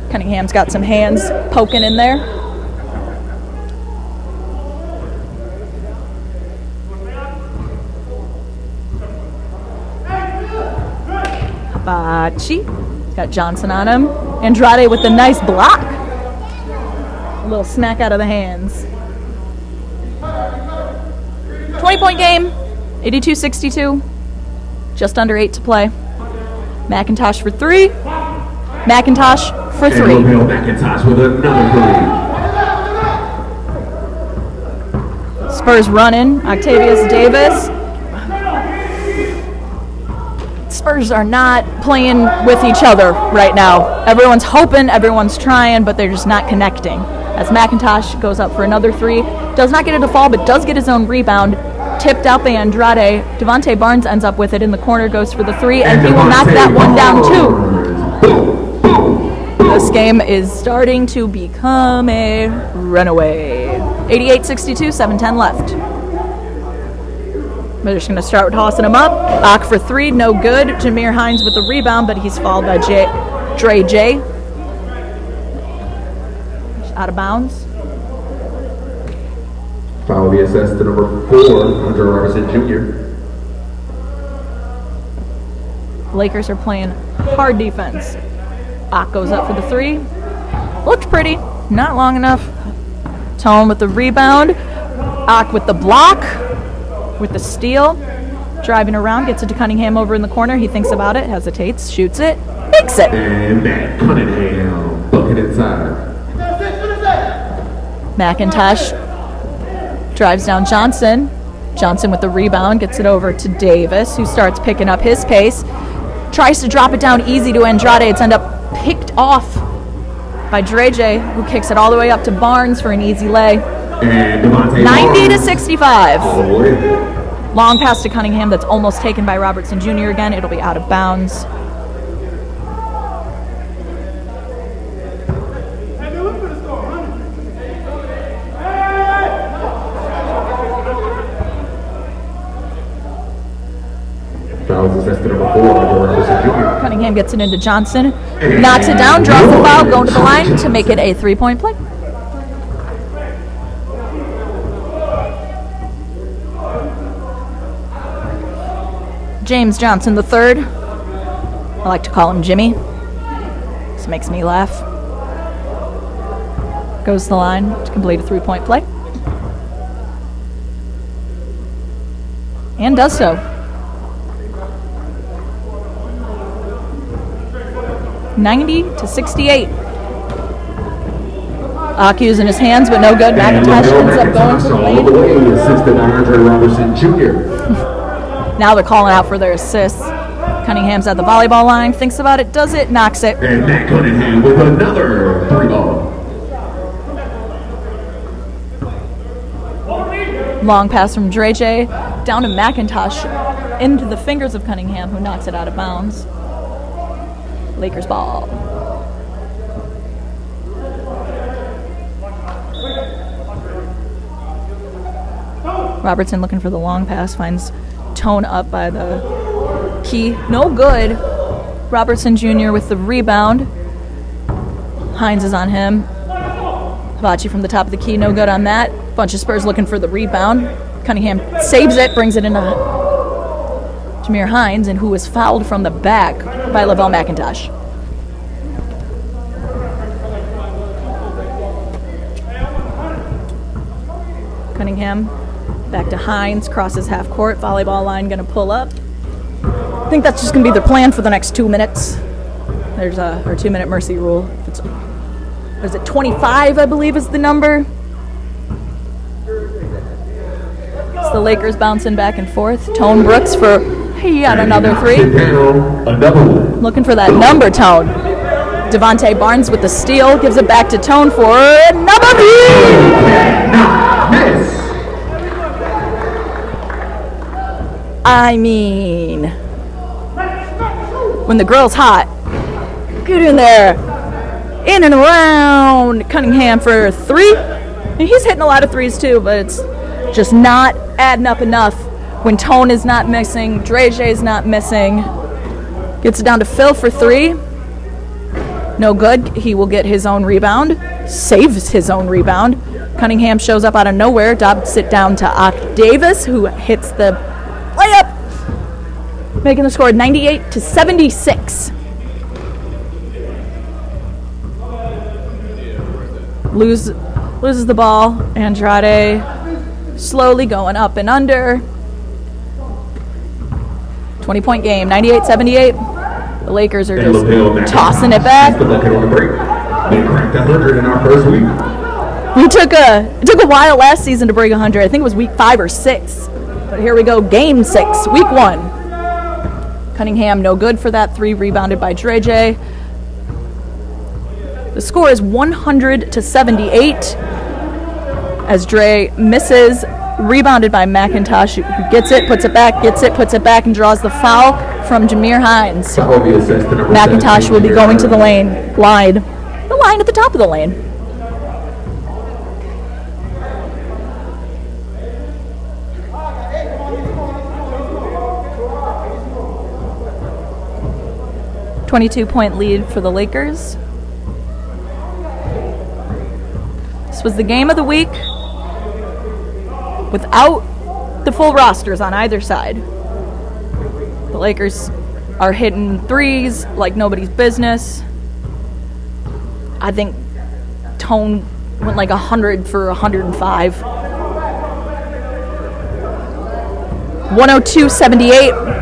Cunningham's got some hands poking in there. Hibachi. Got Johnson on him. Andrade with the nice block. A little smack out of the hands. 20-point game. 82-62. Just under 8 to play. McIntosh for 3. McIntosh for 3. And Bill McIntosh with another 3. Spurs running. Octavius Davis. Spurs are not playing with each other right now. Everyone's hoping, everyone's trying, but they're just not connecting. As McIntosh goes up for another 3. Does not get it to fall, but does get his own rebound. Tipped out by Andrade. Devontae Barnes ends up with it in the corner, goes for the 3, and he will knock that one down too. This game is starting to become a runaway. 88-62, 7:10 left. We're just going to start tossing him up. Ock for 3, no good. Jameer Hines with the rebound, but he's fouled by Dre J. Out of bounds. Foul be assessed to number 4, Hunter Robertson Jr. Lakers are playing hard defense. Ock goes up for the 3. Looked pretty. Not long enough. Tone with the rebound. Ock with the block. With the steal. Driving around. Gets it to Cunningham over in the corner. He thinks about it. Hesitates. Shoots it. Makes it. And Matt Cunningham bucket inside. McIntosh Drives down Johnson. Johnson with the rebound, gets it over to Davis, who starts picking up his pace. Tries to drop it down easy to Andrade. It's ended up picked off by J, who kicks it all the way up to Barnes for an easy lay. And Devontae 90 to Barnes 65. all the way. Long pass to Cunningham that's almost taken by Robertson Jr. again. It'll be out of bounds. Fouls assessed to number 4 by Robertson Jr. Cunningham gets it into Johnson. Knocks it down, draws the foul, going to the line to make it a 3-point play. James Johnson the third. I like to call him Jimmy. This makes me laugh. Goes to the line to complete a 3-point play. And does so. 90 to 68. Aku's in his hands, but no good. McIntosh ends up going to the all the lane. way, assisted by Andre Robertson Jr. Now they're calling out for their assists. Cunningham's at the volleyball line, thinks about it, does it, knocks it. And Matt Cunningham with another 3-ball. Long pass from J down to McIntosh into the fingers of Cunningham, who knocks it out of bounds. Lakers ball. Robertson looking for the long pass, finds Tone up by the key. No good. Robertson Jr. with the rebound. Hines is on him. Hibachi from the top of the key, no good on that. Bunch of Spurs looking for the rebound. Cunningham saves it, brings it into Jameer Hines, and who was fouled from the back by Lavelle McIntosh. Cunningham back to Hines, crosses half court, volleyball line gonna pull up. I think that's just gonna be their plan for the next 2 minutes. There's our 2-minute mercy rule. It's, what is it, 25, I believe is the number. It's the Lakers bouncing back and forth. Tone Brooks for yet another 3. Another one. Looking for that number, Tone. Devontae Barnes with the steal, gives it back to Tone for number 3. Not miss. I mean, when the girl's hot, get in there, in and around. Cunningham for 3. And he's hitting a lot of 3s too, but it's just not adding up enough when Tone is not missing, J is not missing. Gets it down to Phil for 3. No good. He will get his own rebound. Saves his own rebound. Cunningham shows up out of nowhere. Dobs it down to Ak Davis, who hits the layup, making the score 98 to 76. Loses the ball. Andrade slowly going up and under. 20-point game, 98-78. The Lakers are just tossing it back. We cracked 100 in our first week. It took a while last season to break 100. I think it was week 5 or 6. But here we go, game 6, week 1. Cunningham, no good for that 3, rebounded by J. The score is 100 to 78 as Dre misses, rebounded by McIntosh, who gets it, puts it back, gets it, puts it back, and draws the foul from Jameer Hines. McIntosh will be going to the line at the top of the lane. .22 lead for the Lakers. This was the game of the week without the full rosters on either side. The Lakers are hitting 3s like nobody's business. I think Tone went like 100 for 105. 102-78.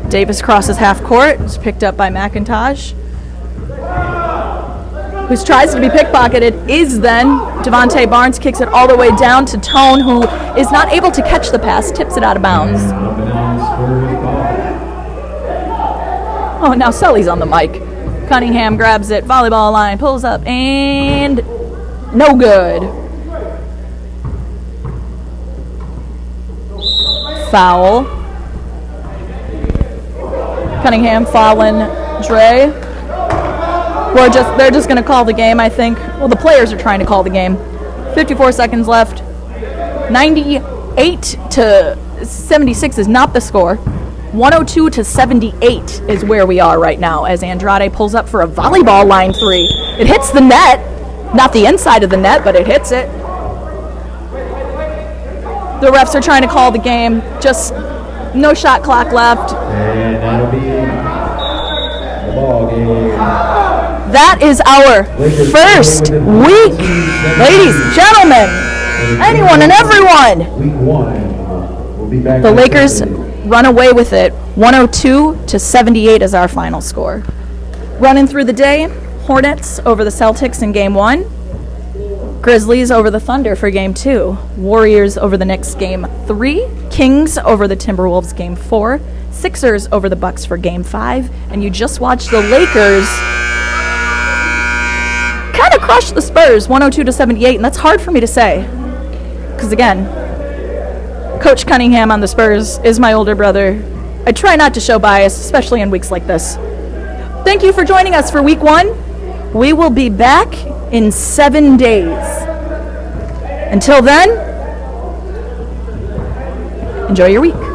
Davis crosses half court. It's picked up by McIntosh, who tries to be pickpocketed, is then Devontae Barnes, kicks it all the way down to Tone, who is not able to catch the pass, tips it out of bounds. Oh, now Sully's on the mic. Cunningham grabs it, volleyball line, pulls up, and no good. Foul. Cunningham fouling Dre. They're just going to call the game, I think. Well, the players are trying to call the game. 54 seconds left. 98 to 76 is not the score. 102 to 78 is where we are right now as Andrade pulls up for a volleyball line three. It hits the net. Not the inside of the net, but it hits it. The refs are trying to call the game. Just no shot clock left. And that'll be the ball game. That is our first week, ladies and gentlemen, anyone and everyone. Week 1. We'll be back. The Lakers run away with it. 102 to 78 is our final score. Running through the day, Hornets over the Celtics in Game 1. Grizzlies over the Thunder for Game 2. Warriors over the Knicks Game 3. Kings over the Timberwolves Game 4. Sixers over the Bucks for Game 5. And you just watched the Lakers kind of crush the Spurs 102 to 78. And that's hard for me to say. Because again, Coach Cunningham on the Spurs is my older brother. I try not to show bias, especially in weeks like this. Thank you for joining us for Week 1. We will be back in 7 days. Until then, enjoy your week.